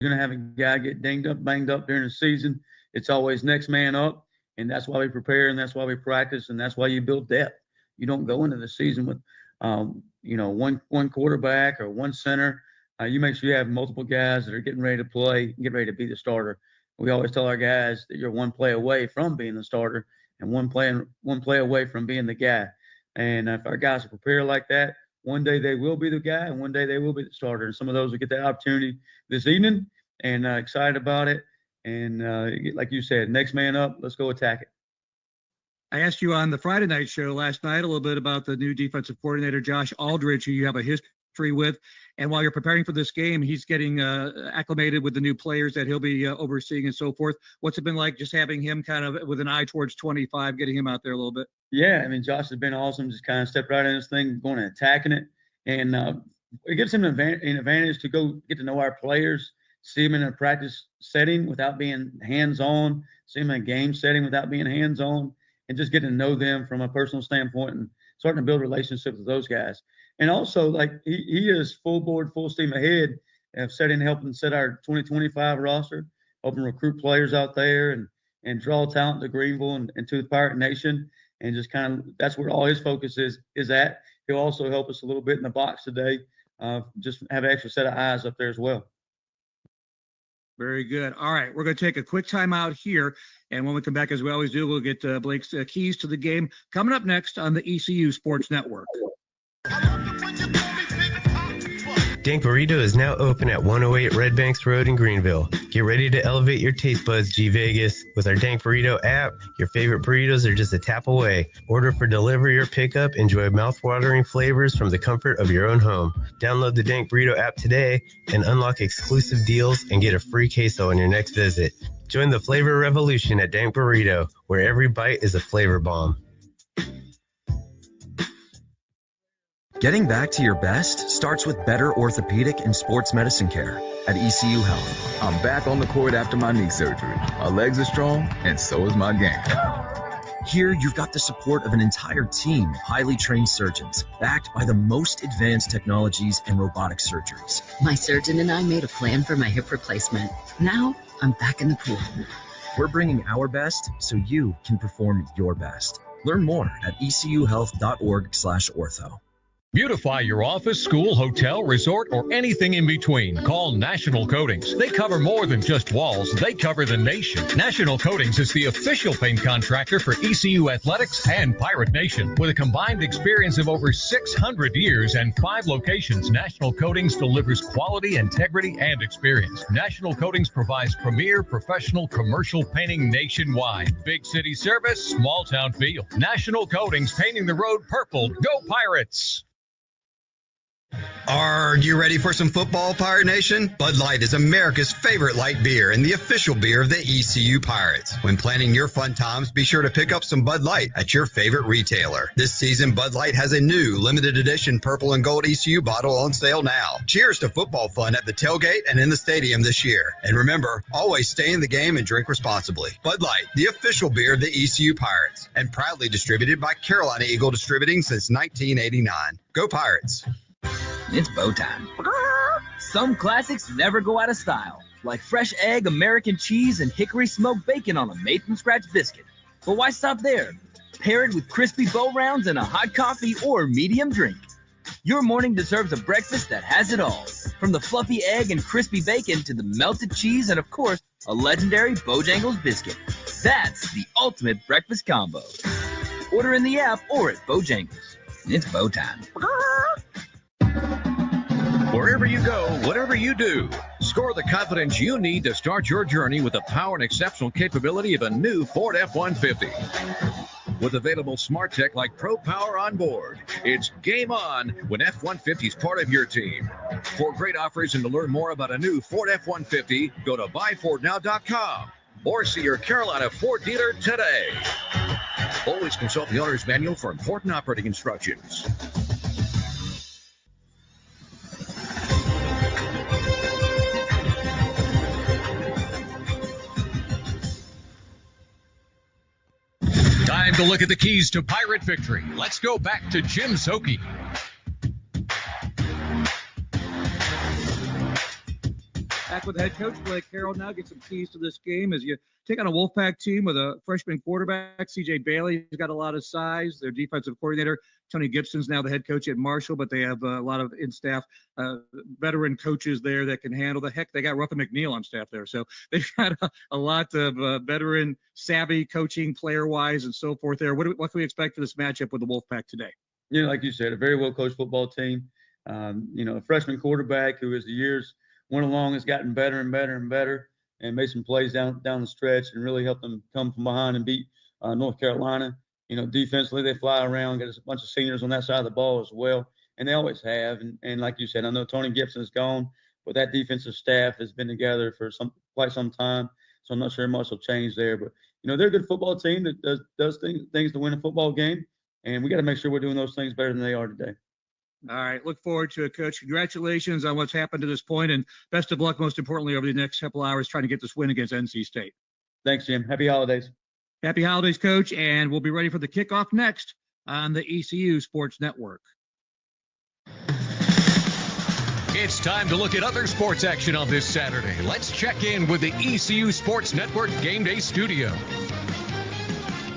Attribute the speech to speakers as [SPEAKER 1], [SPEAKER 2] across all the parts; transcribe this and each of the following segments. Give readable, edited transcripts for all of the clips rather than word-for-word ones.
[SPEAKER 1] going to have a guy get dinged up, banged up during the season. It's always next man up, and that's why we prepare, and that's why we practice, and that's why you build depth. You don't go into the season with, one quarterback or one center. You make sure you have multiple guys that are getting ready to play, get ready to be the starter. We always tell our guys that you're one play away from being the starter, and one play away from being the guy. And if our guys are prepared like that, one day they will be the guy, and one day they will be the starter. And some of those will get that opportunity this evening, and excited about it. And like you said, next man up, let's go attack it.
[SPEAKER 2] I asked you on the Friday night show last night a little bit about the new defensive coordinator, Josh Aldridge, who you have a history with. And while you're preparing for this game, he's getting acclimated with the new players that he'll be overseeing and so forth. What's it been like just having him kind of with an eye towards 25, getting him out there a little bit?
[SPEAKER 1] Yeah, I mean, Josh has been awesome. Just kind of stepped right in this thing, going and attacking it. And it gives him an advantage to go get to know our players, see them in a practice setting without being hands-on, see them in a game setting without being hands-on, and just getting to know them from a personal standpoint and starting to build relationships with those guys. And also, like, he is full board, full steam ahead of helping set our 2025 roster, helping recruit players out there and draw talent to Greenville and to the Pirate Nation. And just kind of that's where all his focus is at. He'll also help us a little bit in the box today. Just have an extra set of eyes up there as well.
[SPEAKER 2] Very good. All right, we're going to take a quick time out here. And when we come back, as we always do, we'll get Blake's keys to the game coming up next on the ECU Sports Network.
[SPEAKER 3] Dank Burrito is now open at 108 Red Banks Road in Greenville. Get ready to elevate your taste buds, G Vegas. With our Dank Burrito app, your favorite burritos are just a tap away. Order for delivery or pickup. Enjoy mouth-watering flavors from the comfort of your own home. Download the Dank Burrito app today and unlock exclusive deals and get a free queso on your next visit. Join the flavor revolution at Dank Burrito, where every bite is a flavor bomb.
[SPEAKER 4] Getting back to your best starts with better orthopedic and sports medicine care at ECU Health.
[SPEAKER 5] I'm back on the court after my knee surgery. My legs are strong, and so is my game.
[SPEAKER 4] Here, you've got the support of an entire team of highly trained surgeons, backed by the most advanced technologies and robotic surgeries.
[SPEAKER 6] My surgeon and I made a plan for my hip replacement. Now, I'm back in the pool.
[SPEAKER 4] We're bringing our best so you can perform your best. Learn more at ecuhealth.org/ortho.
[SPEAKER 7] Beautify your office, school, hotel, resort, or anything in between. Call National Coatings. They cover more than just walls. They cover the nation. National Coatings is the official paint contractor for ECU Athletics and Pirate Nation. With a combined experience of over 600 years and 5 locations, National Coatings delivers quality, integrity, and experience. National Coatings provides premier professional commercial painting nationwide. Big city service, small town feel. National Coatings, painting the road purple. Go Pirates!
[SPEAKER 8] Are you ready for some football, Pirate Nation? Bud Light is America's favorite light beer and the official beer of the ECU Pirates. When planning your fun times, be sure to pick up some Bud Light at your favorite retailer. This season, Bud Light has a new limited edition purple and gold ECU bottle on sale now. Cheers to football fun at the tailgate and in the stadium this year. And remember, always stay in the game and drink responsibly. Bud Light, the official beer of the ECU Pirates, and proudly distributed by Carolina Eagle Distributing since 1989. Go Pirates!
[SPEAKER 9] It's bow time. Some classics never go out of style, like fresh egg, American cheese, and hickory smoked bacon on a made-from-scratch biscuit. But why stop there? Pair it with crispy bow rounds and a hot coffee or medium drink. Your morning deserves a breakfast that has it all, from the fluffy egg and crispy bacon to the melted cheese and, of course, a legendary Bojangles biscuit. That's the ultimate breakfast combo. Order in the app or at Bojangles. It's bow time.
[SPEAKER 7] Wherever you go, whatever you do, score the confidence you need to start your journey with the power and exceptional capability of a new Ford F-150. With available smart tech like Pro Power on board, it's game on when F-150 is part of your team. For great offers and to learn more about a new Ford F-150, go to buyfordnow.com or see your Carolina Ford dealer today. Always consult the owner's manual for important operating instructions. Time to look at the keys to Pirate victory. Let's go back to Jim Szoke.
[SPEAKER 2] Back with head coach Blake Carroll now. Get some keys to this game as you take on a Wolfpack team with a freshman quarterback. CJ Bailey has got a lot of size. Their defensive coordinator, Tony Gibson's now the head coach at Marshall, but they have a lot of in-staff veteran coaches there that can handle the heck. They got Ruffin McNeil on staff there. So they've got a lot of veteran savvy coaching player-wise and so forth there. What can we expect for this matchup with the Wolfpack today?
[SPEAKER 1] Yeah, like you said, a very well-coached football team. A freshman quarterback who, as the years went along, has gotten better and better and better, and made some plays down the stretch and really helped them come from behind and beat North Carolina. Defensively, they fly around, got a bunch of seniors on that side of the ball as well, and they always have. And like you said, I know Tony Gibson is gone, but that defensive staff has been together for quite some time, so I'm not sure much will change there. But, they're a good football team that does things to win a football game, and we got to make sure we're doing those things better than they are today.
[SPEAKER 2] All right. Look forward to it, Coach. Congratulations on what's happened to this point, and best of luck, most importantly, over the next couple hours trying to get this win against NC State.
[SPEAKER 1] Thanks, Jim. Happy holidays.
[SPEAKER 2] Happy holidays, Coach, and we'll be ready for the kickoff next on the ECU Sports Network.
[SPEAKER 7] It's time to look at other sports action on this Saturday. Let's check in with the ECU Sports Network Game Day Studio.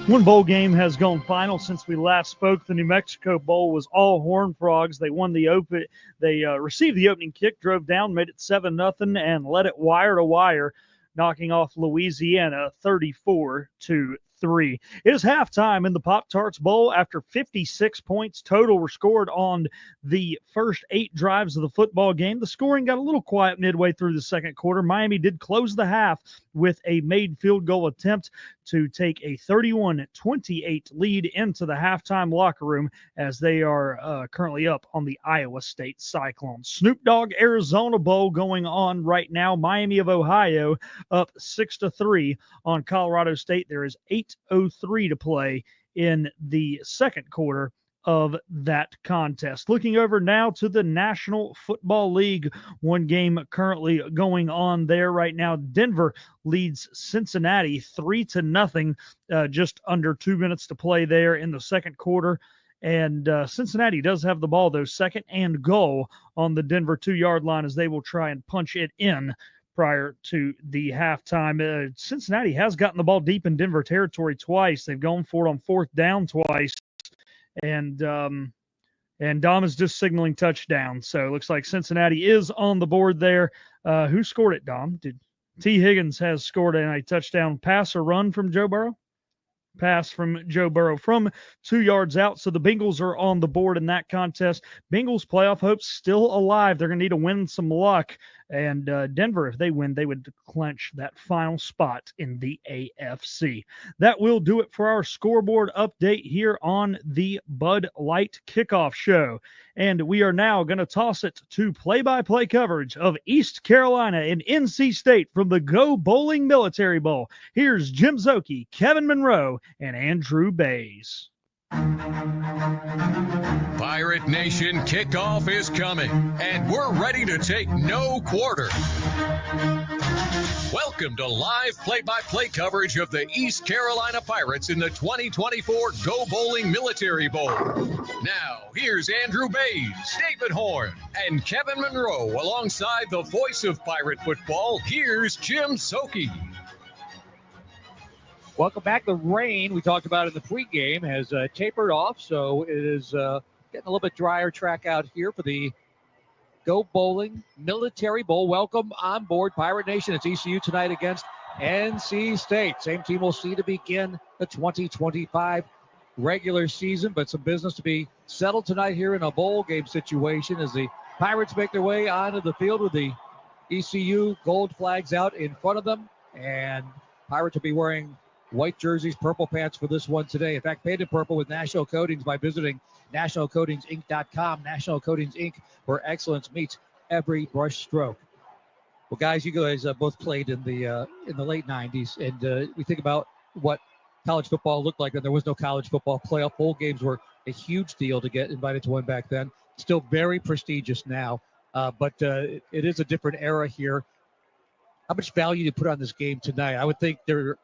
[SPEAKER 10] One bowl game has gone final since we last spoke. The New Mexico Bowl was all Horned Frogs. They won They received the opening kick, drove down, made it 7-0, and led it wire to wire, knocking off Louisiana 34-3. It is halftime in the Pop-Tarts Bowl after 56 points total were scored on the first 8 drives of the football game. The scoring got a little quiet midway through the second quarter. Miami did close the half with a made field goal attempt to take a 31-28 lead into the halftime locker room as they are currently up on the Iowa State Cyclones. Snoop Dogg Arizona Bowl going on right now. Miami of Ohio up 6-3 on Colorado State. There is 8:03 to play in the second quarter of that contest. Looking over now to the National Football League, one game currently going on there right now. Denver leads Cincinnati 3-0, just under 2 minutes to play there in the second quarter. And Cincinnati does have the ball, though, second and goal on the Denver 2-yard line as they will try and punch it in prior to the halftime. Cincinnati has gotten the ball deep in Denver territory twice. They've gone for it on fourth down twice. And Dom is just signaling touchdown. So it looks like Cincinnati is on the board there. Who scored it, Dom? T. Higgins has scored a touchdown pass or run from Joe Burrow? Pass from Joe Burrow from 2 yards out. So the Bengals are on the board in that contest. Bengals playoff hopes still alive. They're going to need to win some luck. And Denver, if they win, they would clinch that final spot in the AFC. That will do it for our scoreboard update here on the Bud Light Kickoff Show. And we are now going to toss it to play-by-play coverage of East Carolina and NC State from the Go Bowling Military Bowl. Here's Jim Szoke, Kevin Monroe, and Andrew Bays.
[SPEAKER 7] Pirate Nation kickoff is coming, and we're ready to take no quarter. Welcome to live play-by-play coverage of the East Carolina Pirates in the 2024 Go Bowling Military Bowl. Now, here's Andrew Bays, David Horn, and Kevin Monroe alongside the voice of Pirate football. Here's Jim Szoke.
[SPEAKER 11] Welcome back. The rain we talked about in the pregame has tapered off, so it is getting a little bit drier track out here for the Go Bowling Military Bowl. Welcome on board, Pirate Nation. It's ECU tonight against NC State. Same team we'll see to begin the 2025 regular season, but some business to be settled tonight here in a bowl game situation as the Pirates make their way onto the field with the ECU gold flags out in front of them, and Pirates will be wearing white jerseys, purple pants for this one today. In fact, painted purple with National Coatings by visiting nationalcoatingsinc.com. National Coatings Inc., where excellence meets every brush stroke. Well, guys, you guys both played in the late 90s, and we think about what college football looked like, and there was no college football playoff. Bowl games were a huge deal to get invited to one back then. Still very prestigious now, but it is a different era here. How much value do you put on this game tonight? I would think there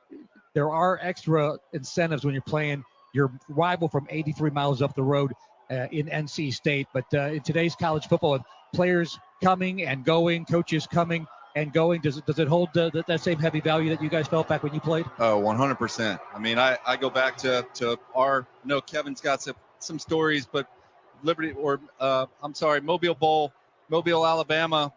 [SPEAKER 11] are extra incentives when you're playing your rival from 83 miles up the road in NC State. But in today's college football, with players coming and going, coaches coming and going, does it hold that same heavy value that you guys felt back when you played?
[SPEAKER 12] 100%. I mean, I go back to our, no, Kevin's got some stories, but Mobile Bowl, Mobile, Alabama,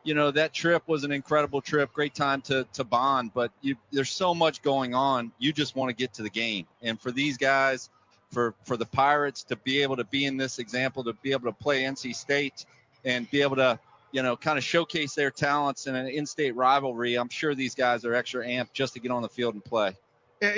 [SPEAKER 12] that trip was an incredible trip. Great time to bond, but there's so much going on. You just want to get to the game. And for these guys, for the Pirates to be able to be in this example, to be able to play NC State and be able to, kind of showcase their talents in an in-state rivalry, I'm sure these guys are extra amped just to get on the field and play.
[SPEAKER 13] And,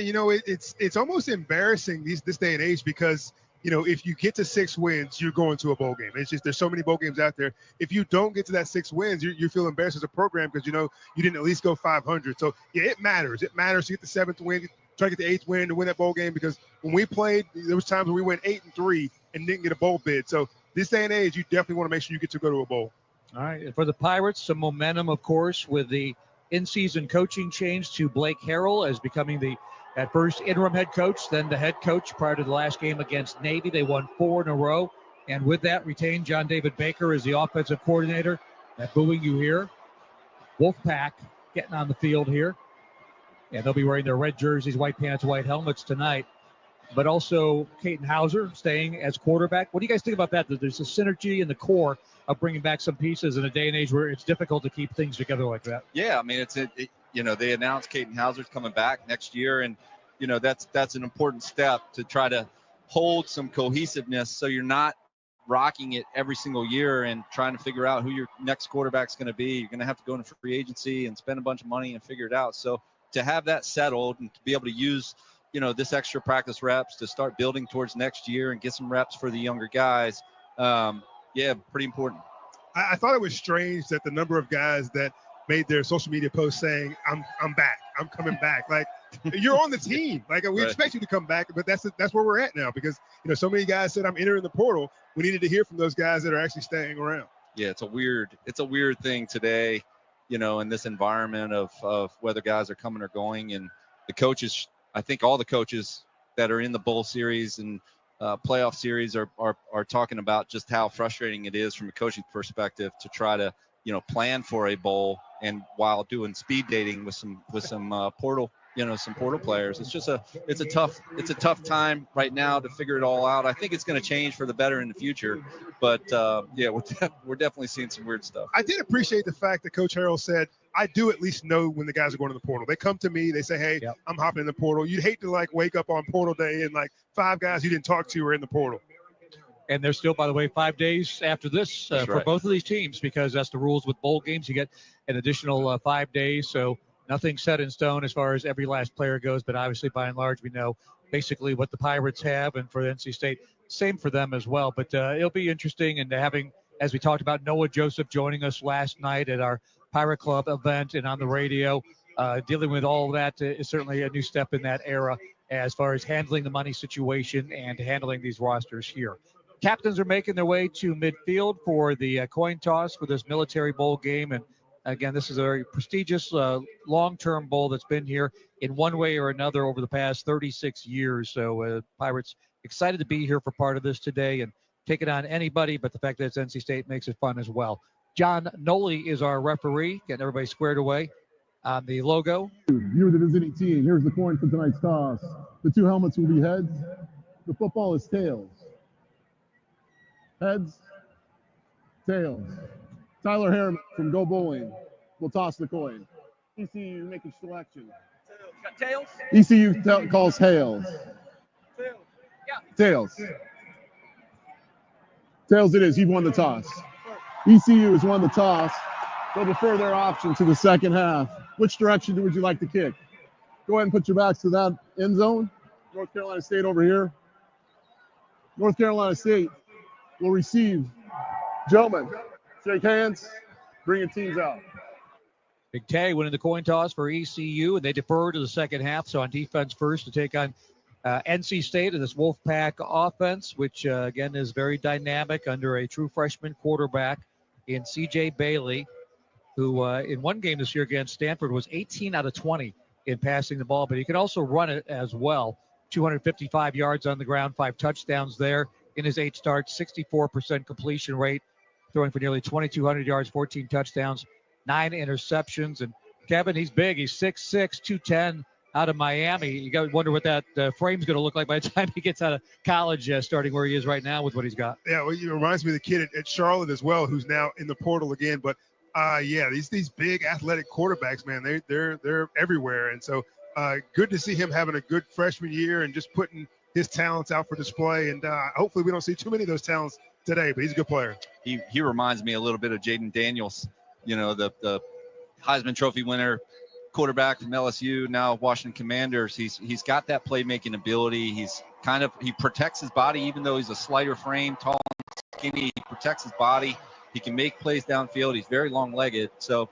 [SPEAKER 13] it's almost embarrassing this day and age because, if you get to 6 wins, you're going to a bowl game. It's just there's so many bowl games out there. If you don't get to that 6 wins, you feel embarrassed as a program because, you didn't at least go 500. So, yeah, it matters. It matters to get the 7th win, try to get the 8th win to win that bowl game because when we played, there was times when we went 8-3 and didn't get a bowl bid. So this day and age, you definitely want to make sure you get to go to a bowl.
[SPEAKER 11] All right. And for the Pirates, some momentum, of course, with the in-season coaching change to Blake Harrell as becoming at first interim head coach, then the head coach prior to the last game against Navy. They won 4 in a row. And with that, retained John David Baker as the offensive coordinator. That booing you hear. Wolfpack getting on the field here. And they'll be wearing their red jerseys, white pants, white helmets tonight. But also Caden Hauser staying as quarterback. What do you guys think about that? That there's a synergy in the core of bringing back some pieces in a day and age where it's difficult to keep things together like that.
[SPEAKER 12] Yeah, I mean, they announced Caden Hauser's coming back next year, and that's an important step to try to hold some cohesiveness so you're not rocking it every single year and trying to figure out who your next quarterback's going to be. You're going to have to go into free agency and spend a bunch of money and figure it out. So to have that settled and to be able to use this extra practice reps to start building towards next year and get some reps for the younger guys, pretty important.
[SPEAKER 13] I thought it was strange that the number of guys that made their social media posts saying, I'm back, I'm coming back. Like, you're on the team. Like, we expect you to come back, but that's where we're at now because, so many guys said I'm entering the portal. We needed to hear from those guys that are actually staying around.
[SPEAKER 12] Yeah, it's a weird thing today, in this environment of whether guys are coming or going. And the coaches, I think all the coaches that are in the bowl series and playoff series are talking about just how frustrating it is from a coaching perspective to try to, plan for a bowl and while doing speed dating with some portal, some portal players. It's a tough time right now to figure it all out. I think it's going to change for the better in the future, but we're definitely seeing some weird stuff.
[SPEAKER 13] I did appreciate the fact that Coach Harrell said, I do at least know when the guys are going to the portal. They come to me, they say, hey, I'm hopping in the portal. You'd hate to wake up on portal day and 5 guys you didn't talk to are in the portal.
[SPEAKER 11] And there's still, by the way, 5 days after this for both of these teams because that's the rules with bowl games. You get an additional 5 days. So nothing set in stone as far as every last player goes. But obviously, by and large, we know basically what the Pirates have. And for NC State, same for them as well. But it'll be interesting. And having, as we talked about, Noah Joseph joining us last night at our Pirate Club event and on the radio, dealing with all of that is certainly a new step in that era as far as handling the money situation and handling these rosters here. Captains are making their way to midfield for the coin toss for this Military Bowl game. And again, this is a very prestigious long-term bowl that's been here in one way or another over the past 36 years. So Pirates excited to be here for part of this today and take it on anybody, but the fact that it's NC State makes it fun as well. John Noli is our referee, getting everybody squared away on the logo.
[SPEAKER 14] You're the visiting team. Here's the coin for tonight's toss. The 2 helmets will be heads. The football is tails. Heads, tails. Tyler Harriman from Go Bowling will toss the coin. ECU making selection.
[SPEAKER 11] Tails?
[SPEAKER 14] ECU calls hails. Tails. Tails it is. He won the toss. ECU has won the toss. They'll defer their option to the second half. Which direction would you like to kick? Go ahead and put your backs to that end zone. North Carolina State over here. North Carolina State will receive. Gentlemen, shake hands. Bring your teams out.
[SPEAKER 11] Big Tay winning the coin toss for ECU, and they defer to the second half. So on defense first to take on NC State and this Wolfpack offense, which again is very dynamic under a true freshman quarterback in CJ Bailey, who in one game this year against Stanford was 18 out of 20 in passing the ball, but he can also run it as well. 255 yards on the ground, 5 touchdowns there in his 8 starts, 64% completion rate, throwing for nearly 2,200 yards, 14 touchdowns, 9 interceptions. And Kevin, he's big. He's 6'6", 210 out of Miami. You got to wonder what that frame's going to look like by the time he gets out of college, starting where he is right now with what he's got.
[SPEAKER 13] Yeah, well, it reminds me of the kid at Charlotte as well, who's now in the portal again. But yeah, these big athletic quarterbacks, man, they're everywhere. And so good to see him having a good freshman year and just putting his talents out for display. And hopefully we don't see too many of those talents today, but he's a good player.
[SPEAKER 12] He reminds me a little bit of Jaden Daniels, you know, the Heisman Trophy winner quarterback from LSU, now Washington Commanders. He's got that playmaking ability. He protects his body, even though he's a slighter frame, tall and skinny. He protects his body. He can make plays downfield. He's very long-legged. So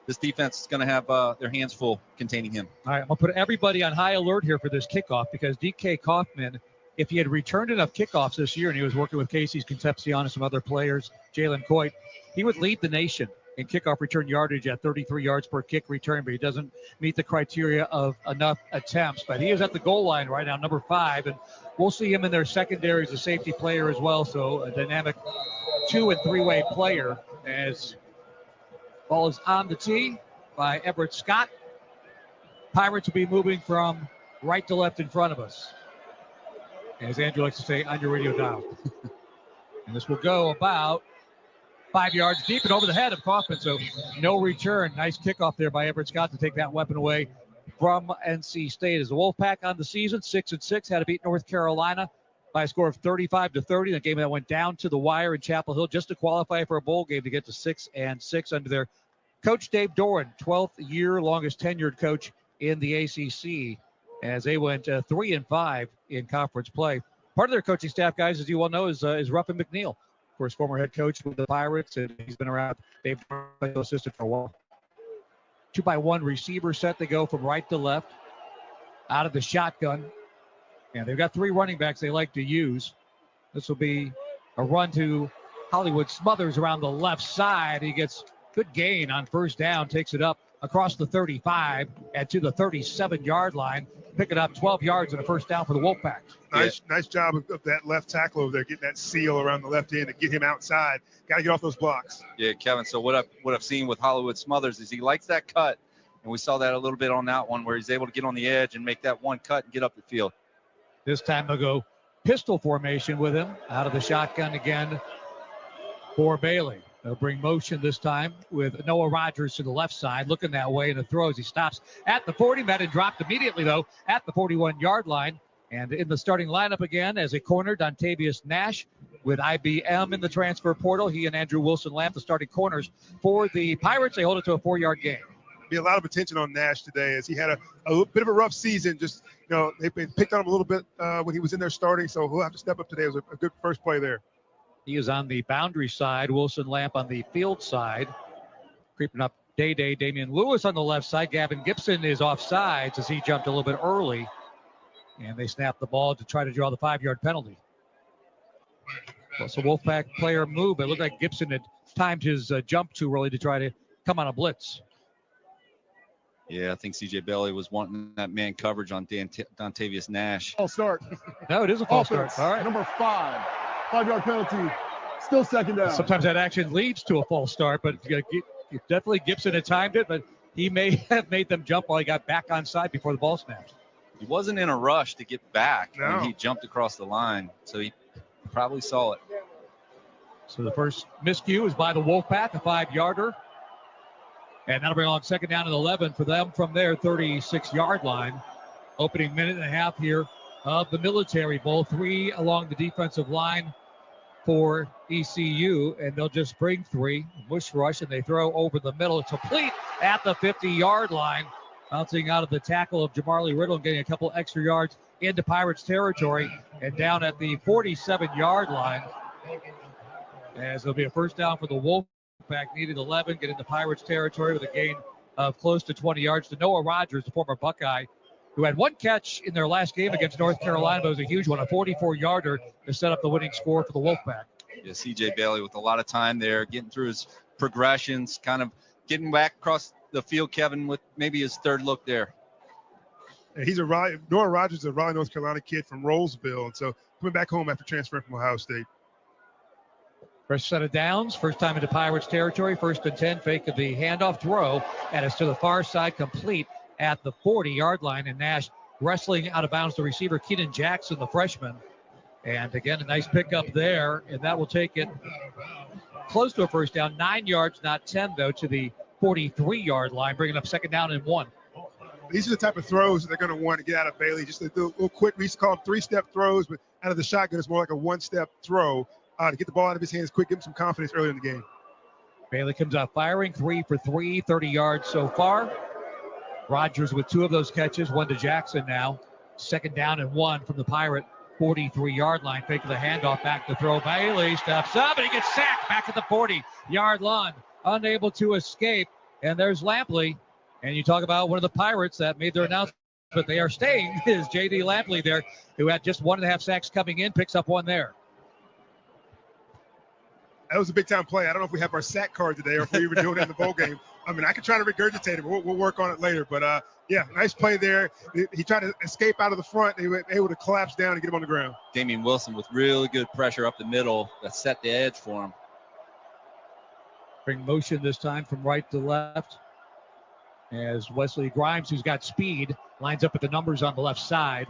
[SPEAKER 12] this defense is going to have their hands full containing him.
[SPEAKER 11] All right, I'm going to put everybody on high alert here for this kickoff because DK Kaufman, if he had returned enough kickoffs this year and he was working with Casey's Concepcion and some other players, Jalen Coit, he would lead the nation in kickoff return yardage at 33 yards per kick return, but he doesn't meet the criteria of enough attempts. But he is at the goal line right now, number 5, and we'll see him in their secondary as a safety player as well. So a dynamic 2- and 3-way player as ball is on the tee by Everett Scott. Pirates will be moving from right to left in front of us. As Andrew likes to say, on your radio dial. And this will go about 5 yards deep and over the head of Kaufman, so no return. Nice kickoff there by Everett Scott to take that weapon away from NC State. As the Wolfpack on the season, 6-6, had to beat North Carolina by a score of 35-30. The game that went down to the wire in Chapel Hill just to qualify for a bowl game to get to 6-6 under their coach Dave Doran, 12th year, longest tenured coach in the ACC, as they went 3-5 in conference play. Part of their coaching staff, guys, as you well know, is Ruffin McNeil. Of course, former head coach with the Pirates, and he's been around Dave Doran's assistant for a while. 2-by-1 receiver set. They go from right to left out of the shotgun. And they've got 3 running backs they like to use. This will be a run to Hollywood Smothers around the left side. He gets good gain on first down, takes it up across the 35 and to the 37-yard line, picking up 12 yards and a first down for the Wolfpack.
[SPEAKER 13] Nice job of that left tackle over there, getting that seal around the left end to get him outside. Got to get off those blocks.
[SPEAKER 12] Yeah, Kevin. So what I've seen with Hollywood Smothers is he likes that cut, and we saw that a little bit on that one where he's able to get on the edge and make that one cut and get up the field.
[SPEAKER 11] This time they'll go pistol formation with him out of the shotgun again for Bailey. They'll bring motion this time with Noah Rogers to the left side, looking that way, and the throws. He stops at the 40, met and dropped immediately, though, at the 41-yard line. And in the starting lineup again as a corner, Dontavius Nash with IBM in the transfer portal. He and Andrew Wilson-Lamp, the starting corners for the Pirates. They hold it to a 4-yard gain.
[SPEAKER 13] Be a lot of attention on Nash today as he had a bit of a rough season. Just, you know, they picked on him a little bit when he was in there starting, so he'll have to step up today. It was a good first play there.
[SPEAKER 11] He is on the boundary side. Wilson-Lamp on the field side. Creeping up Day-Day. Damian Lewis on the left side. Gavin Gibson is off sides as he jumped a little bit early. And they snapped the ball to try to draw the 5-yard penalty. Well, so Wolfpack player move. It looked like Gibson had timed his jump too early to try to come on a blitz.
[SPEAKER 12] Yeah, I think C.J. Bailey was wanting that man coverage on Dontavius Nash.
[SPEAKER 14] False start.
[SPEAKER 11] No, it is a false start. All right.
[SPEAKER 14] Number 5. 5-yard penalty. Still second down.
[SPEAKER 11] Sometimes that action leads to a false start, but definitely Gibson had timed it, but he may have made them jump while he got back on side before the ball snapped.
[SPEAKER 12] He wasn't in a rush to get back when he jumped across the line, so he probably saw it.
[SPEAKER 11] So the first miscue is by the Wolfpack, a 5-yarder. And that'll bring along second down and 11 for them from their 36-yard line. Opening minute and a half here of the Military Bowl. 3 along the defensive line for ECU, and they'll just bring 3. Bush rush, and they throw over the middle. It's complete at the 50-yard line. Bouncing out of the tackle of Jamarly Riddle and getting a couple extra yards into Pirates territory and down at the 47-yard line. As there'll be a first down for the Wolfpack, needed 11, get into Pirates territory with a gain of close to 20 yards to Noah Rogers, the former Buckeye, who had 1 catch in their last game against North Carolina, but it was a huge one, a 44-yarder to set up the winning score for the Wolfpack.
[SPEAKER 12] Yeah, C.J. Bailey with a lot of time there, getting through his progressions, kind of getting back across the field, Kevin, with maybe his third look there.
[SPEAKER 13] He's Noah Rogers is a Raleigh, North Carolina kid from Rollsville, and so coming back home after transferring from Ohio State.
[SPEAKER 11] First set of downs, first time into Pirates territory, 1st and 10, fake of the handoff throw, and it's to the far side, complete at the 40-yard line, and Nash wrestling out of bounds the receiver, Keenan Jackson, the freshman. And again, a nice pickup there, and that will take it close to a first down, 9 yards, not 10, though, to the 43-yard line, bringing up 2nd down and 1.
[SPEAKER 13] These are the type of throws that they're going to want to get out of Bailey. Just a little quick, we used to call them 3-step throws, but out of the shotgun, it's more like a 1-step throw to get the ball out of his hands quick, give him some confidence early in the game.
[SPEAKER 11] Bailey comes out firing, 3 for 3, 30 yards so far. Rogers with 2 of those catches, 1 to Jackson now. 2nd down and 1 from the Pirate 43-yard line. Fake the handoff, back to throw. Bailey steps up, and he gets sacked back at the 40-yard line. Unable to escape, and there's Lampley. And you talk about one of the Pirates that made their announcement, but they are staying, is J.D. Lampley there, who had just 1.5 sacks coming in, picks up 1 there.
[SPEAKER 13] That was a big-time play. I don't know if we have our sack card today or if we were doing it in the bowl game. I mean, I could try to regurgitate it, but we'll work on it later. But, yeah, nice play there. He tried to escape out of the front. They were able to collapse down and get him on the ground.
[SPEAKER 12] Damian Wilson with really good pressure up the middle that set the edge for him.
[SPEAKER 11] Bring motion this time from right to left as Wesley Grimes, who's got speed, lines up with the numbers on the left side.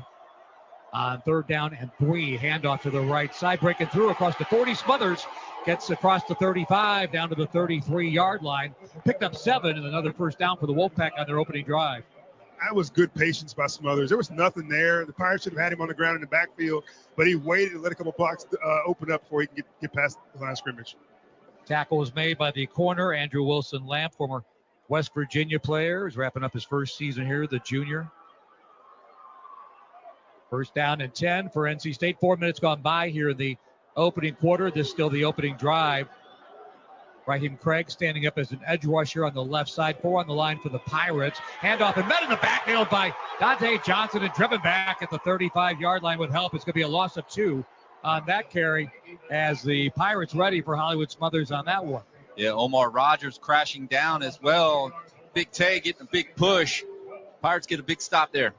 [SPEAKER 11] On 3rd down and 3, handoff to the right side, breaking through across the 40. Smothers gets across the 35 down to the 33-yard line. Picked up 7 and another first down for the Wolfpack on their opening drive.
[SPEAKER 13] That was good patience by Smothers. There was nothing there. The Pirates should have had him on the ground in the backfield, but he waited and let a couple blocks open up before he can get past the line of scrimmage.
[SPEAKER 11] Tackle was made by the corner, Andrew Wilson Lamp, former West Virginia player. He's wrapping up his first season here, the junior. 1st down and 10 for NC State. 4 minutes gone by here in the opening quarter. This is still the opening drive. Raheem Craig standing up as an edge rusher on the left side. 4 on the line for the Pirates. Handoff and met in the backfield by Dante Johnson and driven back at the 35-yard line with help. It's going to be a loss of 2 on that carry as the Pirates ready for Hollywood Smothers on that one.
[SPEAKER 12] Yeah, Omar Rogers crashing down as well. Big Tay getting a big push. Pirates get a big stop there.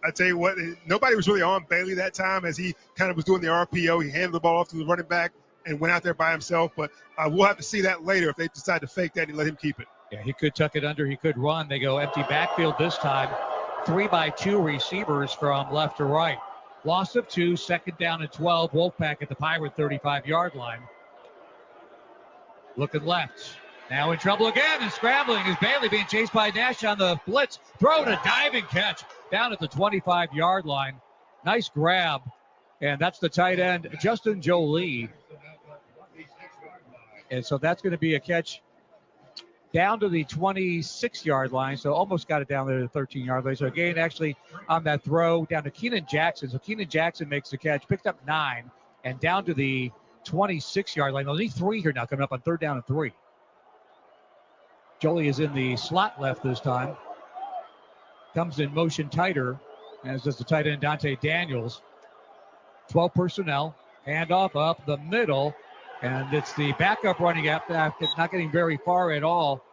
[SPEAKER 13] I tell you what, nobody was really on Bailey that time as he kind of was doing the RPO. He handed the ball off to the running back and went out there by himself. But we'll have to see that later if they decide to fake that and let him keep it.
[SPEAKER 11] Yeah, he could tuck it under. He could run. They go empty backfield this time. 3-by-2 receivers from left to right. Loss of 2, 2nd down and 12. Wolfpack at the Pirate 35-yard line. Looking left. Now in trouble again and scrambling is Bailey being chased by Nash on the blitz. Throw to diving catch down at the 25-yard line. Nice grab. And that's the tight end, Justin Jolie. And so that's going to be a catch down to the 26-yard line. So almost got it down there to the 13-yard line. So again, actually on that throw down to Keenan Jackson. So Keenan Jackson makes the catch, picked up 9 and down to the 26-yard line. They'll need 3 here now coming up on 3rd down and 3. Jolie is in the slot left this time. Comes in motion tighter, as does the tight end Dante Daniels. 12 personnel. Handoff up the middle. And it's the backup running after not getting very far at all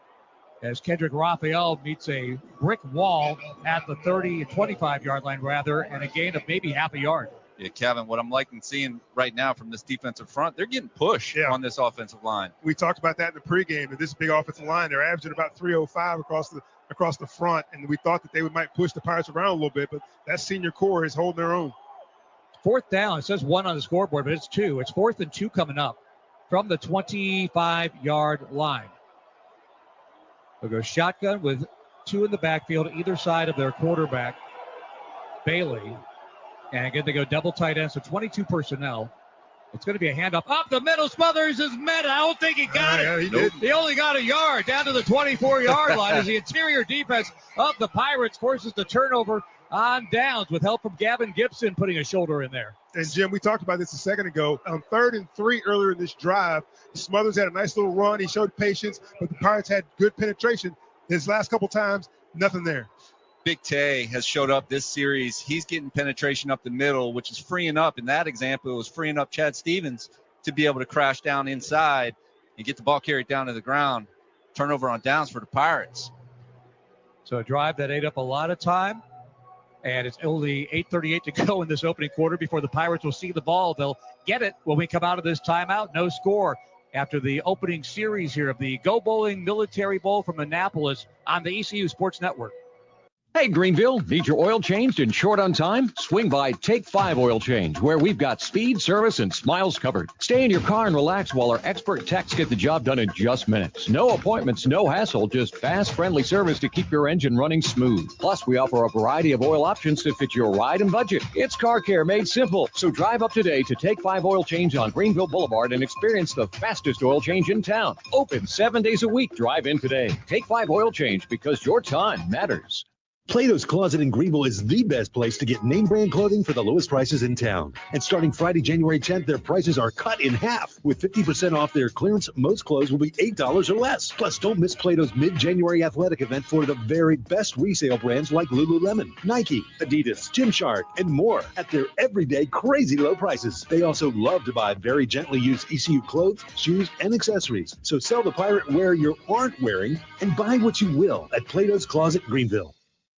[SPEAKER 11] as Kendrick Raphael meets a brick wall at the 25-yard line rather, and a gain of maybe half a yard.
[SPEAKER 12] Yeah, Kevin, what I'm liking seeing right now from this defensive front, they're getting pushed on this offensive line.
[SPEAKER 13] We talked about that in the pregame, that this big offensive line, they're averaging about 305 across the front, and we thought that they might push the Pirates around a little bit, but that senior core is holding their own.
[SPEAKER 11] 4th down. It says 1 on the scoreboard, but it's 2. It's 4th and 2 coming up from the 25-yard line. They'll go shotgun with 2 in the backfield, either side of their quarterback, Bailey. And again, they go double tight end, so 22 personnel. It's going to be a handoff up the middle. Smothers is met. I don't think he got it. He only got a yard down to the 24-yard line as the interior defense of the Pirates forces the turnover on downs with help from Gavin Gibson putting a shoulder in there.
[SPEAKER 13] And Jim, we talked about this a second ago. On 3rd and 3 earlier in this drive, Smothers had a nice little run. He showed patience, but the Pirates had good penetration. His last couple times, nothing there.
[SPEAKER 12] Big Tay has showed up this series. He's getting penetration up the middle, which is freeing up. In that example, it was freeing up Chad Stevens to be able to crash down inside and get the ball carried down to the ground. Turnover on downs for the Pirates.
[SPEAKER 11] So a drive that ate up a lot of time. And it's only 8:38 to go in this opening quarter before the Pirates will see the ball. They'll get it when we come out of this timeout. No score after the opening series here of the Go Bowling Military Bowl from Annapolis on the ECU Sports Network.
[SPEAKER 15] Hey, Greenville, need your oil changed and short on time? Swing by Take 5 Oil Change, where we've got speed, service, and smiles covered. Stay in your car and relax while our expert techs get the job done in just minutes. No appointments, no hassle, just fast, friendly service to keep your engine running smooth. Plus, we offer a variety of oil options to fit your ride and budget. It's car care made simple. So drive up today to Take 5 Oil Change on Greenville Boulevard and experience the fastest oil change in town. Open 7 days a week. Drive in today. Take 5 Oil Change, because your time matters.
[SPEAKER 16] Plato's Closet in Greenville is the best place to get name brand clothing for the lowest prices in town. And starting Friday, January 10th, their prices are cut in half. With 50% off their clearance, most clothes will be $8 or less. Plus, don't miss Plato's mid-January athletic event for the very best resale brands like Lululemon, Nike, Adidas, Gymshark, and more at their everyday crazy low prices. They also love to buy very gently used ECU clothes, shoes, and accessories. So sell the pirate wear you aren't wearing and buy what you will at Plato's Closet, Greenville.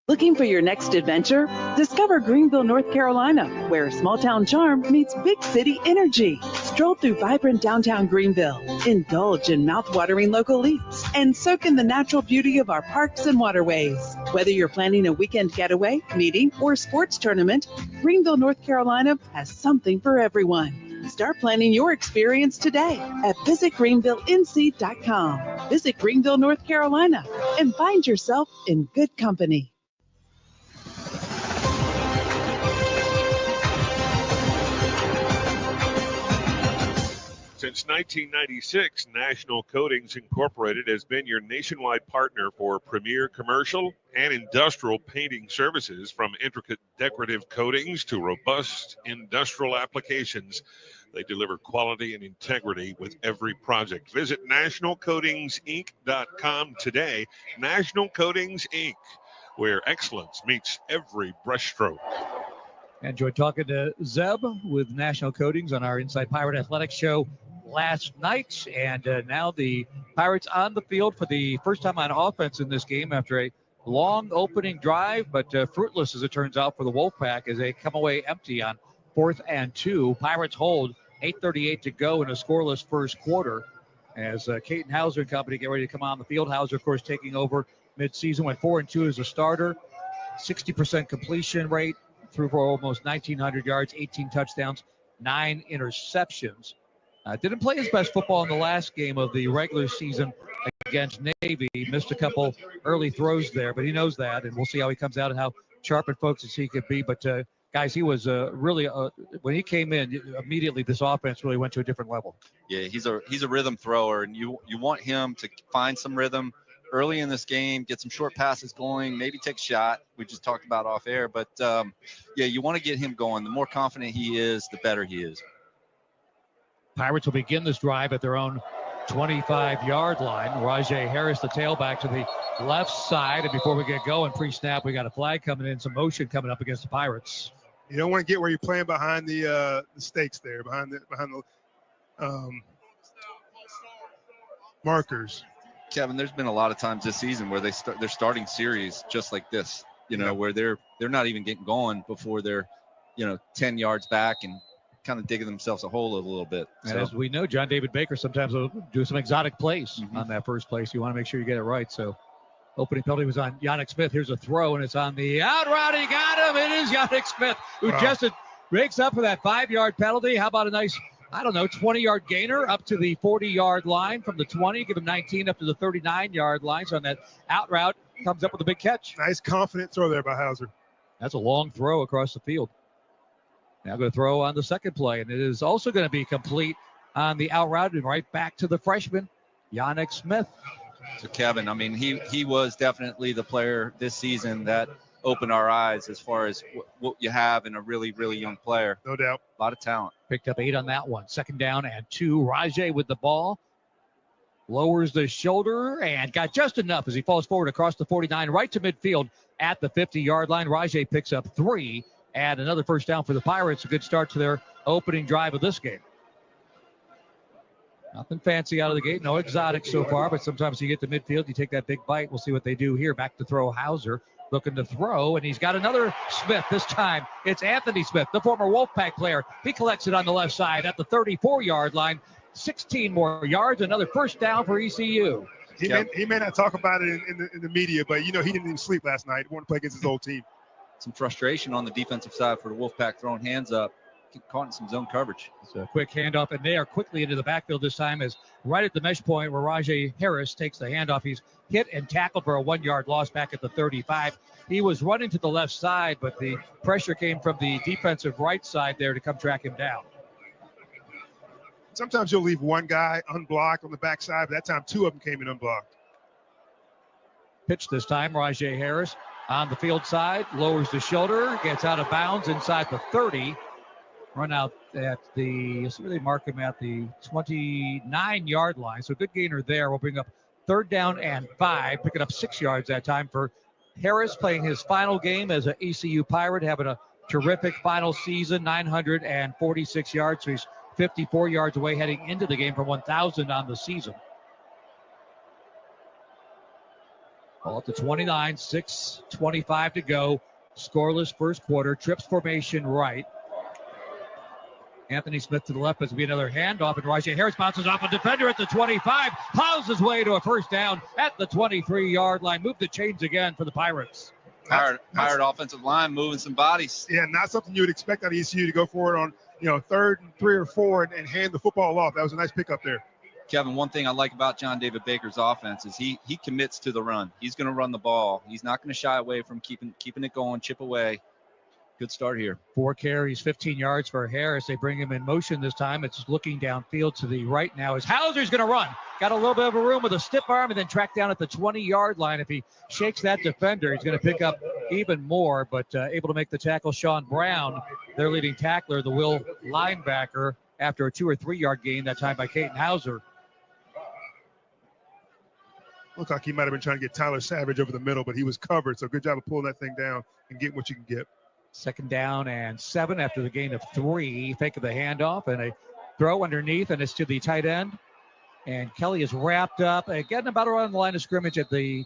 [SPEAKER 17] Looking for your next adventure? Discover Greenville, North Carolina, where small-town charm meets big city energy. Stroll through vibrant downtown Greenville, indulge in mouth-watering local eats, and soak in the natural beauty of our parks and waterways. Whether you're planning a weekend getaway, meeting, or sports tournament, Greenville, North Carolina has something for everyone. Start planning your experience today at visitgreenvillenc.com. Visit Greenville, North Carolina, and find yourself in good company.
[SPEAKER 18] Since 1996, National Coatings Incorporated has been your nationwide partner for premier commercial and industrial painting services. From intricate decorative coatings to robust industrial applications, they deliver quality and integrity with every project. Visit nationalcoatingsinc.com today. National Coatings Inc., where excellence meets every brushstroke.
[SPEAKER 11] Enjoyed talking to Zeb with National Coatings on our Inside Pirate Athletics show last night. And now the Pirates on the field for the first time on offense in this game after a long opening drive, but fruitless as it turns out for the Wolfpack as they come away empty on 4th and 2. Pirates hold 8:38 to go in a scoreless first quarter as Caton Hauser and company get ready to come on the field. Hauser, of course, taking over midseason, went 4-2 as a starter, 60% completion rate, threw for almost 1,900 yards, 18 touchdowns, 9 interceptions. Didn't play his best football in the last game of the regular season against Navy. Missed a couple early throws there, but he knows that, and we'll see how he comes out and how sharp and focused he could be. But, guys, he was really when he came in, immediately this offense really went to a different level.
[SPEAKER 12] Yeah, he's a rhythm thrower, and you want him to find some rhythm early in this game, get some short passes going, maybe take a shot. We just talked about off air, but yeah, you want to get him going. The more confident he is, the better he is.
[SPEAKER 11] Pirates will begin this drive at their own 25-yard line. Rajay Harris, the tailback, to the left side. And before we get going, pre-snap, we got a flag coming in, some motion coming up against the Pirates.
[SPEAKER 13] You don't want to get where you're playing behind the stakes there, behind the markers.
[SPEAKER 12] Kevin, there's been a lot of times this season where they're starting series just like this, where they're not even getting going before they're, 10 yards back and kind of digging themselves a hole a little bit.
[SPEAKER 11] And as we know, John David Baker sometimes will do some exotic plays on that first place. You want to make sure you get it right. So opening penalty was on Yannick Smith. Here's a throw, and it's on the out route. He got him. It is Yannick Smith who just breaks up for that 5-yard penalty. How about a nice, 20-yard gainer up to the 40-yard line from the 20, give him 19 up to the 39-yard line. So on that out route, comes up with a big catch.
[SPEAKER 13] Nice confident throw there by Hauser.
[SPEAKER 11] That's a long throw across the field. Now going to throw on the second play, and it is also going to be complete on the out route and right back to the freshman, Yannick Smith.
[SPEAKER 12] So Kevin, he was definitely the player this season that opened our eyes as far as what you have in a really, really young player.
[SPEAKER 13] No doubt.
[SPEAKER 12] A lot of talent.
[SPEAKER 11] Picked up 8 on that one. 2nd down and 2. Rajay with the ball. Lowers the shoulder and got just enough as he falls forward across the 49, right to midfield at the 50-yard line. Rajay picks up 3 and another first down for the Pirates. A good start to their opening drive of this game. Nothing fancy out of the gate. No exotic so far, but sometimes you get to midfield, you take that big bite. We'll see what they do here. Back to throw Hauser. Looking to throw, and he's got another Smith. This time, it's Anthony Smith, the former Wolfpack player. He collects it on the left side at the 34-yard line. 16 more yards, another first down for ECU.
[SPEAKER 13] He may not talk about it in the media, but, he didn't even sleep last night. He wanted to play against his old team.
[SPEAKER 12] Some frustration on the defensive side for the Wolfpack, throwing hands up, caught in some zone coverage.
[SPEAKER 11] It's a quick handoff, and they are quickly into the backfield this time, as right at the mesh point where Rajay Harris takes the handoff. He's hit and tackled for a 1-yard loss back at the 35. He was running to the left side, but the pressure came from the defensive right side there to come track him down.
[SPEAKER 13] Sometimes you'll leave one guy unblocked on the backside, but that time 2 of them came in unblocked.
[SPEAKER 11] Pitch this time, Rajay Harris on the field side, lowers the shoulder, gets out of bounds inside the 30. Run out at the, let's see where they mark him at the 29-yard line. So good gainer there. We'll bring up 3rd down and 5, picking up 6 yards that time for Harris, playing his final game as an ECU Pirate, having a terrific final season, 946 yards. So he's 54 yards away heading into the game from 1,000 on the season. Ball at the 29, 6:25 to go. Scoreless first quarter. Trips formation right. Anthony Smith to the left as be another handoff, and Rajay Harris bounces off a defender at the 25, plows his way to a first down at the 23-yard line. Move the chains again for the Pirates.
[SPEAKER 12] Pirate offensive line moving some bodies.
[SPEAKER 13] Yeah, not something you would expect out of ECU to go for it on 3rd and 3 or 4 and hand the football off. That was a nice pickup there.
[SPEAKER 12] Kevin, one thing I like about John David Baker's offense is he commits to the run. He's going to run the ball. He's not going to shy away from keeping it going, chip away. Good start here.
[SPEAKER 11] 4 carries, 15 yards for Harris. They bring him in motion this time. It's looking downfield to the right now as Hauser's going to run. Got a little bit of a room with a stiff arm and then tracked down at the 20-yard line. If he shakes that defender, he's going to pick up even more, but able to make the tackle. Sean Brown, their leading tackler, the Will linebacker, after a 2 or 3 yard gain that time by Caden Hauser.
[SPEAKER 13] Looked like he might have been trying to get Tyler Savage over the middle, but he was covered. So good job of pulling that thing down and getting what you can get.
[SPEAKER 11] 2nd down and 7 after the gain of 3. Fake of the handoff and a throw underneath, and it's to the tight end. And Kelly is wrapped up, getting about around the line of scrimmage at the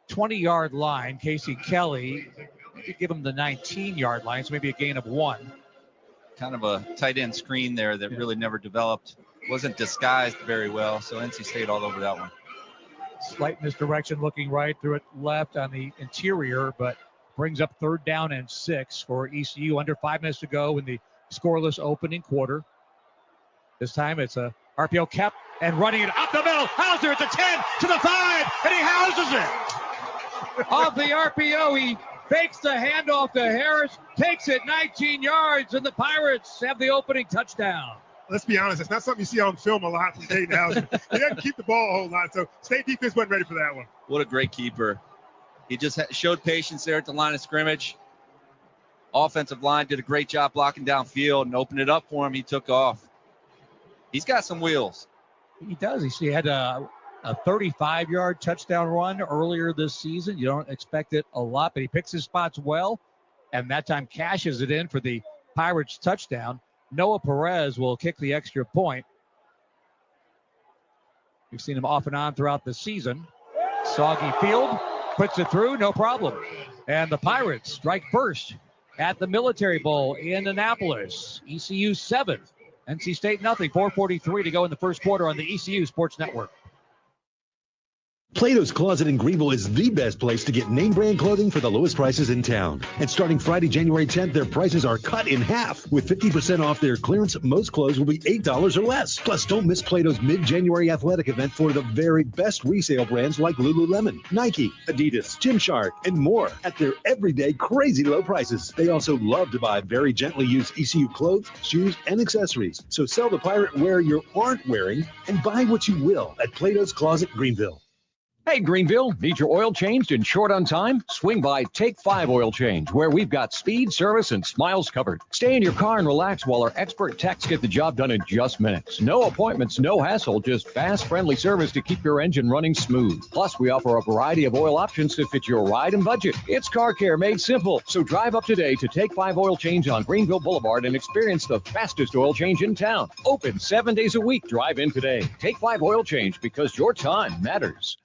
[SPEAKER 11] 20-yard line. Casey Kelly, give him the 19-yard line, so maybe a gain of 1.
[SPEAKER 12] Kind of a tight end screen there that really never developed. Wasn't disguised very well, so NC State all over that one.
[SPEAKER 11] Slight misdirection, looking right, through it left on the interior, but brings up 3rd down and 6 for ECU. Under 5 minutes to go in the scoreless opening quarter. This time it's a RPO kept and running it up the middle. Hauser at the 10 to the 5, and he houses it. Off the RPO, he fakes the handoff to Harris, takes it 19 yards, and the Pirates have the opening touchdown.
[SPEAKER 13] Let's be honest, it's not something you see on film a lot from Caden Hauser. He doesn't keep the ball a whole lot, so State defense wasn't ready for that one.
[SPEAKER 12] What a great keeper. He just showed patience there at the line of scrimmage. Offensive line did a great job blocking downfield and opened it up for him. He took off. He's got some wheels.
[SPEAKER 11] He does. He had a 35-yard touchdown run earlier this season. You don't expect it a lot, but he picks his spots well, and that time cashes it in for the Pirates touchdown. Noah Perez will kick the extra point. We've seen him off and on throughout the season. Soggy field, puts it through, no problem. And the Pirates strike first at the Military Bowl in Annapolis. ECU 7, NC State nothing. 4:43 to go in the first quarter on the ECU Sports Network.
[SPEAKER 16] Plato's Closet in Greenville is the best place to get name brand clothing for the lowest prices in town. And starting Friday, January 10th, their prices are cut in half. With 50% off their clearance, most clothes will be $8 or less. Plus, don't miss Plato's mid-January athletic event for the very best resale brands like Lululemon, Nike, Adidas, Gymshark, and more at their everyday crazy low prices. They also love to buy very gently used ECU clothes, shoes, and accessories. So sell the pirate wear you aren't wearing and buy what you will at Plato's Closet Greenville.
[SPEAKER 15] Hey, Greenville, need your oil changed and short on time? Swing by Take 5 Oil Change, where we've got speed, service, and smiles covered. Stay in your car and relax while our expert techs get the job done in just minutes. No appointments, no hassle, just fast, friendly service to keep your engine running smooth. Plus, we offer a variety of oil options to fit your ride and budget. It's car care made simple. So drive up today to Take 5 Oil Change on Greenville Boulevard and experience the fastest oil change in town. Open 7 days a week. Drive in today. Take 5 Oil Change, because your time matters.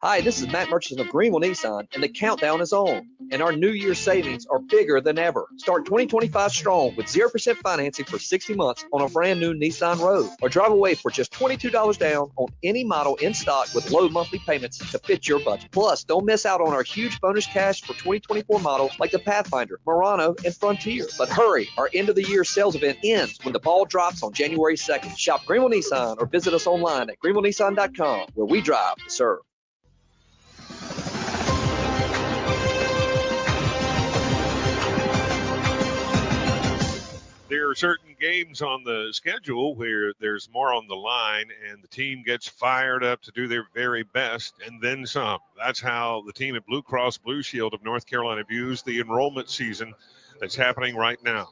[SPEAKER 19] Hi, this is Matt Murchison of Greenville Nissan, and the countdown is on. And our New Year savings are bigger than ever. Start 2025 strong with 0% financing for 60 months on a brand new Nissan Rogue. Or drive away for just $22 down on any model in stock with low monthly payments to fit your budget. Plus, don't miss out on our huge bonus cash for 2024 models like the Pathfinder, Murano, and Frontier. But hurry, our end of the year sales event ends when the ball drops on January 2nd. Shop Greenville Nissan or visit us online at greenvillenissan.com, where we drive to serve.
[SPEAKER 18] There are certain games on the schedule where there's more on the line and the team gets fired up to do their very best and then some. That's how the team at Blue Cross Blue Shield of North Carolina views the enrollment season that's happening right now.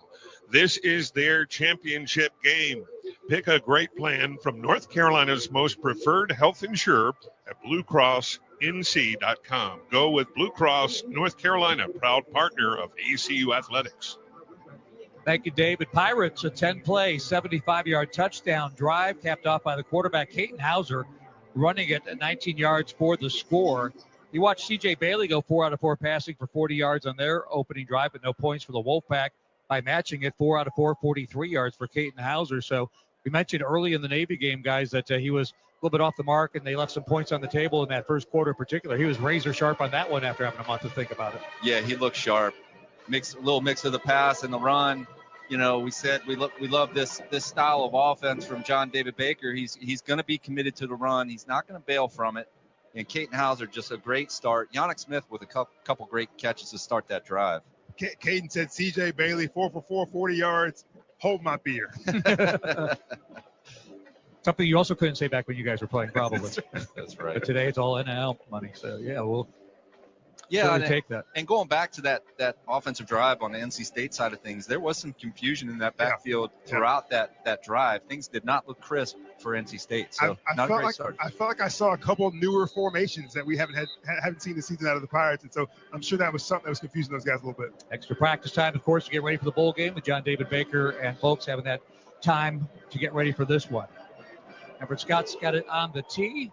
[SPEAKER 18] This is their championship game. Pick a great plan from North Carolina's most preferred health insurer at BlueCrossNC.com. Go with Blue Cross North Carolina, proud partner of ECU Athletics.
[SPEAKER 11] Thank you, David. Pirates, a 10-play, 75-yard touchdown drive capped off by the quarterback, Caton Hauser, running it at 19 yards for the score. You watched C.J. Bailey go 4 out of 4 passing for 40 yards on their opening drive, but no points for the Wolfpack by matching it 4 out of 4, 43 yards for Caton Hauser. So we mentioned early in the Navy game, guys, that he was a little bit off the mark, and they left some points on the table in that first quarter in particular. He was razor sharp on that one after having a month to think about it.
[SPEAKER 12] Yeah, he looked sharp. A little mix of the pass and the run. You know, we said we love this style of offense from John David Baker. He's going to be committed to the run. He's not going to bail from it. And Caton Hauser, just a great start. Yannick Smith with a couple great catches to start that drive.
[SPEAKER 13] Caton said C.J. Bailey, 4 for 4, 40 yards. Hold my beer.
[SPEAKER 11] Something you also couldn't say back when you guys were playing, probably.
[SPEAKER 12] That's right.
[SPEAKER 11] But today it's all NL money. So, yeah, we'll
[SPEAKER 12] and
[SPEAKER 11] take that.
[SPEAKER 12] And going back to that offensive drive on the NC State side of things, there was some confusion in that backfield throughout that drive. Things did not look crisp for NC State. So not a great start.
[SPEAKER 13] I felt like I saw a couple newer formations that we haven't seen this season out of the Pirates, and so I'm sure that was something that was confusing those guys a little bit.
[SPEAKER 11] Extra practice time, of course, to get ready for the bowl game with John David Baker and folks having that time to get ready for this one. Everett Scott's got it on the tee.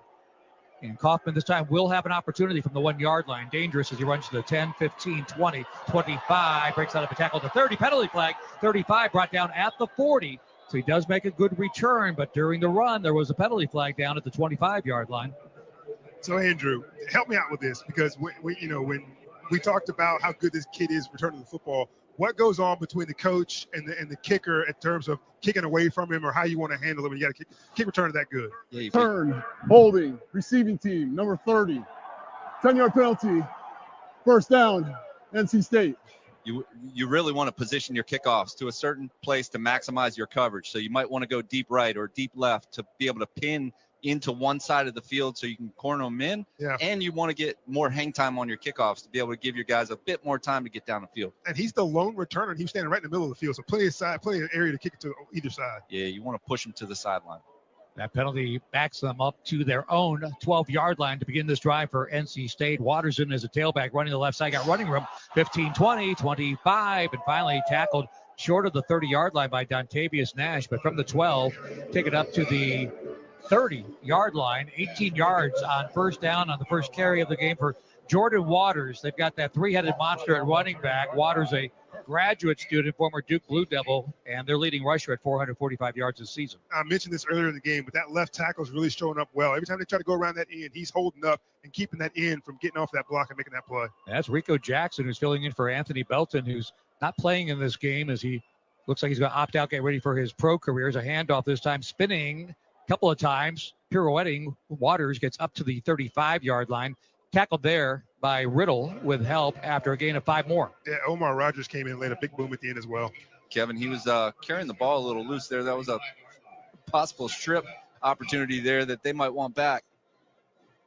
[SPEAKER 11] And Kaufman this time will have an opportunity from the 1 yard line. Dangerous as he runs to the 10, 15, 20, 25. Breaks out of a tackle to 30. Penalty flag. 35 brought down at the 40. So he does make a good return. But during the run, there was a penalty flag down at the 25-yard line.
[SPEAKER 13] So, Andrew, help me out with this, because when we talked about how good this kid is returning to the football, what goes on between the coach and the kicker in terms of kicking away from him, or how you want to handle it when you got a kick return that good?
[SPEAKER 12] Yeah,
[SPEAKER 14] Turn, holding, receiving team, number 30. 10-yard penalty, first down, NC State.
[SPEAKER 12] You really want to position your kickoffs to a certain place to maximize your coverage. So you might want to go deep right or deep left to be able to pin into one side of the field so you can corner them in.
[SPEAKER 13] Yeah.
[SPEAKER 12] And you want to get more hang time on your kickoffs to be able to give your guys a bit more time to get down the field.
[SPEAKER 13] And he's the lone returner. He was standing right in the middle of the field, so plenty of area to kick it to either side.
[SPEAKER 12] Yeah, you want to push them to the sideline.
[SPEAKER 11] That penalty backs them up to their own 12-yard line to begin this drive for NC State. Watterson is a tailback running the left side, got running room, 15, 20, 25, and finally tackled short of the 30-yard line by Dontavius Nash. But from the 12, take it up to the 30-yard line, 18 yards on first down on the first carry of the game for Jordan Waters. They've got that three-headed monster at running back. Waters, a graduate student, former Duke Blue Devil, and their leading rusher at 445 yards this season.
[SPEAKER 13] I mentioned this earlier in the game, but that left tackle is really showing up well. Every time they try to go around that end, he's holding up and keeping that end from getting off that block and making that play.
[SPEAKER 11] That's Rico Jackson, who's filling in for Anthony Belton, who's not playing in this game as he looks like he's going to opt out, get ready for his pro career. As a handoff this time, spinning a couple of times, pirouetting. Waters gets up to the 35-yard line. Tackled there by Riddle with help after a gain of 5 more.
[SPEAKER 13] Yeah, Omar Rogers came in and laid a big boom at the end as well.
[SPEAKER 12] Kevin, he was carrying the ball a little loose there. That was a possible strip opportunity there that they might want back.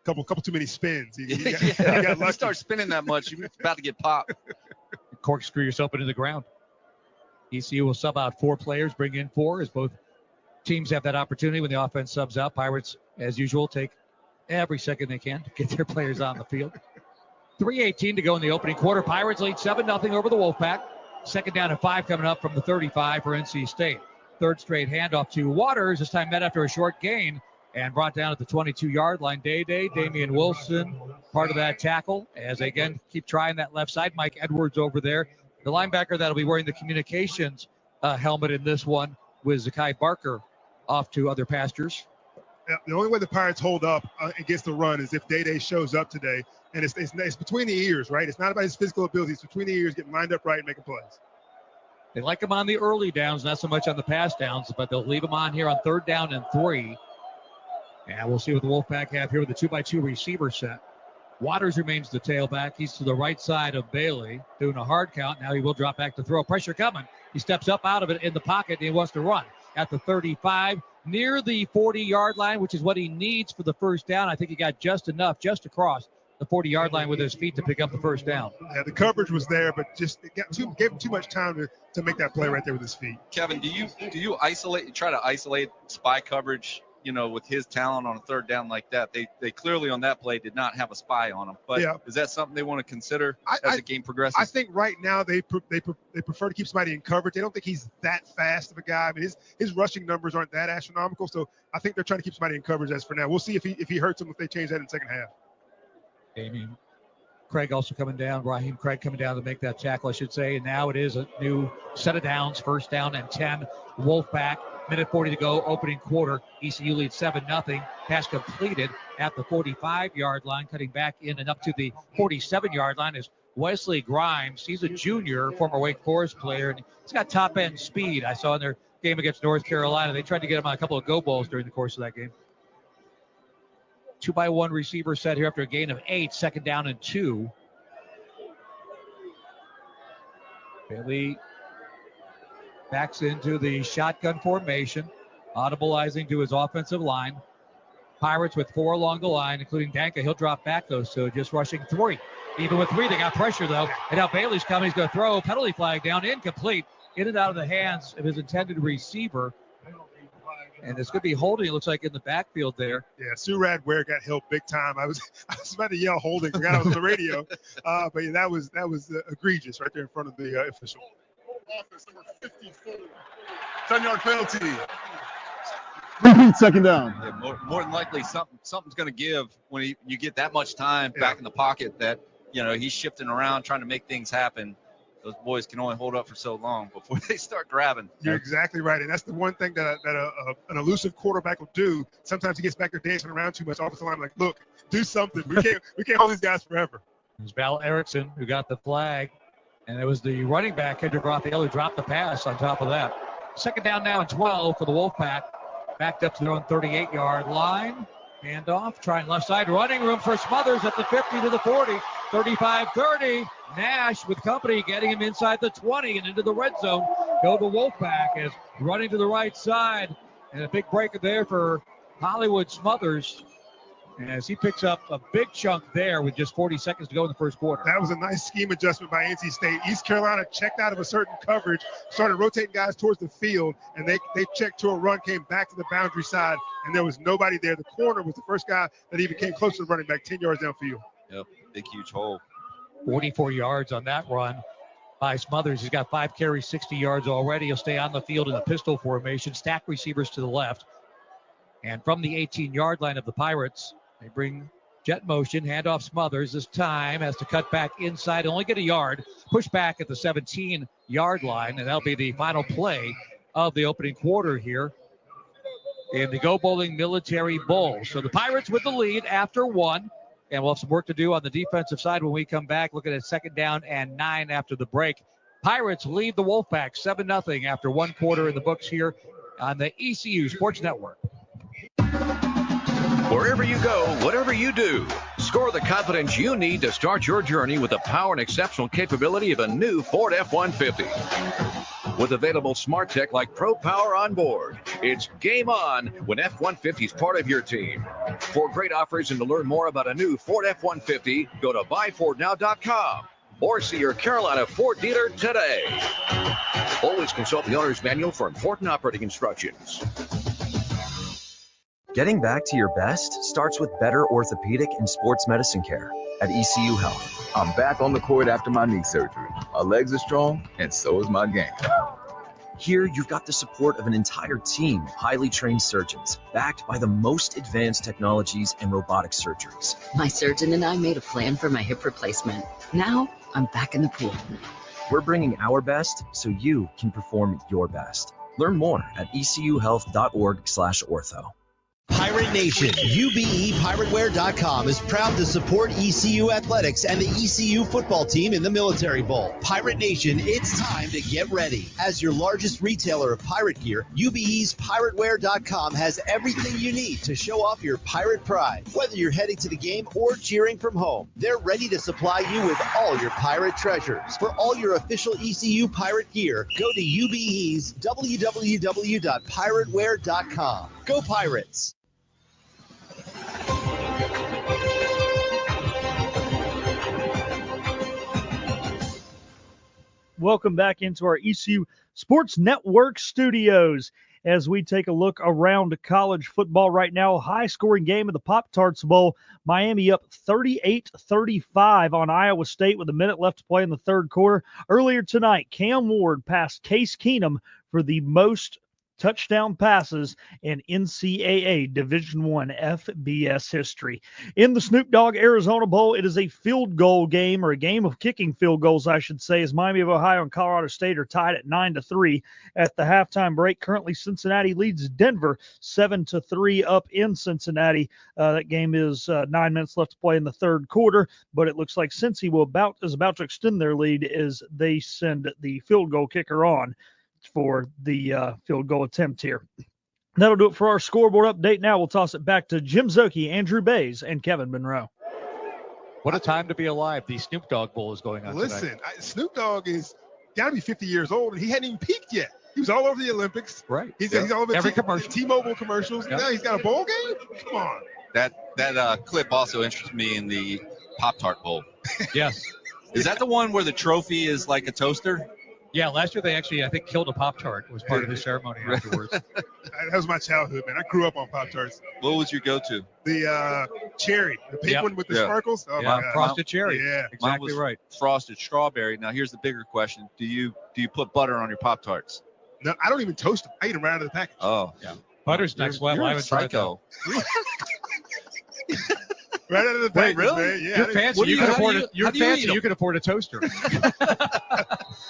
[SPEAKER 13] couple too many spins. You got
[SPEAKER 12] If you
[SPEAKER 13] lucky.
[SPEAKER 12] start spinning that much, you're about to get popped.
[SPEAKER 11] Corkscrew yourself into the ground. ECU will sub out 4 players, bring in 4 as both teams have that opportunity when the offense subs out. Pirates, as usual, take every second they can to get their players on the field. 3:18 to go in the opening quarter. Pirates lead 7-0 over the Wolfpack. Second down and 5 coming up from the 35 for NC State. Third straight handoff to Waters, this time met after a short gain and brought down at the 22-yard line. Damian Wilson, part of that tackle, as they again keep trying that left side. Mike Edwards over there. The linebacker that'll be wearing the communications helmet in this one was Zakai Barker off to other pastures.
[SPEAKER 13] Yeah, the only way the Pirates hold up against the run is if Day shows up today. And it's between the ears, right? It's not about his physical ability. It's between the ears, getting lined up right and making plays.
[SPEAKER 11] They like him on the early downs, not so much on the pass downs, but they'll leave him on here on 3rd down and 3. And we'll see what the Wolfpack have here with the 2x2 receiver set. Waters remains the tailback. He's to the right side of Bailey, doing a hard count. Now he will drop back to throw. Pressure coming. He steps up out of it in the pocket, and he wants to run at the 35, near the 40-yard line, which is what he needs for the first down. I think he got just enough, just across the 40-yard line with his feet to pick up the first down.
[SPEAKER 13] Yeah, the coverage was there, but just gave him too much time to make that play right there with his feet.
[SPEAKER 12] Kevin, do you try to isolate spy coverage, with his talent on a 3rd down like that? They clearly on that play did not have a spy on him. But
[SPEAKER 13] yeah.
[SPEAKER 12] Is that something they want to consider as the game progresses?
[SPEAKER 13] I think right now they prefer to keep somebody in coverage. They don't think he's that fast of a guy. I mean, his rushing numbers aren't that astronomical, so I think they're trying to keep somebody in coverage as for now. We'll see if he hurts him, if they change that in the second half.
[SPEAKER 11] Damian Craig also coming down. Raheem Craig coming down to make that tackle, I should say. And now it is a new set of downs. 1st down and 10. Wolfpack. Minute 40 to go, opening quarter. ECU leads 7-0. Pass completed at the 45-yard line, cutting back in and up to the 47-yard line is Wesley Grimes. He's a junior, former Wake Forest player, and he's got top-end speed. I saw in their game against North Carolina, they tried to get him on a couple of go balls during the course of that game. 2x1 receiver set here after a gain of 8, 2nd down and 2. Bailey backs into the shotgun formation, audibilizing to his offensive line. Pirates with 4 along the line, including Danka. He'll drop back, though, so just rushing 3. Even with 3, they got pressure, though. And now Bailey's coming. He's going to throw. Penalty flag down, incomplete. In and out of the hands of his intended receiver. And it's going to be holding, it looks like, in the backfield there.
[SPEAKER 13] Yeah, Surad Ware got helped big time. I was about to yell holding. Forgot I was on the radio. But yeah, that was egregious right there in front of the official.
[SPEAKER 14] 10-yard penalty. Repeat, 2nd down.
[SPEAKER 12] Yeah, more than likely something's going to give when you get that much time back in the pocket that, he's shifting around trying to make things happen. Those boys can only hold up for so long before they start grabbing.
[SPEAKER 13] You're exactly right. And that's the one thing that an elusive quarterback will do. Sometimes he gets back there dancing around too much. Offensive line, like, look, do something. We can't hold these guys forever.
[SPEAKER 11] It was Val Erickson who got the flag. And it was the running back, Kendrick Raphael, who dropped the pass on top of that. 2nd down now and 12 for the Wolfpack. Backed up to their own 38-yard line. Handoff, trying left side. Running room for Smothers at the 50 to the 40. 35-30. Nash with company getting him inside the 20 and into the red zone. Go to Wolfpack as running to the right side. And a big break there for Hollywood Smothers as he picks up a big chunk there with just 40 seconds to go in the first quarter.
[SPEAKER 13] That was a nice scheme adjustment by NC State. East Carolina checked out of a certain coverage, started rotating guys towards the field, and they checked to a run, came back to the boundary side, and there was nobody there. The corner was the first guy that even came close to the running back, 10 yards downfield.
[SPEAKER 12] Yep, big, huge hole.
[SPEAKER 11] 44 yards on that run by Smothers. He's got 5 carries, 60 yards already. He'll stay on the field in a pistol formation, stack receivers to the left. And from the 18-yard line of the Pirates, they bring jet motion, handoff Smothers. This time has to cut back inside, only get a yard, push back at the 17-yard line, and that'll be the final play of the opening quarter here in the Go Bowling Military Bowl. So the Pirates with the lead after 1, and we'll have some work to do on the defensive side when we come back, looking at 2nd down and 9 after the break. Pirates lead the Wolfpack 7-0 after 1 quarter in the books here on the ECU Sports Network.
[SPEAKER 15] Wherever you go, whatever you do, score the confidence you need to start your journey with the power and exceptional capability of a new Ford F-150.
[SPEAKER 20] With available smart tech like Pro Power on board, it's game on when F-150 is part of your team. For great offers and to learn more about a new Ford F-150, go to buyfordnow.com or see your Carolina Ford dealer today. Always consult the owner's manual for important operating instructions.
[SPEAKER 4] Getting back to your best starts with better orthopedic and sports medicine care at ECU Health.
[SPEAKER 5] I'm back on the court after my knee surgery. My legs are strong, and so is my game.
[SPEAKER 4] Here, you've got the support of an entire team of highly trained surgeons, backed by the most advanced technologies and robotic surgeries.
[SPEAKER 6] My surgeon and I made a plan for my hip replacement. Now I'm back in the pool.
[SPEAKER 4] We're bringing our best so you can perform your best. Learn more at ecuhealth.org/ortho.
[SPEAKER 21] Pirate Nation, UBEPirateware.com is proud to support ECU Athletics and the ECU football team in the Military Bowl. Pirate Nation, it's time to get ready. As your largest retailer of pirate gear, UBE's Pirateware.com has everything you need to show off your pirate pride. Whether you're heading to the game or cheering from home, they're ready to supply you with all your pirate treasures. For all your official ECU pirate gear, go to UBE's www.pirateware.com. Go Pirates!
[SPEAKER 10] Welcome back into our ECU Sports Network studios as we take a look around college football right now. High-scoring game of the Pop-Tarts Bowl. Miami up 38-35 on Iowa State with a minute left to play in the third quarter. Earlier tonight, Cam Ward passed Case Keenum for the most touchdown passes in NCAA Division I FBS history. In the Snoop Dogg Arizona Bowl, it is a field goal game, or a game of kicking field goals, I should say, as Miami of Ohio and Colorado State are tied at 9-3 at the halftime break. Currently, Cincinnati leads Denver 7-3 up in Cincinnati. That game is 9 minutes left to play in the third quarter, but it looks like Cincy is about to extend their lead as they send the field goal kicker on for the field goal attempt here. That'll do it for our scoreboard update. Now we'll toss it back to Jim Zoki, Andrew Bays, and Kevin Monroe.
[SPEAKER 11] What a time to be alive. The Snoop Dogg Bowl is going on
[SPEAKER 13] Listen,
[SPEAKER 11] tonight.
[SPEAKER 13] Snoop Dogg is got to be 50 years old, and he hadn't even peaked yet. He was all over the Olympics.
[SPEAKER 11] Right.
[SPEAKER 13] He's all over
[SPEAKER 11] every commercial.
[SPEAKER 13] T-Mobile commercials.
[SPEAKER 12] Yep.
[SPEAKER 13] Now he's got a bowl game? Come on.
[SPEAKER 12] That clip also interests me in the Pop-Tart Bowl.
[SPEAKER 11] Yes.
[SPEAKER 12] Is that the one where the trophy is like a toaster?
[SPEAKER 11] Yeah, last year they actually, I think, killed a Pop-Tart. It was part of the ceremony afterwards.
[SPEAKER 13] That was my childhood, man. I grew up on Pop-Tarts.
[SPEAKER 12] What was your go-to?
[SPEAKER 13] The cherry, the pink one with the sparkles. Oh, my God.
[SPEAKER 11] Frosted cherry.
[SPEAKER 13] Yeah,
[SPEAKER 11] exactly right.
[SPEAKER 12] Frosted strawberry. Now, here's the bigger question. Do you put butter on your Pop-Tarts?
[SPEAKER 13] No, I don't even toast them. I eat them right out of the package.
[SPEAKER 12] Oh.
[SPEAKER 11] Yeah. Butter's next level. I haven't tried that.
[SPEAKER 13] Right out of the package, man. Yeah.
[SPEAKER 11] You're fancy. You can afford a toaster.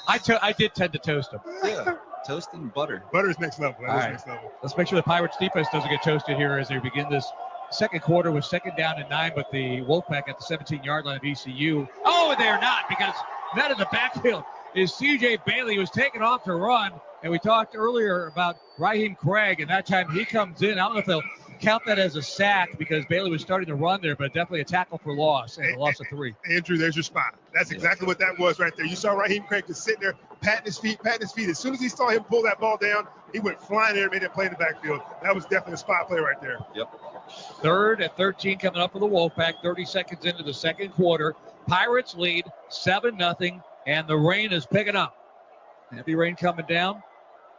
[SPEAKER 11] I did tend to toast them.
[SPEAKER 12] Yeah. Toast and butter.
[SPEAKER 13] Butter's next level.
[SPEAKER 11] All right.
[SPEAKER 13] Next level.
[SPEAKER 11] Let's make sure the Pirates defense doesn't get toasted here as they begin this second quarter with 2nd down and 9, but the Wolfpack at the 17-yard line of ECU. Oh, and they're not, because that in the backfield is C.J. Bailey, who was taken off to run. And we talked earlier about Raheem Craig, and that time he comes in. I don't know if they'll count that as a sack because Bailey was starting to run there, but definitely a tackle for loss and a loss of 3.
[SPEAKER 13] Andrew, there's your spot. That's exactly what that was right there. You saw Raheem Craig just sitting there, patting his feet. As soon as he saw him pull that ball down, he went flying there and made it play in the backfield. That was definitely a spot play right there.
[SPEAKER 12] Yep.
[SPEAKER 11] 3rd and 13 coming up for the Wolfpack, 30 seconds into the second quarter. Pirates lead 7-0, and the rain is picking up. Heavy rain coming down.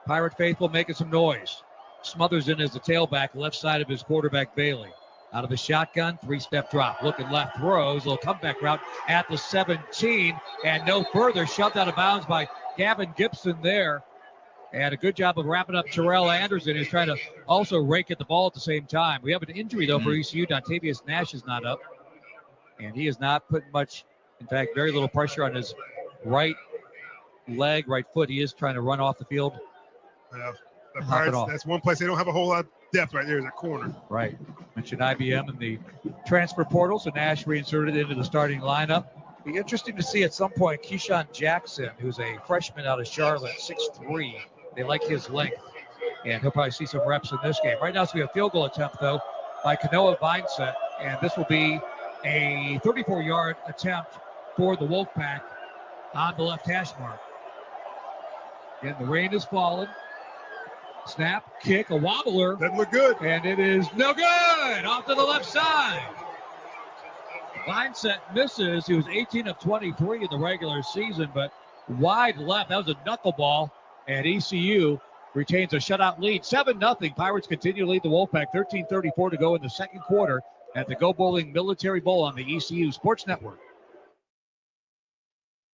[SPEAKER 11] Pirate faithful making some noise. Smothers in as the tailback, left side of his quarterback, Bailey. Out of the shotgun, 3-step drop. Looking left, throws. A little comeback route at the 17, and no further. Shoved out of bounds by Gavin Gibson there. And a good job of wrapping up Terrell Anderson, who's trying to also rake at the ball at the same time. We have an injury, though, for ECU. Dontavius Nash is not up. And he is not putting much, in fact, very little pressure on his right leg, right foot. He is trying to run off the field.
[SPEAKER 13] The Pirates, that's one place they don't have a whole lot of depth right there is that corner.
[SPEAKER 11] Right. Mentioned IBM and the transfer portal, so Nash reinserted into the starting lineup. Be interesting to see at some point Keyshawn Jackson, who's a freshman out of Charlotte, 6'3". They like his length, and he'll probably see some reps in this game. Right now it's going to be a field goal attempt, though, by Kanoa Vineset, and this will be a 34-yard attempt for the Wolfpack on the left hash mark. Again, the rain has fallen. Snap, kick, a wobbler.
[SPEAKER 13] Doesn't look good.
[SPEAKER 11] And it is no good. Off to the left side. Vincent misses. He was 18 of 23 in the regular season, but wide left. That was a knuckleball. And ECU retains a shutout lead. 7-0. Pirates continue to lead the Wolfpack. 13:34 to go in the second quarter at the Go Bowling Military Bowl on the ECU Sports Network.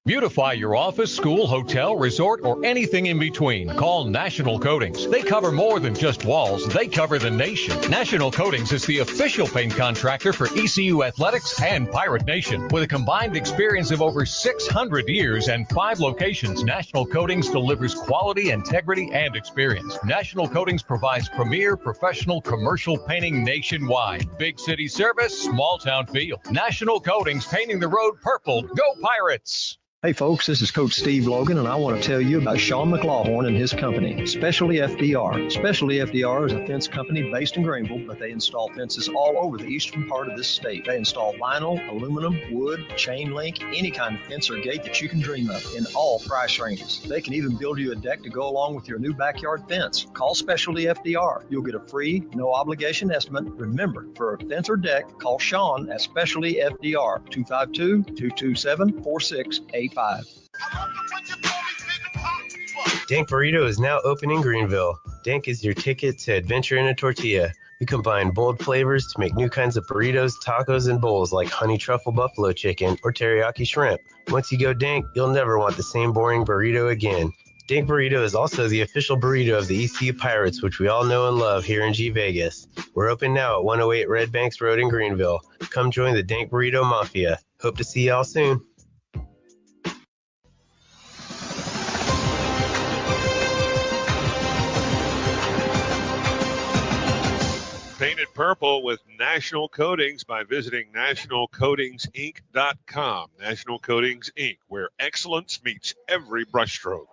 [SPEAKER 7] Beautify your office, school, hotel, resort, or anything in between. Call National Coatings. They cover more than just walls. They cover the nation. National Coatings is the official paint contractor for ECU Athletics and Pirate Nation. With a combined experience of over 600 years and 5 locations, National Coatings delivers quality, integrity, and experience. National Coatings provides premier professional commercial painting nationwide. Big city service, small town feel. National Coatings, painting the road purple. Go Pirates!
[SPEAKER 3] Hey folks, this is Coach Steve Logan, and I want to tell you about Sean McLaughlin and his company, Specialty FDR. Specialty FDR is a fence company based in Greenville, but they install fences all over the eastern part of this state. They install vinyl, aluminum, wood, chain link, any kind of fence or gate that you can dream of in all price ranges. They can even build you a deck to go along with your new backyard fence. Call Specialty FDR. You'll get a free, no obligation estimate. Remember, for a fence or deck, call Sean at Specialty FDR, 252-227-4685.
[SPEAKER 22] Dank Burrito is now open in Greenville. Dank is your ticket to adventure in a tortilla. We combine bold flavors to make new kinds of burritos, tacos, and bowls like honey truffle buffalo chicken or teriyaki shrimp. Once you go Dank, you'll never want the same boring burrito again. Dank Burrito is also the official burrito of the ECU Pirates, which we all know and love here in G Vegas. We're open now at 108 Red Banks Road in Greenville. Come join the Dank Burrito Mafia. Hope to see y'all soon.
[SPEAKER 18] Paint it purple with National Coatings by visiting nationalcoatingsinc.com. National Coatings Inc., where excellence meets every brushstroke.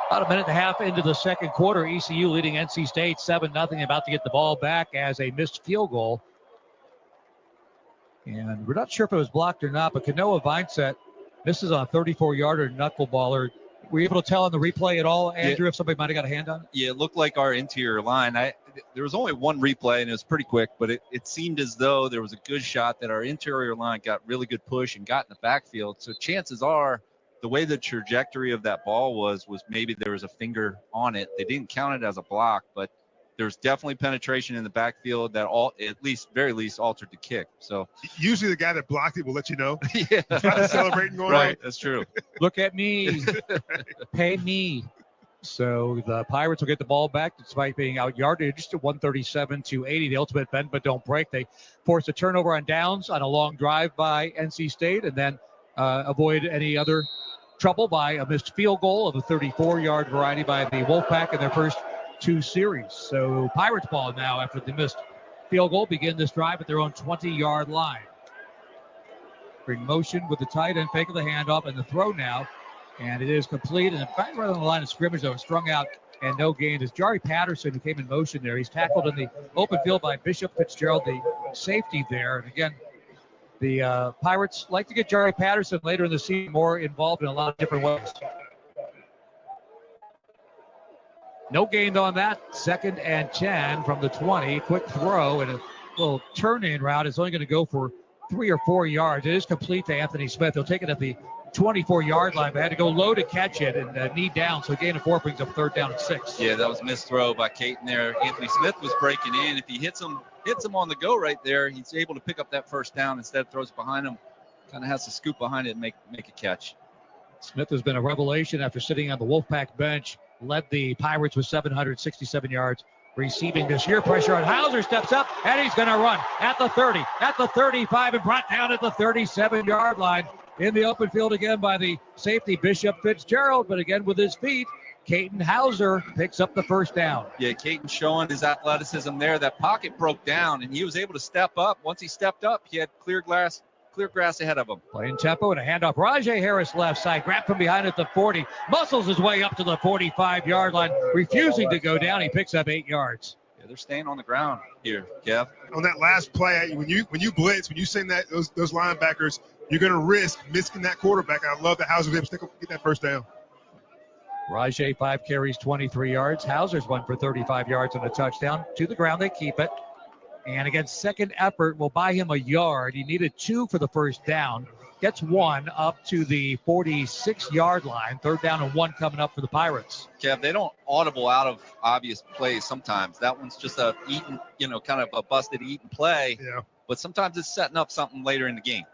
[SPEAKER 11] About a minute and a half into the second quarter, ECU leading NC State 7-0, about to get the ball back as a missed field goal. And we're not sure if it was blocked or not, but Kanoa Vincent misses on a 34-yarder knuckleballer. Were you able to tell on the replay at all, Andrew, if somebody might have got a hand on it?
[SPEAKER 12] Yeah, it looked like our interior line. There was only one replay, and it was pretty quick, but it seemed as though there was a good shot that our interior line got really good push and got in the backfield. So chances are the way the trajectory of that ball was maybe there was a finger on it. They didn't count it as a block, but there's definitely penetration in the backfield that very least altered the kick. So
[SPEAKER 13] usually the guy that blocked it will let you know.
[SPEAKER 12] Yeah,
[SPEAKER 13] celebrating going
[SPEAKER 12] right.
[SPEAKER 13] on.
[SPEAKER 12] That's true.
[SPEAKER 11] Look at me, pay me. So the Pirates will get the ball back despite being out yardage to 137-80. The ultimate bend but don't break. They force a turnover on downs on a long drive by NC State, and then avoid any other trouble by a missed field goal of a 34-yard variety by the Wolfpack in their first 2 series. So Pirates ball now after the missed field goal, begin this drive at their own 20-yard line. Bring motion with the tight end, fake of the handoff, and the throw now. And it is complete. And back right on the line of scrimmage, though, strung out and no gain. Is Jari Patterson, who came in motion there. He's tackled in the open field by Bishop Fitzgerald, the safety there. And again, the Pirates like to get Jari Patterson later in the season more involved in a lot of different ways. No gain on that. 2nd and 10 from the 20. Quick throw and a little turn-in route. It's only going to go for 3 or 4 yards. It is complete to Anthony Smith. He'll take it at the 24-yard line, but had to go low to catch it and knee down. So a gain of 4 brings up 3rd down and 6.
[SPEAKER 12] Yeah, that was a missed throw by Caton there. Anthony Smith was breaking in. If he hits him on the go right there, he's able to pick up that first down. Instead, throws behind him. Kind of has to scoop behind it and make a catch.
[SPEAKER 11] Smith has been a revelation after sitting on the Wolfpack bench. Led the Pirates with 767 yards receiving this year. Pressure on Hauser, steps up, and he's going to run at the 30, at the 35, and brought down at the 37-yard line. In the open field again by the safety, Bishop Fitzgerald, but again with his feet, Caton Hauser picks up the first down.
[SPEAKER 12] Yeah, Caton showing his athleticism there. That pocket broke down, and he was able to step up. Once he stepped up, he had clear grass ahead of him.
[SPEAKER 11] Playing tempo and a handoff. Rajay Harris left side, grabbed from behind at the 40, muscles his way up to the 45-yard line, refusing to go down. He picks up 8 yards.
[SPEAKER 12] Yeah, they're staying on the ground here, Kev.
[SPEAKER 13] On that last play, when you blitz, when you send that those linebackers, you're going to risk missing that quarterback. I love that Hauser was able to get that first down.
[SPEAKER 11] Rajay, 5 carries, 23 yards. Hauser's one for 35 yards and a touchdown. To the ground, they keep it. And again, second effort will buy him a yard. He needed 2 for the first down. Gets 1 up to the 46-yard line. 3rd down and 1 coming up for the Pirates.
[SPEAKER 12] Kev, they don't audible out of obvious plays sometimes. That one's just a eaten, kind of a busted eaten play.
[SPEAKER 13] Yeah.
[SPEAKER 12] But sometimes it's setting up something later in the game.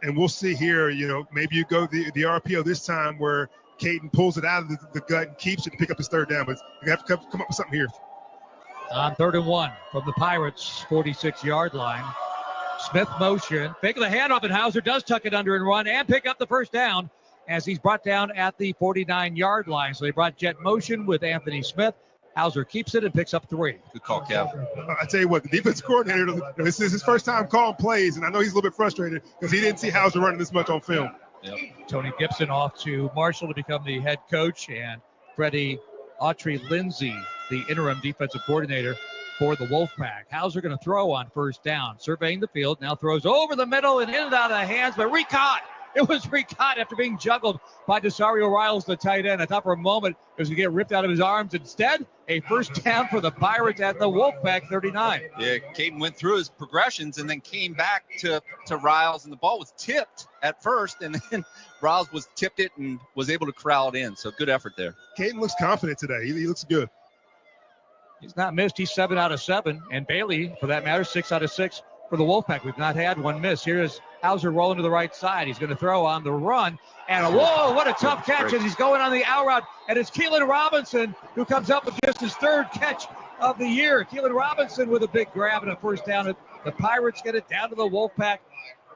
[SPEAKER 13] And we'll see here, maybe you go the RPO this time where Caden pulls it out of the gut and keeps it to pick up his 3rd down. But you have to come up with something here.
[SPEAKER 11] On 3rd and 1 from the Pirates' 46-yard line. Smith motion, fake of the handoff, and Hauser does tuck it under and run and pick up the first down as he's brought down at the 49-yard line. So they brought jet motion with Anthony Smith. Hauser keeps it and picks up 3.
[SPEAKER 12] Good call, Kev.
[SPEAKER 13] I tell you what, the defense coordinator, this is his first time calling plays, and I know he's a little bit frustrated because he didn't see Hauser running this much on film.
[SPEAKER 12] Yep.
[SPEAKER 11] Tony Gibson off to Marshall to become the head coach, and Freddie Autry-Lindsay, the interim defensive coordinator for the Wolfpack. Hauser going to throw on 1st down, surveying the field, now throws over the middle and in and out of the hands, but recaught. It was recaught after being juggled by Desario Riles, the tight end. I thought for a moment it was going to get ripped out of his arms. Instead, a first down for the Pirates at the Wolfpack 39.
[SPEAKER 12] Yeah, Caden went through his progressions and then came back to Riles, and the ball was tipped at first, and then Riles tipped it and was able to corral it in. So good effort there.
[SPEAKER 13] Caden looks confident today. He looks good.
[SPEAKER 11] He's not missed. He's 7 out of 7. And Bailey, for that matter, 6 out of 6 for the Wolfpack. We've not had one miss. Here is Hauser rolling to the right side. He's going to throw on the run. And whoa, what a tough catch as he's going on the out route. And it's Keelan Robinson who comes up with just his 3rd catch of the year. Keelan Robinson with a big grab and a first down. The Pirates get it down to the Wolfpack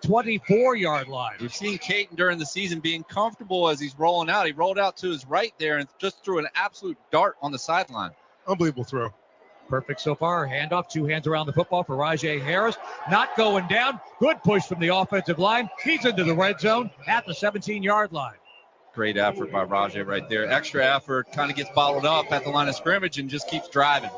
[SPEAKER 11] 24-yard line.
[SPEAKER 12] We've seen Caden during the season being comfortable as he's rolling out. He rolled out to his right there and just threw an absolute dart on the sideline.
[SPEAKER 13] Unbelievable throw.
[SPEAKER 11] Perfect so far. Handoff, 2 hands around the football for Rajay Harris. Not going down. Good push from the offensive line. He's into the red zone at the 17-yard line.
[SPEAKER 12] Great effort by Rajay right there. Extra effort, kind of gets bottled up at the line of scrimmage and just keeps driving.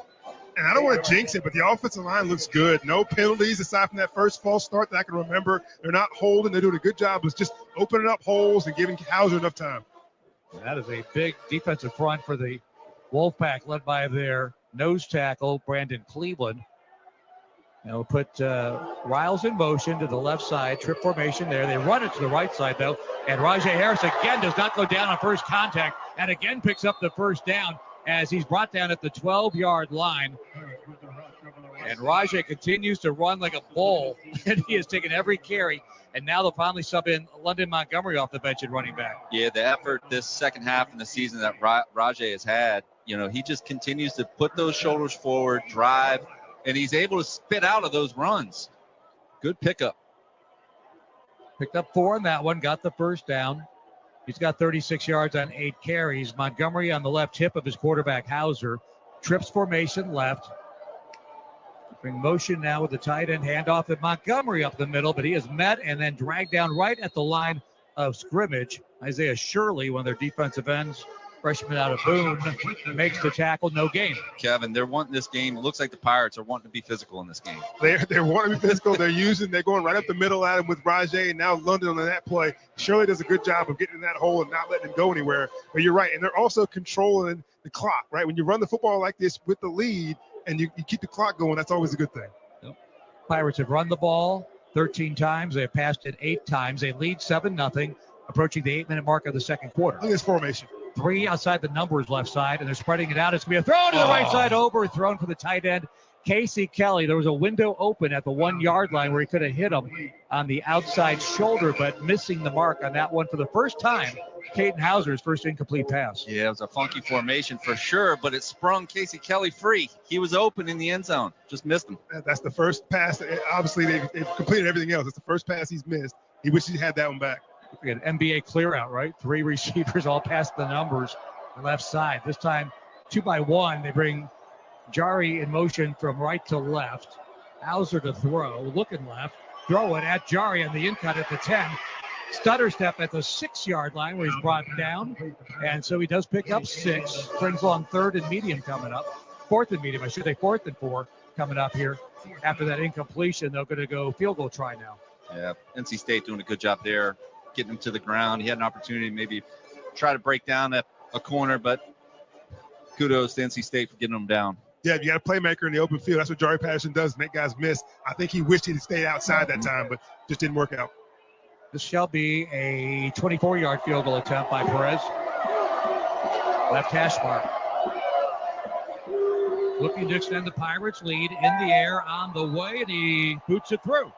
[SPEAKER 13] And I don't want to jinx it, but the offensive line looks good. No penalties aside from that first false start that I can remember. They're not holding. They're doing a good job of just opening up holes and giving Hauser enough time.
[SPEAKER 11] That is a big defensive front for the Wolfpack, led by their nose tackle, Brandon Cleveland. And we'll put Riles in motion to the left side, trip formation there. They run it to the right side, though. And Rajay Harris again does not go down on first contact and again picks up the first down as he's brought down at the 12-yard line. And Rajay continues to run like a bull, and he has taken every carry. And now they'll finally sub in London Montgomery off the bench at running back.
[SPEAKER 12] Yeah, the effort this second half in the season that Rajay has had, he just continues to put those shoulders forward, drive, and he's able to spit out of those runs. Good pickup.
[SPEAKER 11] Picked up 4 on that one, got the first down. He's got 36 yards on 8 carries. Montgomery on the left hip of his quarterback, Hauser. Trips formation left. Bring motion now with the tight end handoff at Montgomery up the middle, but he is met and then dragged down right at the line of scrimmage. Isaiah Shirley, one of their defensive ends, freshman out of Boone, makes the tackle, no gain.
[SPEAKER 12] Kevin, they're wanting this game. It looks like the Pirates are wanting to be physical in this game.
[SPEAKER 13] They're wanting to be physical. They're going right up the middle at him with Rajay, and now London on that play. Shirley does a good job of getting in that hole and not letting him go anywhere. But you're right, and they're also controlling the clock, right? When you run the football like this with the lead and you keep the clock going, that's always a good thing.
[SPEAKER 11] Yep. Pirates have run the ball 13 times. They have passed it 8 times. They lead 7-0, approaching the 8-minute mark of the second quarter.
[SPEAKER 13] Look at this formation.
[SPEAKER 11] 3 outside the numbers left side, and they're spreading it out. It's going to be a throw to the right side over, thrown for the tight end, Casey Kelly. There was a window open at the 1-yard line where he could have hit him on the outside shoulder, but missing the mark on that one for the first time. Caden Hauser's first incomplete pass.
[SPEAKER 12] Yeah, it was a funky formation for sure, but it sprung Casey Kelly free. He was open in the end zone, just missed him.
[SPEAKER 13] That's the first pass. Obviously, they've completed everything else. It's the first pass he's missed. He wishes he had that one back.
[SPEAKER 11] We got an NBA clear out, right? 3 receivers all past the numbers, the left side. This time, 2 by 1. They bring Jari in motion from right to left. Hauser to throw, looking left. Throw it at Jari on the in-cut at the 10. Stutter step at the 6-yard line where he's brought down. And so he does pick up 6. Brings along 3rd and medium coming up. 4th and medium, I should say 4th and 4 coming up here. After that incompletion, they're going to go field goal try now.
[SPEAKER 12] Yeah, NC State doing a good job there, getting him to the ground. He had an opportunity to maybe try to break down that a corner, but kudos to NC State for getting them down.
[SPEAKER 13] Yeah, you got a playmaker in the open field. That's what Jari Patterson does, make guys miss. I think he wished he'd stayed outside that time, but just didn't work out.
[SPEAKER 11] This shall be a 24-yard field goal attempt by Perez. Left hash mark. Looking to extend the Pirates' lead in the air on the way, and he boots it through.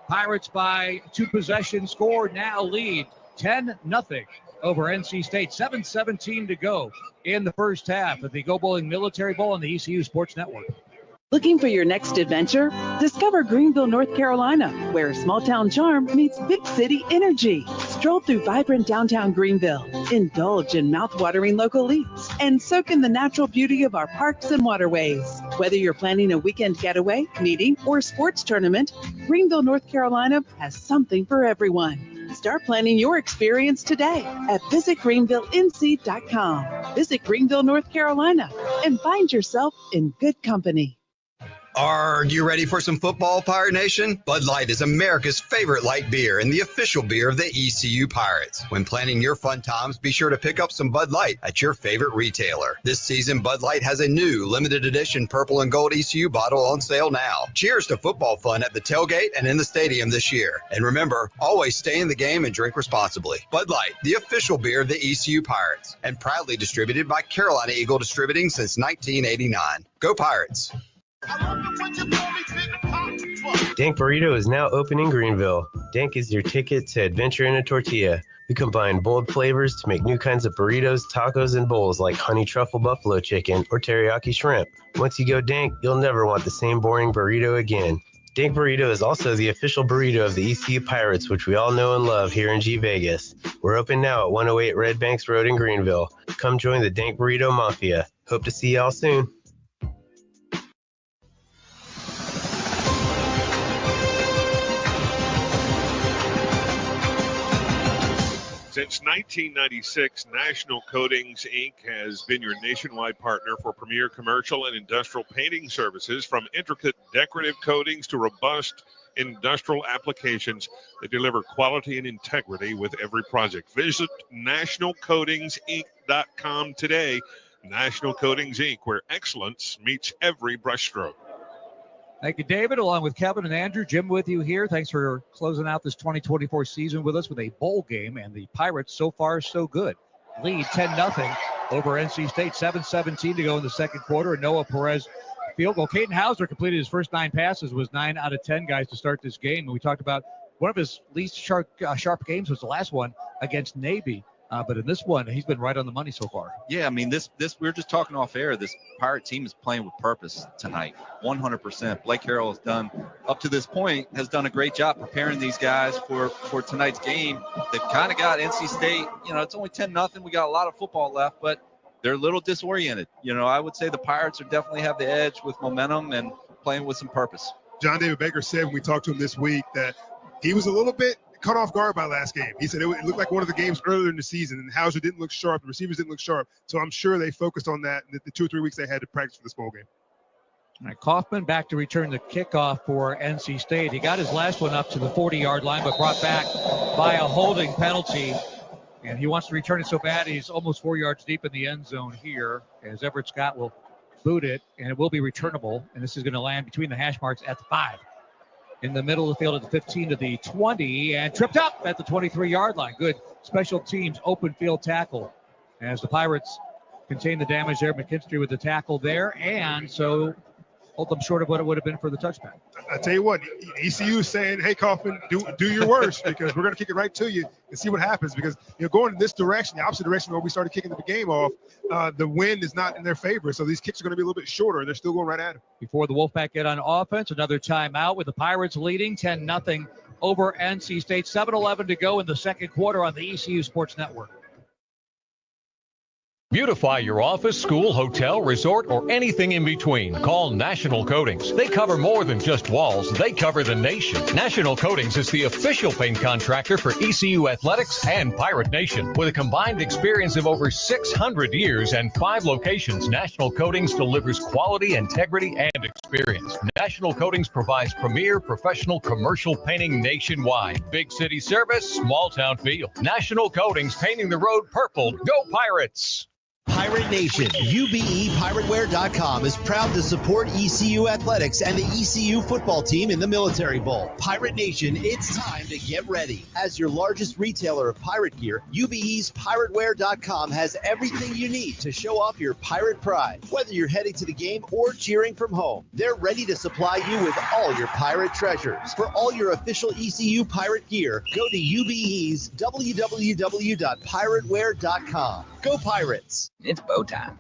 [SPEAKER 11] Pirates by 2 possession score now lead 10-0 over NC State. 7:17 to go in the first half of the Go Bowling Military Bowl on the ECU Sports Network.
[SPEAKER 17] Looking for your next adventure? Discover Greenville, North Carolina, where small town charm meets big city energy. Stroll through vibrant downtown Greenville, indulge in mouth-watering local eats, and soak in the natural beauty of our parks and waterways. Whether you're planning a weekend getaway, meeting, or sports tournament, Greenville, North Carolina has something for everyone. Start planning your experience today at visitgreenvillenc.com. Visit Greenville, North Carolina, and find yourself in good company.
[SPEAKER 8] Are you ready for some football, Pirate Nation? Bud Light is America's favorite light beer and the official beer of the ECU Pirates. When planning your fun times, be sure to pick up some Bud Light at your favorite retailer. This season, Bud Light has a new limited edition purple and gold ECU bottle on sale now. Cheers to football fun at the tailgate and in the stadium this year. And remember, always stay in the game and drink responsibly. Bud Light, the official beer of the ECU Pirates, and proudly distributed by Carolina Eagle Distributing since 1989. Go Pirates!
[SPEAKER 22] Dank Burrito is now open in Greenville. Dank is your ticket to adventure in a tortilla. We combine bold flavors to make new kinds of burritos, tacos, and bowls like honey truffle buffalo chicken or teriyaki shrimp. Once you go Dank, you'll never want the same boring burrito again. Dank Burrito is also the official burrito of the ECU Pirates, which we all know and love here in G Vegas. We're open now at 108 Red Banks Road in Greenville. Come join the Dank Burrito Mafia. Hope to see y'all soon.
[SPEAKER 18] Since 1996, National Coatings, Inc. has been your nationwide partner for premier commercial and industrial painting services. From intricate decorative coatings to robust industrial applications, they deliver quality and integrity with every project. Visit nationalcoatingsinc.com today. National Coatings, Inc., where excellence meets every brushstroke.
[SPEAKER 11] Thank you, David, along with Kevin and Andrew. Jim with you here. Thanks for closing out this 2024 season with us with a bowl game. And the Pirates, so far, so good. Lead 10-0 over NC State. 7:17 to go in the second quarter. And Noah Perez field goal. Caden Hauser completed his first 9 passes, was 9 out of 10 guys to start this game. And we talked about one of his least sharp games was the last one against Navy. But in this one, he's been right on the money so far.
[SPEAKER 12] Yeah, I mean, this we were just talking off air. This Pirate team is playing with purpose tonight, 100%. Blake Harrell has done, up to this point, has done a great job preparing these guys for tonight's game. They've kind of got NC State, it's only 10-0. We got a lot of football left, but they're a little disoriented. I would say the Pirates definitely have the edge with momentum and playing with some purpose.
[SPEAKER 13] John David Baker said when we talked to him this week that he was a little bit caught off guard by last game. He said it looked like one of the games earlier in the season, and Hauser didn't look sharp. The receivers didn't look sharp. So I'm sure they focused on that the 2 or 3 weeks they had to practice for this bowl game.
[SPEAKER 11] All right, Kaufman back to return the kickoff for NC State. He got his last one up to the 40-yard line, but brought back by a holding penalty. And he wants to return it so bad, he's almost 4 yards deep in the end zone here, as Everett Scott will boot it, and it will be returnable. And this is going to land between the hash marks at the 5. In the middle of the field at the 15 to the 20, and tripped up at the 23-yard line. Good special teams open field tackle as the Pirates contain the damage there. McKinstry with the tackle there, and so hold them short of what it would have been for the touchback.
[SPEAKER 13] I tell you what, ECU is saying, hey, Kaufman, do your worst because we're going to kick it right to you and see what happens because, going in this direction, the opposite direction where we started kicking the game off, the wind is not in their favor. So these kicks are going to be a little bit shorter, and they're still going right at him.
[SPEAKER 11] Before the Wolfpack get on offense, another timeout with the Pirates leading 10-0 over NC State. 7:11 to go in the second quarter on the ECU Sports Network.
[SPEAKER 7] Beautify your office, school, hotel, resort, or anything in between. Call National Coatings. They cover more than just walls. They cover the nation. National Coatings is the official paint contractor for ECU Athletics and Pirate Nation. With a combined experience of over 600 years and 5 locations, National Coatings delivers quality, integrity, and experience. National Coatings provides premier professional commercial painting nationwide. Big city service, small town feel. National Coatings, painting the road purple. Go Pirates!
[SPEAKER 21] Pirate Nation, UBEPirateware.com is proud to support ECU Athletics and the ECU football team in the Military Bowl. Pirate Nation, it's time to get ready. As your largest retailer of pirate gear, UBE's Pirateware.com has everything you need to show off your pirate pride. Whether you're heading to the game or cheering from home, they're ready to supply you with all your pirate treasures. For all your official ECU pirate gear, go to UBE's www.pirateware.com. Go Pirates!
[SPEAKER 1] It's bow time.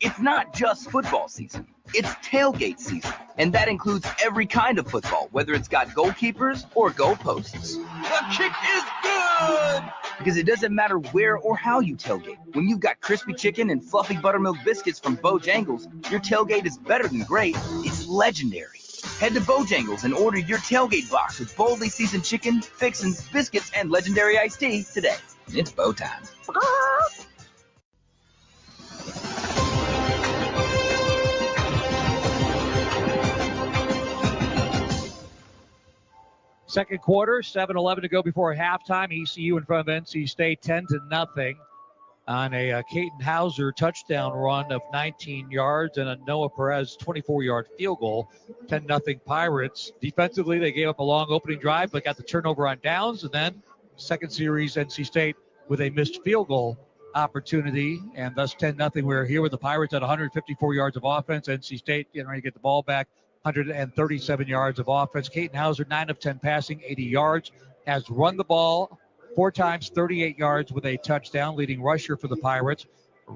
[SPEAKER 1] It's not just football season. It's tailgate season. And that includes every kind of football, whether it's got goalkeepers or goalposts. The kick is good! Because it doesn't matter where or how you tailgate. When you've got crispy chicken and fluffy buttermilk biscuits from Bojangles, your tailgate is better than great. It's legendary. Head to Bojangles and order your tailgate box with boldly seasoned chicken, fixins, biscuits, and legendary iced tea today. It's bow time.
[SPEAKER 11] Second quarter, 7:11 to go before halftime. ECU in front of NC State 10-0 on a Caden Hauser touchdown run of 19 yards and a Noah Perez 24-yard field goal. 10-0 Pirates. Defensively, they gave up a long opening drive, but got the turnover on downs. And then second series, NC State with a missed field goal opportunity, and thus 10-0. We're here with the Pirates at 154 yards of offense. NC State getting ready to get the ball back, 137 yards of offense. Caden Hauser, 9 of 10 passing, 80 yards, has run the ball 4 times, 38 yards with a touchdown. Leading rusher for the Pirates,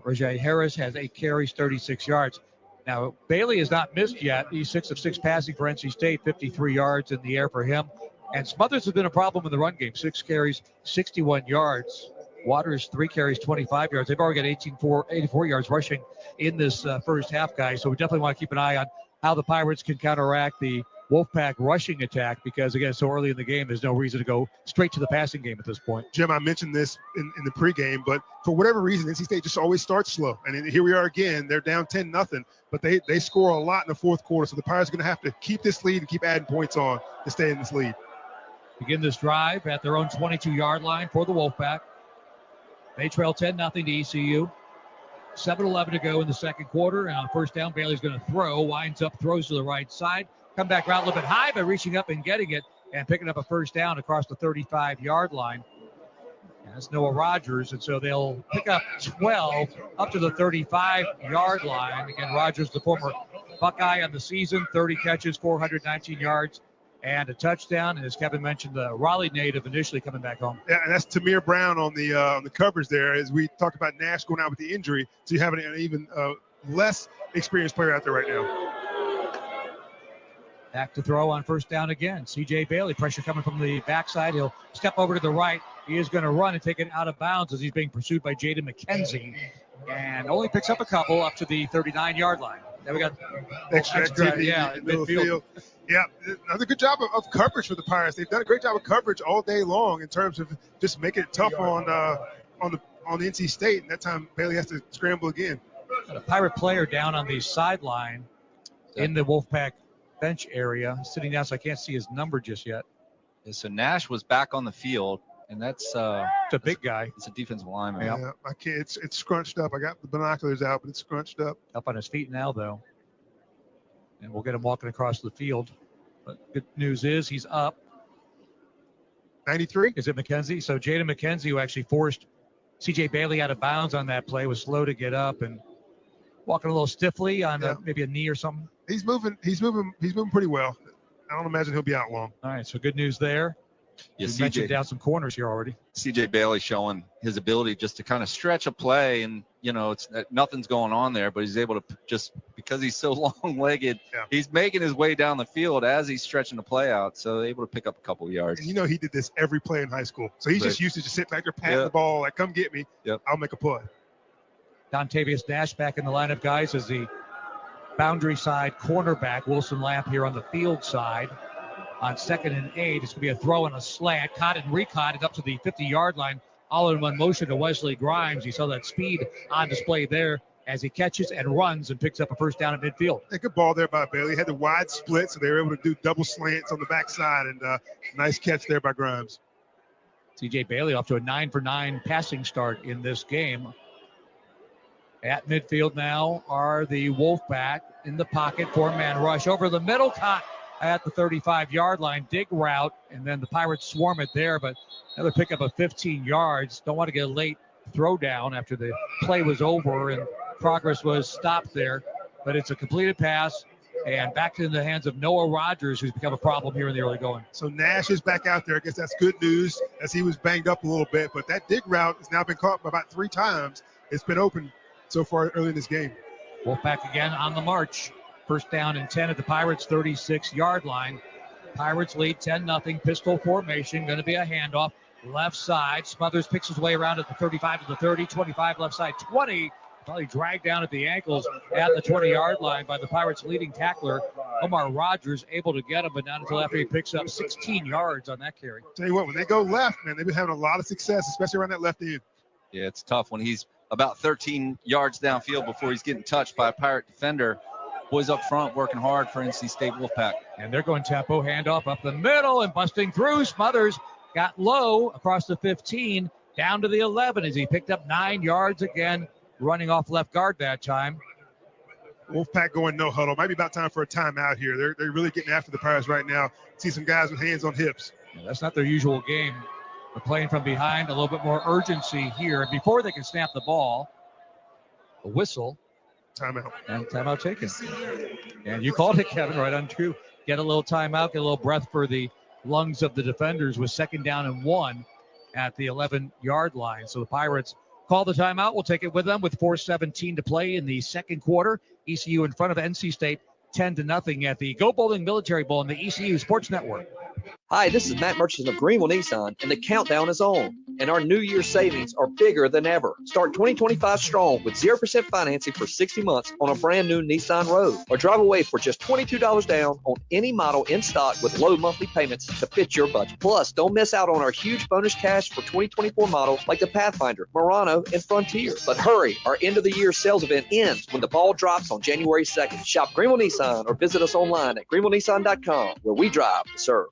[SPEAKER 11] Rajay Harris, has 8 carries, 36 yards. Now, Bailey has not missed yet. He's 6 of 6 passing for NC State, 53 yards in the air for him. And Smothers has been a problem in the run game, 6 carries, 61 yards. Waters, 3 carries, 25 yards. They've already got 84 yards rushing in this first half, guys. So we definitely want to keep an eye on how the Pirates can counteract the Wolfpack rushing attack, because, again, so early in the game, there's no reason to go straight to the passing game at this point.
[SPEAKER 13] Jim, I mentioned this in the pregame, but for whatever reason, NC State just always starts slow. And here we are again. They're down 10-0, but they score a lot in the fourth quarter. So the Pirates are going to have to keep this lead and keep adding points on to stay in this lead.
[SPEAKER 11] Begin this drive at their own 22-yard line for the Wolfpack. They trail 10-0 to ECU. 7:11 to go in the second quarter. And on first down, Bailey's going to throw. Winds up, throws to the right side. Come back around a little bit high by reaching up and getting it and picking up a first down across the 35-yard line. And that's Noah Rogers. And so they'll pick up 12 up to the 35-yard line. Again, Rogers, the former Buckeye on the season, 30 catches, 419 yards. And a touchdown, and as Kevin mentioned, the Raleigh native initially coming back home.
[SPEAKER 13] Yeah, and that's Tamir Brown on the coverage there, as we talked about Nash going out with the injury. So you have an even less experienced player out there right now.
[SPEAKER 11] Back to throw on first down again. C.J. Bailey, pressure coming from the backside. He'll step over to the right. He is going to run and take it out of bounds as he's being pursued by Jaden McKenzie, and only picks up a couple up to the 39-yard line. Then we got
[SPEAKER 13] extra
[SPEAKER 11] yeah,
[SPEAKER 13] in midfield. Yeah, another good job of coverage for the Pirates. They've done a great job of coverage all day long in terms of just making it tough on the NC State. And that time Bailey has to scramble again.
[SPEAKER 11] Got a Pirate player down on the sideline in the Wolfpack bench area, sitting down, so I can't see his number just yet.
[SPEAKER 12] Yeah, so Nash was back on the field, and that's
[SPEAKER 11] it's a big guy.
[SPEAKER 12] It's a defensive lineman.
[SPEAKER 13] Yeah, I can't. It's scrunched up. I got the binoculars out, but it's scrunched up.
[SPEAKER 11] Up on his feet now, though. And we'll get him walking across the field. But good news is he's up.
[SPEAKER 13] 93?
[SPEAKER 11] Is it McKenzie? So Jaden McKenzie, who actually forced C.J. Bailey out of bounds on that play, was slow to get up and walking a little stiffly on maybe a knee or something.
[SPEAKER 13] He's moving pretty well. I don't imagine he'll be out long.
[SPEAKER 11] All right, so good news there.
[SPEAKER 12] Yeah,
[SPEAKER 11] you mentioned down some corners here already.
[SPEAKER 12] C.J. Bailey showing his ability just to kind of stretch a play, and it's nothing's going on there, but he's able to just, because he's so long-legged, he's making his way down the field as he's stretching the play out, so able to pick up a couple of yards.
[SPEAKER 13] And he did this every play in high school, so he's just used to just sit back there, pat the ball, like, come get me, I'll make a play.
[SPEAKER 11] Dontavius Nash back in the lineup, guys, as the boundary side cornerback. Wilson Lamp here on the field side. On 2nd and 8, it's going to be a throw and a slant. Caught and recaught it up to the 50-yard line. All in one motion to Wesley Grimes. You saw that speed on display there as he catches and runs and picks up a first down at midfield.
[SPEAKER 13] A good ball there by Bailey. Had the wide split, so they were able to do double slants on the backside, and nice catch there by Grimes.
[SPEAKER 11] C.J. Bailey off to a 9-for-9 passing start in this game. At midfield now are the Wolfpack in the pocket, 4-man rush over the middle, caught at the 35-yard line, dig route, and then the Pirates swarm it there, but another pickup of 15 yards. Don't want to get a late throw down after the play was over and progress was stopped there, but it's a completed pass and back in the hands of Noah Rogers, who's become a problem here in the early going.
[SPEAKER 13] So Nash is back out there. I guess that's good news as he was banged up a little bit, but that dig route has now been caught about 3 times. It's been open so far early in this game.
[SPEAKER 11] Wolfpack again on the march. First down and 10 at the Pirates' 36-yard line. Pirates lead 10-0, pistol formation. Going to be a handoff. Left side. Smothers picks his way around at the 35 to the 30, 25 left side, 20. Probably dragged down at the ankles at the 20-yard line by the Pirates' leading tackler, Omar Rogers, able to get him, but not until after he picks up 16 yards on that carry.
[SPEAKER 13] Tell you what, when they go left, man, they've been having a lot of success, especially around that left end.
[SPEAKER 12] Yeah, it's tough when he's about 13 yards downfield before he's getting touched by a Pirate defender. Boys up front working hard for NC State Wolfpack.
[SPEAKER 11] And they're going tempo, handoff up the middle and busting through. Smothers got low across the 15, down to the 11 as he picked up 9 yards again, running off left guard that time.
[SPEAKER 13] Wolfpack going no huddle. Might be about time for a timeout here. They're really getting after the Pirates right now. See some guys with hands on hips.
[SPEAKER 11] Yeah, that's not their usual game. They're playing from behind, a little bit more urgency here. And before they can snap the ball, a whistle.
[SPEAKER 13] Timeout.
[SPEAKER 11] And timeout taken. And you called it, Kevin, right on cue. Get a little timeout, get a little breath for the lungs of the defenders with 2nd down and 1 at the 11-yard line. So the Pirates call the timeout. We'll take it with them with 4:17 to play in the second quarter. ECU in front of NC State 10-0 at the Go Bowling Military Bowl on the ECU Sports Network.
[SPEAKER 19] Hi, this is Matt Murchison of Greenville Nissan, and the countdown is on. And our New Year savings are bigger than ever. Start 2025 strong with 0% financing for 60 months on a brand new Nissan Rogue, or drive away for just $22 down on any model in stock with low monthly payments to fit your budget. Plus, don't miss out on our huge bonus cash for 2024 models like the Pathfinder, Murano, and Frontier. But hurry, our end of the year sales event ends when the ball drops on January 2nd. Shop Greenville Nissan or visit us online at greenvillenissan.com, where we drive to serve.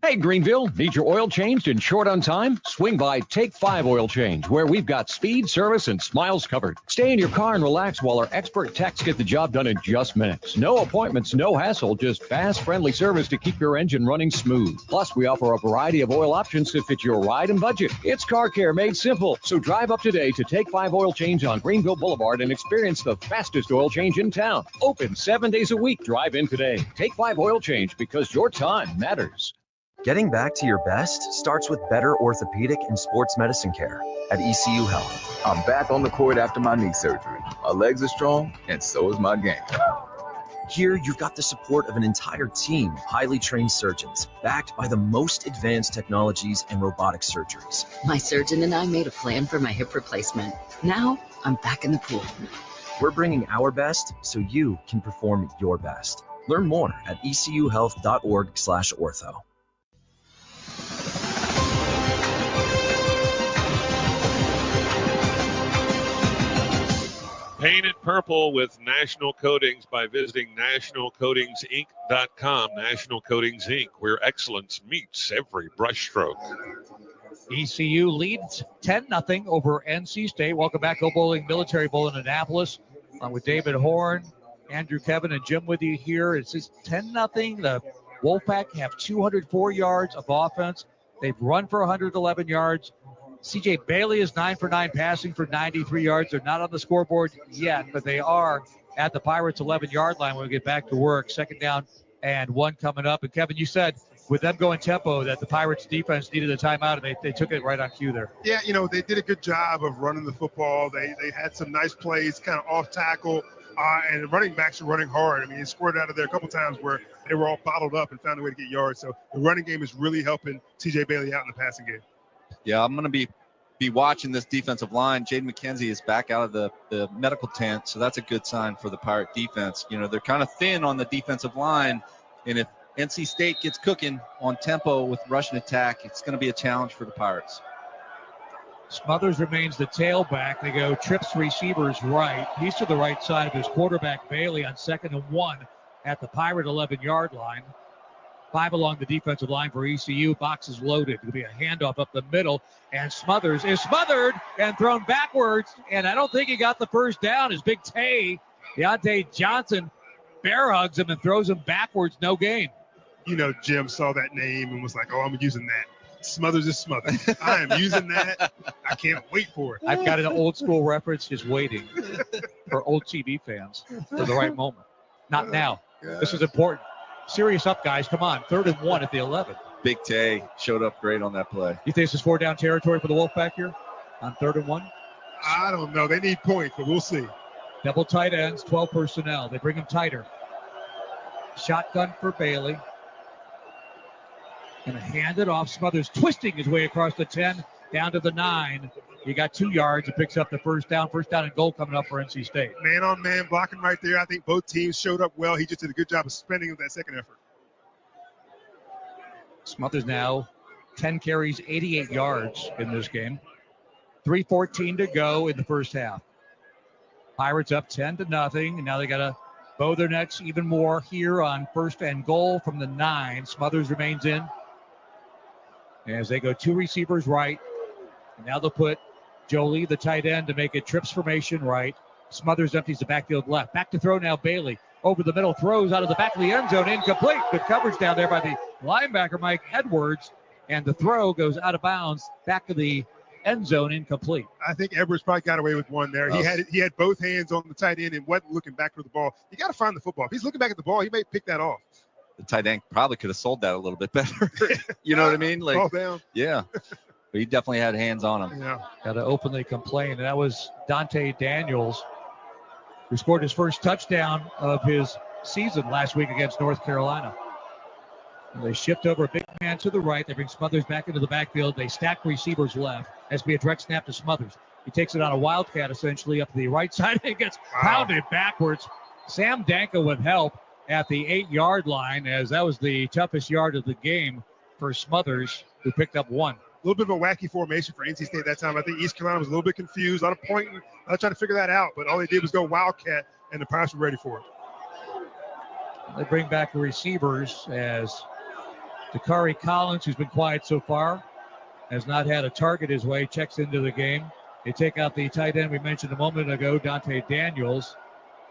[SPEAKER 15] Hey, Greenville, need your oil changed and short on time? Swing by Take 5 Oil Change, where we've got speed, service, and smiles covered. Stay in your car and relax while our expert techs get the job done in just minutes. No appointments, no hassle, just fast, friendly service to keep your engine running smooth. Plus, we offer a variety of oil options to fit your ride and budget. It's car care made simple, so drive up today to Take 5 Oil Change on Greenville Boulevard and experience the fastest oil change in town. Open 7 days a week. Drive in today. Take 5 Oil Change, because your time matters.
[SPEAKER 4] Getting back to your best starts with better orthopedic and sports medicine care at ECU Health.
[SPEAKER 5] I'm back on the court after my knee surgery. My legs are strong, and so is my game.
[SPEAKER 4] Here, you've got the support of an entire team of highly trained surgeons, backed by the most advanced technologies and robotic surgeries.
[SPEAKER 6] My surgeon and I made a plan for my hip replacement. Now, I'm back in the pool.
[SPEAKER 4] We're bringing our best so you can perform your best. Learn more at ecuhealth.org/ortho.
[SPEAKER 18] Paint it purple with National Coatings by visiting nationalcoatingsinc.com. National Coatings Inc., where excellence meets every brushstroke.
[SPEAKER 11] ECU leads 10-0 over NC State. Welcome back, Go Bowling Military Bowl in Annapolis. With David Horn, Andrew, Kevin, and Jim with you here. It's just 10-0. The Wolfpack have 204 yards of offense. They've run for 111 yards. C.J. Bailey is 9 for 9 passing for 93 yards. They're not on the scoreboard yet, but they are at the Pirates' 11-yard line when we get back to work. 2nd down and 1 coming up. And, Kevin, you said with them going tempo that the Pirates' defense needed a timeout, and they took it right on cue there.
[SPEAKER 13] Yeah, they did a good job of running the football. They had some nice plays, kind of off tackle, and the running backs are running hard. I mean, they scored out of there a couple times where they were all bottled up and found a way to get yards. So the running game is really helping C.J. Bailey out in the passing game.
[SPEAKER 12] Yeah, I'm going to be be watching this defensive line. Jaden McKenzie is back out of the medical tent, so that's a good sign for the Pirate defense. You know, they're kind of thin on the defensive line, and if NC State gets cooking on tempo with rushing attack, it's going to be a challenge for the Pirates.
[SPEAKER 11] Smothers remains the tailback. They go trips receivers right. He's to the right side of his quarterback, Bailey, on 2nd and 1 at the Pirate 11-yard line. 5 along the defensive line for ECU. Box is loaded. It'll be a handoff up the middle, and Smothers is smothered and thrown backwards, and I don't think he got the first down. His big Tay, Deontay Johnson, bear hugs him and throws him backwards. No gain.
[SPEAKER 13] You know, Jim saw that name and was like, oh, I'm using that. Smothers is Smothers. I am using that. I can't wait for it.
[SPEAKER 11] I've got an old school reference just waiting for old TV fans for the right moment. Not now. This is important. Serious up, guys. Come on. 3rd and 1 at the 11.
[SPEAKER 12] Big Tay showed up great on that play.
[SPEAKER 11] You think this is 4-down territory for the Wolfpack here on 3rd and 1?
[SPEAKER 13] I don't know. They need points, but we'll see.
[SPEAKER 11] Double tight ends, 12 personnel. They bring them tighter. Shotgun for Bailey. Going to hand it off. Smothers twisting his way across the 10 down to the 9. He got 2 yards. He picks up the first down. First down and goal coming up for NC State.
[SPEAKER 13] Man-on-man blocking right there. I think both teams showed up well. He just did a good job of spending that second effort.
[SPEAKER 11] Smothers now 10 carries, 88 yards in this game. 3:14 to go in the first half. Pirates up 10-0, and now they got to bow their necks even more here on 1st and goal from the 9. Smothers remains in as they go 2 receivers right. And now they'll put Jolie, the tight end, to make it trips formation right. Smothers empties the backfield left. Back to throw now, Bailey. Over the middle, throws out of the back of the end zone, incomplete. Good coverage down there by the linebacker, Mike Edwards. And the throw goes out of bounds, back to the end zone, incomplete.
[SPEAKER 13] I think Edwards probably got away with one there. He had both hands on the tight end and wasn't looking back for the ball. You got to find the football. If he's looking back at the ball, he may pick that off.
[SPEAKER 12] The tight end probably could have sold that a little bit better. You know what I mean? Like,
[SPEAKER 13] ball down.
[SPEAKER 12] Yeah. But he definitely had hands on him.
[SPEAKER 13] Yeah.
[SPEAKER 11] Got to openly complain. And that was Dante Daniels, who scored his first touchdown of his season last week against North Carolina. And they shift over a big man to the right. They bring Smothers back into the backfield. They stack receivers left. Has to be a direct snap to Smothers. He takes it on a wildcat, essentially, up to the right side. It gets pounded backwards. Sam Danka with help at the 8-yard line, as that was the toughest yard of the game for Smothers, who picked up 1.
[SPEAKER 13] A little bit of a wacky formation for NC State that time. I think East Carolina was a little bit confused, a lot of pointing, trying to figure that out, but all they did was go wildcat, and the Pirates were ready for it.
[SPEAKER 11] They bring back the receivers as Dakari Collins, who's been quiet so far, has not had a target his way, checks into the game. They take out the tight end we mentioned a moment ago, Dante Daniels.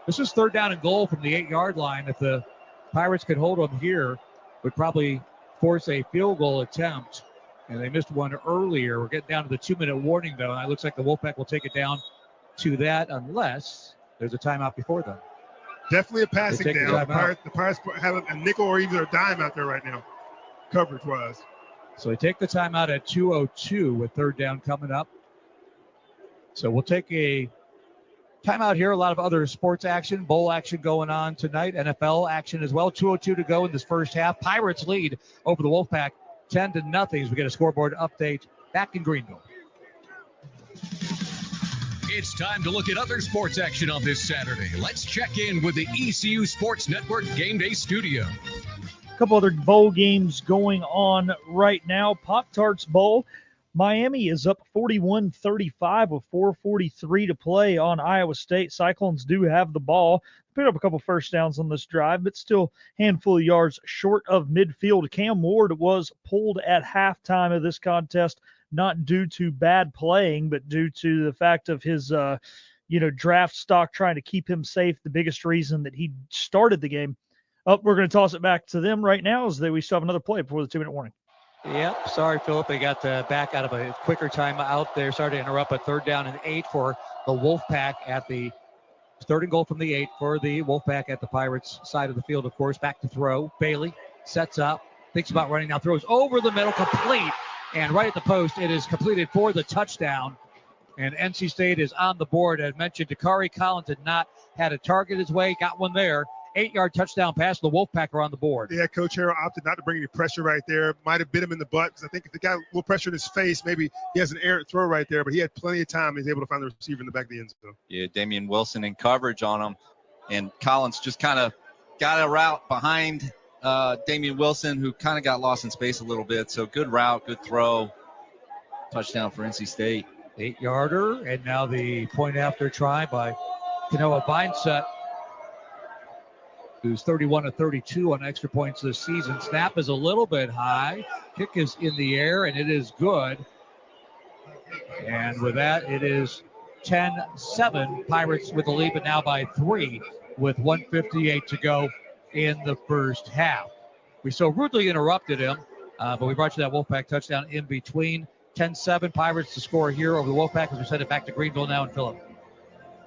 [SPEAKER 11] This is 3rd down and goal from the 8-yard line. If the Pirates could hold them here, would probably force a field goal attempt. And they missed one earlier. We're getting down to the 2-minute warning, though. And it looks like the Wolfpack will take it down to that unless there's a timeout before them.
[SPEAKER 13] Definitely a passing down. The Pirates have a nickel or even a dime out there right now, coverage-wise.
[SPEAKER 11] So they take the timeout at 2:02 with 3rd down coming up. So we'll take a timeout here. A lot of other sports action, bowl action going on tonight, NFL action as well. 2:02 to go in this first half. Pirates lead over the Wolfpack 10-0 as we get a scoreboard update back in Greenville.
[SPEAKER 7] It's time to look at other sports action on this Saturday. Let's check in with the ECU Sports Network Game Day Studio.
[SPEAKER 10] A couple other bowl games going on right now. Pop-Tarts Bowl. Miami is up 41-35 with 4:43 to play on Iowa State. Cyclones do have the ball. Picked up a couple first downs on this drive, but still handful of yards short of midfield. Cam Ward was pulled at halftime of this contest, not due to bad playing, but due to the fact of his, draft stock trying to keep him safe. The biggest reason that he started the game. We're going to toss it back to them right now as we still have another play before the 2-minute warning.
[SPEAKER 11] Yep. Sorry, Philip. They got back out of a quicker time out there. Sorry to interrupt, but 3rd down and 8 for the Wolfpack at the 3rd and goal from the 8 for the Wolfpack at the Pirates side of the field, of course. Back to throw. Bailey sets up, thinks about running now, throws over the middle, complete. And right at the post, it is completed for the touchdown. And NC State is on the board. As mentioned, Dakari Collins had not had a target his way, got one there. 8-yard touchdown pass. The Wolfpack are on the board.
[SPEAKER 13] Yeah, Coach Harrell opted not to bring any pressure right there. Might have bit him in the butt because I think if the guy got a little pressure in his face, maybe he has an errant throw right there, but he had plenty of time. He's able to find the receiver in the back of the end zone.
[SPEAKER 12] Yeah, Damian Wilson in coverage on him, and Collins just kind of got a route behind Damian Wilson, who kind of got lost in space a little bit. So good route, good throw. Touchdown for NC State.
[SPEAKER 11] 8-yarder, and now the point after try by Kanoa Vineset, who's 31 of 32 on extra points this season. Snap is a little bit high. Kick is in the air, and it is good. And with that, it is 10-7. Pirates with the lead, but now by 3 with 1:58 to go in the first half. We so rudely interrupted him, but we brought you that Wolfpack touchdown in between. 10-7 Pirates to score here over the Wolfpack as we send it back to Greenville now in Phillip.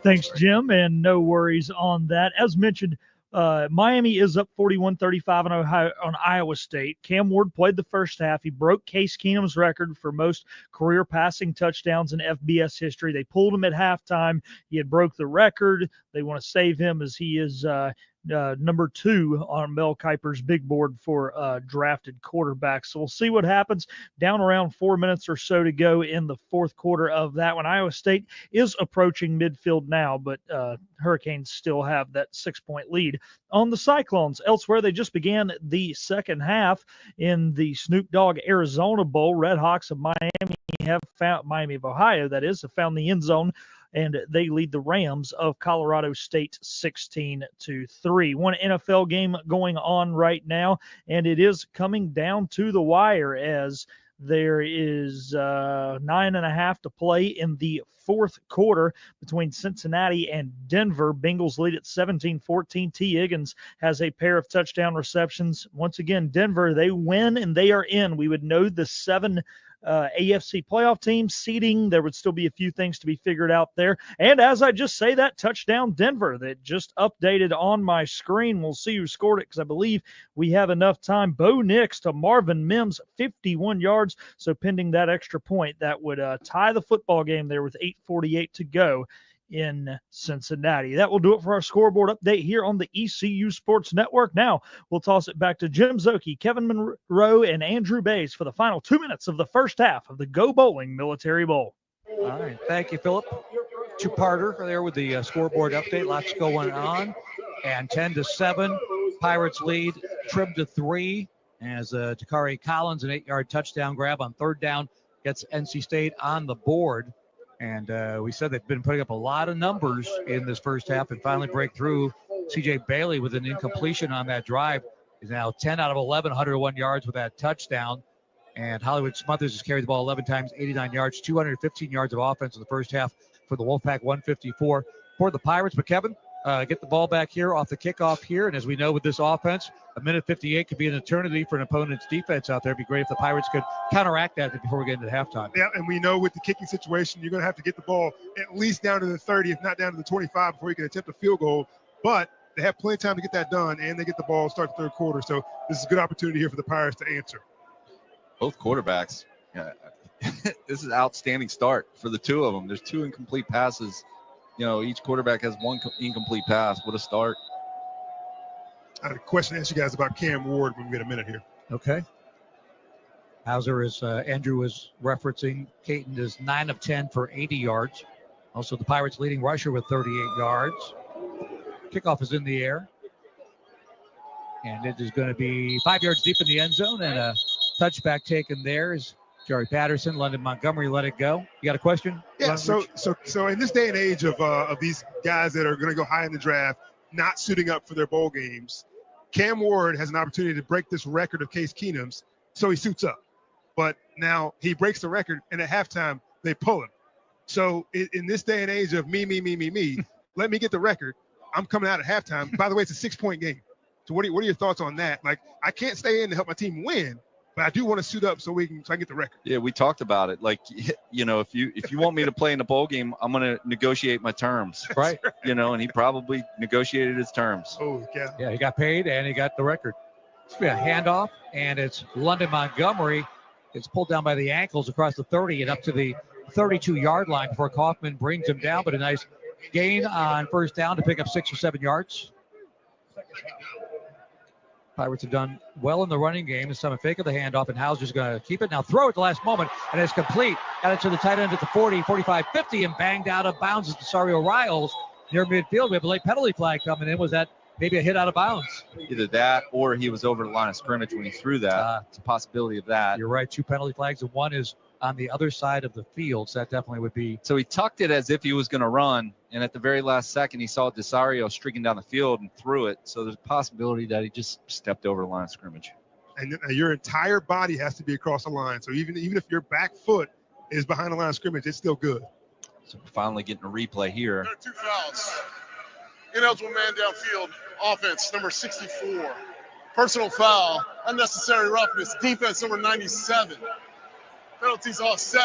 [SPEAKER 10] Thanks, Jim, and no worries on that. As mentioned, Miami is up 41-35 on Iowa State. Cam Ward played the first half. He broke Case Keenum's record for most career passing touchdowns in FBS history. They pulled him at halftime. He had broke the record. They want to save him as he is number 2 on Mel Kiper's big board for drafted quarterbacks. So we'll see what happens. Down around 4 minutes or so to go in the fourth quarter of that one. Iowa State is approaching midfield now, but Hurricanes still have that 6-point lead on the Cyclones. Elsewhere, they just began the second half in the Snoop Dogg Arizona Bowl. Red Hawks of Miami of Ohio, that is, have found the end zone, and they lead the Rams of Colorado State 16-3. One NFL game going on right now, and it is coming down to the wire as there is 9.5 to play in the fourth quarter between Cincinnati and Denver. Bengals lead at 17-14. T. Higgins has a pair of touchdown receptions. Once again, Denver, they win and they are in. We would know the 7 AFC playoff team seeding. There would still be a few things to be figured out there. And as I just say that, touchdown Denver that just updated on my screen. We'll see who scored it because I believe we have enough time. Bo Nix to Marvin Mims, 51 yards. So pending that extra point, that would tie the football game there with 8:48 to go in Cincinnati. That will do it for our scoreboard update here on the ECU Sports Network. Now we'll toss it back to Jim Szoke, Kevin Monroe, and Andrew Bays for the final 2 minutes of the first half of the Go Bowling Military Bowl.
[SPEAKER 11] All right. Thank you, Phillip. Two-parter there with the scoreboard update. Lots going on. And 10-7, Pirates lead, trimmed to 3 as Takari Collins, an 8-yard touchdown grab on third down, gets NC State on the board. And we said they've been putting up a lot of numbers in this first half and finally break through. C.J. Bailey with an incompletion on that drive is now 10 out of 11, 101 yards with that touchdown. And Hollywood Smothers has carried the ball 11 times, 89 yards, 215 yards of offense in the first half for the Wolfpack, 154 for the Pirates. But Kevin, get the ball back here off the kickoff here. And as we know with this offense, a minute 58 could be an eternity for an opponent's defense out there. It'd be great if the Pirates could counteract that before we get into halftime.
[SPEAKER 13] Yeah, and we know with the kicking situation, you're going to have to get the ball at least down to the 30, if not down to the 25, before you can attempt a field goal. But they have plenty of time to get that done, and they get the ball start the third quarter. So this is a good opportunity here for the Pirates to answer.
[SPEAKER 12] Both quarterbacks. Yeah, this is an outstanding start for the two of them. There's 2 incomplete passes. You know, each quarterback has 1 incomplete pass. What a start.
[SPEAKER 13] I had a question to ask you guys about Cam Ward when we get a minute here.
[SPEAKER 11] Okay. Hauser, as Andrew was referencing, Caton is 9 of 10 for 80 yards. Also, the Pirates leading rusher with 38 yards. Kickoff is in the air. And it is going to be 5 yards deep in the end zone, and a touchback taken there is Jerry Patterson. London Montgomery let it go. You got a question?
[SPEAKER 13] Yeah, so in this day and age of these guys that are going to go high in the draft, not suiting up for their bowl games, Cam Ward has an opportunity to break this record of Case Keenum's, so he suits up. But now he breaks the record, and at halftime, they pull him. So in this day and age of me, let me get the record. I'm coming out at halftime. By the way, it's a 6-point game. So what are your thoughts on that? Like, I can't stay in to help my team win, but I do want to suit up so I can get the record.
[SPEAKER 12] Yeah, we talked about it. Like, you know, if you want me to play in the bowl game, I'm going to negotiate my terms.
[SPEAKER 11] Right.
[SPEAKER 12] You know, and he probably negotiated his terms.
[SPEAKER 13] Oh, yeah.
[SPEAKER 11] Yeah, he got paid and he got the record. It's going to be a handoff, and it's London Montgomery. It's pulled down by the ankles across the 30 and up to the 32-yard line before Kaufman brings him down, but a nice gain on first down to pick up 6 or 7 yards. Pirates have done well in the running game. This time a fake of the handoff, and Hauser's going to keep it. Now throw at the last moment, and it's complete. Got it to the tight end at the 40, 45, 50, and banged out of bounds as Desario Riles near midfield. We have a late penalty flag coming in. Was that maybe a hit out of bounds?
[SPEAKER 12] Either that or he was over the line of scrimmage when he threw that. It's a possibility of that.
[SPEAKER 11] You're right. 2 penalty flags, and one is on the other side of the field. So that definitely would be.
[SPEAKER 12] So he tucked it as if he was going to run, and at the very last second, he saw Desario streaking down the field and threw it. So there's a possibility that he just stepped over the line of scrimmage.
[SPEAKER 13] And your entire body has to be across the line. So even if your back foot is behind the line of scrimmage, it's still good.
[SPEAKER 12] So we're finally getting a replay here.
[SPEAKER 2] There are 2 fouls. Ineligible man downfield. Offense, number 64. Personal foul. Unnecessary roughness. Defense, number 97. Penalties all set.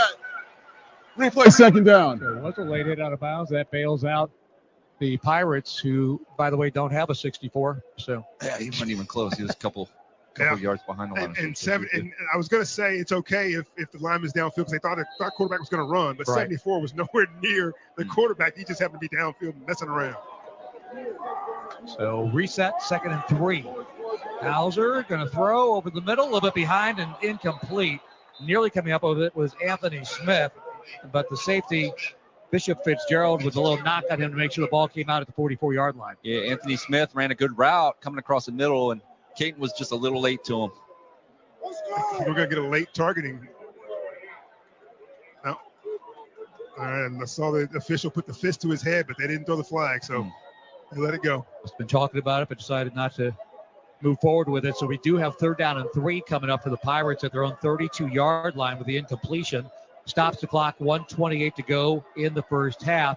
[SPEAKER 14] Replay second down.
[SPEAKER 11] There was a late hit out of bounds. That bails out the Pirates, who, by the way, don't have a 64. So
[SPEAKER 12] yeah, he wasn't even close. He was a couple yards behind the line.
[SPEAKER 13] And I was going to say it's okay if the lineman's downfield because they thought quarterback was going to run, but 74 was nowhere near the quarterback. He just happened to be downfield messing around.
[SPEAKER 11] So reset, 2nd and 3. Hauser going to throw over the middle, a little bit behind and incomplete. Nearly coming up with it was Anthony Smith, but the safety, Bishop Fitzgerald, with a little knock on him to make sure the ball came out at the 44-yard line.
[SPEAKER 12] Yeah, Anthony Smith ran a good route coming across the middle, and Caton was just a little late to him.
[SPEAKER 13] We're going to get a late targeting. No. And I saw the official put the fist to his head, but they didn't throw the flag, so they let it go.
[SPEAKER 11] It's been talking about it, but decided not to move forward with it. So we do have 3rd down and 3 coming up for the Pirates at their own 32-yard line with the incompletion. Stops the clock, 1:28 to go in the first half.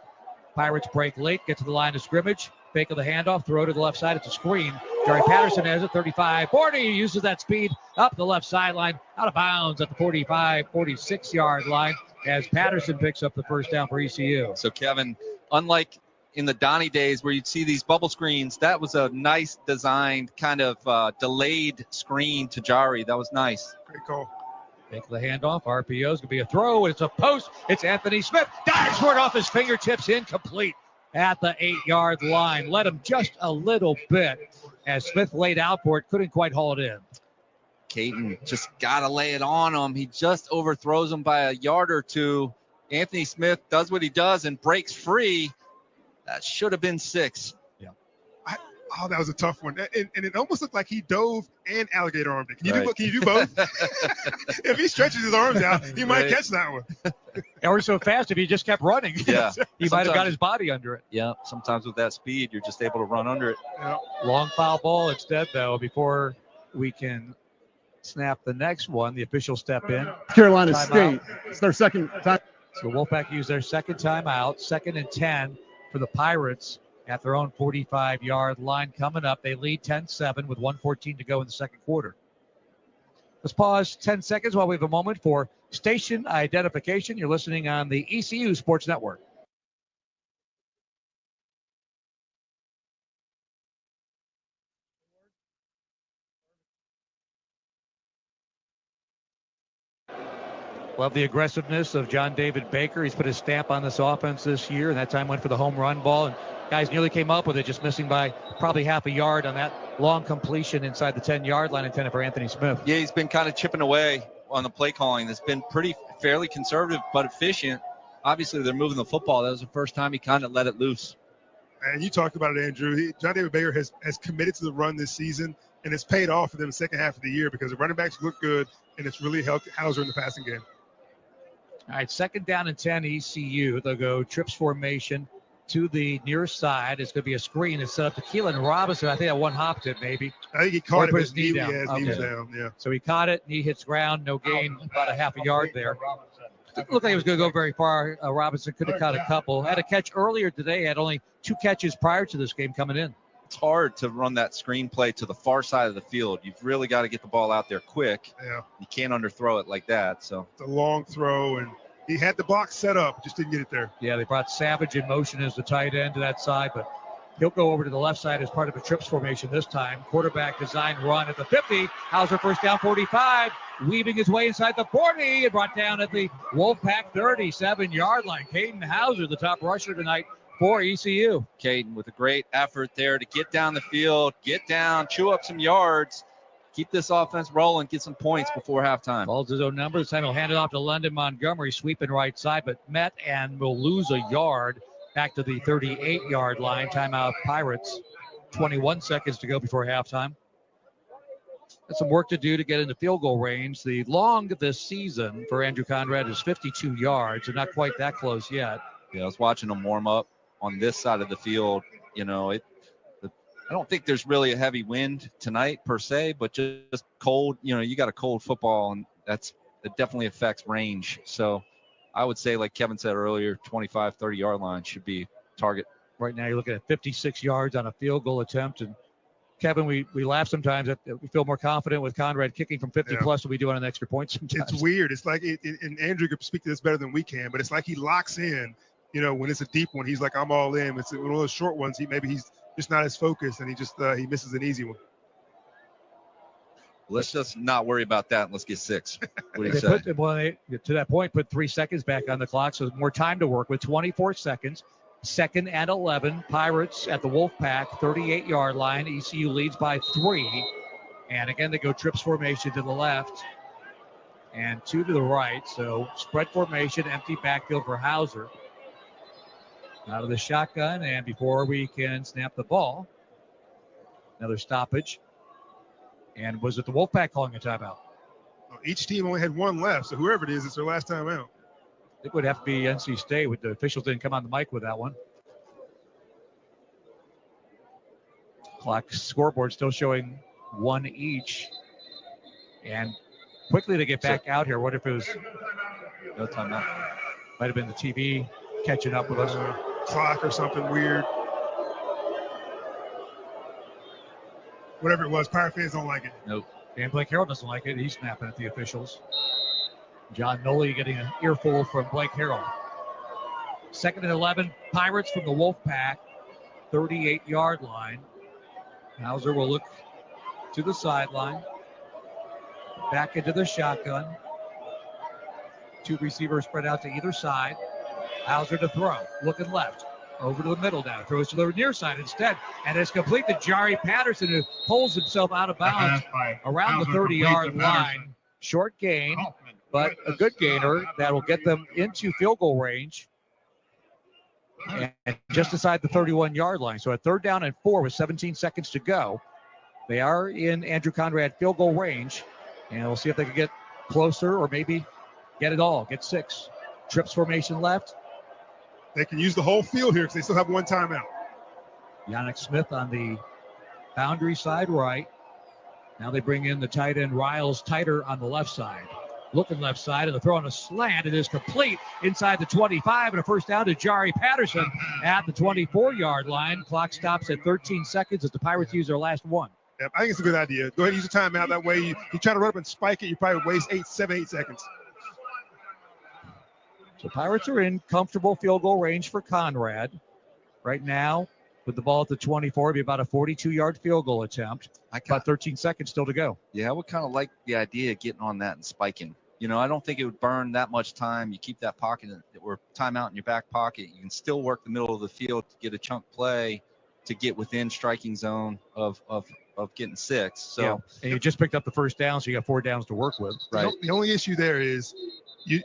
[SPEAKER 11] Pirates break late, get to the line of scrimmage. Fake of the handoff, throw to the left side. It's a screen. Jerry Patterson has it, 35-40. Uses that speed up the left sideline, out of bounds at the 45, 46-yard line as Patterson picks up the first down for ECU.
[SPEAKER 12] So, Kevin, unlike in the Donnie days where you'd see these bubble screens, that was a nice designed kind of delayed screen to Jari. That was nice.
[SPEAKER 13] Great call.
[SPEAKER 11] Take the handoff. RPO is going to be a throw. It's a post. It's Anthony Smith. Dives for it off his fingertips. Incomplete at the 8-yard line. Let him just a little bit as Smith laid out for it. Couldn't quite haul it in.
[SPEAKER 12] Caton just got to lay it on him. He just overthrows him by a yard or two. Anthony Smith does what he does and breaks free. That should have been 6.
[SPEAKER 13] Yeah. Oh, that was a tough one. And it almost looked like he dove and alligator armed it. Can you do both? If he stretches his arms out, he might catch that one.
[SPEAKER 11] Or so fast if he just kept running.
[SPEAKER 12] Yeah.
[SPEAKER 11] He might have got his body under it.
[SPEAKER 12] Yeah. Sometimes with that speed, you're just able to run under it.
[SPEAKER 13] Yeah.
[SPEAKER 11] Long foul ball instead, though, before we can snap the next one. The officials step in.
[SPEAKER 14] Carolina State. It's their second time.
[SPEAKER 11] So Wolfpack used their second timeout, 2nd and 10 for the Pirates at their own 45-yard line coming up. They lead 10-7 with 1:14 to go in the second quarter. Let's pause 10 seconds while we have a moment for station identification. You're listening on the ECU Sports Network. Love the aggressiveness of John David Baker. He's put his stamp on this offense this year, and that time went for the home run ball. And guys nearly came up with it, just missing by probably half a yard on that long completion inside the 10-yard line intended for Anthony Smith.
[SPEAKER 12] Yeah, he's been kind of chipping away on the play calling. It's been fairly conservative but efficient. Obviously, they're moving the football. That was the first time he kind of let it loose.
[SPEAKER 13] And you talked about it, Andrew. John David Baker has committed to the run this season, and it's paid off for them the second half of the year because the running backs look good, and it's really helped Hauser in the passing game.
[SPEAKER 11] All right, 2nd down and 10 ECU. They'll go trips formation to the near side. It's going to be a screen. It's set up to Keelan Robinson. I think that one hopped it maybe.
[SPEAKER 13] I think he caught it,
[SPEAKER 11] put
[SPEAKER 13] but
[SPEAKER 11] his knee down.
[SPEAKER 13] Yeah, his knee was down, yeah.
[SPEAKER 11] So he caught it, knee hits ground, no gain, about a half a yard there. Didn't look like he was going to go very far. Robinson could have caught a couple. Had a catch earlier today. Had only 2 catches prior to this game coming in.
[SPEAKER 12] It's hard to run that screen play to the far side of the field. You've really got to get the ball out there quick.
[SPEAKER 13] Yeah.
[SPEAKER 12] You can't underthrow it like that. So
[SPEAKER 13] it's a long throw, and he had the block set up, just didn't get it there.
[SPEAKER 11] Yeah, they brought Savage in motion as the tight end to that side, but he'll go over to the left side as part of a trips formation this time. Quarterback design run at the 50. Hauser first down 45. Weaving his way inside the 40 and brought down at the Wolfpack 37-yard line. Caden Hauser, the top rusher tonight for ECU.
[SPEAKER 12] Caden with a great effort there to get down the field, get down, chew up some yards, keep this offense rolling, get some points before halftime.
[SPEAKER 11] Ball's his own number. This time he'll hand it off to London Montgomery, sweeping right side, but met and will lose a yard back to the 38-yard line. Timeout Pirates. 21 seconds to go before halftime. Got some work to do to get into field goal range. The long this season for Andrew Conrad is 52 yards, and not quite that close yet.
[SPEAKER 12] Yeah, I was watching them warm up on this side of the field. You know, I don't think there's really a heavy wind tonight per se, but just cold. You know, you got a cold football, and it definitely affects range. So I would say, like Kevin said earlier, 25, 30-yard line should be target.
[SPEAKER 11] Right now, you're looking at 56 yards on a field goal attempt. And Kevin, we laugh sometimes that we feel more confident with Conrad kicking from 50 plus than we do on an extra point sometimes.
[SPEAKER 13] It's weird. It's like, and Andrew could speak to this better than we can, but it's like he locks in. You know, when it's a deep one, he's like, I'm all in. It's one of those short ones. He's just not as focused, and he misses an easy one.
[SPEAKER 12] Let's just not worry about that. And let's get 6. What do you say?
[SPEAKER 11] To that point, put 3 seconds back on the clock, so more time to work with. 24 seconds. 2nd and 11. Pirates at the Wolfpack 38-yard line. ECU leads by 3. And again, they go trips formation to the left and 2 to the right. So spread formation, empty backfield for Hauser. Out of the shotgun, and before we can snap the ball, another stoppage. And was it the Wolfpack calling a timeout?
[SPEAKER 13] Each team only had one left, so whoever it is, it's their last time out.
[SPEAKER 11] It would have to be NC State. With the officials didn't come on the mic with that one. Clock scoreboard still showing 1 each. And quickly to get back out here, what if it was
[SPEAKER 12] no timeout?
[SPEAKER 11] Might have been the TV catching up with us.
[SPEAKER 13] Clock or something weird. Whatever it was, Pirate fans don't like it.
[SPEAKER 12] Nope.
[SPEAKER 11] Dan Blake Harrell doesn't like it. He's snapping at the officials. John Nolly getting an earful from Blake Harrell. 2nd and 11. Pirates from the Wolfpack. 38-yard line. Hauser will look to the sideline. Back into the shotgun. 2 receivers spread out to either side. Hauser to throw. Looking left. Over to the middle now. Throws to the near side instead. And it's complete to Jari Patterson, who pulls himself out of bounds around the 30-yard line. Short gain, but a good gainer that will get them into field goal range. And just inside the 31-yard line. So at 3rd down and 4 with 17 seconds to go. They are in Andrew Conrad field goal range. And we'll see if they can get closer or maybe get it all. Get 6. Trips formation left.
[SPEAKER 13] They can use the whole field here because they still have 1 timeout.
[SPEAKER 11] Yannick Smith on the boundary side right. Now they bring in the tight end Riles Tighter on the left side. Looking left side, and the throw on a slant. It is complete inside the 25, and a first down to Jari Patterson at the 24-yard line. Clock stops at 13 seconds as the Pirates use their last one.
[SPEAKER 13] Yeah, I think it's a good idea. Go ahead and use the timeout. That way, you try to run up and spike it, you probably waste 7, 8 seconds.
[SPEAKER 11] So Pirates are in comfortable field goal range for Conrad. Right now, with the ball at the 24, it'd be about a 42-yard field goal attempt. About 13 seconds still to go.
[SPEAKER 12] Yeah, I would kind of like the idea of getting on that and spiking. You know, I don't think it would burn that much time. You keep that pocket or timeout in your back pocket. You can still work the middle of the field to get a chunk play to get within striking zone of getting 6. So,
[SPEAKER 11] yeah. And you just picked up the first down, so you got 4 downs to work with.
[SPEAKER 12] Right.
[SPEAKER 13] The only issue there is you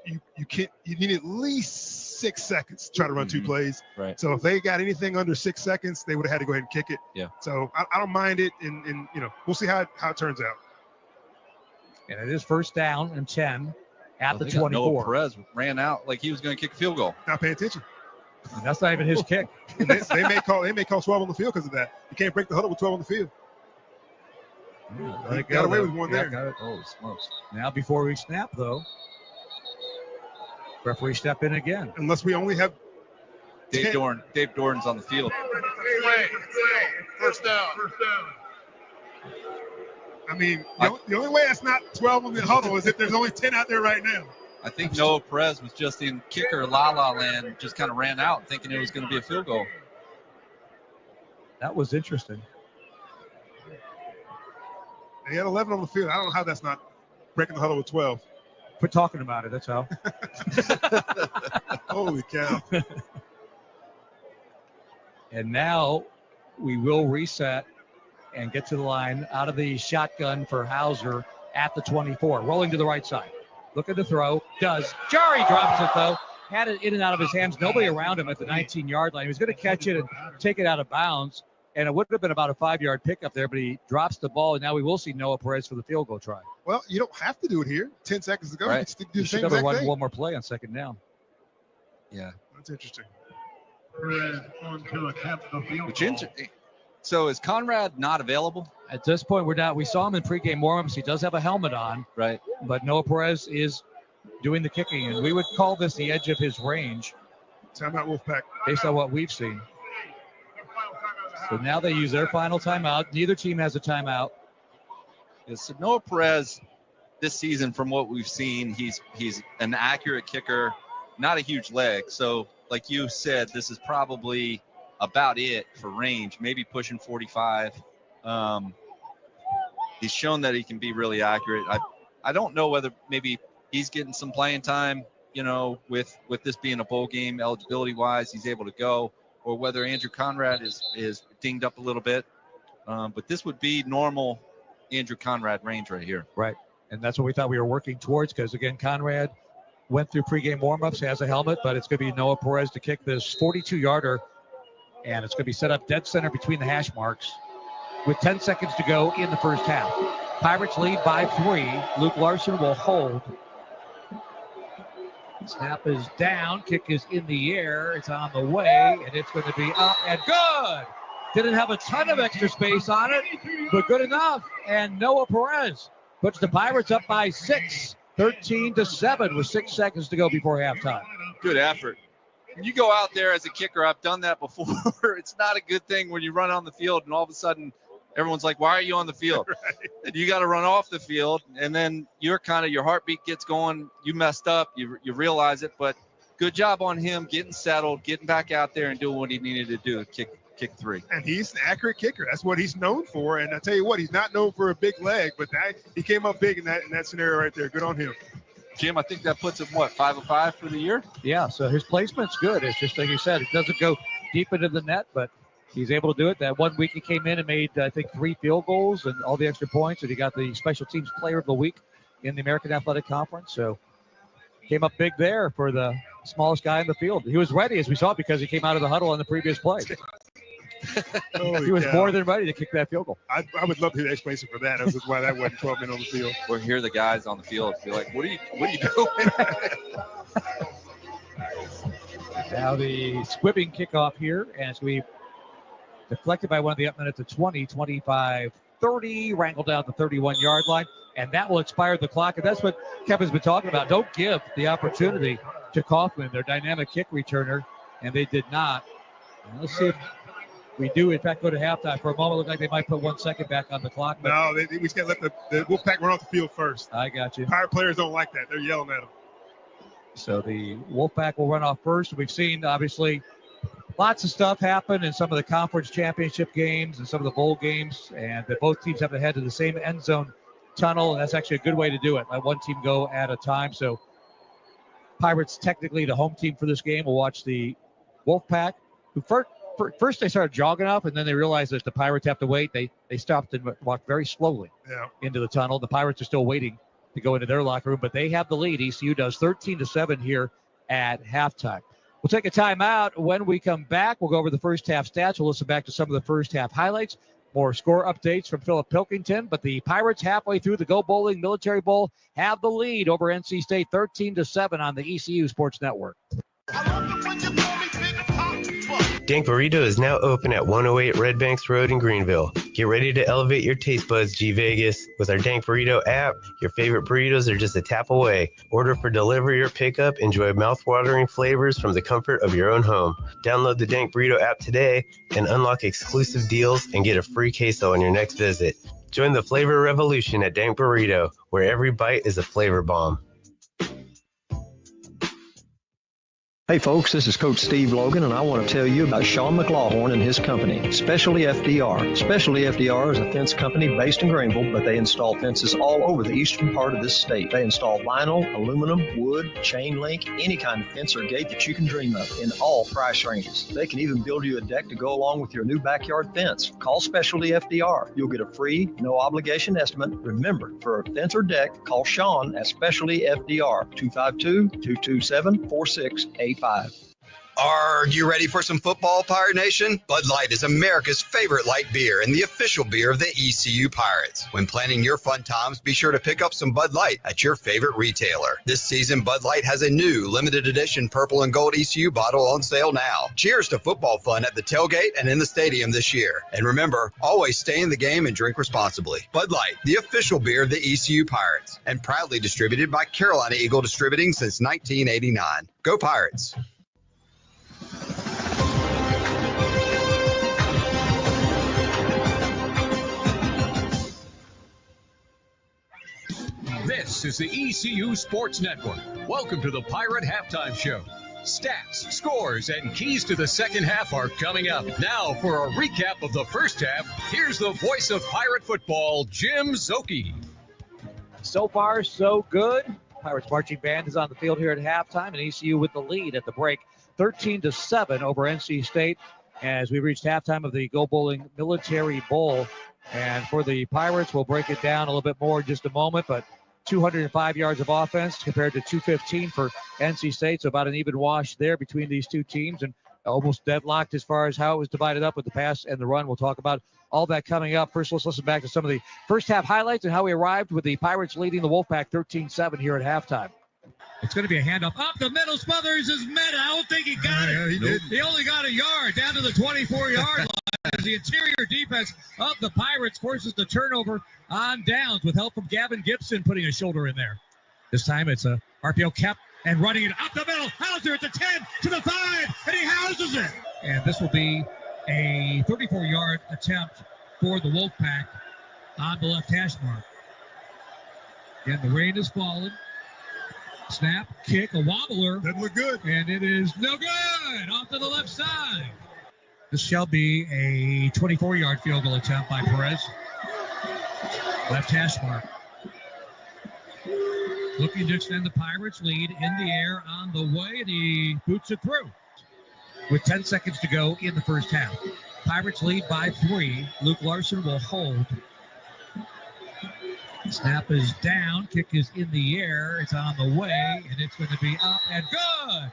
[SPEAKER 13] need at least 6 seconds to try to run 2 plays.
[SPEAKER 12] Right.
[SPEAKER 13] So if they got anything under 6 seconds, they would have had to go ahead and kick it.
[SPEAKER 12] Yeah.
[SPEAKER 13] So I don't mind it, and you know, we'll see how it turns out.
[SPEAKER 11] And it is 1st down and 10 at the 24.
[SPEAKER 12] Noah Perez ran out like he was going to kick a field goal.
[SPEAKER 13] Not paying attention.
[SPEAKER 11] And that's not even his kick.
[SPEAKER 13] they may call 12 on the field because of that. You can't break the huddle with 12 on the field.
[SPEAKER 11] Let it go,
[SPEAKER 13] got away
[SPEAKER 11] though.
[SPEAKER 13] with one
[SPEAKER 11] Yeah,
[SPEAKER 13] there.
[SPEAKER 11] got it.
[SPEAKER 12] Oh, smokes.
[SPEAKER 11] Now before we snap, though, referee step in again.
[SPEAKER 13] Unless we only have
[SPEAKER 12] Dave Dorn's on the field.
[SPEAKER 2] First down.
[SPEAKER 13] I mean, the only way it's not 12 on the huddle is if there's only 10 out there right now.
[SPEAKER 12] I think Noah Perez was just in kicker la-la land, just kind of ran out thinking it was going to be a field goal.
[SPEAKER 11] That was interesting.
[SPEAKER 13] They had 11 on the field. I don't know how that's not breaking the huddle with 12.
[SPEAKER 11] Quit talking about it, that's how.
[SPEAKER 13] Holy cow.
[SPEAKER 11] And now we will reset and get to the line out of the shotgun for Hauser at the 24. Rolling to the right side. Looking to throw. Does. Jari drops it, though. Had it in and out of his hands. Nobody around him at the 19-yard line. He was going to catch it and take it out of bounds. And it would have been about a 5-yard pickup there, but he drops the ball. And now we will see Noah Perez for the field goal try.
[SPEAKER 13] Well, you don't have to do it here. 10 seconds to go.
[SPEAKER 11] Right.
[SPEAKER 13] You can do
[SPEAKER 11] You
[SPEAKER 13] the
[SPEAKER 11] should
[SPEAKER 13] same
[SPEAKER 11] have
[SPEAKER 13] exact
[SPEAKER 11] run
[SPEAKER 13] thing.
[SPEAKER 11] one more play on second down.
[SPEAKER 12] Yeah.
[SPEAKER 13] That's interesting.
[SPEAKER 12] So is Conrad not available?
[SPEAKER 11] At this point, we're not. We saw him in pregame warm-ups. He does have a helmet on.
[SPEAKER 12] Right.
[SPEAKER 11] But Noah Perez is doing the kicking, and we would call this the edge of his range.
[SPEAKER 13] Timeout, Wolfpack.
[SPEAKER 11] Based on what we've seen. So now they use their final timeout. Neither team has a timeout.
[SPEAKER 12] Yeah, so Noah Perez this season, from what we've seen, he's an accurate kicker, not a huge leg. So like you said, this is probably about it for range, maybe pushing 45. He's shown that he can be really accurate. I don't know whether maybe he's getting some playing time, with this being a bowl game, eligibility wise, he's able to go, or whether Andrew Conrad is dinged up a little bit. But this would be normal Andrew Conrad range right here.
[SPEAKER 11] Right. And that's what we thought we were working towards, because again, Conrad went through pregame warmups, has a helmet, but it's going to be Noah Perez to kick this 42-yarder, and it's going to be set up dead center between the hash marks with 10 seconds to go in the first half. Pirates lead by 3. Luke Larson will hold. Snap is down. Kick is in the air. It's on the way, and it's going to be up and good. Didn't have a ton of extra space on it, but good enough. And Noah Perez puts the Pirates up by 6, 13-7 with 6 seconds to go before halftime.
[SPEAKER 12] Good effort. When you go out there as a kicker, I've done that before. It's not a good thing when you run on the field and all of a sudden everyone's like, why are you on the field? Right. And you got to run off the field, and then your heartbeat gets going. You messed up. You realize it, but good job on him getting settled, getting back out there and doing what he needed to do, kick 3.
[SPEAKER 13] And he's an accurate kicker. That's what he's known for. And I tell you what, he's not known for a big leg, but he came up big in that scenario right there. Good on him.
[SPEAKER 12] Jim, I think that puts him, 5 of 5 for the year?
[SPEAKER 11] Yeah, so his placement's good. It's just like you said, it doesn't go deep into the net, but he's able to do it. That 1 week he came in and made, I think, 3 field goals and all the extra points, and he got the Special Teams Player of the Week in the American Athletic Conference. So came up big there for the smallest guy in the field. He was ready, as we saw, because he came out of the huddle on the previous play. He was more than ready to kick that field goal.
[SPEAKER 13] I would love to hear the explanation for that. That's why that wasn't 12 men on the field.
[SPEAKER 12] Or hear the guys on the field be like, what are you doing?
[SPEAKER 11] Now the squibbing kickoff here, and it's going to be deflected by one of the up men at the 20, 25, 30, wrangled down the 31-yard line, and that will expire the clock. And that's what Kevin's been talking about. Don't give the opportunity to Kaufman, their dynamic kick returner, and they did not. And let's see if we do, in fact, go to halftime. For a moment, it looked like they might put 1 second back on the clock. But
[SPEAKER 13] no, we just got to let the Wolfpack run off the field first.
[SPEAKER 11] I got you.
[SPEAKER 13] Pirate players don't like that. They're yelling at them.
[SPEAKER 11] So the Wolfpack will run off first. We've seen, obviously, lots of stuff happen in some of the conference championship games and some of the bowl games, and that both teams have to head to the same end zone tunnel, and that's actually a good way to do it. Let one team go at a time. So Pirates, technically the home team for this game, will watch the Wolfpack, who first they started jogging up, and then they realized that the Pirates have to wait. They stopped and walked very slowly into the tunnel. The Pirates are still waiting to go into their locker room, but they have the lead. ECU does 13-7 here at halftime. We'll take a timeout. When we come back, we'll go over the first half stats. We'll listen back to some of the first half highlights, more score updates from Philip Pilkington. But the Pirates, halfway through the Go Bowling Military Bowl, have the lead over NC State 13-7 on the ECU Sports Network.
[SPEAKER 22] Dank Burrito is now open at 108 Red Banks Road in Greenville. Get ready to elevate your taste buds, G Vegas. With our Dank Burrito app, your favorite burritos are just a tap away. Order for delivery or pickup. Enjoy mouth-watering flavors from the comfort of your own home. Download the Dank Burrito app today and unlock exclusive deals and get a free queso on your next visit. Join the flavor revolution at Dank Burrito, where every bite is a flavor bomb.
[SPEAKER 3] Hey folks, this is Coach Steve Logan, and I want to tell you about Sean McLaughlin and his company, Specialty FDR. Specialty FDR is a fence company based in Greenville, but they install fences all over the eastern part of this state. They install vinyl, aluminum, wood, chain link, any kind of fence or gate that you can dream of in all price ranges. They can even build you a deck to go along with your new backyard fence. Call Specialty FDR. You'll get a free, no obligation estimate. Remember, for a fence or deck, call Sean at Specialty FDR, 252-227-4685.
[SPEAKER 8] Are you ready for some football, Pirate Nation? Bud Light is America's favorite light beer and the official beer of the ECU Pirates. When planning your fun times, be sure to pick up some Bud Light at your favorite retailer. This season, Bud Light has a new limited edition purple and gold ECU bottle on sale now. Cheers to football fun at the tailgate and in the stadium this year. And remember, always stay in the game and drink responsibly. Bud Light, the official beer of the ECU Pirates, and proudly distributed by Carolina Eagle Distributing since 1989. Go Pirates!
[SPEAKER 7] This is the ECU Sports Network. Welcome to the Pirate Halftime Show. Stats, scores, and keys to the second half are coming up. Now for a recap of the first half, here's the voice of Pirate football, Jim Szoke.
[SPEAKER 11] So far, so good. Pirates marching band is on the field here at halftime, and ECU with the lead at the break, 13-7 over NC State as we reached halftime of the Go Bowling Military Bowl. And for the Pirates, we'll break it down a little bit more in just a moment, but 205 yards of offense compared to 215 for NC State, so about an even wash there between these two teams, and almost deadlocked as far as how it was divided up with the pass and the run. We'll talk about all that coming up. First, let's listen back to some of the first half highlights and how we arrived with the Pirates leading the Wolfpack 13-7 here at halftime.
[SPEAKER 9] It's going to be a handoff up the middle. Smothers is met. I don't think he got it.
[SPEAKER 13] He did.
[SPEAKER 9] He only got a yard down to the 24-yard line. As the interior defense of the Pirates forces the turnover on downs with help from Gavin Gibson putting a shoulder in there. This time it's a RPO kept and running it up the middle. Hauser at the 10 to the 5, and he houses it. And this will be a 34-yard attempt for the Wolfpack on the left hash mark. Again, the rain is falling. Snap, kick, a wobbler.
[SPEAKER 13] Doesn't look good.
[SPEAKER 9] And it is no good. Off to the left side. This shall be a 24-yard field goal attempt by Perez. Left hash mark. Looking to extend the Pirates' lead in the air on the way, and he boots it through. With 10 seconds to go in the first half. Pirates lead by 3. Luke Larson will hold. Snap is down. Kick is in the air. It's on the way, and it's going to be up and good.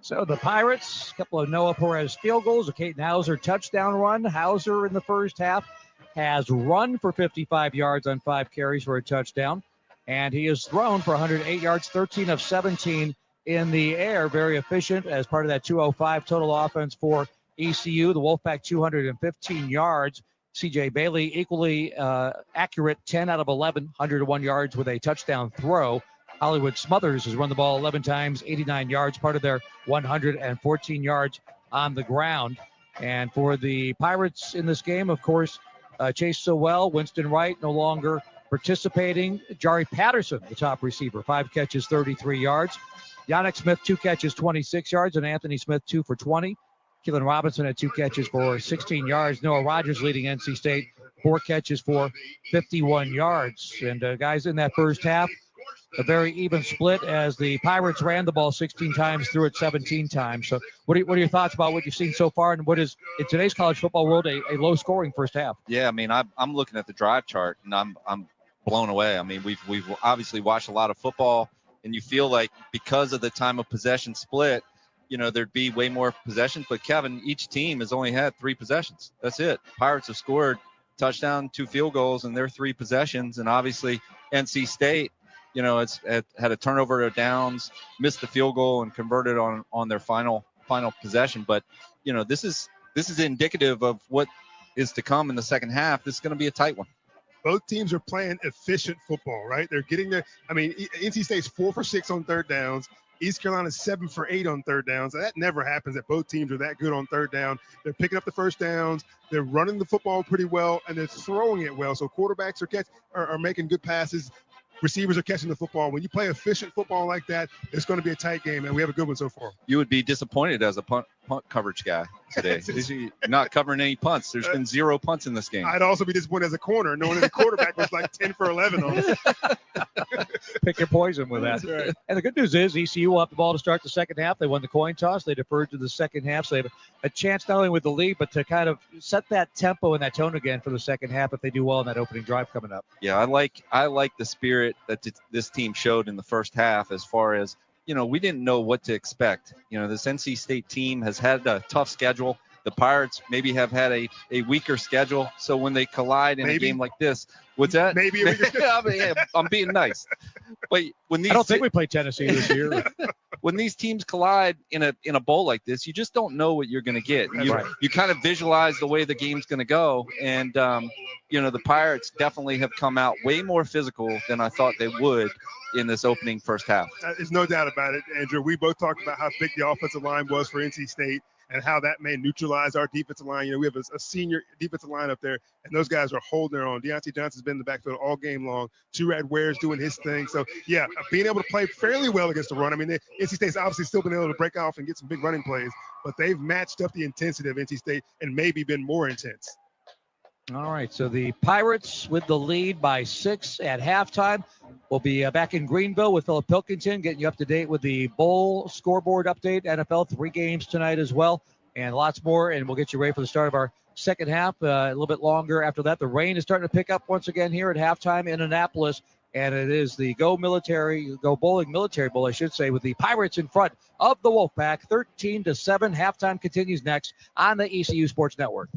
[SPEAKER 11] So the Pirates, a couple of Noah Perez field goals, a Caden Hauser touchdown run. Hauser in the first half has run for 55 yards on 5 carries for a touchdown, and he has thrown for 108 yards, 13 of 17 in the air. Very efficient as part of that 205 total offense for ECU. The Wolfpack 215 yards. C.J. Bailey equally accurate, 10 out of 11, 101 yards with a touchdown throw. Hollywood Smothers has run the ball 11 times, 89 yards, part of their 114 yards on the ground. And for the Pirates in this game, of course, Chase Sowell, Winston Wright no longer participating. Jari Patterson, the top receiver, 5 catches, 33 yards. Yannick Smith, 2 catches, 26 yards, and Anthony Smith, 2 for 20. Keelan Robinson had 2 catches for 16 yards. Noah Rogers leading NC State, 4 catches for 51 yards. And guys, in that first half, a very even split as the Pirates ran the ball 16 times, threw it 17 times. So what are your thoughts about what you've seen so far, and what is, in today's college football world, a low-scoring first half?
[SPEAKER 12] Yeah, I mean, I'm looking at the drive chart, and I'm blown away. I mean, we've obviously watched a lot of football, and you feel like because of the time of possession split, you know, there'd be way more possessions. But, Kevin, each team has only had 3 possessions. That's it. Pirates have scored touchdown, 2 field goals, and their 3 possessions. And obviously NC State, you know, it's had a turnover of downs, missed the field goal, and converted on their final possession. But, you know, this is indicative of what is to come in the second half. This is going to be a tight one.
[SPEAKER 13] Both teams are playing efficient football, right? They're getting there. I mean, NC State's 4 for 6 on third downs. East Carolina's 7 for 8 on third downs. That never happens that both teams are that good on third down. They're picking up the first downs. They're running the football pretty well, and they're throwing it well. So quarterbacks are making good passes. Receivers are catching the football. When you play efficient football like that, it's going to be a tight game, and we have a good one so far.
[SPEAKER 12] You would be disappointed as a punt coverage guy today. Not covering any punts. There's been 0 punts in this game.
[SPEAKER 13] I'd also be disappointed as a corner, knowing that the quarterback was like 10 for 11 on it.
[SPEAKER 11] Pick your poison with that.
[SPEAKER 13] That's right.
[SPEAKER 11] And the good news is ECU will have the ball to start the second half. They won the coin toss. They deferred to the second half, so they have a chance not only with the lead, but to kind of set that tempo and that tone again for the second half if they do well in that opening drive coming up.
[SPEAKER 12] Yeah, I like the spirit that this team showed in the first half as far as, we didn't know what to expect. This NC State team has had a tough schedule. The Pirates maybe have had a weaker schedule. So when they collide in a game like this, what's that?
[SPEAKER 13] Maybe a weaker schedule.
[SPEAKER 12] I'm being nice. But when these
[SPEAKER 11] I don't think we played Tennessee this year.
[SPEAKER 12] When these teams collide in a bowl like this, you just don't know what you're going to get. You kind of visualize the way the game's going to go. And, the Pirates definitely have come out way more physical than I thought they would in this opening first half.
[SPEAKER 13] There's no doubt about it, Andrew. We both talked about how big the offensive line was for NC State and how that may neutralize our defensive line. We have a senior defensive line up there, and those guys are holding their own. Deontay Johnson's been in the backfield all game long. Turad Ware's doing his thing. So, yeah, being able to play fairly well against the run. I mean, NC State's obviously still been able to break off and get some big running plays, but they've matched up the intensity of NC State and maybe been more intense.
[SPEAKER 11] All right, so the Pirates with the lead by 6 at halftime. We'll be back in Greenville with Philip Pilkington, getting you up to date with the bowl scoreboard update. NFL 3 games tonight as well, and lots more. And we'll get you ready for the start of our second half. A little bit longer after that. The rain is starting to pick up once again here at halftime in Annapolis, and it is the Go Bowling Military Bowl, I should say, with the Pirates in front of the Wolfpack, 13-7. Halftime continues next on the ECU Sports Network.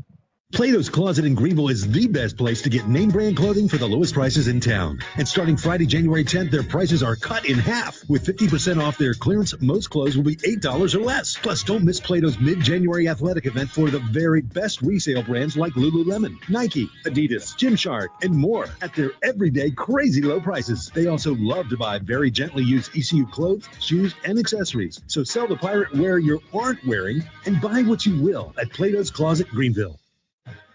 [SPEAKER 16] Plato's Closet in Greenville is the best place to get name brand clothing for the lowest prices in town. And starting Friday, January 10th, their prices are cut in half. With 50% off their clearance, most clothes will be $8 or less. Plus, don't miss Plato's mid-January athletic event for the very best resale brands like Lululemon, Nike, Adidas, Gymshark, and more at their everyday crazy low prices. They also love to buy very gently used ECU clothes, shoes, and accessories. So sell the pirate wear you aren't wearing and buy what you will at Plato's Closet, Greenville.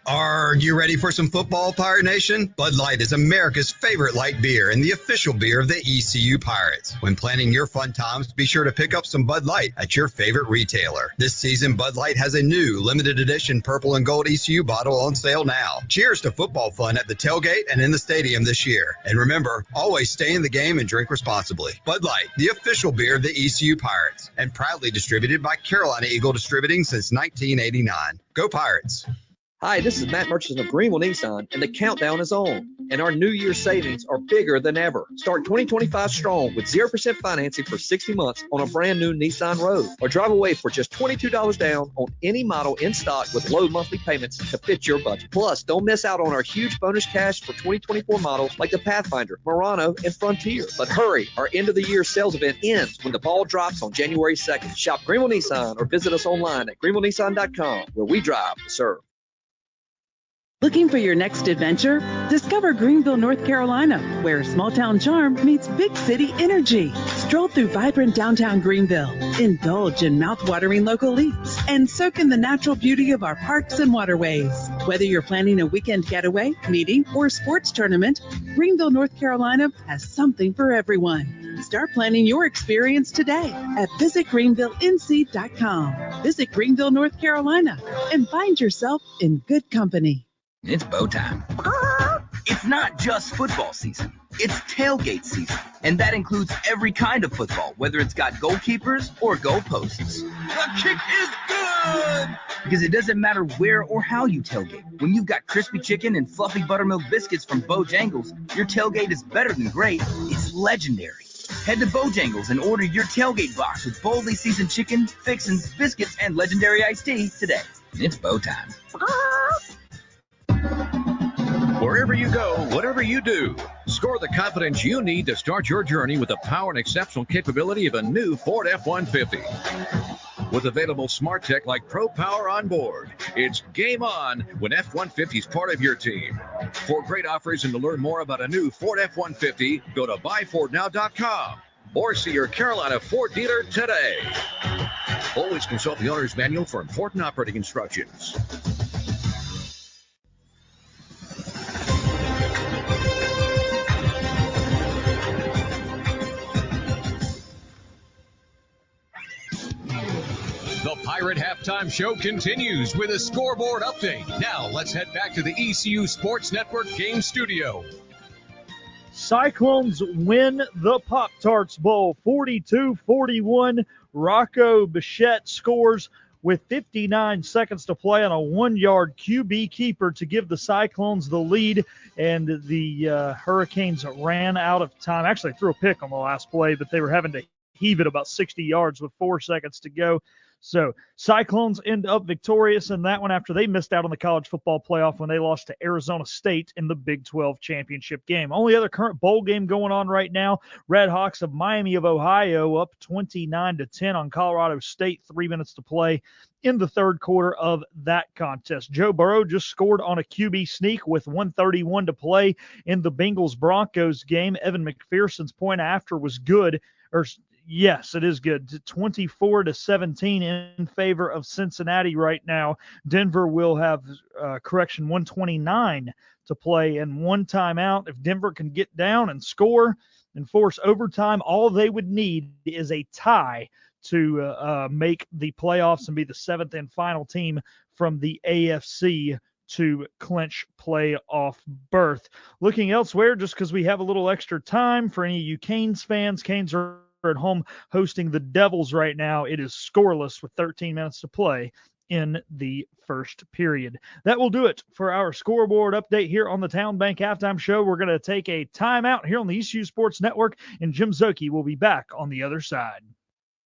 [SPEAKER 8] Are you ready for some football, Pirate Nation? Bud Light is America's favorite light beer and the official beer of the ECU Pirates. When planning your fun times, be sure to pick up some Bud Light at your favorite retailer. This season, Bud Light has a new limited edition purple and gold ECU bottle on sale now. Cheers to football fun at the tailgate and in the stadium this year. And remember, always stay in the game and drink responsibly. Bud Light, the official beer of the ECU Pirates, and proudly distributed by Carolina Eagle Distributing since 1989. Go Pirates!
[SPEAKER 19] Hi, this is Matt Murchison of Greenville Nissan, and the countdown is on. And our New Year savings are bigger than ever. Start 2025 strong with 0% financing for 60 months on a brand new Nissan Rogue. Or drive away for just $22 down on any model in stock with low monthly payments to fit your budget. Plus, don't miss out on our huge bonus cash for 2024 models like the Pathfinder, Murano, and Frontier. But hurry, our end of the year sales event ends when the ball drops on January 2nd. Shop Greenville Nissan or visit us online at greenvillenissan.com, where we drive to serve.
[SPEAKER 17] Looking for your next adventure? Discover Greenville, North Carolina, where small town charm meets big city energy. Stroll through vibrant downtown Greenville, indulge in mouth-watering local eats, and soak in the natural beauty of our parks and waterways. Whether you're planning a weekend getaway, meeting, or sports tournament, Greenville, North Carolina has something for everyone. Start planning your experience today at visitgreenvillenc.com. Visit Greenville, North Carolina, and find yourself in good company.
[SPEAKER 1] It's bow time. It's not just football season. It's tailgate season. And that includes every kind of football, whether it's got goalkeepers or goalposts. The kick is good! Because it doesn't matter where or how you tailgate. When you've got crispy chicken and fluffy buttermilk biscuits from Bojangles, your tailgate is better than great. It's legendary. Head to Bojangles and order your tailgate box with boldly seasoned chicken, fixins, biscuits, and legendary iced tea today. It's bow time.
[SPEAKER 7] Wherever you go, whatever you do, score the confidence you need to start your journey with the power and exceptional capability of a new Ford F-150. With available smart tech like Pro Power on board, it's game on when F-150 is part of your team. For great offers and to learn more about a new Ford F-150, go to buyfordnow.com or see your Carolina Ford dealer today. Always consult the owner's manual for important operating instructions. The Pirate Halftime Show continues with a scoreboard update. Now let's head back to the ECU Sports Network game studio.
[SPEAKER 10] Cyclones win the Pop-Tarts Bowl 42-41. Rocco Bichette scores with 59 seconds to play on a 1-yard QB keeper to give the Cyclones the lead, and the Hurricanes ran out of time. Actually, threw a pick on the last play, but they were having to heave it about 60 yards with 4 seconds to go. So Cyclones end up victorious in that one after they missed out on the college football playoff when they lost to Arizona State in the Big 12 championship game. Only other current bowl game going on right now, Red Hawks of Miami of Ohio up 29-10 on Colorado State, 3 minutes to play in the third quarter of that contest. Joe Burrow just scored on a QB sneak with 1:31 to play in the Bengals-Broncos game. Evan McPherson's point after was good, yes, it is good. 24-17 in favor of Cincinnati right now. Denver will have, 129 to play and 1 timeout. If Denver can get down and score and force overtime, all they would need is a tie to make the playoffs and be the 7th and final team from the AFC to clinch playoff berth. Looking elsewhere, just because we have a little extra time for any of you Canes fans, Canes are at home hosting the Devils right now. It is scoreless with 13 minutes to play in the first period. That will do it for our scoreboard update here on the Town Bank Halftime Show. We're going to take a timeout here on the ECU Sports Network, and Jim Szoke will be back on the other side.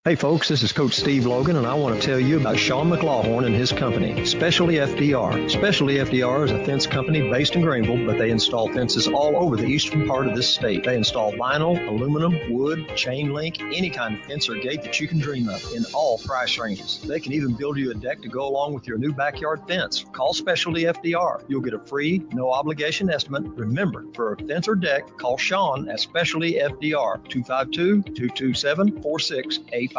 [SPEAKER 3] Hey folks, this is Coach Steve Logan, and I want to tell you about Sean McLawhorn and his company, Specialty FDR. Specialty FDR is a fence company based in Greenville, but they install fences all over the eastern part of this state. They install vinyl, aluminum, wood, chain link, any kind of fence or gate that you can dream of in all price ranges. They can even build you a deck to go along with your new backyard fence. Call Specialty FDR. You'll get a free, no obligation estimate. Remember, for a fence or deck, call Sean at Specialty FDR, 252-227-4685.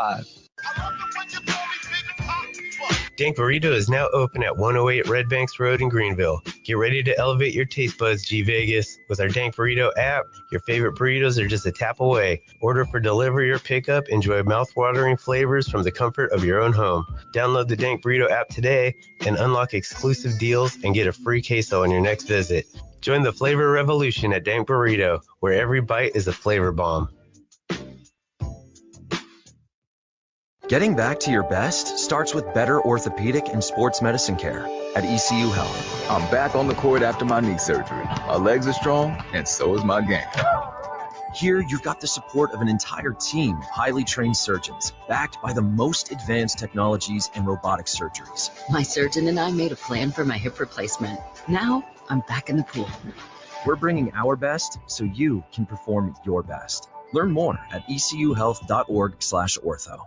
[SPEAKER 22] Dank Burrito is now open at 108 Red Banks Road in Greenville. Get ready to elevate your taste buds, G Vegas. With our Dank Burrito app, your favorite burritos are just a tap away. Order for delivery or pickup. Enjoy mouth-watering flavors from the comfort of your own home. Download the Dank Burrito app today and unlock exclusive deals and get a free queso on your next visit. Join the flavor revolution at Dank Burrito, where every bite is a flavor bomb.
[SPEAKER 4] Getting back to your best starts with better orthopedic and sports medicine care at ECU Health.
[SPEAKER 5] I'm back on the court after my knee surgery. My legs are strong, and so is my game.
[SPEAKER 4] Here, you've got the support of an entire team of highly trained surgeons, backed by the most advanced technologies in robotic surgeries.
[SPEAKER 6] My surgeon and I made a plan for my hip replacement. Now, I'm back in the pool.
[SPEAKER 4] We're bringing our best so you can perform your best. Learn more at ecuhealth.org/ortho.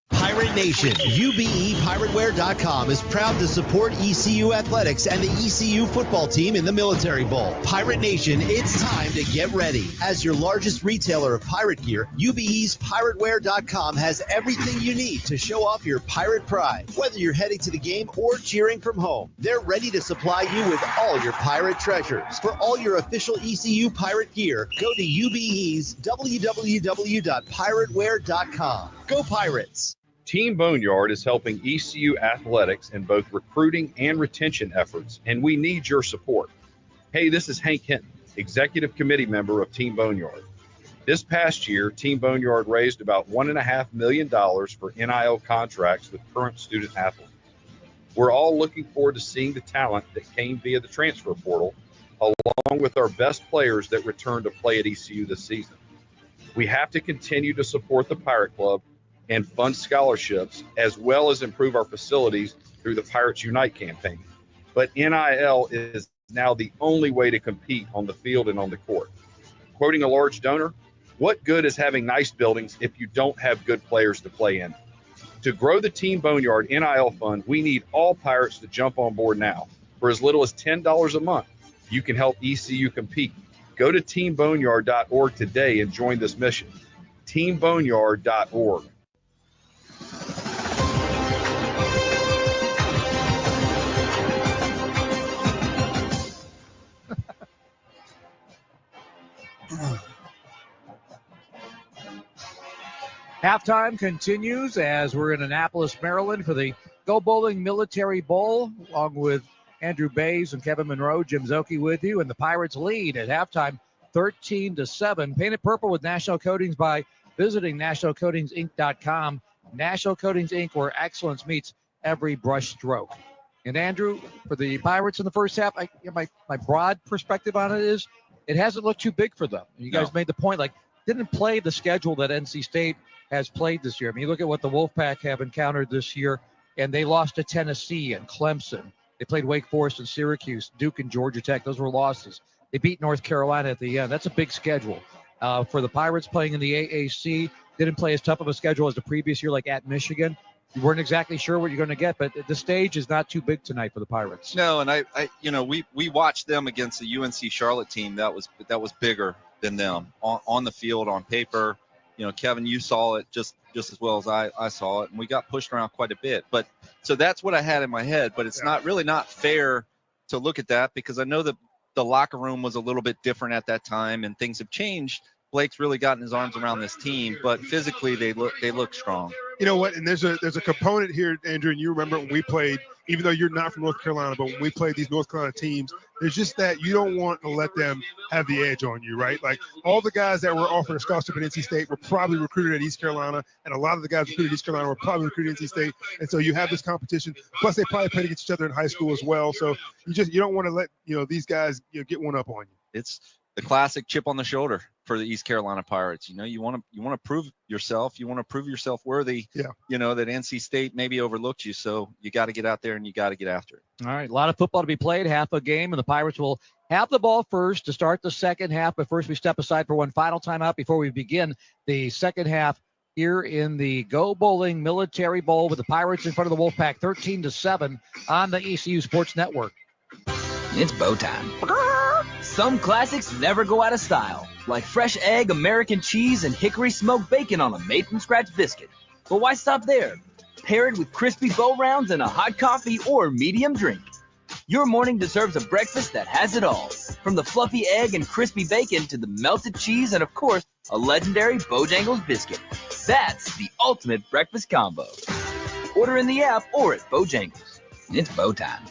[SPEAKER 20] Pirate Nation, UBEPirateware.com is proud to support ECU Athletics and the ECU football team in the Military Bowl. Pirate Nation, it's time to get ready. As your largest retailer of pirate gear, UBE's Pirateware.com has everything you need to show off your pirate pride. Whether you're heading to the game or cheering from home, they're ready to supply you with all your pirate treasures. For all your official ECU pirate gear, go to UBE's www.pirateware.com. Go Pirates!
[SPEAKER 21] Team Boneyard is helping ECU athletics in both recruiting and retention efforts, and we need your support. Hey, this is Hank Hinton, Executive Committee member of Team Boneyard. This past year, Team Boneyard raised about $1.5 million for NIL contracts with current student athletes. We're all looking forward to seeing the talent that came via the transfer portal, along with our best players that return to play at ECU this season. We have to continue to support the Pirate Club and fund scholarships, as well as improve our facilities through the Pirates Unite campaign. But NIL is now the only way to compete on the field and on the court. Quoting a large donor, what good is having nice buildings if you don't have good players to play in? To grow the Team Boneyard NIL fund, we need all Pirates to jump on board now. For as little as $10 a month, you can help ECU compete. Go to teamboneyard.org today and join this mission. teamboneyard.org.
[SPEAKER 11] Halftime continues as we're in Annapolis, Maryland for the Go Bowling Military Bowl, along with Andrew Bays and Kevin Monroe, Jim Zoki with you, and the Pirates lead at halftime 13-7. Painted purple with National Coatings by visiting nationalcoatingsinc.com. National Coatings Inc., where excellence meets every brush stroke. And Andrew, for the Pirates in the first half, my broad perspective on it is it hasn't looked too big for them. You guys made the point, didn't play the schedule that NC State has played this year. I mean, you look at what the Wolfpack have encountered this year, and they lost to Tennessee and Clemson. They played Wake Forest and Syracuse, Duke and Georgia Tech. Those were losses. They beat North Carolina at the end. That's a big schedule. For the Pirates playing in the AAC, didn't play as tough of a schedule as the previous year, like at Michigan. You weren't exactly sure what you're going to get, but the stage is not too big tonight for the Pirates.
[SPEAKER 12] No, and we watched them against the UNC Charlotte team that was bigger than them on the field, on paper. Kevin, you saw it just as well as I saw it, and we got pushed around quite a bit. But so that's what I had in my head. But it's not fair to look at that, because I know that the locker room was a little bit different at that time, and things have changed. Blake's really gotten his arms around this team, but physically they look strong.
[SPEAKER 13] You know what? And there's a component here, Andrew, and you remember when we played, even though you're not from North Carolina, but when we played these North Carolina teams, there's just that you don't want to let them have the edge on you, right? Like all the guys that were offered a scholarship at NC State were probably recruited at East Carolina, and a lot of the guys recruited at East Carolina were probably recruited at NC State. And so you have this competition. Plus, they probably played against each other in high school as well. So you don't want to let these guys get one up on you.
[SPEAKER 12] It's the classic chip on the shoulder for the East Carolina Pirates. You want to prove yourself. You want to prove yourself worthy.
[SPEAKER 13] Yeah.
[SPEAKER 12] That NC State maybe overlooked you, so you got to get out there and you got to get after it.
[SPEAKER 11] All right, a lot of football to be played, half a game, and the Pirates will have the ball first to start the second half. But first, we step aside for one final timeout before we begin the second half here in the Go Bowling Military Bowl with the Pirates in front of the Wolfpack, 13-7 on the ECU Sports Network.
[SPEAKER 1] It's bow time. Some classics never go out of style, like fresh egg, American cheese, and hickory smoked bacon on a made-from-scratch biscuit. But why stop there? Pair it with crispy bow rounds and a hot coffee or medium drink. Your morning deserves a breakfast that has it all, from the fluffy egg and crispy bacon to the melted cheese and, of course, a legendary Bojangles biscuit. That's the ultimate breakfast combo. Order in the app or at Bojangles. It's bow time.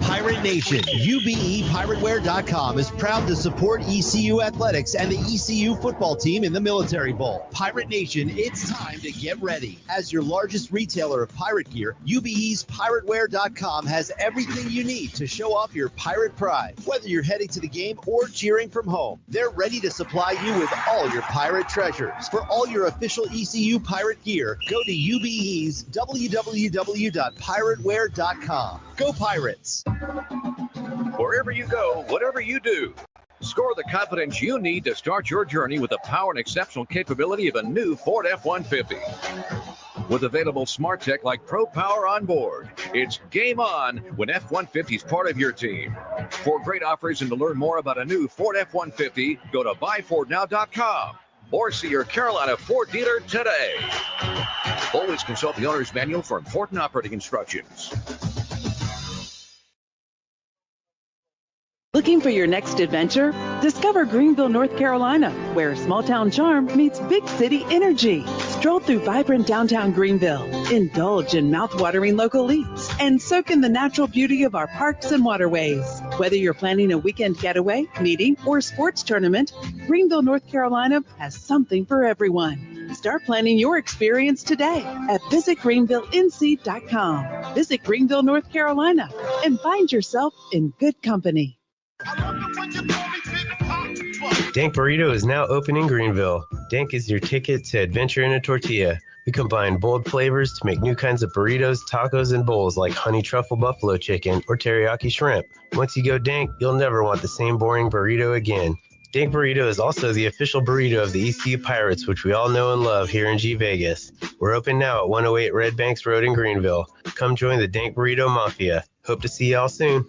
[SPEAKER 20] Pirate Nation, UBEPiratewear.com is proud to support ECU athletics and the ECU football team in the Military Bowl. Pirate Nation, it's time to get ready. As your largest retailer of pirate gear, UBE's Piratewear.com has everything you need to show off your pirate pride. Whether you're heading to the game or cheering from home, they're ready to supply you with all your pirate treasures. For all your official ECU pirate gear, go to UBE's www.piratewear.com. Go Pirates!
[SPEAKER 15] Wherever you go, whatever you do, score the confidence you need to start your journey with the power and exceptional capability of a new Ford F-150. With available smart tech like Pro Power on board, it's game on when F-150 is part of your team. For great offers and to learn more about a new Ford F-150, go to buyfordnow.com or see your Carolina Ford dealer today. Always consult the owner's manual for important operating instructions.
[SPEAKER 17] Looking for your next adventure? Discover Greenville, North Carolina, where small town charm meets big city energy. Stroll through vibrant downtown Greenville, indulge in mouth-watering local eats, and soak in the natural beauty of our parks and waterways. Whether you're planning a weekend getaway, meeting, or sports tournament, Greenville, North Carolina has something for everyone. Start planning your experience today at visitgreenvillenc.com. Visit Greenville, North Carolina, and find yourself in good company.
[SPEAKER 22] Dank Burrito is now open in Greenville. Dank is your ticket to adventure in a tortilla. We combine bold flavors to make new kinds of burritos, tacos, and bowls like honey truffle buffalo chicken or teriyaki shrimp. Once you go Dank, you'll never want the same boring burrito again. Dank Burrito is also the official burrito of the ECU Pirates, which we all know and love here in G Vegas. We're open now at 108 Red Banks Road in Greenville. Come join the Dank Burrito Mafia. Hope to see y'all soon.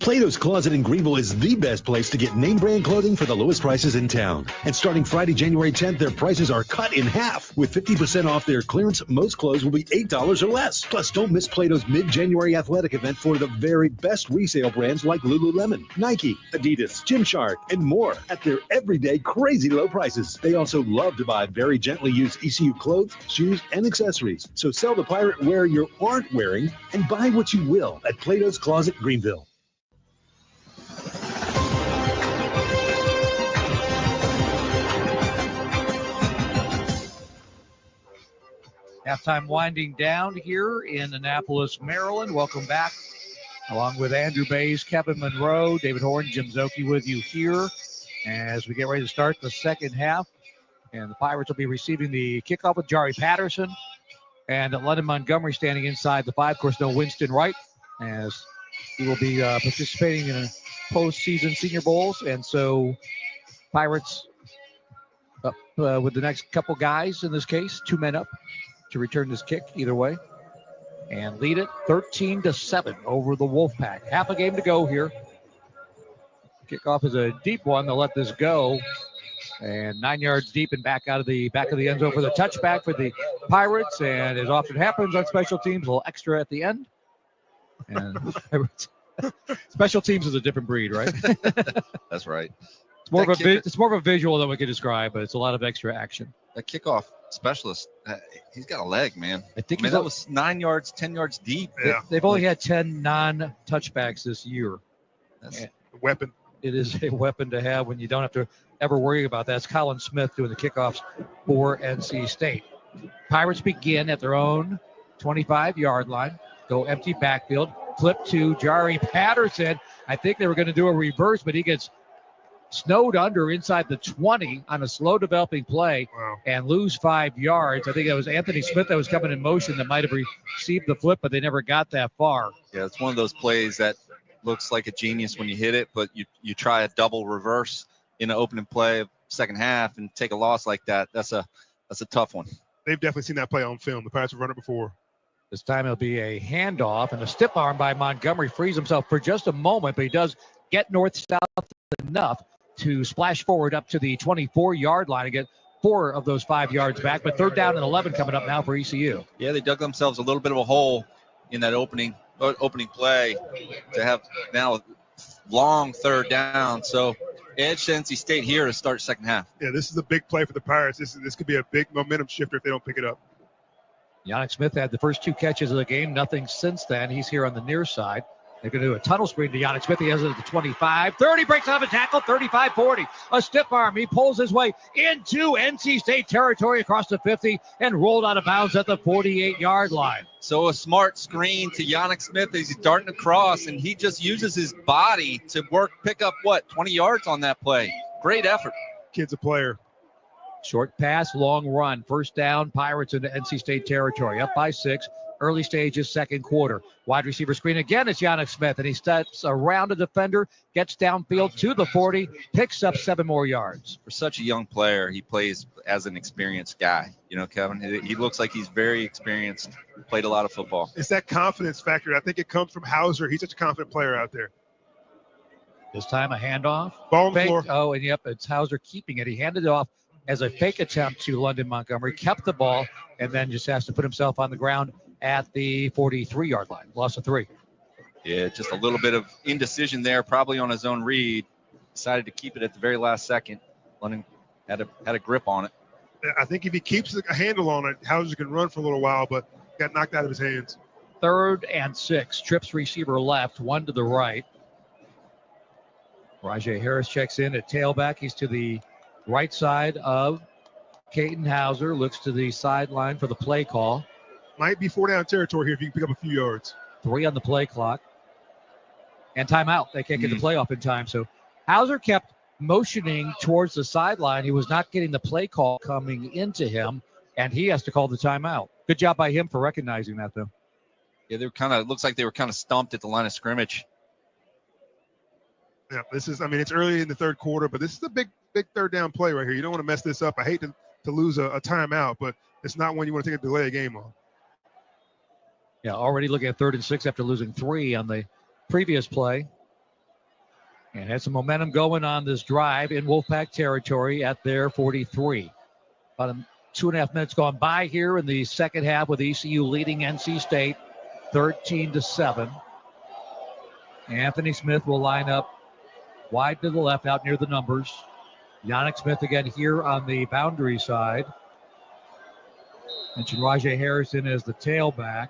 [SPEAKER 16] Plato's Closet in Greenville is the best place to get name brand clothing for the lowest prices in town. And starting Friday, January 10th, their prices are cut in half. With 50% off their clearance, most clothes will be $8 or less. Plus, don't miss Plato's mid-January athletic event for the very best resale brands like Lululemon, Nike, Adidas, Gymshark, and more at their everyday crazy low prices. They also love to buy very gently used ECU clothes, shoes, and accessories. So sell the pirate wear you aren't wearing and buy what you will at Plato's Closet, Greenville.
[SPEAKER 11] Halftime winding down here in Annapolis, Maryland. Welcome back. Along with Andrew Bays, Kevin Monroe, David Horn, Jim Zoki with you here as we get ready to start the second half. And the Pirates will be receiving the kickoff with Jari Patterson and London Montgomery standing inside the 5. Of course, no Winston Wright as he will be participating in a postseason Senior Bowls. And so Pirates up with the next couple guys in this case, 2 men up to return this kick either way and lead it 13-7 over the Wolfpack. Half a game to go here. Kickoff is a deep one. They'll let this go. And 9 yards deep and back out of the back of the end zone for the touchback for the Pirates. And as often happens on special teams, a little extra at the end. And special teams is a different breed, right?
[SPEAKER 12] That's right.
[SPEAKER 11] It's more of a visual than we could describe, but it's a lot of extra action.
[SPEAKER 12] That kickoff specialist, he's got a leg, man.
[SPEAKER 11] I think
[SPEAKER 12] that was 9 yards, 10 yards deep.
[SPEAKER 13] Yeah.
[SPEAKER 11] They've only had 10 non-touchbacks this year.
[SPEAKER 13] That's a weapon.
[SPEAKER 11] It is a weapon to have when you don't have to ever worry about that. It's Colin Smith doing the kickoffs for NC State. Pirates begin at their own 25-yard line, go empty backfield, flip to Jari Patterson. I think they were going to do a reverse, but he gets snowed under inside the 20 on a slow developing play and lose 5 yards. I think it was Anthony Smith that was coming in motion that might have received the flip, but they never got that far.
[SPEAKER 12] Yeah, it's one of those plays that looks like a genius when you hit it, but you try a double reverse in an opening play of second half and take a loss like that. That's a tough one.
[SPEAKER 13] They've definitely seen that play on film. The Pirates have run it before.
[SPEAKER 11] This time it'll be a handoff, and a stiff arm by Montgomery frees himself for just a moment, but he does get north-south enough to splash forward up to the 24-yard line and get 4 of those 5 yards back. But 3rd down and 11 coming up now for ECU.
[SPEAKER 12] Yeah, they dug themselves a little bit of a hole in that opening play to have now long 3rd down. So edge to NC State here to start second half.
[SPEAKER 13] Yeah, this is a big play for the Pirates. This could be a big momentum shifter if they don't pick it up.
[SPEAKER 11] Yannick Smith had the first 2 catches of the game. Nothing since then. He's here on the near side. They're going to do a tunnel screen to Yannick Smith. He has it at the 25. 30, breaks off a tackle. 35-40. A stiff arm. He pulls his way into NC State territory across the 50 and rolled out of bounds at the 48-yard line.
[SPEAKER 12] So a smart screen to Yannick Smith as he's darting across, and he just uses his body to pick up, 20 yards on that play. Great effort.
[SPEAKER 13] Kid's a player.
[SPEAKER 11] Short pass, long run. 1st down, Pirates into NC State territory. Up by 6. Early stages, second quarter. Wide receiver screen again. It's Yannick Smith, and he steps around a defender, gets downfield to the 40, picks up 7 more yards.
[SPEAKER 12] For such a young player, he plays as an experienced guy. You know, Kevin, he looks like he's very experienced, played a lot of football.
[SPEAKER 13] It's that confidence factor. I think it comes from Hauser. He's such a confident player out there.
[SPEAKER 11] This time a handoff.
[SPEAKER 13] Ball on the floor.
[SPEAKER 11] Oh, and yep, it's Hauser keeping it. He handed it off as a fake attempt to London Montgomery, kept the ball, and then just has to put himself on the ground at the 43-yard line. Loss of 3.
[SPEAKER 12] Yeah, just a little bit of indecision there, probably on his own read. Decided to keep it at the very last second. London had a grip on it.
[SPEAKER 13] I think if he keeps a handle on it, Hauser can run for a little while, but got knocked out of his hands.
[SPEAKER 11] 3rd and 6. Trips receiver left, 1 to the right. Rajay Harris checks in at tailback. He's to the right side of Caden Hauser. Looks to the sideline for the play call.
[SPEAKER 13] Might be 4-down territory here if you can pick up a few yards.
[SPEAKER 11] 3 on the play clock. And timeout. They can't get the play off in time. So Hauser kept motioning towards the sideline. He was not getting the play call coming into him, and he has to call the timeout. Good job by him for recognizing that, though.
[SPEAKER 12] Yeah, looks like they were kind of stumped at the line of scrimmage.
[SPEAKER 13] Yeah, it's early in the 3rd quarter, but this is a big 3rd down play right here. You don't want to mess this up. I hate to lose a timeout, but it's not one you want to take a delay game on.
[SPEAKER 11] Yeah, already looking at 3rd and 6 after losing 3 on the previous play. And had some momentum going on this drive in Wolfpack territory at their 43. About 2.5 minutes gone by here in the second half with ECU leading NC State 13-7. Anthony Smith will line up wide to the left out near the numbers. Yannick Smith again here on the boundary side. Mentioned Rajay Harrison as the tailback.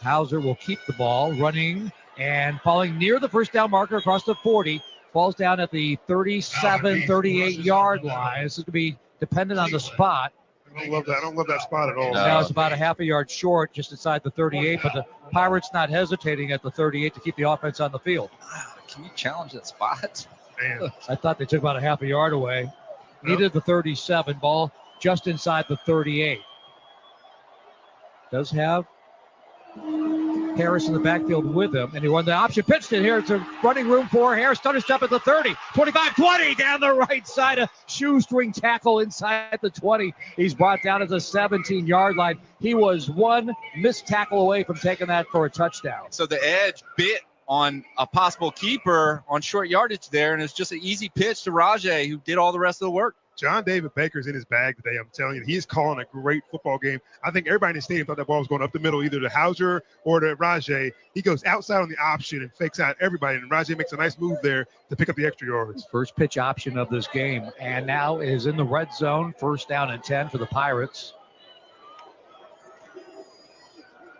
[SPEAKER 11] Hauser will keep the ball running and falling near the first down marker across the 40. Falls down at the 37, 38-yard line. This is going to be dependent on the spot.
[SPEAKER 13] I don't love that spot at all.
[SPEAKER 11] Now it's about a half a yard short just inside the 38, but the Pirates not hesitating at the 38 to keep the offense on the field.
[SPEAKER 12] Can you challenge that spot?
[SPEAKER 13] Man.
[SPEAKER 11] I thought they took about a half a yard away. Needed the 37, ball just inside the 38. Does have Harris in the backfield with him, and he won the option. Pitched it here. It's a running room for Harris. Stutter step at the 30. 25-20 down the right side. A shoestring tackle inside the 20. He's brought down at the 17-yard line. He was one missed tackle away from taking that for a touchdown.
[SPEAKER 12] So the edge bit on a possible keeper on short yardage there, and it's just an easy pitch to Rajay, who did all the rest of the work.
[SPEAKER 13] John David Baker's in his bag today. I'm telling you, he is calling a great football game. I think everybody in the stadium thought that ball was going up the middle, either to Hauser or to Rajay. He goes outside on the option and fakes out everybody, and Rajay makes a nice move there to pick up the extra yards.
[SPEAKER 11] First pitch option of this game, and now is in the red zone. First down and 10 for the Pirates.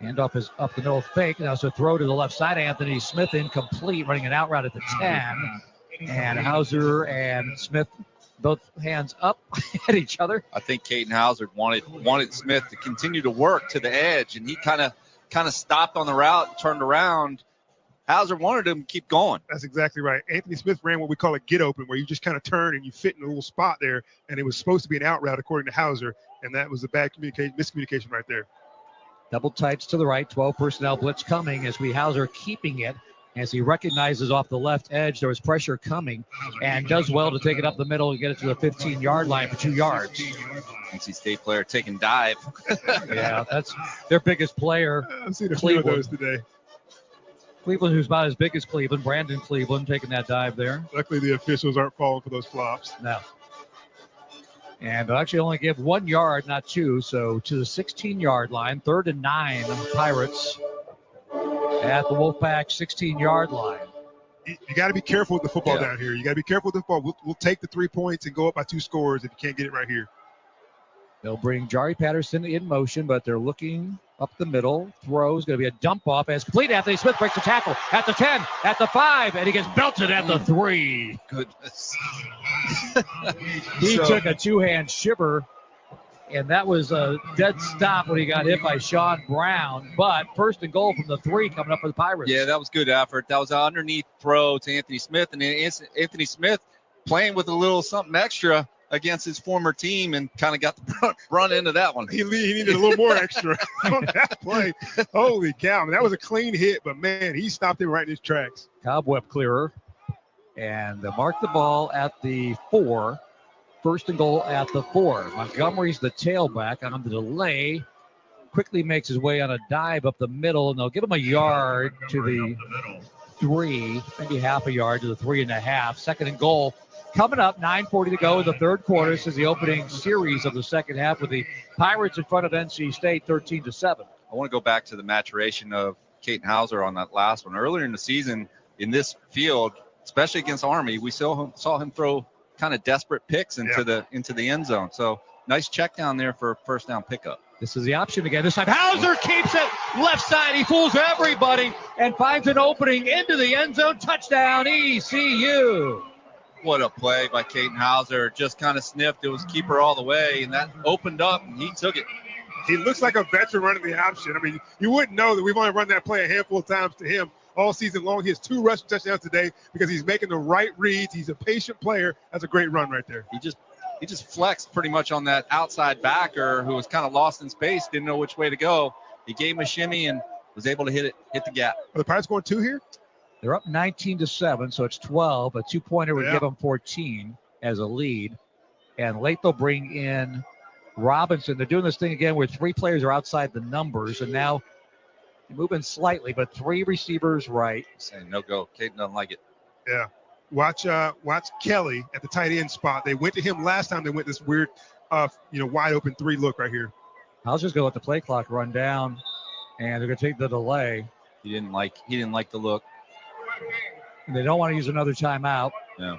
[SPEAKER 11] Handoff is up the middle, fake. Now it's a throw to the left side. Anthony Smith incomplete, running an out route at the 10. And Hauser and Smith both hands up at each other.
[SPEAKER 12] I think Caden Hauser wanted Smith to continue to work to the edge, and he kind of stopped on the route, turned around. Hauser wanted him to keep going.
[SPEAKER 13] That's exactly right. Anthony Smith ran what we call a get open, where you just kind of turn and you fit in a little spot there, and it was supposed to be an out route according to Hauser, and that was a bad miscommunication right there.
[SPEAKER 11] Double tights to the right, 12 personnel blitz coming as Hauser keeping it. As he recognizes off the left edge, there was pressure coming and does well to take it up the middle and get it to the 15-yard line for 2 yards.
[SPEAKER 12] NC State player taking dive.
[SPEAKER 11] Yeah, that's their biggest player.
[SPEAKER 13] I've seen a few of those today.
[SPEAKER 11] Cleveland, who's about as big as Cleveland, Brandon Cleveland taking that dive there.
[SPEAKER 13] Luckily, the officials aren't falling for those flops.
[SPEAKER 11] No. And they'll actually only give 1 yard, not 2, so to the 16-yard line, 3rd and 9, Pirates at the Wolfpack 16-yard line.
[SPEAKER 13] You got to be careful with the football down here. You got to be careful with the football. We'll take the 3 points and go up by 2 scores if you can't get it right here.
[SPEAKER 11] They'll bring Jari Patterson in motion, but they're looking up the middle. Throw is going to be a dump off as complete. Anthony Smith breaks the tackle at the 10, at the 5, and he gets belted at the 3.
[SPEAKER 12] Goodness.
[SPEAKER 11] He took a 2-hand shiver, and that was a dead stop when he got hit by Sean Brown. But 1st and goal from the 3 coming up for the Pirates.
[SPEAKER 12] Yeah, that was good effort. That was an underneath throw to Anthony Smith, and Anthony Smith playing with a little something extra against his former team and kind of got the run into that one.
[SPEAKER 13] He needed a little more extra on that play. Holy cow. Man, that was a clean hit, but, man, he stopped him right in his tracks.
[SPEAKER 11] Cobweb clearer. And they mark the ball at the 4. 1st and goal at the 4. Montgomery's the tailback on the delay. Quickly makes his way on a dive up the middle, and they'll give him a yard to the 3, maybe half a yard to the 3.5. 2nd and goal coming up, 9:40 to go in the 3rd quarter. This is the opening series of the second half with the Pirates in front of NC State 13-7.
[SPEAKER 12] I want to go back to the maturation of Caden Hauser on that last one. Earlier in the season in this field, especially against Army, we saw him throw kind of desperate picks into the end zone. So nice check down there for a 1st down pickup.
[SPEAKER 11] This is the option again. This time Hauser keeps it left side. He fools everybody and finds an opening into the end zone. Touchdown ECU.
[SPEAKER 12] What a play by Caden Hauser. Just kind of sniffed. It was keeper all the way, and that opened up, and he took it.
[SPEAKER 13] He looks like a veteran running the option. I mean, you wouldn't know that we've only run that play a handful of times to him all season long. He has 2 rushing touchdowns today because he's making the right reads. He's a patient player. That's a great run right there.
[SPEAKER 12] He just flexed pretty much on that outside backer who was kind of lost in space, didn't know which way to go. He gave him a shimmy and was able to hit the gap.
[SPEAKER 13] Are the Pirates going 2 here?
[SPEAKER 11] They're up 19-7, so it's 12. A 2-pointer would give them 14 as a lead. And late they'll bring in Robinson. They're doing this thing again where 3 players are outside the numbers, and now moving slightly, but 3 receivers right.
[SPEAKER 12] Saying no go. Caden doesn't like it.
[SPEAKER 13] Yeah. Watch Kelly at the tight end spot. They went to him last time. They went this weird, wide open 3 look right here.
[SPEAKER 11] I was just going to let the play clock run down, and they're going to take the delay.
[SPEAKER 12] He didn't like the look.
[SPEAKER 11] And they don't want to use another timeout.
[SPEAKER 12] No.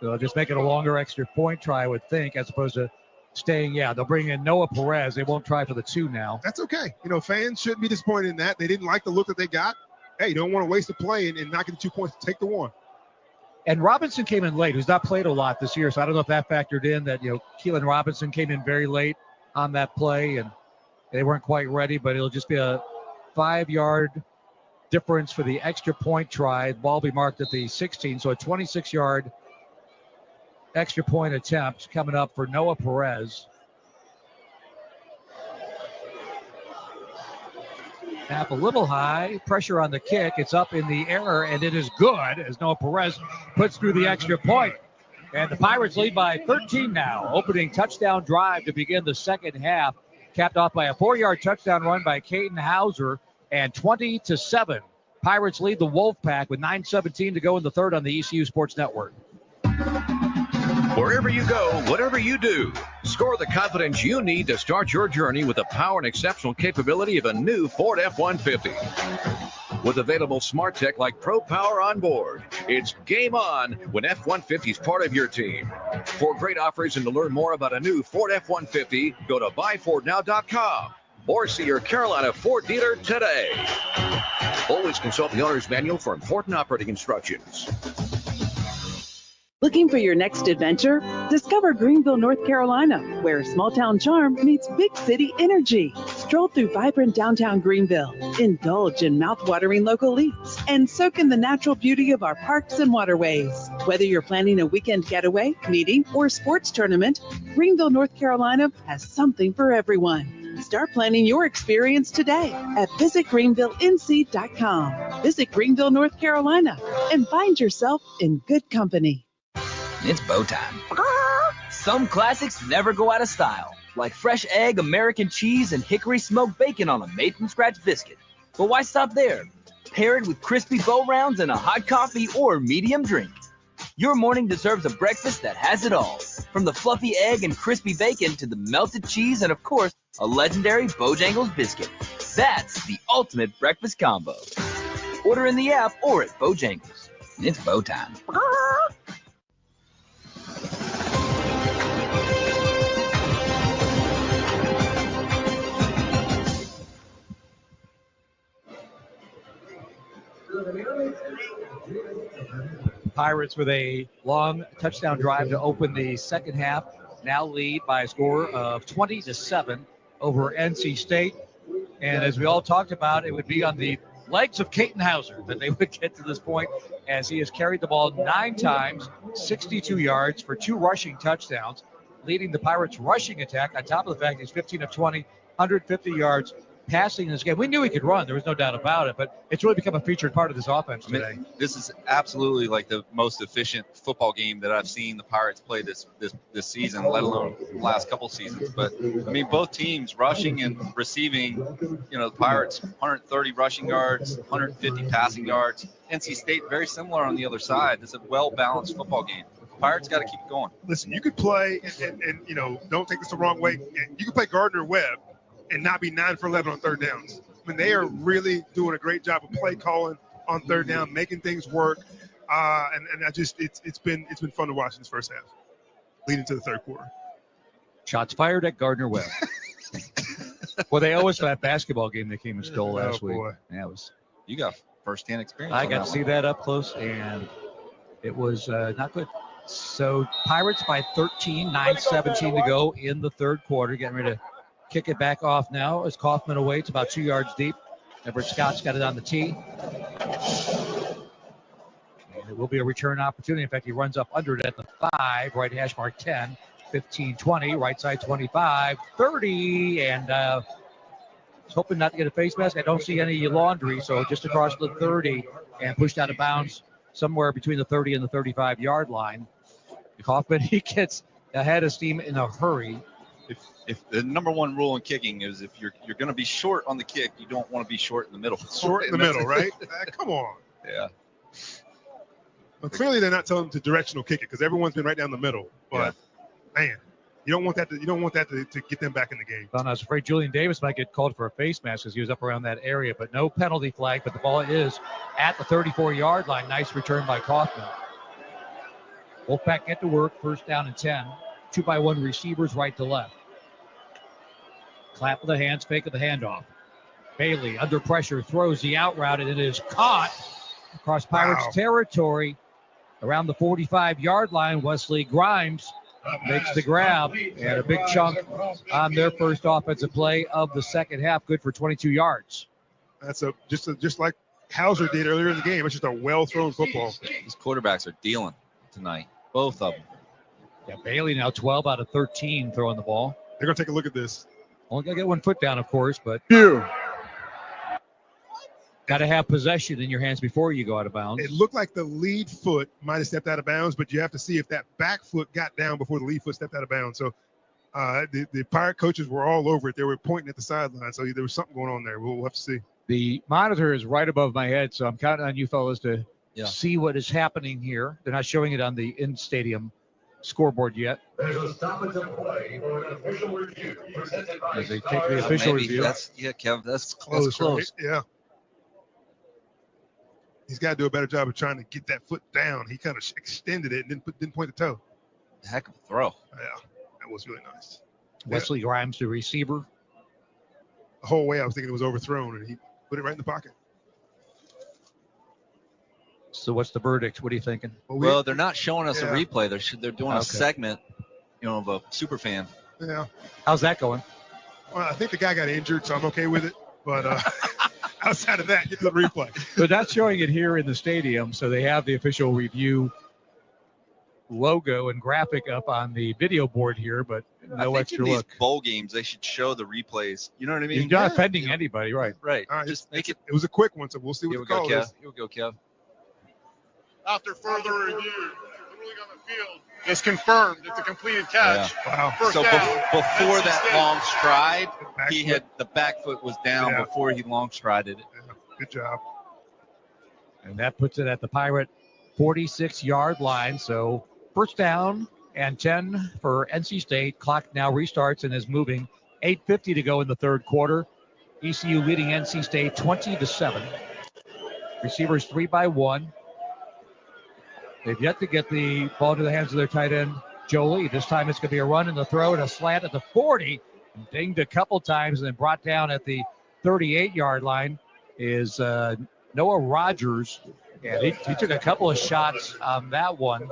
[SPEAKER 11] They'll just make it a longer extra point try, I would think, as opposed to staying. Yeah, they'll bring in Noah Perez. They won't try for the 2 now.
[SPEAKER 13] That's okay. Fans shouldn't be disappointed in that. They didn't like the look that they got. Hey, you don't want to waste a play and not get the 2 points. Take the 1.
[SPEAKER 11] And Robinson came in late, who's not played a lot this year. So I don't know if that factored in that, Keelan Robinson came in very late on that play and they weren't quite ready, but it'll just be a 5-yard difference for the extra point try. The ball will be marked at the 16. So a 26-yard extra point attempt coming up for Noah Perez. Snap a little high, pressure on the kick. It's up in the air, and it is good as Noah Perez puts through the extra point. And the Pirates lead by 13 now. Opening touchdown drive to begin the second half, capped off by a 4-yard touchdown run by Caden Hauser, and 20-7. Pirates lead the Wolfpack with 9:17 to go in the third on the ECU Sports Network.
[SPEAKER 15] Wherever you go, whatever you do, score the confidence you need to start your journey with the power and exceptional capability of a new Ford F-150. With available smart tech like Pro Power on board, it's game on when F-150 is part of your team. For great offers and to learn more about a new Ford F-150, go to buyfordnow.com or see your Carolina Ford dealer today. Always consult the owner's manual for important operating instructions.
[SPEAKER 17] Looking for your next adventure? Discover Greenville, North Carolina, where small town charm meets big city energy. Stroll through vibrant downtown Greenville, indulge in mouth-watering local eats, and soak in the natural beauty of our parks and waterways. Whether you're planning a weekend getaway, meeting, or sports tournament, Greenville, North Carolina has something for everyone. Start planning your experience today at visitgreenvillenc.com. Visit Greenville, North Carolina, and find yourself in good company.
[SPEAKER 1] It's bow time. Some classics never go out of style, like fresh egg, American cheese, and hickory smoked bacon on a made-from-scratch biscuit. But why stop there? Pair it with crispy bow rounds and a hot coffee or medium drink. Your morning deserves a breakfast that has it all, from the fluffy egg and crispy bacon to the melted cheese and, of course, a legendary Bojangles biscuit. That's the ultimate breakfast combo. Order in the app or at Bojangles. It's bow time.
[SPEAKER 11] Pirates with a long touchdown drive to open the second half. Now lead by a score of 20-7 over NC State. And as we all talked about, it would be on the legs of Caden Hauser that they would get to this point, as he has carried the ball 9 times, 62 yards for 2 rushing touchdowns, leading the Pirates rushing attack on top of the fact he's 15 of 20, 150 yards passing in this game. We knew he could run. There was no doubt about it, but it's really become a featured part of this offense today.
[SPEAKER 12] This is absolutely like the most efficient football game that I've seen the Pirates play this season, let alone the last couple seasons. But, I mean, both teams rushing and receiving, the Pirates 130 rushing yards, 150 passing yards. NC State very similar on the other side. It's a well-balanced football game. Pirates got to keep it going.
[SPEAKER 13] Listen, you could play, and don't take this the wrong way, you could play Gardner Webb and not be 9 for 11 on third downs. I mean, they are really doing a great job of play calling on third down, making things work. It's been fun to watch this first half, leading to the third quarter.
[SPEAKER 11] Shots fired at Gardner Webb. Well, they owe us that basketball game they came and stole last week. Yeah, it was.
[SPEAKER 12] You got firsthand experience.
[SPEAKER 11] I got to see that up close, and it was not good. So Pirates by 13, 9:17 to go in the third quarter, getting ready to kick it back off now as Kaufman awaits about 2 yards deep. Everett Scott's got it on the tee. And it will be a return opportunity. In fact, he runs up under it at the 5, right hash mark 10, 15, 20, right side 25, 30, and hoping not to get a face mask. I don't see any laundry, so just across the 30 and pushed out of bounds somewhere between the 30 and the 35-yard line. Kaufman, he gets ahead of steam in a hurry.
[SPEAKER 12] if the number one rule in kicking is if you're going to be short on the kick, you don't want to be short in the middle.
[SPEAKER 13] Short in the middle, right? Come on.
[SPEAKER 12] Yeah.
[SPEAKER 13] Well, clearly they're not telling them to directional kick it because everyone's been right down the middle. But man, you don't want that to get them back in the game.
[SPEAKER 11] Well, I was afraid Julian Davis might get called for a face mask because he was up around that area, but no penalty flag. But the ball is at the 34-yard line. Nice return by Kaufman. Wolfpack get to work. First down and 10. 2-by-1 receivers right to left. Clap of the hands, fake of the handoff. Bailey under pressure throws the out route, and it is caught across Pirates territory around the 45-yard line. Wesley Grimes makes the grab, and a big chunk on their first offensive play of the second half. Good for 22 yards.
[SPEAKER 13] That's just like Hauser did earlier in the game. It's just a well-thrown football.
[SPEAKER 12] These quarterbacks are dealing tonight, both of them.
[SPEAKER 11] Yeah, Bailey now 12 out of 13 throwing the ball.
[SPEAKER 13] They're going to take a look at this.
[SPEAKER 11] Only going to get one foot down, of course, but got to have possession in your hands before you go out of bounds.
[SPEAKER 13] It looked like the lead foot might have stepped out of bounds, but you have to see if that back foot got down before the lead foot stepped out of bounds. So the Pirate coaches were all over it. They were pointing at the sideline, so there was something going on there. We'll have to see.
[SPEAKER 11] The monitor is right above my head, so I'm counting on you fellas to see what is happening here. They're not showing it on the in-stadium scoreboard yet.
[SPEAKER 14] There's a stoppage of play for an official review.
[SPEAKER 11] As they take the official review.
[SPEAKER 12] Kev, that's
[SPEAKER 13] Close.
[SPEAKER 12] close.
[SPEAKER 13] Right? Yeah. He's got to do a better job of trying to get that foot down. He kind of extended it and didn't point the toe.
[SPEAKER 12] Heck of a throw.
[SPEAKER 13] Yeah, that was really nice.
[SPEAKER 11] Wesley Grimes, the receiver.
[SPEAKER 13] The whole way I was thinking it was overthrown, and he put it right in the pocket.
[SPEAKER 11] So what's the verdict? What are you thinking?
[SPEAKER 12] Well, they're not showing us a replay. They're doing a segment, of a super fan.
[SPEAKER 13] Yeah.
[SPEAKER 11] How's that going?
[SPEAKER 13] Well, I think the guy got injured, so I'm okay with it. But outside of that, get the replay.
[SPEAKER 11] But that's showing it here in the stadium, so they have the official review logo and graphic up on the video board here, but no extra
[SPEAKER 12] in these
[SPEAKER 11] look.
[SPEAKER 12] Bowl games, they should show the replays. You know what I mean?
[SPEAKER 11] You're not offending anybody, right?
[SPEAKER 12] Right.
[SPEAKER 13] All right,
[SPEAKER 12] Just make it.
[SPEAKER 13] It was a quick one, so we'll see what
[SPEAKER 12] Here
[SPEAKER 13] the
[SPEAKER 12] we go,
[SPEAKER 13] call
[SPEAKER 12] Kev.
[SPEAKER 13] is.
[SPEAKER 12] Here we go, Kev.
[SPEAKER 2] After further review, the ruling on the field is confirmed. It's a completed catch.
[SPEAKER 13] Wow.
[SPEAKER 2] First
[SPEAKER 12] So
[SPEAKER 2] down.
[SPEAKER 12] before that
[SPEAKER 2] NC State.
[SPEAKER 12] long stride,
[SPEAKER 13] Back
[SPEAKER 12] he
[SPEAKER 13] foot.
[SPEAKER 12] had the back foot was down
[SPEAKER 13] Yeah.
[SPEAKER 12] before he long strided it.
[SPEAKER 13] Yeah, good job.
[SPEAKER 11] And that puts it at the Pirate 46-yard line. So first down and 10 for NC State. Clock now restarts and is moving. 8:50 to go in the third quarter. ECU leading NC State 20-7. Receivers 3-by-1. They've yet to get the ball to the hands of their tight end, Jolie. This time it's going to be a run and a throw and a slant at the 40. Dinged a couple times and then brought down at the 38-yard line is Noah Rogers. Yeah, he took a couple of shots on that one.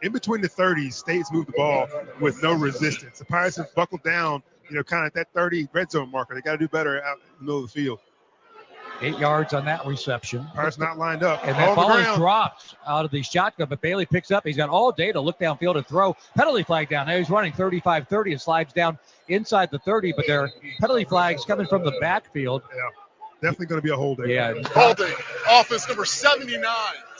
[SPEAKER 13] In between the 30s, State's moved the ball with no resistance. The Pirates have buckled down, kind of at that 30 red zone marker. They got to do better out in the middle of the field.
[SPEAKER 11] 8 yards on that reception.
[SPEAKER 13] Pirates not lined up.
[SPEAKER 11] And that
[SPEAKER 13] On the
[SPEAKER 11] ball is
[SPEAKER 13] ground.
[SPEAKER 11] dropped out of the shotgun, but Bailey picks up. He's got all day to look downfield and throw. Penalty flag down. Now he's running 35-30 and slides down inside the 30, but there are penalty flags coming from the backfield.
[SPEAKER 13] Yeah, definitely going to be a holding.
[SPEAKER 11] Yeah.
[SPEAKER 2] Holding. Offense number 79.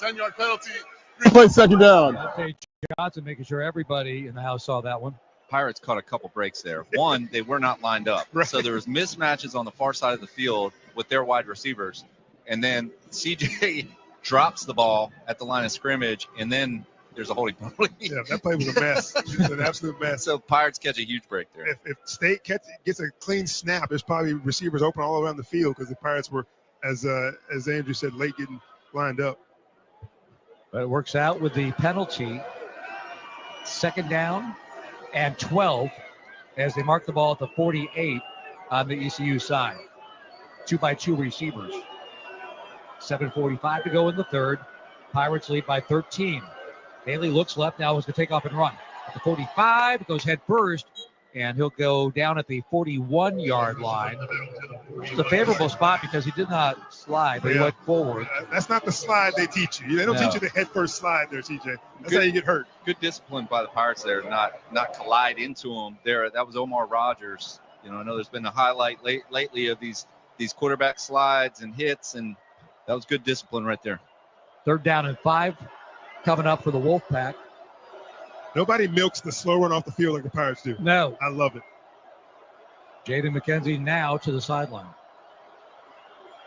[SPEAKER 2] 10-yard penalty. Replay second down.
[SPEAKER 11] Dante Johnson making sure everybody in the house saw that one.
[SPEAKER 12] Pirates caught a couple breaks there. One, they were not lined up.
[SPEAKER 13] Right.
[SPEAKER 12] So there was mismatches on the far side of the field with their wide receivers. And then CJ drops the ball at the line of scrimmage, and then there's a holding penalty.
[SPEAKER 13] Yeah, that play was a mess. It was an absolute mess.
[SPEAKER 12] So Pirates catch a huge break there.
[SPEAKER 13] If State gets a clean snap, there's probably receivers open all around the field because the Pirates were, as Andrew said, late getting lined up.
[SPEAKER 11] But it works out with the penalty. Second down and 12 as they mark the ball at the 48 on the ECU side. 2-by-2 receivers. 7:45 to go in the third. Pirates lead by 13. Bailey looks left now, is going to take off and run. At the 45, goes head first, and he'll go down at the 41-yard line. It's a favorable spot because he did not slide, but he went forward.
[SPEAKER 13] That's not the slide they teach you. They don't teach you the head first slide there, CJ. That's how you get hurt.
[SPEAKER 12] Good discipline by the Pirates there, not collide into him there. That was Omar Rogers. I know there's been a highlight lately of these quarterback slides and hits, and that was good discipline right there.
[SPEAKER 11] Third down and 5 coming up for the Wolfpack.
[SPEAKER 13] Nobody milks the slow run off the field like the Pirates do.
[SPEAKER 11] No.
[SPEAKER 13] I love it.
[SPEAKER 11] Jaden McKenzie now to the sideline.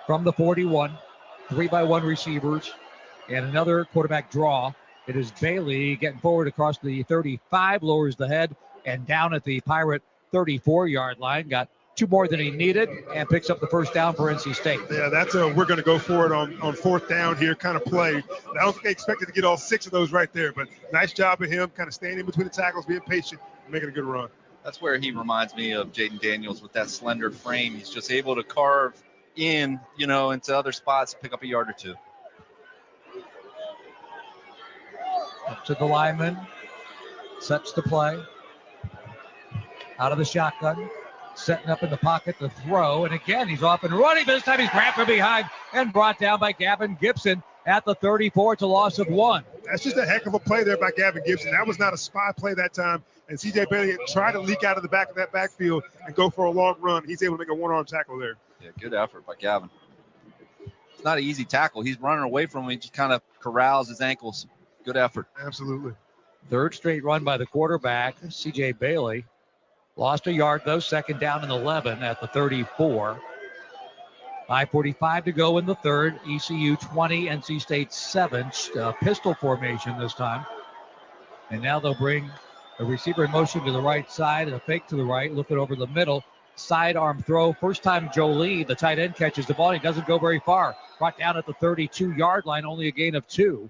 [SPEAKER 11] From the 41, 3-by-1 receivers, and another quarterback draw. It is Bailey getting forward across the 35, lowers the head, and down at the Pirate 34-yard line. Got 2 more than he needed and picks up the first down for NC State.
[SPEAKER 13] Yeah, that's a we're going to go for it on fourth down here kind of play. I don't think they expected to get all 6 of those right there, but nice job of him kind of staying in between the tackles, being patient, making a good run.
[SPEAKER 12] That's where he reminds me of Jaden Daniels with that slender frame. He's just able to carve in, into other spots, pick up a yard or 2.
[SPEAKER 11] Up to the lineman, sets the play. Out of the shotgun, setting up in the pocket to throw. And again, he's off and running, but this time he's grabbed from behind and brought down by Gavin Gibson at the 34. It's a loss of 1.
[SPEAKER 13] That's just a heck of a play there by Gavin Gibson. That was not a spy play that time. And C.J. Bailey tried to leak out of the back of that backfield and go for a long run. He's able to make a one-arm tackle there.
[SPEAKER 12] Yeah, good effort by Gavin. It's not an easy tackle. He's running away from him. He just kind of corrals his ankles. Good effort.
[SPEAKER 13] Absolutely.
[SPEAKER 11] Third straight run by the quarterback, C.J. Bailey. Lost a yard, though. Second down and 11 at the 34. 5:45 to go in the third. ECU 20, NC State 7. Pistol formation this time. And now they'll bring a receiver in motion to the right side and a fake to the right, looking over the middle. Sidearm throw. First time Jolie, the tight end, catches the ball. He doesn't go very far. Brought down at the 32-yard line, only a gain of 2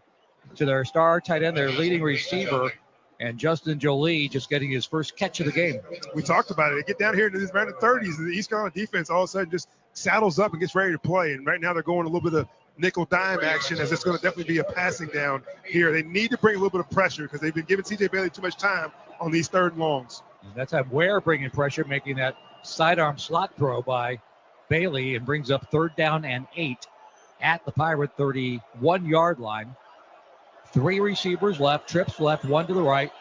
[SPEAKER 11] to their star tight end, their leading receiver. And Justin Jolie just getting his first catch of the game.
[SPEAKER 13] We talked about it. They get down here into this round of 30s, and the East Carolina defense all of a sudden just saddles up and gets ready to play. And right now they're going a little bit of nickel dime action, as it's going to definitely be a passing down here. They need to bring a little bit of pressure because they've been giving C.J. Bailey too much time on these third and longs.
[SPEAKER 11] And that's how Ware bringing pressure, making that sidearm slot throw by Bailey, and brings up 3rd down and 8 at the Pirate 31-yard line. 3 receivers left, trips left, 1 to the right.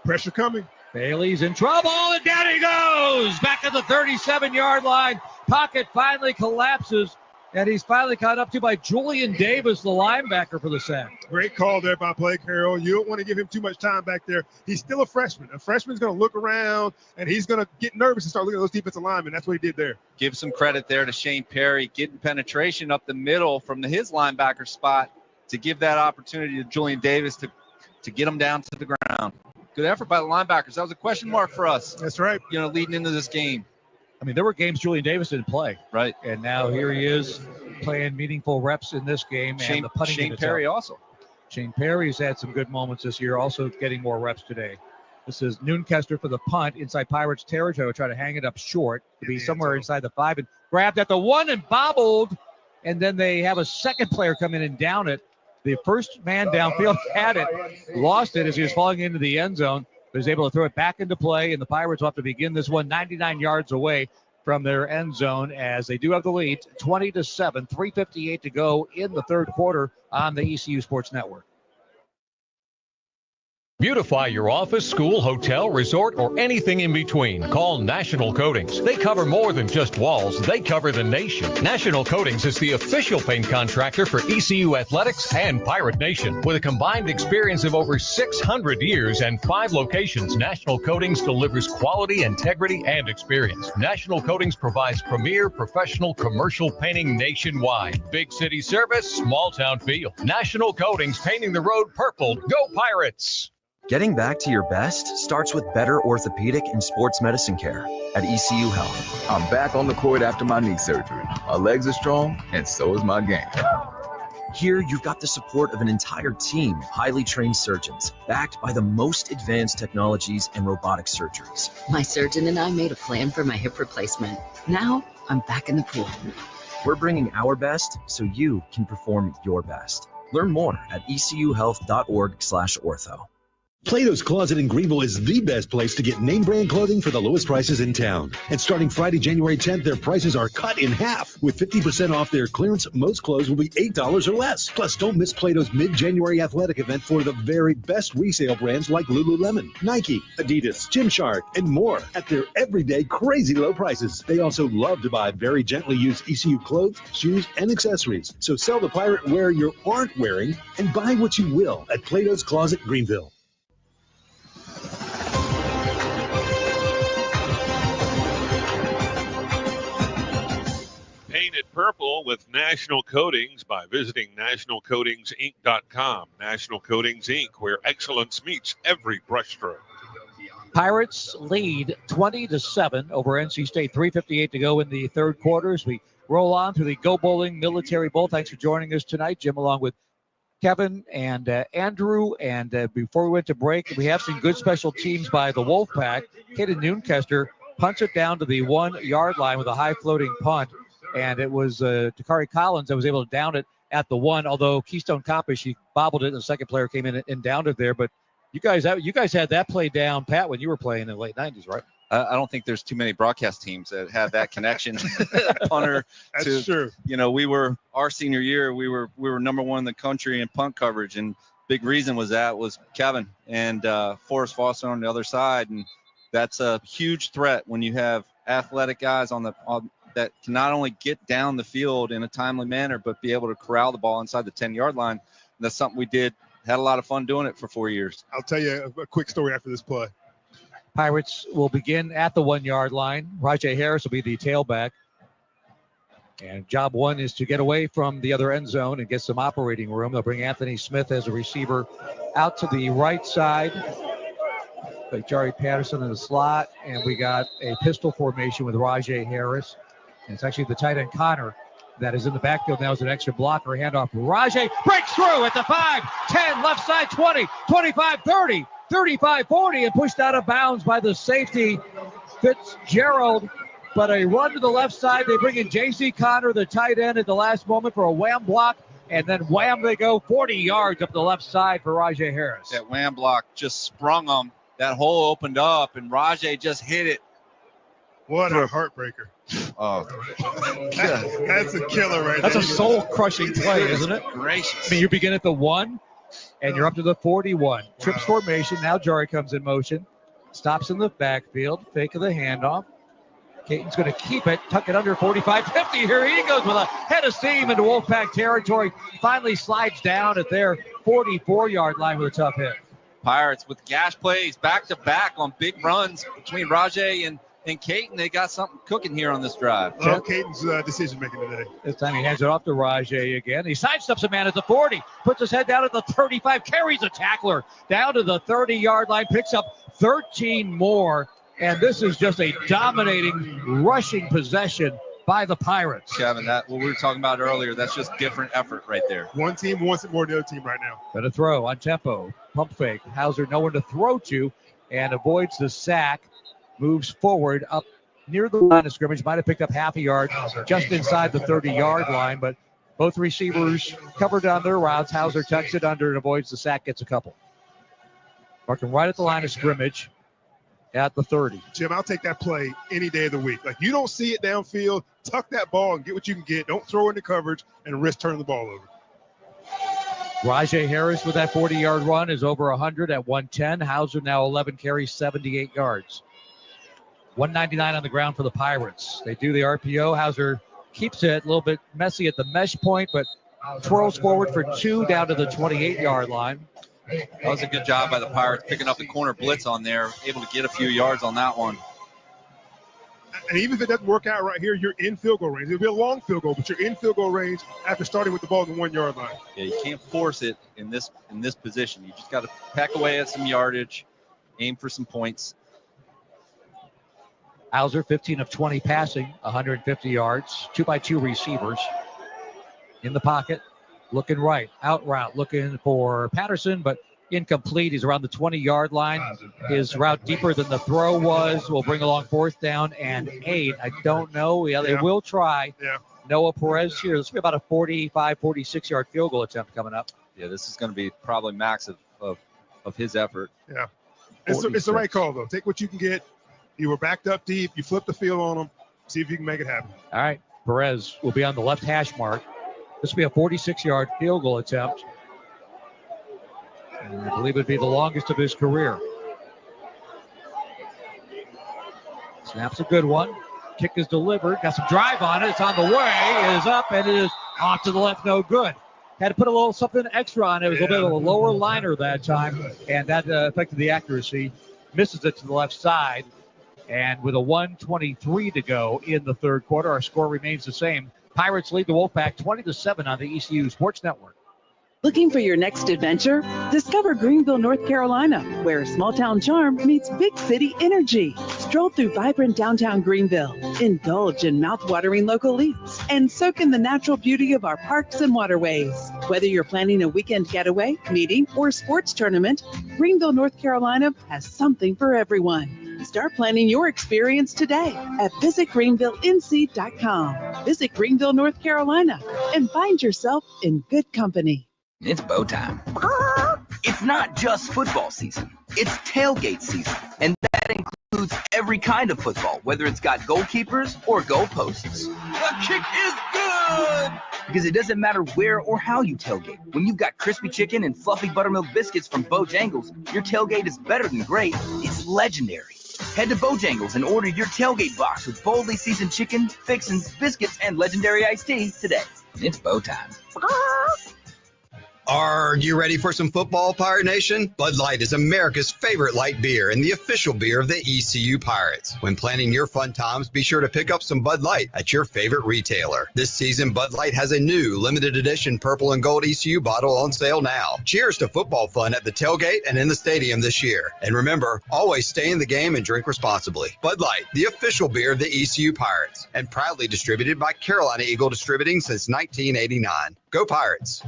[SPEAKER 13] Pressure coming.
[SPEAKER 11] Bailey's in trouble, and down he goes! Back at the 37-yard line. Pocket finally collapses, and he's finally caught up to by Julian Davis, the linebacker, for the sack.
[SPEAKER 13] Great call there by Blake Harrell. You don't want to give him too much time back there. He's still a freshman. A freshman's going to look around, and he's going to get nervous and start looking at those defensive linemen. That's what he did there.
[SPEAKER 12] Give some credit there to Shane Perry, getting penetration up the middle from his linebacker spot to give that opportunity to Julian Davis to get him down to the ground. Good effort by the linebackers. That was a question mark for us.
[SPEAKER 13] That's right.
[SPEAKER 12] Leading into this game.
[SPEAKER 11] I mean, there were games Julian Davis didn't play.
[SPEAKER 12] Right.
[SPEAKER 11] And now here he is playing meaningful reps in this game. And the punting
[SPEAKER 12] Shane Perry also.
[SPEAKER 11] Shane Perry's had some good moments this year, also getting more reps today. This is Noonkester for the punt inside Pirates territory. Try to hang it up short to be somewhere inside the 5 and grabbed at the 1 and bobbled. And then they have a second player come in and down it. The first man downfield had it, lost it as he was falling into the end zone. But was able to throw it back into play, and the Pirates will have to begin this one 99 yards away from their end zone, as they do have the lead, 20-7, 3:58 to go in the third quarter on the ECU Sports Network.
[SPEAKER 7] Beautify your office, school, hotel, resort, or anything in between. Call National Coatings. They cover more than just walls. They cover the nation. National Coatings is the official paint contractor for ECU Athletics and Pirate Nation. With a combined experience of over 600 years and 5 locations, National Coatings delivers quality, integrity, and experience. National Coatings provides premier professional commercial painting nationwide. Big city service, small town feel. National Coatings, painting the road purple. Go Pirates!
[SPEAKER 4] Getting back to your best starts with better orthopedic and sports medicine care at ECU Health.
[SPEAKER 5] I'm back on the court after my knee surgery. My legs are strong, and so is my game.
[SPEAKER 4] Here, you've got the support of an entire team of highly trained surgeons, backed by the most advanced technologies and robotic surgeries.
[SPEAKER 6] My surgeon and I made a plan for my hip replacement. Now, I'm back in the pool.
[SPEAKER 4] We're bringing our best so you can perform your best. Learn more at ecuhealth.org/ortho.
[SPEAKER 16] Plato's Closet in Greenville is the best place to get name brand clothing for the lowest prices in town. And starting Friday, January 10th, their prices are cut in half. With 50% off their clearance, most clothes will be $8 or less. Plus, don't miss Plato's mid-January athletic event for the very best resale brands like Lululemon, Nike, Adidas, Gymshark, and more at their everyday crazy low prices. They also love to buy very gently used ECU clothes, shoes, and accessories. So sell the pirate wear you aren't wearing and buy what you will at Plato's Closet Greenville.
[SPEAKER 9] it purple with National Coatings by visiting nationalcoatingsinc.com. National Coatings Inc., where excellence meets every brushstroke.
[SPEAKER 11] Pirates lead 20-7 over NC State. 3:58 to go in the third quarter as we roll on through the Go Bowling Military Bowl. Thanks for joining us tonight, Jim, along with Kevin and Andrew. And before we went to break, we have some good special teams by the Wolfpack. Caden Noonkester punts it down to the 1 yard line with a high floating punt. And it was Takari Collins that was able to down it at the 1, although Keystone Coppish, he bobbled it and the second player came in and downed it there. But you guys had that play down, Pat, when you were playing in the late 90s, right?
[SPEAKER 12] I don't think there's too many broadcast teams that have that connection. Punter.
[SPEAKER 13] That's true.
[SPEAKER 12] You know, our senior year, we were number 1 in the country in punt coverage, and big reason was Kevin and Forrest Foster on the other side, and that's a huge threat when you have athletic guys that can not only get down the field in a timely manner, but be able to corral the ball inside the 10-yard line. And that's something we did. Had a lot of fun doing it for 4 years.
[SPEAKER 13] I'll tell you a quick story after this play.
[SPEAKER 11] Pirates will begin at the 1 yard line. Rajay Harris will be the tailback. And job 1 is to get away from the other end zone and get some operating room. They'll bring Anthony Smith as a receiver out to the right side. Like Jari Patterson in the slot. And we got a pistol formation with Rajay Harris. And it's actually the tight end Connor that is in the backfield now as an extra blocker. Handoff. Rajay breaks through at the 5, 10, left side 20, 25, 30. 35-40 and pushed out of bounds by the safety Fitzgerald, but a run to the left side. They bring in J.C. Connor, the tight end, at the last moment for a wham block, and then wham they go 40 yards up the left side for Rajay Harris.
[SPEAKER 12] That wham block just sprung them. That hole opened up, and Rajay just hit it.
[SPEAKER 13] What a heartbreaker.
[SPEAKER 12] Oh,
[SPEAKER 13] that's a killer right
[SPEAKER 11] That's
[SPEAKER 13] there.
[SPEAKER 11] a soul-crushing play, isn't it?
[SPEAKER 12] Gracious.
[SPEAKER 11] I mean, you begin at the 1, and you're up to the 41. Trips formation. Now Jari comes in motion. Stops in the backfield. Fake of the handoff. Caton's going to keep it. Tuck it under 45-50. Here he goes with a head of steam into Wolfpack territory. Finally slides down at their 44-yard line with a tough hit.
[SPEAKER 12] Pirates with gash plays back-to-back on big runs between Rajay and Caton. They got something cooking here on this drive.
[SPEAKER 13] Well, Caton's decision-making today.
[SPEAKER 11] This time he hands it off to Rajay again. He sidesteps a man at the 40, puts his head down at the 35, carries a tackler down to the 30-yard line, picks up 13 more, and this is just a dominating rushing possession by the Pirates.
[SPEAKER 12] Kevin, that what we were talking about earlier, that's just different effort right there.
[SPEAKER 13] One team wants it more than the other team right now.
[SPEAKER 11] Gonna throw on tempo, pump fake. Hauser nowhere to throw to and avoids the sack. Moves forward up near the line of scrimmage. Might have picked up half a yard just inside the 30-yard line, but both receivers covered on their routes. Hauser tucks it under and avoids the sack, gets a couple. Marking right at the line of scrimmage at the 30.
[SPEAKER 13] Jim, I'll take that play any day of the week. Like, you don't see it downfield, tuck that ball and get what you can get. Don't throw into coverage and risk turning the ball over.
[SPEAKER 11] Rajay Harris with that 40-yard run is over 100 at 110. Hauser now 11 carries, 78 yards. 199 on the ground for the Pirates. They do the RPO. Hauser keeps it a little bit messy at the mesh point, but twirls forward for 2 down to the 28-yard line.
[SPEAKER 12] That was a good job by the Pirates picking up the corner blitz on there, able to get a few yards on that one.
[SPEAKER 13] And even if it doesn't work out right here, you're in field goal range. It'll be a long field goal, but you're in field goal range after starting with the ball on the 1 yard line.
[SPEAKER 12] Yeah, you can't force it in this position. You just got to pack away at some yardage, aim for some points.
[SPEAKER 11] Hauser, 15 of 20 passing, 150 yards, 2x2 receivers in the pocket, looking right, out route, looking for Patterson, but incomplete. He's around the 20-yard line. His route deeper than the throw was. Will bring along 4th down and 8. I don't know. Yeah, they will try.
[SPEAKER 13] Yeah.
[SPEAKER 11] Noah Perez here. This will be about a 45, 46-yard field goal attempt coming up.
[SPEAKER 12] Yeah, this is going to be probably max of his effort.
[SPEAKER 13] Yeah. It's the right call, though. Take what you can get. You were backed up deep. You flip the field on them. See if you can make it happen.
[SPEAKER 11] All right. Perez will be on the left hash mark. This will be a 46-yard field goal attempt. And I believe it would be the longest of his career. Snap's a good one. Kick is delivered. Got some drive on it. It's on the way. It is up, and it is off to the left. No good. Had to put a little something extra on it. It was a little bit of a lower liner that time, and that affected the accuracy. Misses it to the left side. And with a 1:23 to go in the third quarter, our score remains the same. Pirates lead the Wolfpack 20-7 on the ECU Sports Network.
[SPEAKER 17] Looking for your next adventure? Discover Greenville, North Carolina, where small-town charm meets big-city energy. Stroll through vibrant downtown Greenville, indulge in mouth-watering local leaps, and soak in the natural beauty of our parks and waterways. Whether you're planning a weekend getaway, meeting, or sports tournament, Greenville, North Carolina has something for everyone. Start planning your experience today at visitgreenvillenc.com. Visit Greenville, North Carolina, and find yourself in good company.
[SPEAKER 1] It's bow time. It's not just football season. It's tailgate season. And that includes every kind of football, whether it's got goalkeepers or goalposts. The kick is good! Because it doesn't matter where or how you tailgate. When you've got crispy chicken and fluffy buttermilk biscuits from Bojangles, your tailgate is better than great. It's legendary. Head to Bojangles and order your tailgate box with boldly seasoned chicken, fixins, biscuits, and legendary iced tea today. It's bow time.
[SPEAKER 8] Are you ready for some football, Pirate Nation? Bud Light is America's favorite light beer and the official beer of the ECU Pirates. When planning your fun times, be sure to pick up some Bud Light at your favorite retailer. This season, Bud Light has a new limited edition purple and gold ECU bottle on sale now. Cheers to football fun at the tailgate and in the stadium this year. And remember, always stay in the game and drink responsibly. Bud Light, the official beer of the ECU Pirates, and proudly distributed by Carolina Eagle Distributing since 1989. Go Pirates!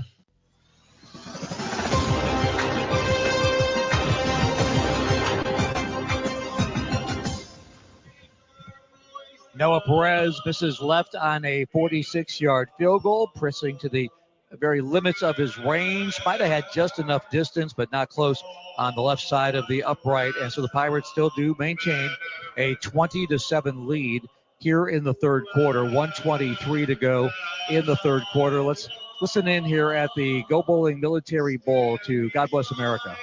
[SPEAKER 11] Noah Perez misses left on a 46-yard field goal, pressing to the very limits of his range. Might have had just enough distance, but not close on the left side of the upright. And so the Pirates still do maintain a 20-7 lead here in the third quarter. 1:23 to go in the third quarter. Let's listen in here at the Go Bowling Military Bowl to God Bless America.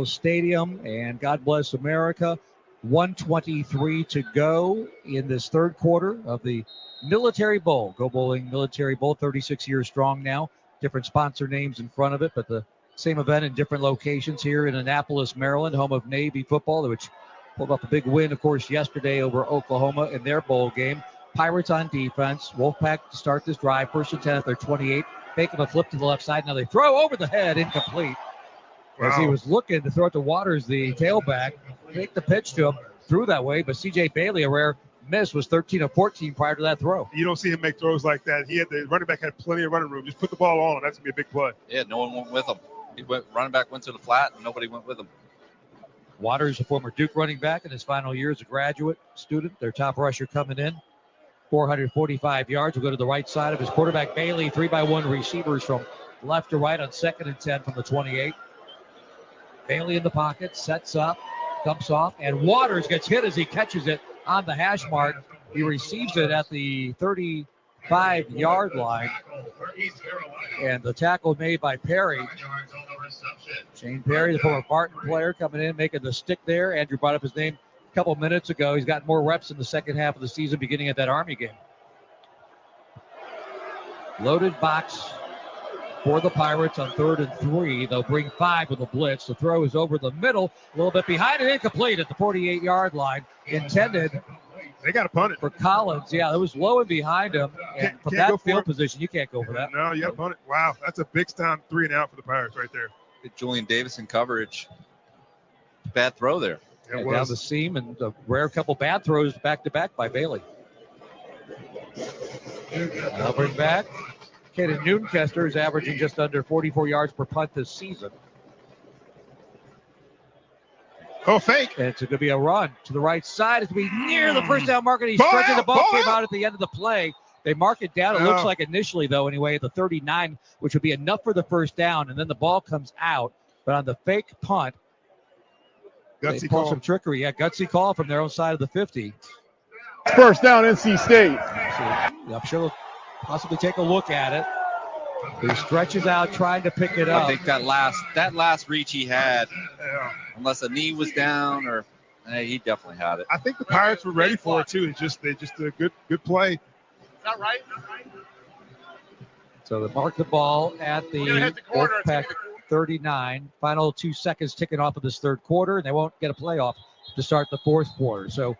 [SPEAKER 11] Stadium and God Bless America. 1:23 to go in this third quarter of the Military Bowl. Go Bowling Military Bowl, 36 years strong now. Different sponsor names in front of it, but the same event in different locations here in Annapolis, Maryland, home of Navy football, which pulled off a big win, of course, yesterday over Oklahoma in their bowl game. Pirates on defense. Wolfpack to start this drive. First and 10 at their 28. Making a flip to the left side. Now they throw over the head, incomplete. Wow. As he was looking to throw it to Waters, the tailback, take the pitch to him, threw that way, but C.J. Bailey, a rare miss, was 13 of 14 prior to that throw.
[SPEAKER 13] You don't see him make throws like that. The running back had plenty of running room. Just put the ball on him. That's going to be a big play.
[SPEAKER 12] Yeah, no one went with him. Running back went to the flat, and nobody went with him.
[SPEAKER 11] Waters, a former Duke running back in his final year as a graduate student, their top rusher coming in. 445 yards. We'll go to the right side of his quarterback, Bailey. 3-by-1 receivers from left to right on 2nd and 10 from the 28. Bailey in the pocket, sets up, dumps off, and Waters gets hit as he catches it on the hash mark. He receives it at the 35-yard line. And the tackle made by Perry. Shane Perry, the former Barton player, coming in, making the stick there. Andrew brought up his name a couple minutes ago. He's got more reps in the second half of the season, beginning at that Army game. Loaded box for the Pirates on 3rd and 3. They'll bring 5 with a blitz. The throw is over the middle, a little bit behind and incomplete at the 48-yard line. Intended.
[SPEAKER 13] They got to punt it.
[SPEAKER 11] For Collins. Yeah, it was low and behind him. And from that field position, you can't go for that.
[SPEAKER 13] No, you got to punt it. Wow, that's a big time 3 and out for the Pirates right there.
[SPEAKER 12] Julian Davis in coverage. bad throw there.
[SPEAKER 11] Down the seam, and a rare couple bad throws back-to-back by Bailey. I'll bring back. Caden Noonkester is averaging just under 44 yards per punt this season.
[SPEAKER 13] Oh, fake.
[SPEAKER 11] And it's going to be a run to the right side. It's going to be near the first down marker. He's stretching the ball. Came out at the end of the play. They mark it down. It looks like initially, though, anyway, the 39, which would be enough for the first down. And then the ball comes out. But on the fake punt,
[SPEAKER 13] gutsy
[SPEAKER 11] they pull
[SPEAKER 13] call.
[SPEAKER 11] some trickery. Yeah, gutsy call from their own side of the 50.
[SPEAKER 2] First down, NC State.
[SPEAKER 11] So I'm sure they'll possibly take a look at it. He stretches out trying to pick it up.
[SPEAKER 12] I think that last reach he had, unless a knee was down or he definitely had it.
[SPEAKER 13] I think the Pirates were ready for it too. They just did a good play.
[SPEAKER 2] Not right.
[SPEAKER 11] So they mark the ball at the Wolfpack 39. Final 2 seconds ticking off of this third quarter, and they won't get a playoff to start the fourth quarter. So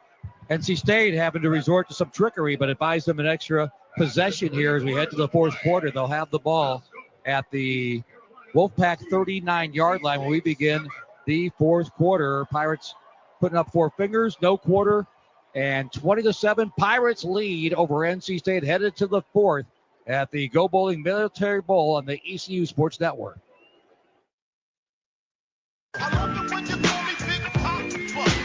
[SPEAKER 11] NC State having to resort to some trickery, but it buys them an extra possession here as we head to the fourth quarter. They'll have the ball at the Wolfpack 39-yard line when we begin the fourth quarter. Pirates putting up four fingers, no quarter, and 20-7. Pirates lead over NC State headed to the fourth at the Go Bowling Military Bowl on the ECU Sports Network.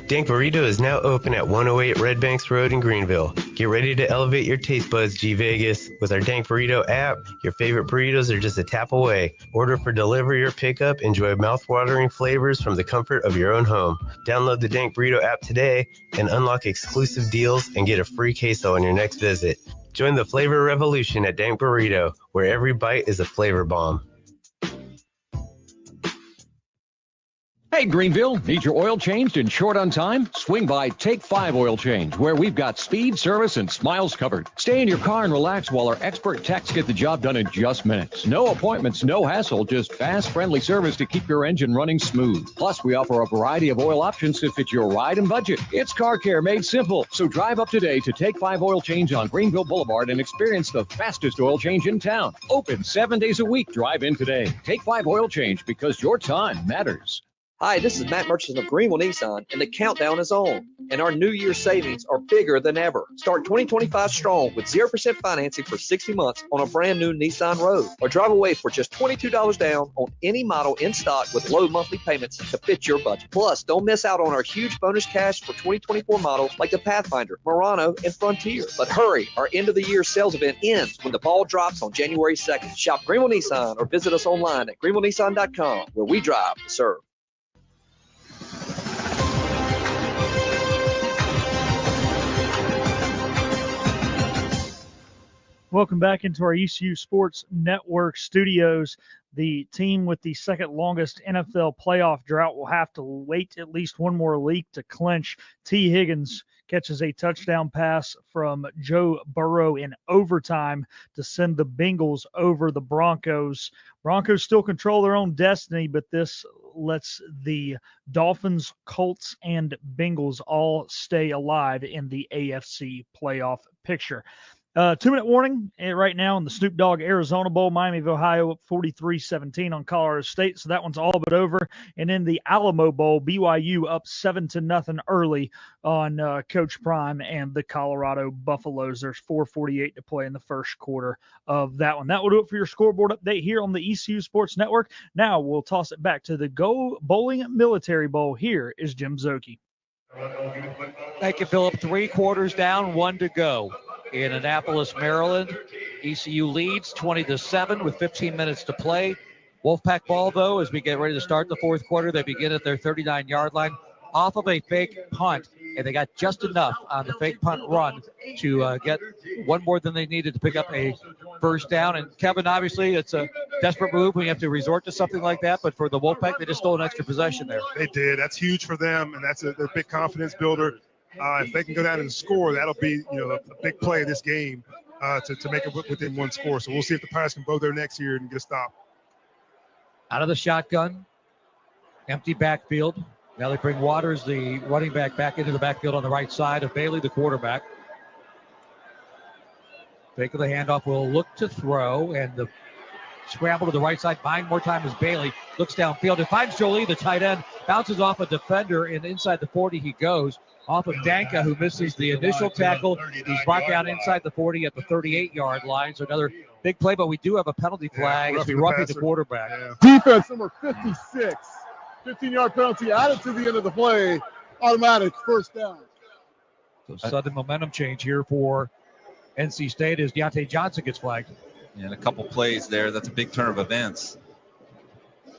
[SPEAKER 22] Dank Burrito is now open at 108 Red Banks Road in Greenville. Get ready to elevate your taste buds, G Vegas. With our Dank Burrito app, your favorite burritos are just a tap away. Order for delivery or pickup. Enjoy mouth-watering flavors from the comfort of your own home. Download the Dank Burrito app today and unlock exclusive deals and get a free queso on your next visit. Join the flavor revolution at Dank Burrito, where every bite is a flavor bomb.
[SPEAKER 7] Hey, Greenville, need your oil changed and short on time? Swing by Take 5 Oil Change, where we've got speed, service, and smiles covered. Stay in your car and relax while our expert techs get the job done in just minutes. No appointments, no hassle, just fast, friendly service to keep your engine running smooth. Plus, we offer a variety of oil options to fit your ride and budget. It's car care made simple. So drive up today to Take 5 Oil Change on Greenville Boulevard and experience the fastest oil change in town. Open 7 days a week. Drive in today. Take 5 Oil Change, because your time matters.
[SPEAKER 18] Hi, this is Matt Murchison of Greenville Nissan, and the countdown is on. And our New Year savings are bigger than ever. Start 2025 strong with 0% financing for 60 months on a brand new Nissan Rogue. Or drive away for just $22 down on any model in stock with low monthly payments to fit your budget. Plus, don't miss out on our huge bonus cash for 2024 models like the Pathfinder, Murano, and Frontier. But hurry, our end of the year sales event ends when the ball drops on January 2nd. Shop Greenville Nissan or visit us online at greenvillenissan.com, where we drive to serve.
[SPEAKER 10] Welcome back into our ECU Sports Network studios. The team with the second longest NFL playoff drought will have to wait at least one more week to clinch. T. Higgins catches a touchdown pass from Joe Burrow in overtime to send the Bengals over the Broncos. Broncos still control their own destiny, but this lets the Dolphins, Colts, and Bengals all stay alive in the AFC playoff picture. 2-minute warning right now in the Snoop Dogg Arizona Bowl. Miami of Ohio up 43-17 on Colorado State, so that one's all but over. And in the Alamo Bowl, BYU up 7-0 early on Coach Prime and the Colorado Buffaloes. There's 4:48 to play in the first quarter of that one. That will do it for your scoreboard update here on the ECU Sports Network. Now we'll toss it back to the Go Bowling Military Bowl. Here is Jim Zoki.
[SPEAKER 11] Thank you, Philip. 3 quarters down, 1 to go. In Annapolis, Maryland, ECU leads 20-7 with 15 minutes to play. Wolfpack ball, though, as we get ready to start the fourth quarter, they begin at their 39-yard line off of a fake punt, and they got just enough on the fake punt run to get one more than they needed to pick up a first down. And Kevin, obviously, it's a desperate move when you have to resort to something like that, but for the Wolfpack, they just stole an extra possession there.
[SPEAKER 13] They did. That's huge for them, and that's a big confidence builder. If they can go down and score, that'll be a big play in this game to make it within one score. So we'll see if the Pirates can go there next year and get a stop.
[SPEAKER 11] Out of the shotgun, empty backfield. Now they bring Waters, the running back into the backfield on the right side of Bailey, the quarterback. Fake of the handoff will look to throw, and the scramble to the right side, buying more time as Bailey looks downfield and finds Jolie, the tight end, bounces off a defender, and inside the 40 he goes. Off of Danka, who misses the initial tackle. He's brought down inside the 40 at the 38-yard line. So another big play, but we do have a penalty flag as we roughing the quarterback.
[SPEAKER 2] Defense number 56. 15-yard penalty added to the end of the play. Automatic first down.
[SPEAKER 11] So sudden momentum change here for NC State as Deontay Johnson gets flagged.
[SPEAKER 12] And a couple plays there. That's a big turn of events.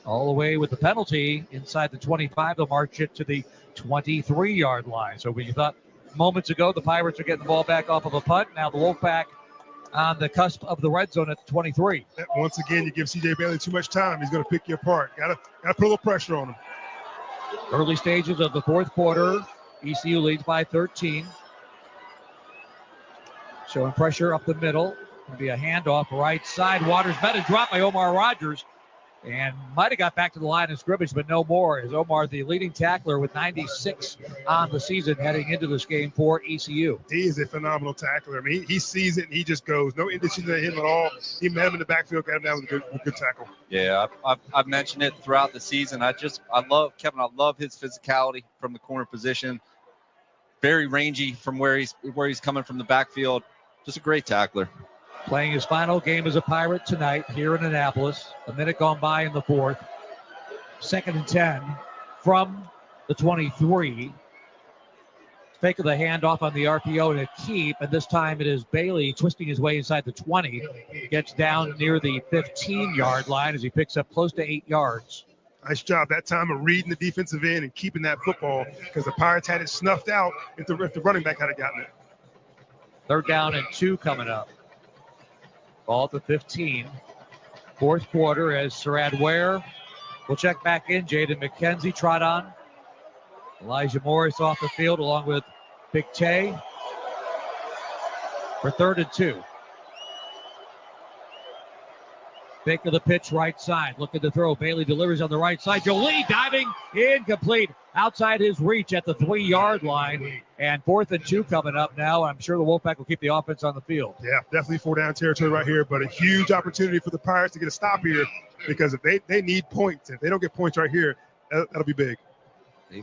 [SPEAKER 11] All the way with the penalty inside the 25. They'll march it to the 23-yard line. So we thought moments ago the Pirates are getting the ball back off of a punt. Now the Wolfpack on the cusp of the red zone at the 23.
[SPEAKER 13] Once again, you give C.J. Bailey too much time. He's going to pick you apart. Got to put a little pressure on him.
[SPEAKER 11] Early stages of the fourth quarter. ECU leads by 13. Showing pressure up the middle. Going to be a handoff right side. Waters met and dropped by Omar Rogers. And might have got back to the line of scrimmage, but no more. As Omar, the leading tackler with 96 on the season heading into this game for ECU.
[SPEAKER 13] He is a phenomenal tackler. I mean, he sees it and he just goes. No indecision to him at all. He met him in the backfield, got him down with a good tackle.
[SPEAKER 12] Yeah, I've mentioned it throughout the season. I love Kevin. I love his physicality from the corner position. Very rangy from where he's coming from the backfield. Just a great tackler.
[SPEAKER 11] Playing his final game as a Pirate tonight here in Annapolis. A minute gone by in the fourth. 2nd and 10 from the 23. Fake of the handoff on the RPO and a keep. And this time it is Bailey twisting his way inside the 20. Gets down near the 15-yard line as he picks up close to 8 yards.
[SPEAKER 13] Nice job that time of reading the defensive end and keeping that football because the Pirates had it snuffed out if the running back had gotten it.
[SPEAKER 11] 3rd down and 2 coming up. Ball at the 15. Fourth quarter as Sarad Ware will check back in. Jaden McKenzie trot on. Elijah Morris off the field along with Big Tay for 3rd and 2. Fake of the pitch right side. Looking to throw. Bailey delivers on the right side. Jolie diving incomplete outside his reach at the 3-yard line. And 4th and 2 coming up now. I'm sure the Wolfpack will keep the offense on the field.
[SPEAKER 13] Yeah, definitely 4-down territory right here, but a huge opportunity for the Pirates to get a stop here because if they need points. If they don't get points right here, that'll be big.
[SPEAKER 12] They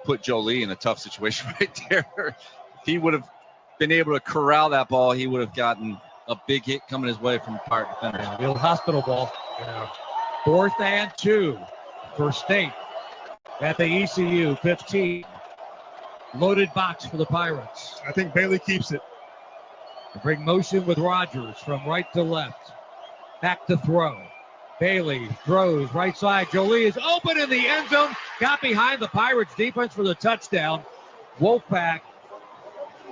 [SPEAKER 12] put Jolie in a tough situation right there. If he would have been able to corral that ball, he would have gotten a big hit coming his way from Pirate defenders.
[SPEAKER 11] The old hospital ball. Yeah. 4th and 2 for State at the ECU 15. Loaded box for the Pirates.
[SPEAKER 13] I think Bailey keeps it.
[SPEAKER 11] They bring motion with Rogers from right to left. Back to throw. Bailey throws right side. Jolie is open in the end zone. Got behind the Pirates defense for the touchdown. Wolfpack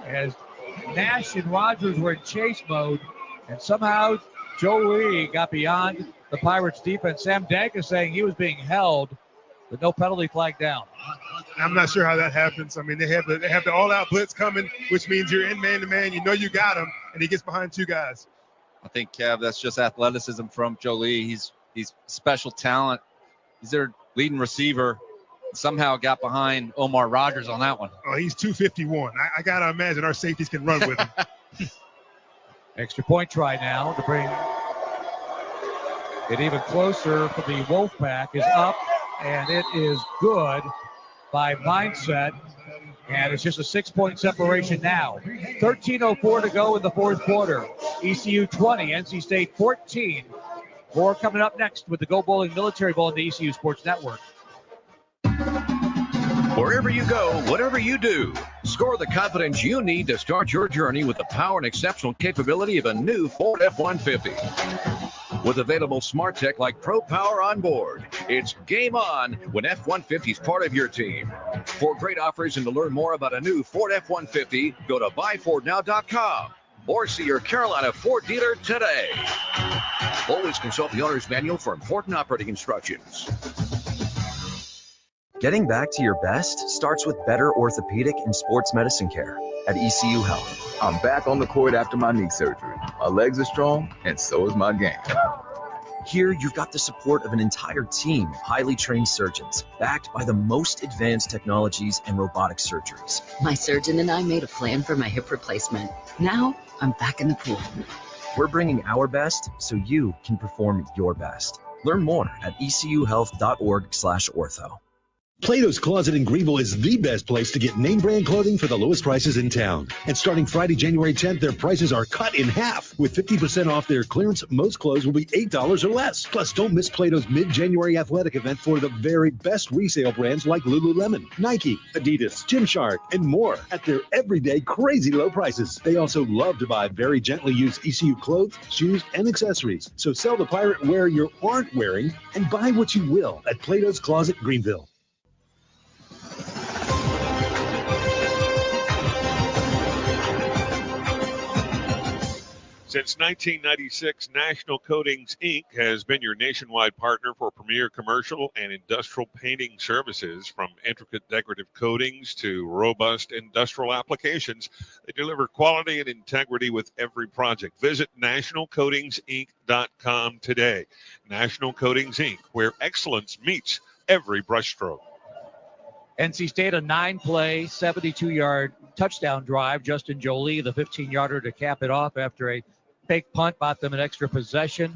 [SPEAKER 11] as Nash and Rogers were in chase mode, and somehow Jolie got beyond the Pirates defense. Sam Danka saying he was being held, but no penalty flag down.
[SPEAKER 13] I'm not sure how that happens. I mean, they have the all-out blitz coming, which means you're in man-to-man. You know you got him, and he gets behind 2 guys.
[SPEAKER 12] I think, Kev, that's just athleticism from Jolie. He's special talent. He's their leading receiver. Somehow got behind Omar Rogers on that one.
[SPEAKER 13] Oh, he's 251. I got to imagine our safeties can run with him.
[SPEAKER 11] Extra point try now to bring it even closer for the Wolfpack is up, and it is good by Mindset. And it's just a 6-point separation now. 13:04 to go in the fourth quarter. ECU 20, NC State 14. More coming up next with the Go Bowling Military Bowl on the ECU Sports Network.
[SPEAKER 15] Wherever you go, whatever you do, score the confidence you need to start your journey with the power and exceptional capability of a new Ford F-150. With available smart tech like Pro Power on board, it's game on when F-150 is part of your team. For great offers and to learn more about a new Ford F-150, go to buyfordnow.com or see your Carolina Ford dealer today. Always consult the owner's manual for important operating instructions.
[SPEAKER 4] Getting back to your best starts with better orthopedic and sports medicine care at ECU Health.
[SPEAKER 5] I'm back on the court after my knee surgery. My legs are strong, and so is my game.
[SPEAKER 4] Here, you've got the support of an entire team of highly trained surgeons, backed by the most advanced technologies and robotic surgeries.
[SPEAKER 6] My surgeon and I made a plan for my hip replacement. Now, I'm back in the pool.
[SPEAKER 4] We're bringing our best so you can perform your best. Learn more at ecuhealth.org/ortho.
[SPEAKER 16] Plato's Closet in Greenville is the best place to get name brand clothing for the lowest prices in town. And starting Friday, January 10th, their prices are cut in half. With 50% off their clearance, most clothes will be $8 or less. Plus, don't miss Plato's mid-January athletic event for the very best resale brands like Lululemon, Nike, Adidas, Gymshark, and more at their everyday crazy low prices. They also love to buy very gently used ECU clothes, shoes, and accessories. So sell the pirate wear you aren't wearing and buy what you will at Plato's Closet, Greenville.
[SPEAKER 9] Since 1996, National Coatings, Inc. has been your nationwide partner for premier commercial and industrial painting services. From intricate decorative coatings to robust industrial applications, they deliver quality and integrity with every project. Visit nationalcoatingsinc.com today. National Coatings, Inc., where excellence meets every brushstroke.
[SPEAKER 11] NC State, a 9-play, 72-yard touchdown drive. Justin Jolie, the 15-yarder to cap it off after a fake punt, bought them an extra possession.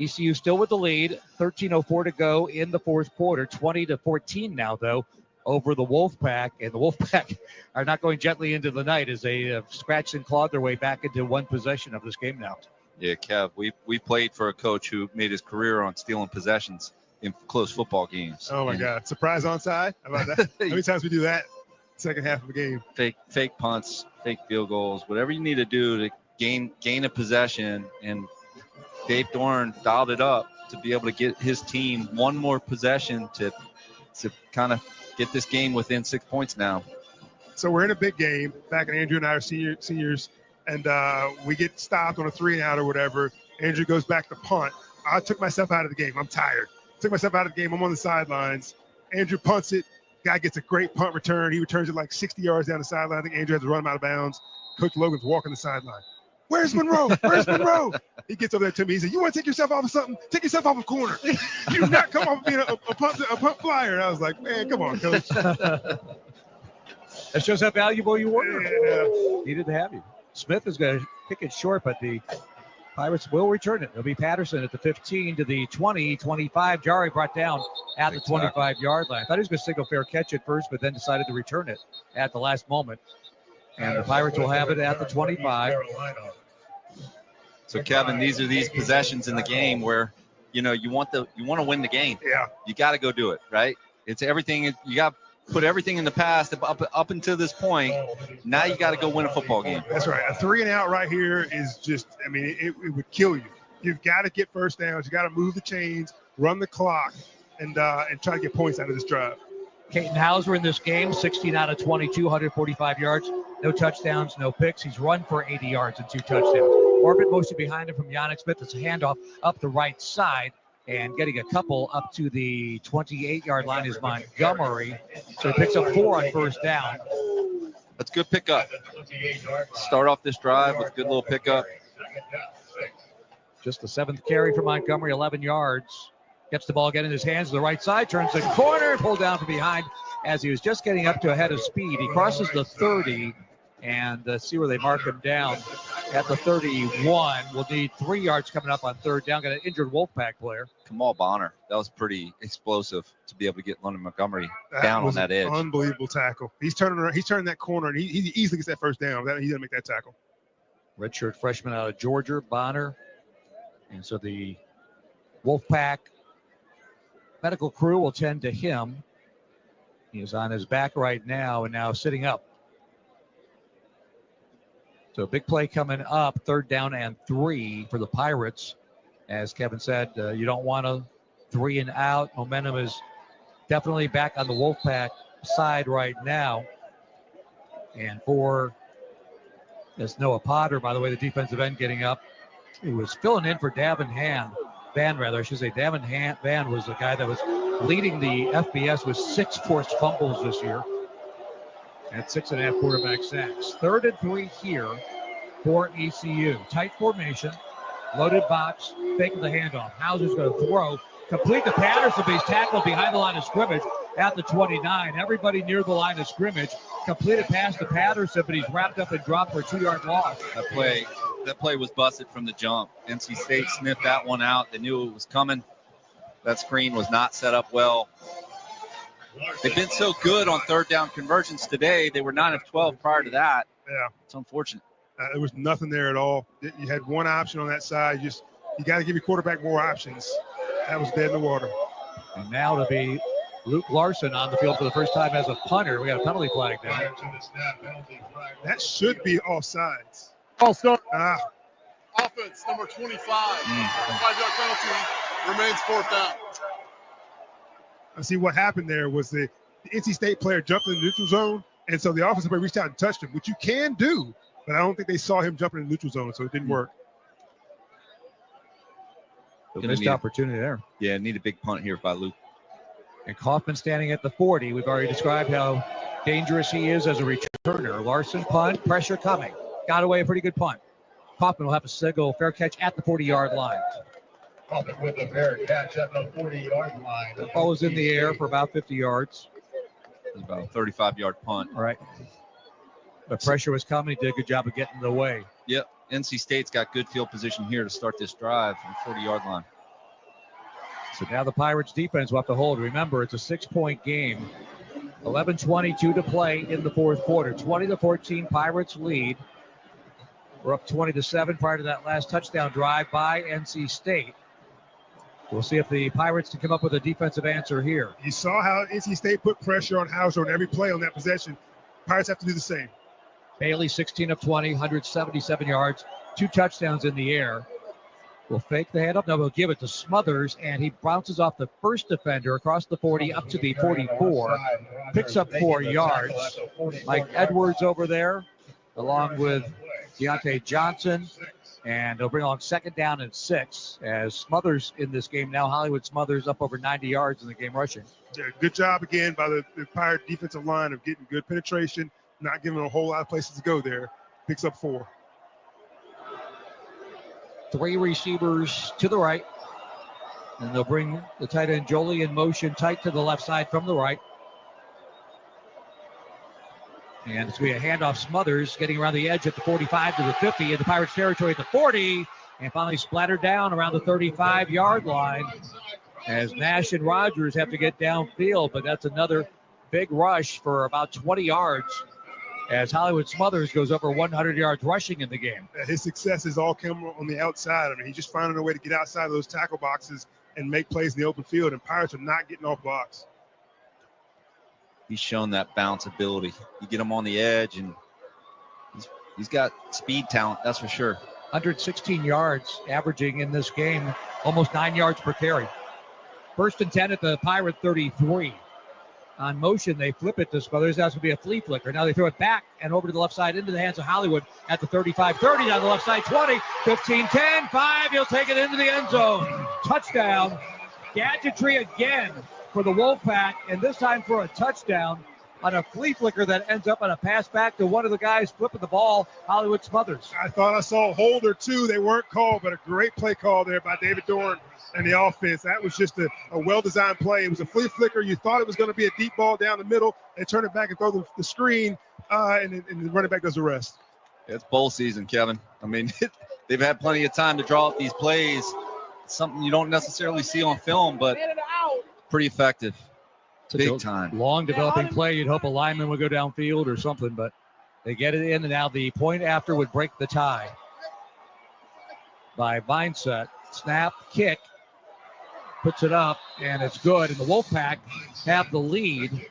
[SPEAKER 11] ECU still with the lead, 13:04 to go in the fourth quarter, 20-14 now, though, over the Wolfpack. And the Wolfpack are not going gently into the night as they have scratched and clawed their way back into one possession of this game now.
[SPEAKER 12] Yeah, Kev, we played for a coach who made his career on stealing possessions in close football games.
[SPEAKER 13] Oh, my God. Surprise onside? How about that? How many times we do that second half of the game?
[SPEAKER 12] Fake punts, fake field goals, whatever you need to do to gain a possession. And Dave Doran dialed it up to be able to get his team one more possession to kind of get this game within 6 points now.
[SPEAKER 13] So we're in a big game. Back and Andrew and I are seniors, and we get stopped on a 3-and-out or whatever. Andrew goes back to punt. I took myself out of the game. I'm tired. Took myself out of the game. I'm on the sidelines. Andrew punts it. Guy gets a great punt return. He returns it like 60 yards down the sideline. I think Andrew has to run him out of bounds. Coach Logan's walking the sideline. Where's Monroe? Where's Monroe? He gets over there to me. He said, you want to take yourself off of something? Take yourself off a corner. You do not come off of being a punt flyer. And I was like, man, come on, Coach.
[SPEAKER 11] That shows how valuable you were.
[SPEAKER 13] Yeah.
[SPEAKER 11] Needed to have you. Smith is going to kick it short, but the Pirates will return it. It'll be Patterson at the 15 to the 20, 25. Jari brought down at the 25-yard line. I thought he was going to signal fair catch at first, but then decided to return it at the last moment. And the Pirates will have it at the 25.
[SPEAKER 12] So, Kevin, these are these possessions in the game where, you want to win the game.
[SPEAKER 13] Yeah.
[SPEAKER 12] You got to go do it, right? It's everything. You got to put everything in the past up until this point. Now you got to go win a football game.
[SPEAKER 13] That's right. A 3-and-out right here is just, it would kill you. You've got to get first downs. You got to move the chains, run the clock, and try to get points out of this drive.
[SPEAKER 11] Caden Hauser in this game, 16 out of 22, 145 yards. No touchdowns, no picks. He's run for 80 yards and 2 touchdowns. Orbit motion behind him from Yannick Smith. It's a handoff up the right side, and getting a couple up to the 28-yard line is Montgomery. So he picks up 4 on first down.
[SPEAKER 12] That's good pickup. Start off this drive with a good little pickup.
[SPEAKER 11] Just the 7th carry for Montgomery, 11 yards. Gets the ball again in his hands to the right side, turns the corner, pulled down from behind as he was just getting up to a head of speed. He crosses the 30, and see where they mark him down at the 31. We'll need 3 yards coming up on third down. Got an injured Wolfpack player.
[SPEAKER 12] Kamal Bonner. That was pretty explosive to be able to get London Montgomery down on that edge.
[SPEAKER 13] Unbelievable tackle. He's turning that corner, and he easily gets that first down. He doesn't make that tackle.
[SPEAKER 11] Redshirt freshman out of Georgia, Bonner. And so the Wolfpack medical crew will tend to him. He is on his back right now and now sitting up. So big play coming up, 3rd down and 3 for the Pirates. As Kevin said, you don't want a 3-and-out. Momentum is definitely back on the Wolfpack side right now. And there's Noah Potter, by the way, the defensive end getting up. He was filling in for Davin Van, I should say. Davin Van was the guy that was leading the FBS with 6 forced fumbles this year and 6.5 quarterback sacks. 3rd and 3 here for ECU. Tight formation, loaded box, faking the handoff. Hauser's going to throw, complete to Patterson, but he's tackled behind the line of scrimmage at the 29. Everybody near the line of scrimmage. Completed pass to Patterson, but he's wrapped up and dropped for a 2-yard loss.
[SPEAKER 12] That play that play was busted from the jump. NC State sniffed that one out. They knew it was coming. That screen was not set up well. They've been so good on third down conversions today. They were 9 of 12 prior to that.
[SPEAKER 13] Yeah.
[SPEAKER 12] It's unfortunate.
[SPEAKER 13] There was nothing there at all. You had one option on that side. You got to give your quarterback more options. That was dead in the water.
[SPEAKER 11] And now to be Luke Larson on the field for the first time as a punter. We got a penalty flag there.
[SPEAKER 13] That should be offsides.
[SPEAKER 2] Also, offense number 25. 5-yard penalty, remains 4th down.
[SPEAKER 13] I see what happened there was the NC State player jumped in the neutral zone, and so the offensive player reached out and touched him, which you can do, but I don't think they saw him jumping in the neutral zone, so it didn't work.
[SPEAKER 11] Missed opportunity there.
[SPEAKER 12] Yeah, need a big punt here by Luke.
[SPEAKER 11] And Kaufman standing at the 40. We've already described how dangerous he is as a returner. Larson punt, pressure coming. Got away a pretty good punt. Kaufman will have a single fair catch at the 40-yard line.
[SPEAKER 14] Kaufman with a fair catch at the 40-yard line.
[SPEAKER 11] The ball was in the air for about 50 yards.
[SPEAKER 12] It was about a 35-yard punt.
[SPEAKER 11] Right. The pressure was coming. He did a good job of getting in the way.
[SPEAKER 12] Yep. NC State's got good field position here to start this drive from the 40-yard line.
[SPEAKER 11] So now the Pirates defense will have to hold. Remember, it's a 6-point game. 11:22 to play in the fourth quarter. 20-14 Pirates lead. We're up 20-7 prior to that last touchdown drive by NC State. We'll see if the Pirates can come up with a defensive answer here.
[SPEAKER 13] You saw how NC State put pressure on Hauser on every play on that possession. Pirates have to do the same.
[SPEAKER 11] Bailey, 16 of 20, 177 yards, 2 touchdowns in the air. Will fake the handoff. Now we'll give it to Smothers, and he bounces off the first defender across the 40 up to the 44. Picks up 4 yards. Mike Edwards over there, along with Deontay Johnson. And they'll bring along 2nd down and 6 as Smothers in this game now. Hollywood Smothers up over 90 yards in the game rushing.
[SPEAKER 13] Yeah, good job again by the Pirate defensive line of getting good penetration, not giving a whole lot of places to go there. Picks up 4.
[SPEAKER 11] 3 receivers to the right. And they'll bring the tight end Jolie in motion tight to the left side from the right. And it's going to be a handoff. Smothers getting around the edge at the 45 to the 50 in the Pirates territory at the 40. And finally splattered down around the 35-yard line as Nash and Rogers have to get downfield. But that's another big rush for about 20 yards as Hollywood Smothers goes over 100 yards rushing in the game.
[SPEAKER 13] His success is all come on the outside. I mean, he's just finding a way to get outside of those tackle boxes and make plays in the open field, and Pirates are not getting off blocks.
[SPEAKER 12] He's shown that bounce ability. You get him on the edge, and he's got speed talent, that's for sure.
[SPEAKER 11] 116 yards averaging in this game, almost 9 yards per carry. 1st and 10 at the Pirate 33. On motion, they flip it to Smothers. That's going to be a flea flicker. Now they throw it back and over to the left side into the hands of Hollywood at the 35, 30 down the left side, 20, 15, 10, 5. He'll take it into the end zone. Touchdown. Gadgetry again for the Wolfpack, and this time for a touchdown on a flea flicker that ends up on a pass back to one of the guys flipping the ball, Hollywood Smothers.
[SPEAKER 13] I thought I saw a hold or two. They weren't called, but a great play call there by David Dorn and the offense. That was just a well-designed play. It was a flea flicker. You thought it was going to be a deep ball down the middle. They turn it back and throw the screen, and the running back does the rest.
[SPEAKER 12] It's bowl season, Kevin. I mean, they've had plenty of time to draw up these plays. It's something you don't necessarily see on film, but pretty effective. Big time.
[SPEAKER 11] Long developing play. You'd hope a lineman would go downfield or something, but they get it in, and now the point after would break the tie by Vineset. Snap, kick, puts it up, and it's good. And the Wolfpack have the lead,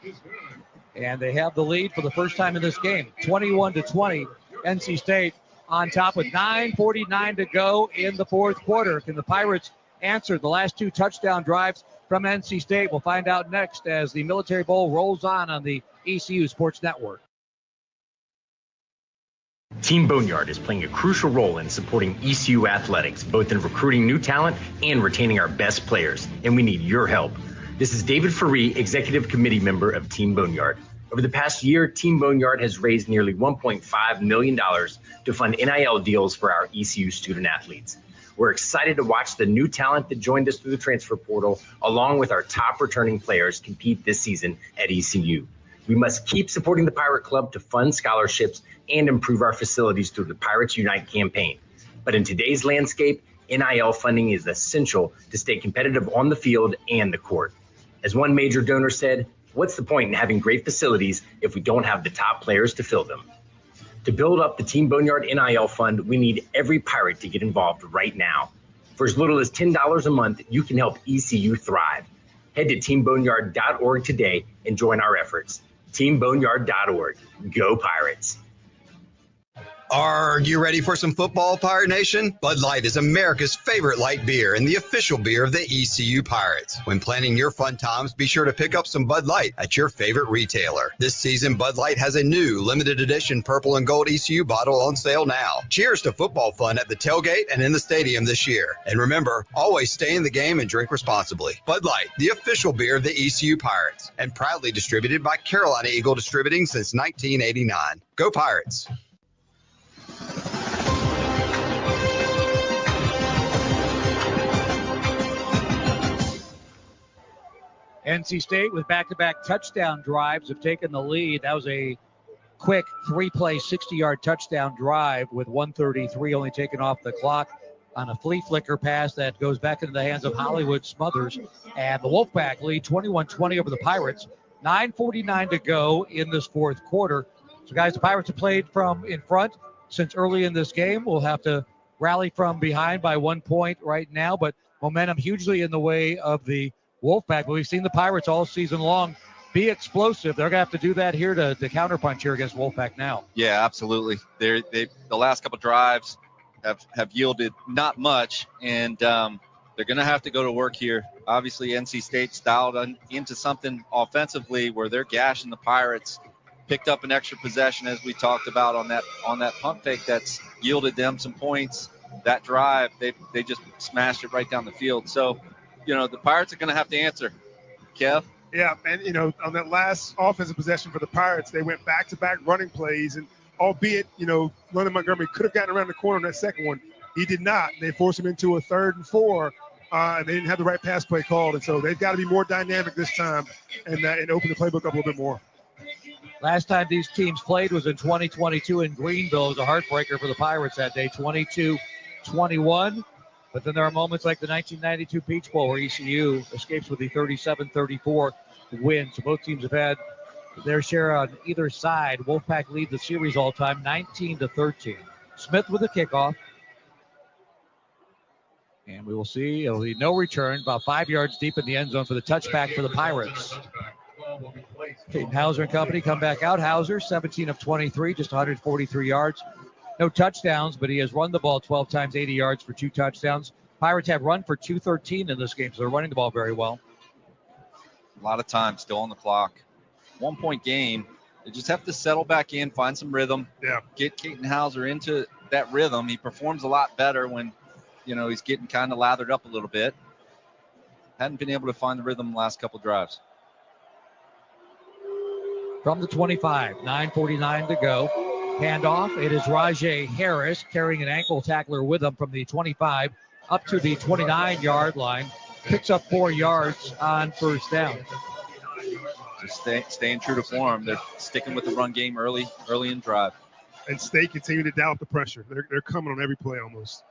[SPEAKER 11] and they have the lead for the first time in this game, 21-20. NC State on top with 9:49 to go in the fourth quarter. Can the Pirates answer the last 2 touchdown drives from NC State? We'll find out next as the Military Bowl rolls on the ECU Sports Network.
[SPEAKER 3] Team Boneyard is playing a crucial role in supporting ECU athletics, both in recruiting new talent and retaining our best players, and we need your help. This is David Faree, Executive Committee member of Team Boneyard. Over the past year, Team Boneyard has raised nearly $1.5 million to fund NIL deals for our ECU student athletes. We're excited to watch the new talent that joined us through the transfer portal, along with our top returning players, compete this season at ECU. We must keep supporting the Pirate Club to fund scholarships and improve our facilities through the Pirates Unite campaign. But in today's landscape, NIL funding is essential to stay competitive on the field and the court. As one major donor said, what's the point in having great facilities if we don't have the top players to fill them? To build up the Team Boneyard NIL fund, we need every Pirate to get involved right now. For as little as $10 a month, you can help ECU thrive. Head to teamboneyard.org today and join our efforts. teamboneyard.org. Go Pirates.
[SPEAKER 8] Are you ready for some football, Pirate Nation? Bud Light is America's favorite light beer and the official beer of the ECU Pirates. When planning your fun times, be sure to pick up some Bud Light at your favorite retailer. This season, Bud Light has a new limited edition purple and gold ECU bottle on sale now. Cheers to football fun at the tailgate and in the stadium this year. And remember, always stay in the game and drink responsibly. Bud Light, the official beer of the ECU Pirates, and proudly distributed by Carolina Eagle Distributing since 1989. Go Pirates!
[SPEAKER 11] NC State with back-to-back touchdown drives have taken the lead. That was a quick three-play, 60-yard touchdown drive with 1:33 only taken off the clock on a flea flicker pass that goes back into the hands of Hollywood Smothers. And the Wolfpack lead 21-20 over the Pirates. 9:49 to go in this fourth quarter. So, guys, the Pirates have played from in front since early in this game. We'll have to rally from behind by 1 point right now, but momentum hugely in the way of the Wolfpack. But we've seen the Pirates all season long be explosive. They're going to have to do that here to counterpunch here against Wolfpack now.
[SPEAKER 12] Yeah, absolutely. The last couple drives have yielded not much, and they're going to have to go to work here. Obviously, NC State styled into something offensively where they're gashing the Pirates. Picked up an extra possession, as we talked about, on that pump fake that's yielded them some points. That drive, they just smashed it right down the field. So, the Pirates are going to have to answer. Kev?
[SPEAKER 13] Yeah, and, on that last offensive possession for the Pirates, they went back-to-back running plays, and albeit, London Montgomery could have gotten around the corner on that second one, he did not. They forced him into a 3rd and 4, and they didn't have the right pass play called, and so they've got to be more dynamic this time and open the playbook up a little bit more.
[SPEAKER 11] Last time these teams played was in 2022 in Greenville. It was a heartbreaker for the Pirates that day, 22-21. But then there are moments like the 1992 Peach Bowl where ECU escapes with the 37-34 win. So both teams have had their share on either side. Wolfpack lead the series all time, 19-13. Smith with the kickoff. And we will see. It'll be no return, about 5 yards deep in the end zone for the touchback for the Pirates. Peyton Hauser and company come back out. Hauser, 17 of 23, just 143 yards. No touchdowns, but he has run the ball 12 times, 80 yards for 2 touchdowns. Pirates have run for 213 in this game, so they're running the ball very well.
[SPEAKER 12] A lot of time still on the clock. 1 point game. They just have to settle back in, find some rhythm.
[SPEAKER 13] Yeah.
[SPEAKER 12] Get Peyton Hauser into that rhythm. He performs a lot better when, he's getting kind of lathered up a little bit. Hadn't been able to find the rhythm the last couple drives.
[SPEAKER 11] From the 25, 9:49 to go. Handoff. It is Rajay Harris carrying an ankle tackler with him from the 25 up to the 29-yard line. Picks up 4 yards on first down.
[SPEAKER 12] Just staying true to form. They're sticking with the run game early in drive.
[SPEAKER 13] And State continue to doubt the pressure. They're coming on every play almost.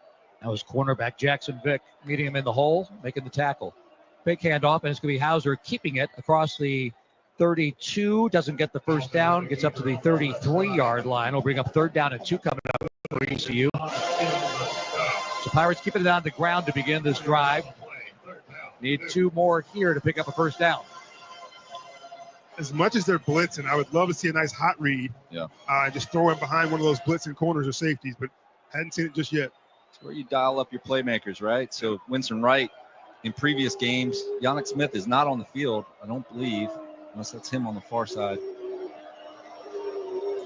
[SPEAKER 11] That was cornerback Jackson Vick meeting him in the hole, making the tackle. Big handoff, and it's going to be Hauser keeping it across the 32, doesn't get the first down, gets up to the 33-yard line. Will bring up 3rd down and 2 coming up for ECU. So Pirates keeping it on the ground to begin this drive. Need 2 more here to pick up a first down.
[SPEAKER 13] As much as they're blitzing, I would love to see a nice hot read.
[SPEAKER 12] Yeah.
[SPEAKER 13] Just throw in behind one of those blitzing corners or safeties, but hadn't seen it just yet.
[SPEAKER 12] It's where you dial up your playmakers, right? So Winston Wright, in previous games, Yannick Smith is not on the field, I don't believe, unless that's him on the far side.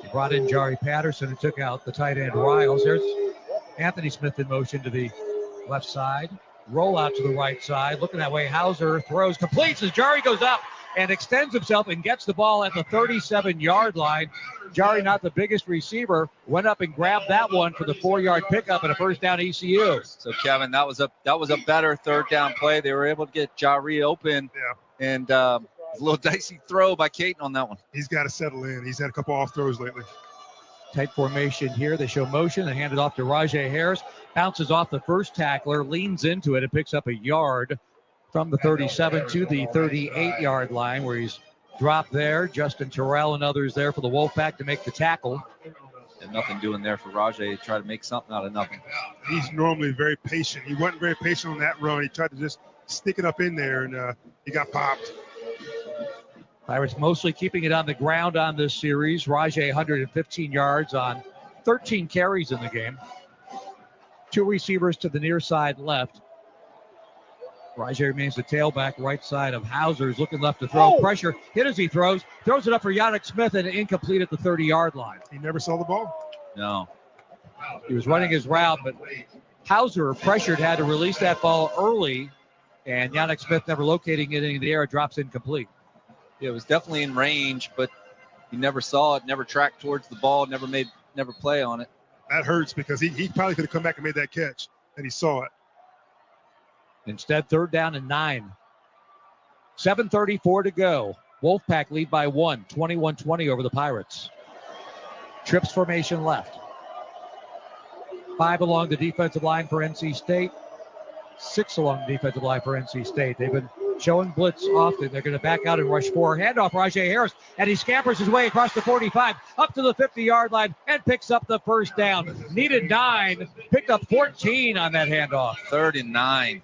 [SPEAKER 11] He brought in Jari Patterson and took out the tight end Riles. There's Anthony Smith in motion to the left side. Roll out to the right side. Looking that way, Hauser throws, completes as Jari goes up and extends himself and gets the ball at the 37-yard line. Jari, not the biggest receiver, went up and grabbed that one for the 4-yard pickup and a first down ECU.
[SPEAKER 12] So, Kevin, that was a better 3rd down play. They were able to get Jari open.
[SPEAKER 13] Yeah.
[SPEAKER 12] And a little dicey throw by Caton on that one.
[SPEAKER 13] He's got to settle in. He's had a couple off throws lately.
[SPEAKER 11] Tight formation here. They show motion and hand it off to Rajay Harris. Bounces off the first tackler, leans into it, and picks up a yard from the 37 to the 38-yard line, where he's dropped there. Justin Terrell and others there for the Wolfpack to make the tackle.
[SPEAKER 12] And nothing doing there for Rajay to try to make something out of nothing.
[SPEAKER 13] He's normally very patient. He wasn't very patient on that run. He tried to just stick it up in there, and he got popped.
[SPEAKER 11] Pirates mostly keeping it on the ground on this series. Rajay 115 yards on 13 carries in the game. 2 receivers to the near side left. Rajay remains the tailback right side of Hauser. He's looking left to throw. Pressure. Hit as he throws. Throws it up for Yannick Smith and incomplete at the 30-yard line.
[SPEAKER 13] He never saw the ball?
[SPEAKER 12] No.
[SPEAKER 11] He was running his route, but Hauser, pressured, had to release that ball early, and Yannick Smith, never locating it in the air, drops incomplete.
[SPEAKER 12] It was definitely in range, but he never saw it, never tracked towards the ball, never play on it.
[SPEAKER 13] That hurts because he probably could have come back and made that catch, and he saw it.
[SPEAKER 11] Instead, 3rd down and 9. 7:34 to go. Wolfpack lead by 1, 21-20 over the Pirates. Trips formation left. 5 along the defensive line for NC State. 6 along the defensive line for NC State. They've been showing blitz often. They're going to back out and rush 4. Handoff Rajay Harris, and he scampers his way across the 45, up to the 50-yard line, and picks up the first down. Needed 9, picked up 14 on that handoff.
[SPEAKER 12] 3rd and 9.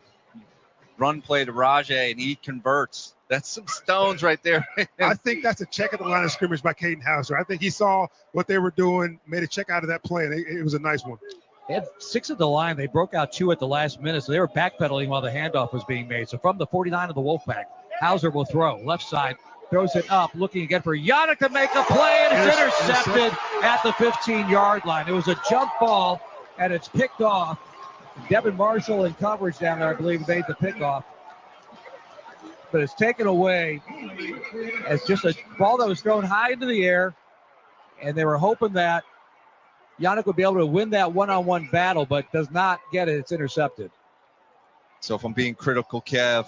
[SPEAKER 12] Run play to Rajay, and he converts. That's some stones right there.
[SPEAKER 13] I think that's a check at the line of scrimmage by Caden Hauser. I think he saw what they were doing, made a check out of that play, and it was a nice one.
[SPEAKER 11] They had 6 at the line. They broke out 2 at the last minute, so they were backpedaling while the handoff was being made. So from the 49 of the Wolfpack, Hauser will throw. Left side, throws it up, looking again for Yannick to make a play, and it's intercepted at the 15-yard line. It was a jump ball, and it's picked off. Devin Marshall in coverage down there, I believe, made the pickoff. But it's taken away as just a ball that was thrown high into the air, and they were hoping that Yannick would be able to win that one-on-one battle, but does not get it. It's intercepted.
[SPEAKER 12] So if I'm being critical, Kev,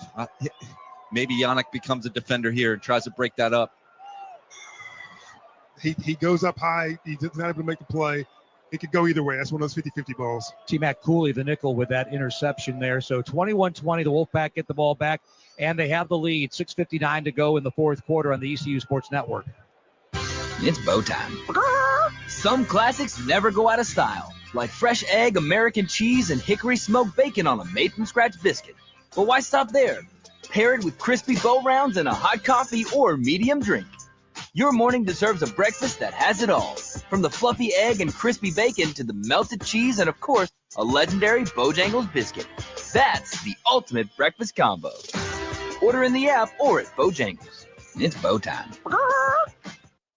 [SPEAKER 12] maybe Yannick becomes a defender here and tries to break that up.
[SPEAKER 13] He goes up high. He's not able to make the play. It could go either way. That's one of those 50-50 balls.
[SPEAKER 11] T-Mac Cooley, the nickel, with that interception there. So 21-20, the Wolfpack get the ball back, and they have the lead. 6:59 to go in the 4th quarter on the ECU Sports Network.
[SPEAKER 1] It's bow time. Some classics never go out of style, like fresh egg, American cheese, and hickory smoked bacon on a made-from-scratch biscuit. But why stop there? Pair it with crispy bow rounds and a hot coffee or medium drink. Your morning deserves a breakfast that has it all. From the fluffy egg and crispy bacon to the melted cheese and, of course, a legendary Bojangles biscuit. That's the ultimate breakfast combo. Order in the app or at Bojangles. It's bow time.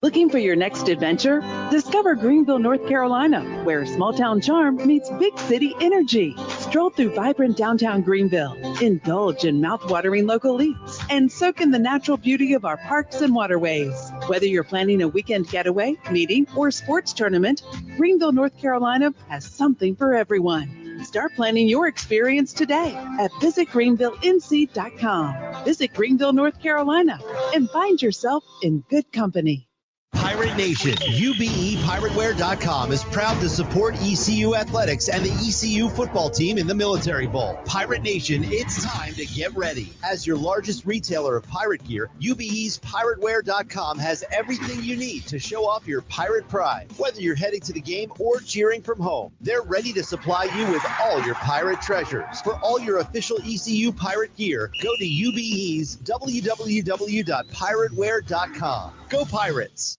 [SPEAKER 17] Looking for your next adventure? Discover Greenville, North Carolina, where small-town charm meets big city energy. Stroll through vibrant downtown Greenville, indulge in mouth-watering local eats, and soak in the natural beauty of our parks and waterways. Whether you're planning a weekend getaway, meeting, or sports tournament, Greenville, North Carolina has something for everyone. Start planning your experience today at visitgreenvillenc.com. Visit Greenville, North Carolina, and find yourself in good company.
[SPEAKER 20] Pirate Nation, UBEPiratewear.com is proud to support ECU athletics and the ECU football team in the Military Bowl. Pirate Nation, it's time to get ready. As your largest retailer of pirate gear, UBE's Piratewear.com has everything you need to show off your pirate pride. Whether you're heading to the game or cheering from home, they're ready to supply you with all your pirate treasures. For all your official ECU pirate gear, go to UBE's www.piratewear.com. Go Pirates!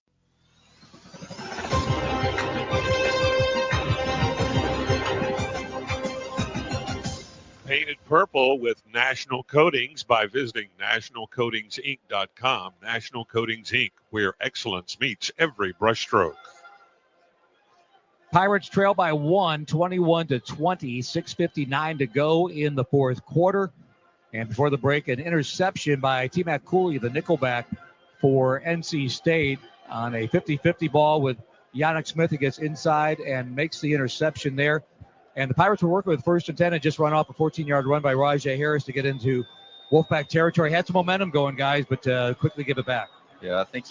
[SPEAKER 9] Painted purple with National Coatings by visiting nationalcoatingsinc.com. National Coatings Inc., where excellence meets every brushstroke.
[SPEAKER 11] Pirates trail by 1, 21-20, 6:59 to go in the 4th quarter. And before the break, an interception by T-Mac Cooley, the nickelback for NC State, on a 50-50 ball with Yannick Smith, who gets inside and makes the interception there. And the Pirates were working with 1st and 10 and just run off a 14-yard run by Rajay Harris to get into Wolfpack territory. Had some momentum going, guys, but quickly give it back.
[SPEAKER 12] Yeah, I think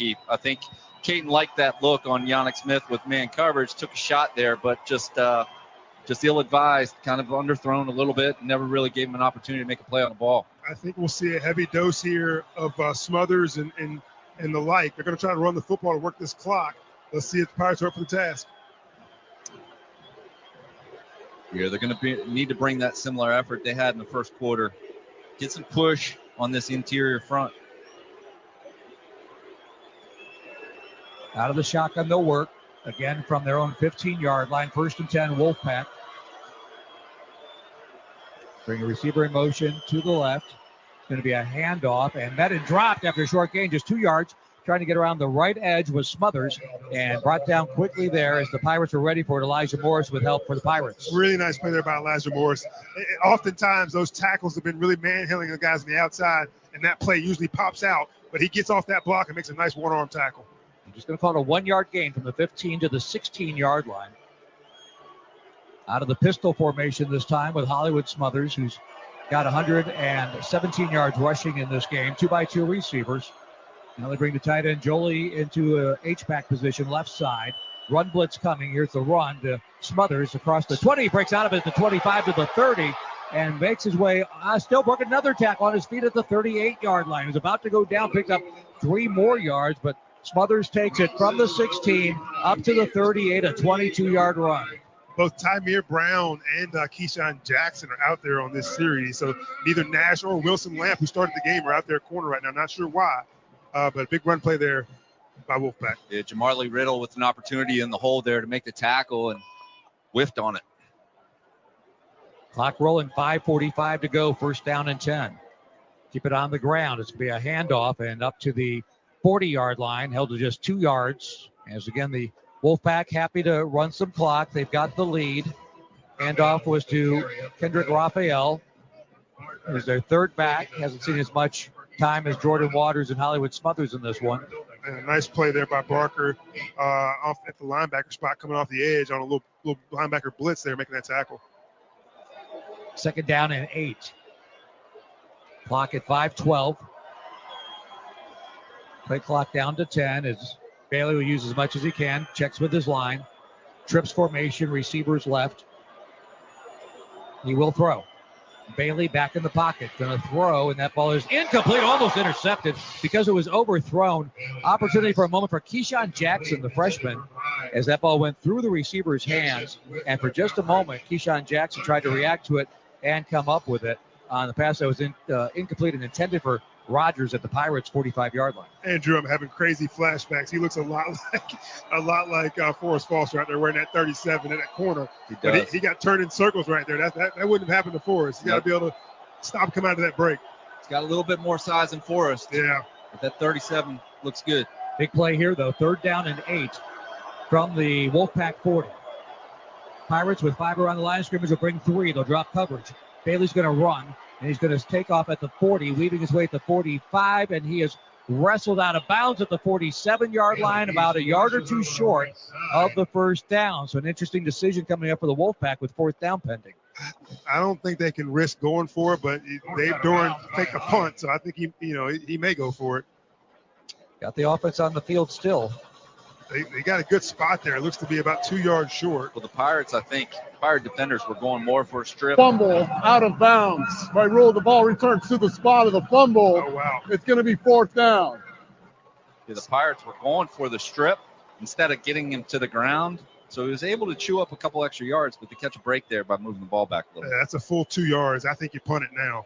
[SPEAKER 12] Caton liked that look on Yannick Smith with man coverage, took a shot there, but just ill-advised, kind of underthrown a little bit, never really gave him an opportunity to make a play on the ball.
[SPEAKER 13] I think we'll see a heavy dose here of Smothers and the like. They're going to try to run the football to work this clock. Let's see if the Pirates are up for the task.
[SPEAKER 12] Yeah, they're going to need to bring that similar effort they had in the first quarter. Get some push on this interior front.
[SPEAKER 11] Out of the shotgun, they'll work. Again, from their own 15-yard line, 1st and 10, Wolfpack. Bring a receiver in motion to the left. Going to be a handoff, and Medin dropped after a short gain, just 2 yards. Trying to get around the right edge was Smothers, and brought down quickly there as the Pirates were ready for it. Elijah Morris with help for the Pirates.
[SPEAKER 13] Really nice play there by Elijah Morris. Oftentimes, those tackles have been really manhandling the guys on the outside, and that play usually pops out. But he gets off that block and makes a nice one-arm tackle.
[SPEAKER 11] I'm just going to call it a 1-yard gain from the 15 to the 16-yard line. Out of the pistol formation this time with Hollywood Smothers, who's got 117 yards rushing in this game. 2x2 receivers. Now they bring the tight end Jolie into a H-back position, left side. Run blitz coming. Here's the run to Smothers across the 20. Breaks out of it at the 25 to the 30 and makes his way. Still broke another tackle on his feet at the 38-yard line. He's about to go down, picked up 3 more yards, but Smothers takes it from the 16 up to the 38, a 22-yard run.
[SPEAKER 13] Both Tymere Brown and Keyshawn Jackson are out there on this series. So neither Nash or Wilson Lamp, who started the game, are out there at corner right now. Not sure why, but a big run play there by Wolfpack.
[SPEAKER 12] Yeah, Jamarly Riddle with an opportunity in the hole there to make the tackle and whiffed on it.
[SPEAKER 11] Clock rolling, 5:45 to go, 1st down and 10. Keep it on the ground. It's going to be a handoff and up to the 40-yard line, held to just 2 yards. As again, the Wolfpack happy to run some clock. They've got the lead. Handoff was to Kendrick Raphael. Who's their third back. Hasn't seen as much time as Jordan Waters and Hollywood Smothers in this one.
[SPEAKER 13] And a nice play there by Barker off at the linebacker spot, coming off the edge on a little linebacker blitz there, making that tackle.
[SPEAKER 11] 2nd down and 8. Clock at 5:12. Play clock down to 10 as Bailey will use as much as he can. Checks with his line. Trips formation, receivers left. He will throw. Bailey back in the pocket. Going to throw, and that ball is incomplete, almost intercepted because it was overthrown. Opportunity for a moment for Keyshawn Jackson, the freshman, as that ball went through the receiver's hands. And for just a moment, Keyshawn Jackson tried to react to it and come up with it on the pass that was incomplete and intended for Rogers at the Pirates' 45-yard line.
[SPEAKER 13] Andrew, I'm having crazy flashbacks. He looks a lot like Forrest Foster out there wearing that 37 in that corner. But he got turned in circles right there. That wouldn't have happened to Forrest. You got to be able to stop, come out of that break.
[SPEAKER 12] He's got a little bit more size than Forrest.
[SPEAKER 13] Yeah.
[SPEAKER 12] But that 37 looks good.
[SPEAKER 11] Big play here, though. 3rd down and 8 from the Wolfpack 40. Pirates with 5 around the line of scrimmage will bring 3. They'll drop coverage. Bailey's going to run. And he's going to take off at the 40, weaving his way at the 45, and he is wrestled out of bounds at the 47-yard line, about a yard or 2 short of the 1st down. So an interesting decision coming up for the Wolfpack with 4th down pending.
[SPEAKER 13] I don't think they can risk going for it, but Dave Doran take the punt, so I think he may go for it.
[SPEAKER 11] Got the offense on the field still.
[SPEAKER 13] They got a good spot there. It looks to be about 2 yards short.
[SPEAKER 12] Well, the Pirates, I think, Pirate defenders were going more for a strip.
[SPEAKER 2] Fumble out of bounds. By rule, the ball returns to the spot of the fumble.
[SPEAKER 13] Oh, wow.
[SPEAKER 2] It's going to be 4th down.
[SPEAKER 12] Yeah, the Pirates were going for the strip instead of getting him to the ground. So he was able to chew up a couple extra yards, but to catch a break there by moving the ball back a little.
[SPEAKER 13] Yeah, that's a full 2 yards. I think you punt it now.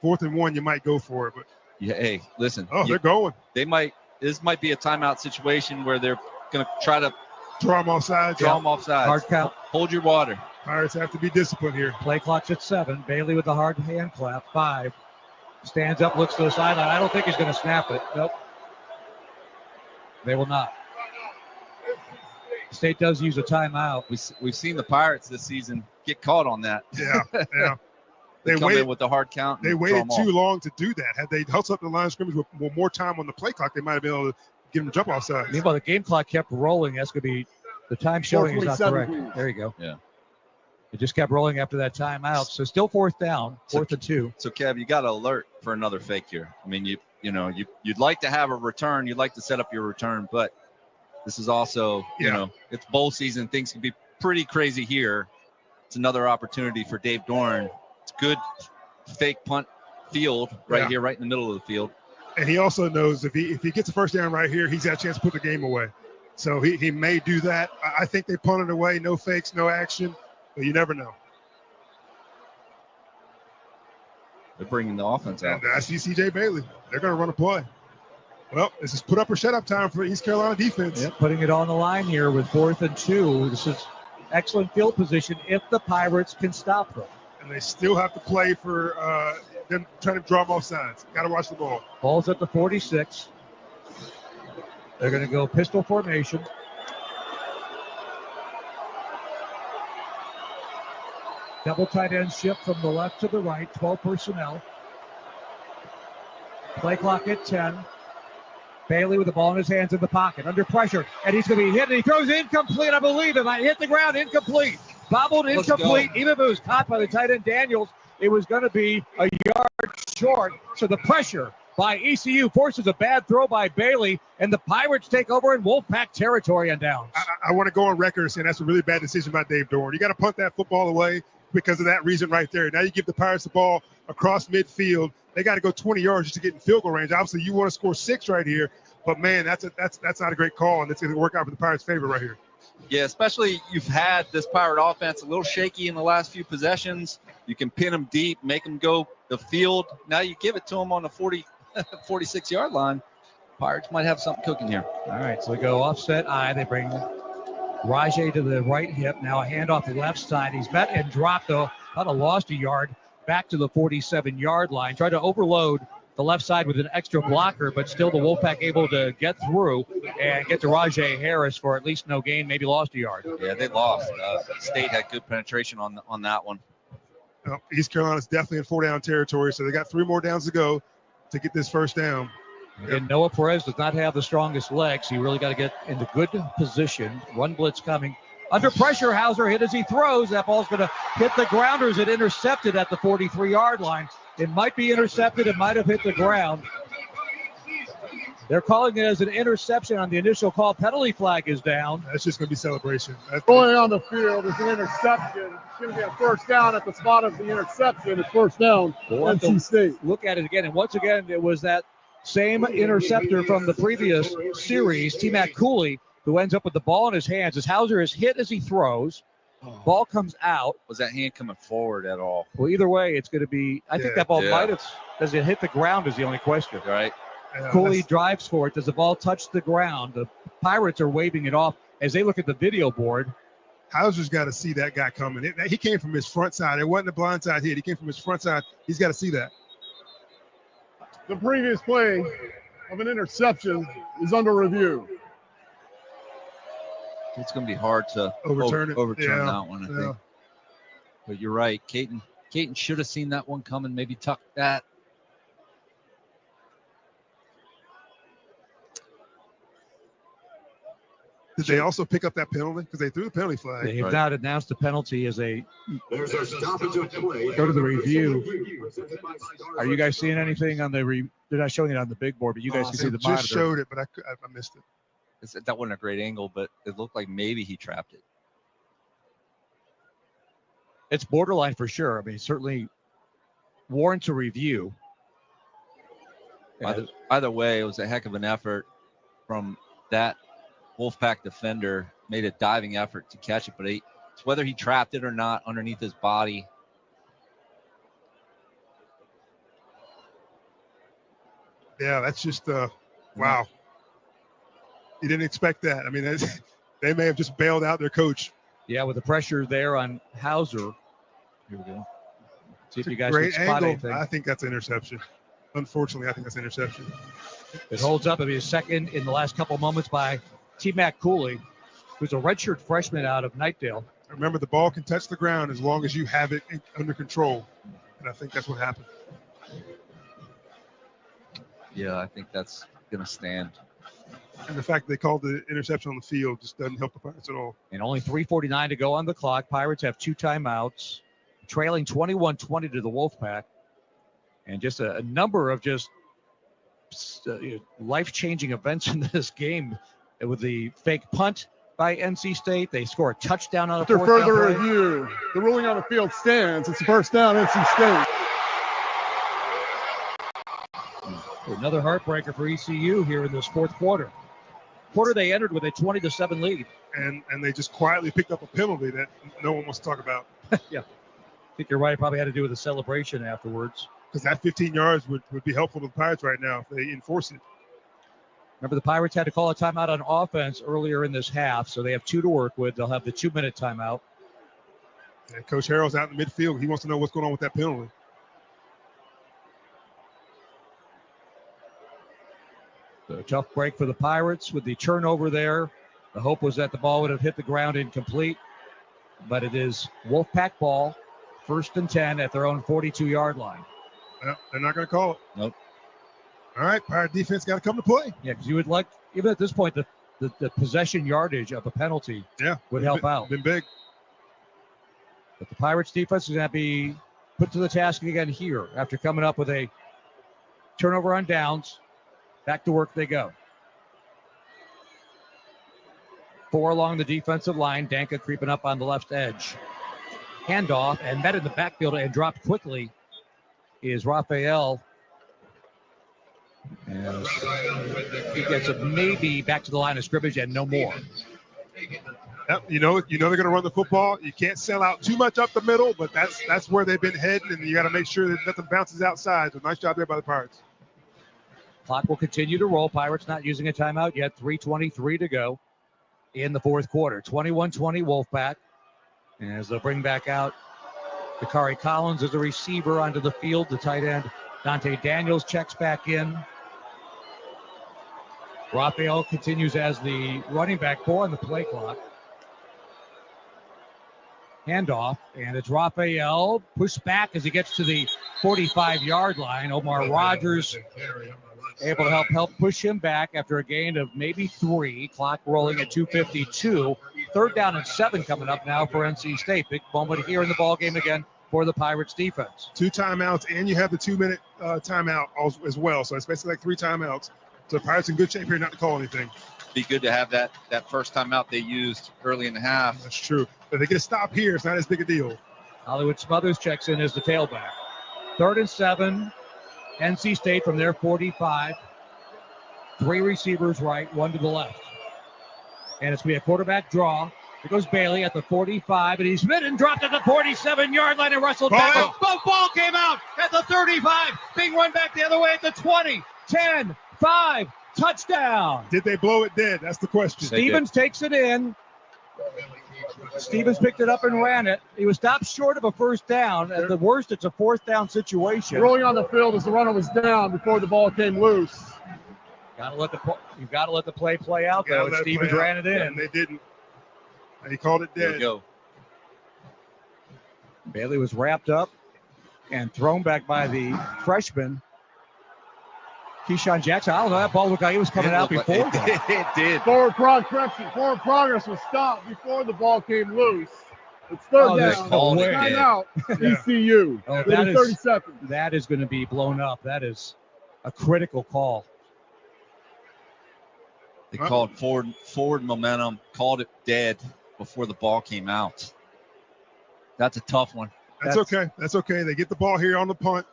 [SPEAKER 13] 4th and 1, you might go for it. But
[SPEAKER 12] yeah, hey, listen.
[SPEAKER 13] Oh, they're going.
[SPEAKER 12] This might be a timeout situation where they're going to try to
[SPEAKER 13] draw them off sides.
[SPEAKER 11] Hard count.
[SPEAKER 12] Hold your water.
[SPEAKER 13] Pirates have to be disciplined here.
[SPEAKER 11] Play clock's at 7. Bailey with the hard hand clap. 5. Stands up, looks to the sideline. I don't think he's going to snap it. Nope. They will not. State does use a timeout.
[SPEAKER 12] We've seen the Pirates this season get caught on that.
[SPEAKER 13] Yeah.
[SPEAKER 12] They come in with the hard count.
[SPEAKER 13] They waited too long to do that. Had they held up the line of scrimmage with more time on the play clock, they might have been able to get them to jump off sides.
[SPEAKER 11] Meanwhile, the game clock kept rolling. That's going to be the time showing is not correct.
[SPEAKER 2] Please.
[SPEAKER 11] There you go.
[SPEAKER 12] Yeah.
[SPEAKER 11] It just kept rolling after that timeout. So still 4th down, 4th and 2.
[SPEAKER 12] So Kev, you got to alert for another fake here. I mean, you'd like to have a return. You'd like to set up your return, but this is also, you know, it's bowl season. Things can be pretty crazy here. It's another opportunity for Dave Dorn. It's good fake punt field right here, right in the middle of the field.
[SPEAKER 13] And he also knows if he gets a first down right here, he's got a chance to put the game away. So he may do that. I think they punted away, no fakes, no action, but you never know.
[SPEAKER 12] They're bringing the offense out.
[SPEAKER 13] And I see C.J. Bailey. They're going to run a play. Well, this is put up or shut up time for East Carolina defense.
[SPEAKER 11] Yep, putting it on the line here with 4th and 2. This is excellent field position if the Pirates can stop them.
[SPEAKER 13] And they still have to play for them trying to draw them off sides. Got to watch the ball.
[SPEAKER 11] Ball's at the 46. They're going to go pistol formation. Double tight end shift from the left to the right, 12 personnel. Play clock at 10. Bailey with the ball in his hands in the pocket, under pressure, and he's going to be hit, and he throws incomplete, I believe. It might hit the ground, incomplete. Bobbled, incomplete. Even if it was caught by the tight end Daniels, it was going to be a yard short. So the pressure by ECU forces a bad throw by Bailey, and the Pirates take over in Wolfpack territory on downs.
[SPEAKER 13] I want to go on record saying that's a really bad decision by Dave Dorn. You got to punt that football away because of that reason right there. Now you give the Pirates the ball across midfield. They got to go 20 yards just to get in field goal range. Obviously, you want to score 6 right here, but man, that's not a great call, and it's going to work out for the Pirates' favor right here.
[SPEAKER 12] Yeah, especially you've had this Pirate offense a little shaky in the last few possessions. You can pin them deep, make them go the field. Now you give it to them on the 46-yard line. Pirates might have something cooking here.
[SPEAKER 11] All right, so they go offset I. They bring Rajay to the right hip. Now a handoff the left side. He's met and dropped, though. About a lost a yard back to the 47-yard line. Tried to overload the left side with an extra blocker, but still the Wolfpack able to get through and get to Rajay Harris for at least no gain, maybe lost a yard.
[SPEAKER 12] Yeah, they lost. State had good penetration on that one.
[SPEAKER 13] Well, East Carolina's definitely in 4-down territory, so they got 3 more downs to go to get this first down.
[SPEAKER 11] And Noah Perez does not have the strongest legs. He really got to get into good position. Run blitz coming. Under pressure, Hauser hit as he throws. That ball's going to hit the grounders. It intercepted at the 43-yard line. It might be intercepted. It might have hit the ground. They're calling it as an interception on the initial call. Penalty flag is down.
[SPEAKER 13] That's just going to be celebration.
[SPEAKER 2] Going on the field is an interception. It's going to be a first down at the spot of the interception. It's first down, NC State.
[SPEAKER 11] Look at it again. And once again, it was that same interceptor from the previous series, T-Mac Cooley, who ends up with the ball in his hands as Hauser is hit as he throws. Ball comes out.
[SPEAKER 12] Was that hand coming forward at all?
[SPEAKER 11] Well, either way, it's going to be, I think that ball might have, does it hit the ground is the only question.
[SPEAKER 12] Right.
[SPEAKER 11] Cooley drives for it. Does the ball touch the ground? The Pirates are waving it off as they look at the video board.
[SPEAKER 13] Hauser's got to see that guy coming. He came from his front side. It wasn't a blind side hit. He came from his front side. He's got to see that.
[SPEAKER 2] The previous play of an interception is under review.
[SPEAKER 12] It's going to be hard to overturn that one, I think. But you're right. Caton should have seen that one coming, maybe tucked that.
[SPEAKER 13] Did they also pick up that penalty? Because they threw the penalty flag.
[SPEAKER 11] They have not announced the penalty as they
[SPEAKER 14] There's our stoppage of play.
[SPEAKER 11] go to the review. Are you guys seeing anything on the they're not showing it on the big board, but you guys can see the monitor.
[SPEAKER 13] Just showed it, but I missed it.
[SPEAKER 12] That wasn't a great angle, but it looked like maybe he trapped it.
[SPEAKER 11] It's borderline for sure. I mean, certainly warrants a review.
[SPEAKER 12] Either way, it was a heck of an effort from that Wolfpack defender. Made a diving effort to catch it, but it's whether he trapped it or not underneath his body.
[SPEAKER 13] Yeah, that's just wow. You didn't expect that. I mean, they may have just bailed out their coach.
[SPEAKER 11] Yeah, with the pressure there on Hauser. Here we go. See if you guys
[SPEAKER 13] great
[SPEAKER 11] can spot
[SPEAKER 13] angle.
[SPEAKER 11] anything.
[SPEAKER 13] I think that's an interception. Unfortunately, I think that's an interception.
[SPEAKER 11] It holds up. It'll be a second in the last couple of moments by T-Mac Cooley, who's a redshirt freshman out of Knightdale.
[SPEAKER 13] Remember, the ball can touch the ground as long as you have it under control. And I think that's what happened.
[SPEAKER 12] Yeah, I think that's going to stand.
[SPEAKER 13] And the fact that they called the interception on the field just doesn't help the Pirates at all.
[SPEAKER 11] And only 3:49 to go on the clock. Pirates have 2 timeouts, trailing 21-20 to the Wolfpack. And just a number of just life-changing events in this game with the fake punt by NC State. They score a touchdown on a
[SPEAKER 2] After
[SPEAKER 11] fourth down
[SPEAKER 2] further
[SPEAKER 11] play.
[SPEAKER 2] review, the ruling on the field stands. It's a first down, NC State.
[SPEAKER 11] Another heartbreaker for ECU here in this fourth quarter. They entered with a 20-7 lead.
[SPEAKER 13] And they just quietly picked up a penalty that no one wants to talk about.
[SPEAKER 11] Yeah. I think you're right. It probably had to do with the celebration afterwards.
[SPEAKER 13] Because that 15 yards would be helpful to the Pirates right now if they enforce it.
[SPEAKER 11] Remember, the Pirates had to call a timeout on offense earlier in this half, so they have 2 to work with. They'll have the 2-minute timeout.
[SPEAKER 13] And Coach Harrell's out in the midfield. He wants to know what's going on with that penalty.
[SPEAKER 11] So a tough break for the Pirates with the turnover there. The hope was that the ball would have hit the ground incomplete, but it is Wolfpack ball, 1st and 10 at their own 42-yard line.
[SPEAKER 13] Well, they're not going to call it.
[SPEAKER 11] Nope.
[SPEAKER 13] All right, Pirate defense got to come to play.
[SPEAKER 11] Yeah, because you would like, even at this point, the possession yardage of a penalty would help out.
[SPEAKER 13] Been big.
[SPEAKER 11] But the Pirates defense is going to be put to the task again here after coming up with a turnover on downs. Back to work they go. 4 along the defensive line. Danka creeping up on the left edge. Handoff and met in the backfield and dropped quickly is Raphael. As he gets it maybe back to the line of scrimmage and no more.
[SPEAKER 13] Yep, you know they're going to run the football. You can't sell out too much up the middle, but that's where they've been heading, and you got to make sure that nothing bounces outside. So nice job there by the Pirates.
[SPEAKER 11] Clock will continue to roll. Pirates not using a timeout yet. 3:23 to go in the fourth quarter. 21-20 Wolfpack. As they'll bring back out Dakari Collins as a receiver onto the field. The tight end Dante Daniels checks back in. Raphael continues as the running back, 4 on the play clock. Handoff, and it's Raphael pushed back as he gets to the 45-yard line. Omar Rogers able to help push him back after a gain of maybe 3. Clock rolling at 2:52. 3rd down and 7 coming up now for NC State. Big moment here in the ball game again for the Pirates defense.
[SPEAKER 13] 2 timeouts, and you have the 2-minute timeout as well. So it's basically like 3 timeouts. So the Pirates in good shape here not to call anything.
[SPEAKER 12] Be good to have that first timeout they used early in the half.
[SPEAKER 13] That's true. But they get a stop here, it's not as big a deal.
[SPEAKER 11] Hollywood Smothers checks in as the tailback. 3rd and 7. NC State from their 45. 3 receivers right, 1 to the left. And it's going to be a quarterback draw. Here goes Bailey at the 45, and he's midden, dropped at the 47-yard line and wrestled back. Ball came out at the 35. Big run back the other way at the 20. 10, 5, touchdown.
[SPEAKER 13] Did they blow it dead? That's the question.
[SPEAKER 11] Stevens takes it in. Stevens picked it up and ran it. He was stopped short of a first down. At the worst, it's a 4th down situation.
[SPEAKER 2] Rolling on the field as the runner was down before the ball came loose.
[SPEAKER 11] You've got to let the play out, though. Stevens ran it in.
[SPEAKER 13] And they didn't. And he called it dead.
[SPEAKER 12] There you go.
[SPEAKER 11] Bailey was wrapped up and thrown back by the freshman, Keyshawn Jackson. I don't know. That ball looked like it was coming out before.
[SPEAKER 12] It did.
[SPEAKER 2] Forward progress was stopped before the ball came loose. It's 3rd down. Timeout. ECU.
[SPEAKER 11] Oh,
[SPEAKER 2] 30 seconds.
[SPEAKER 11] That is going to be blown up. That is a critical call.
[SPEAKER 12] They called forward momentum, called it dead before the ball came out. That's a tough one.
[SPEAKER 13] That's okay. That's okay. They get the ball here on the punt.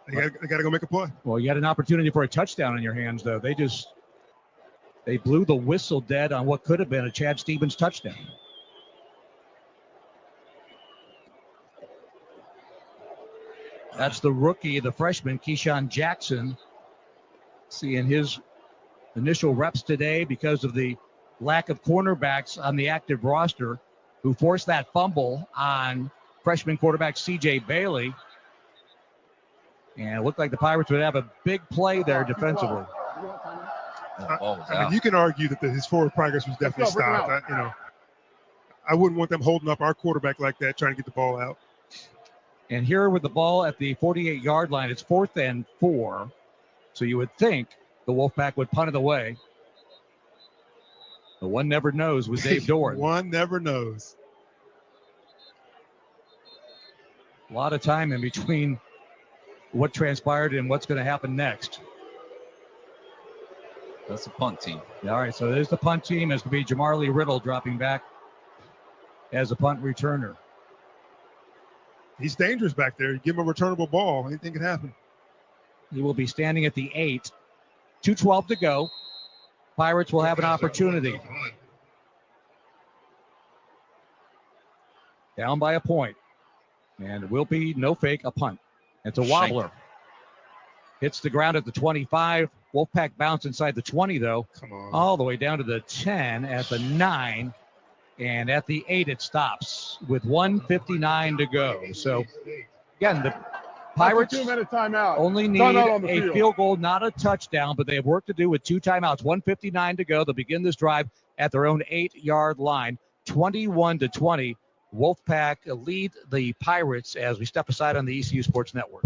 [SPEAKER 13] They got to go make a play.
[SPEAKER 11] Well, you had an opportunity for a touchdown in your hands, though. They blew the whistle dead on what could have been a Chad Stevens touchdown. That's the rookie, the freshman, Keyshawn Jackson, seeing his initial reps today because of the lack of cornerbacks on the active roster, who forced that fumble on freshman quarterback C.J. Bailey. And it looked like the Pirates would have a big play there defensively.
[SPEAKER 13] I mean, you can argue that his forward progress was definitely stopped. I wouldn't want them holding up our quarterback like that, trying to get the ball out.
[SPEAKER 11] And here with the ball at the 48-yard line, it's 4th and 4. So you would think the Wolfpack would punt it away. The one never knows with Dave Doran.
[SPEAKER 13] One never knows.
[SPEAKER 11] A lot of time in between what transpired and what's going to happen next.
[SPEAKER 12] That's the punt team.
[SPEAKER 11] All right, so there's the punt team. It's going to be Jamarly Riddle dropping back as a punt returner.
[SPEAKER 13] He's dangerous back there. You give him a returnable ball, anything can happen.
[SPEAKER 11] He will be standing at the 8. 2:12 to go. Pirates will have an opportunity. Down by a point. And it will be no fake, a punt. It's a wobbler. Hits the ground at the 25. Wolfpack bounce inside the 20, though.
[SPEAKER 13] Come on.
[SPEAKER 11] All the way down to the 10, at the 9. And at the 8, it stops with 1:59 to go. So, again, the Pirates
[SPEAKER 2] 2-minute timeout.
[SPEAKER 11] only need a field goal, not a touchdown, but they have work to do with 2 timeouts. 1:59 to go. They'll begin this drive at their own 8-yard line. 21-20. Wolfpack lead the Pirates as we step aside on the ECU Sports Network.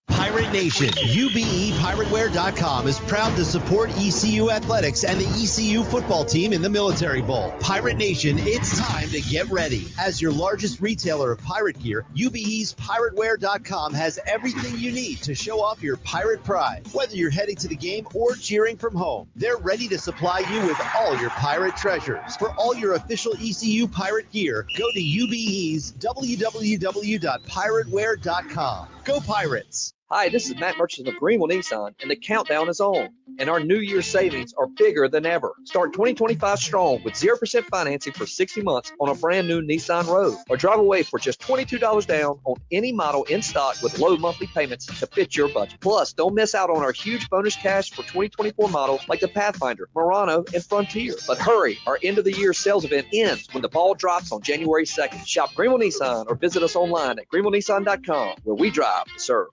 [SPEAKER 20] Pirate Nation, UBEPirateware.com is proud to support ECU athletics and the ECU football team in the Military Bowl. Pirate Nation, it's time to get ready. As your largest retailer of pirate gear, UBE's Pirateware.com has everything you need to show off your pirate pride. Whether you're heading to the game or cheering from home, they're ready to supply you with all your pirate treasures. For all your official ECU pirate gear, go to UBE's www.pirateware.com. Go Pirates!
[SPEAKER 18] Hi, this is Matt Murchison of Greenville Nissan, and the countdown is on. And our New Year's savings are bigger than ever. Start 2025 strong with 0% financing for 60 months on a brand new Nissan Rogue. Or drive away for just $22 down on any model in stock with low monthly payments to fit your budget. Plus, don't miss out on our huge bonus cash for 2024 models like the Pathfinder, Murano, and Frontier. But hurry, our end of the year sales event ends when the ball drops on January 2nd. Shop Greenville Nissan or visit us online at greenvillenissan.com, where we drive to serve.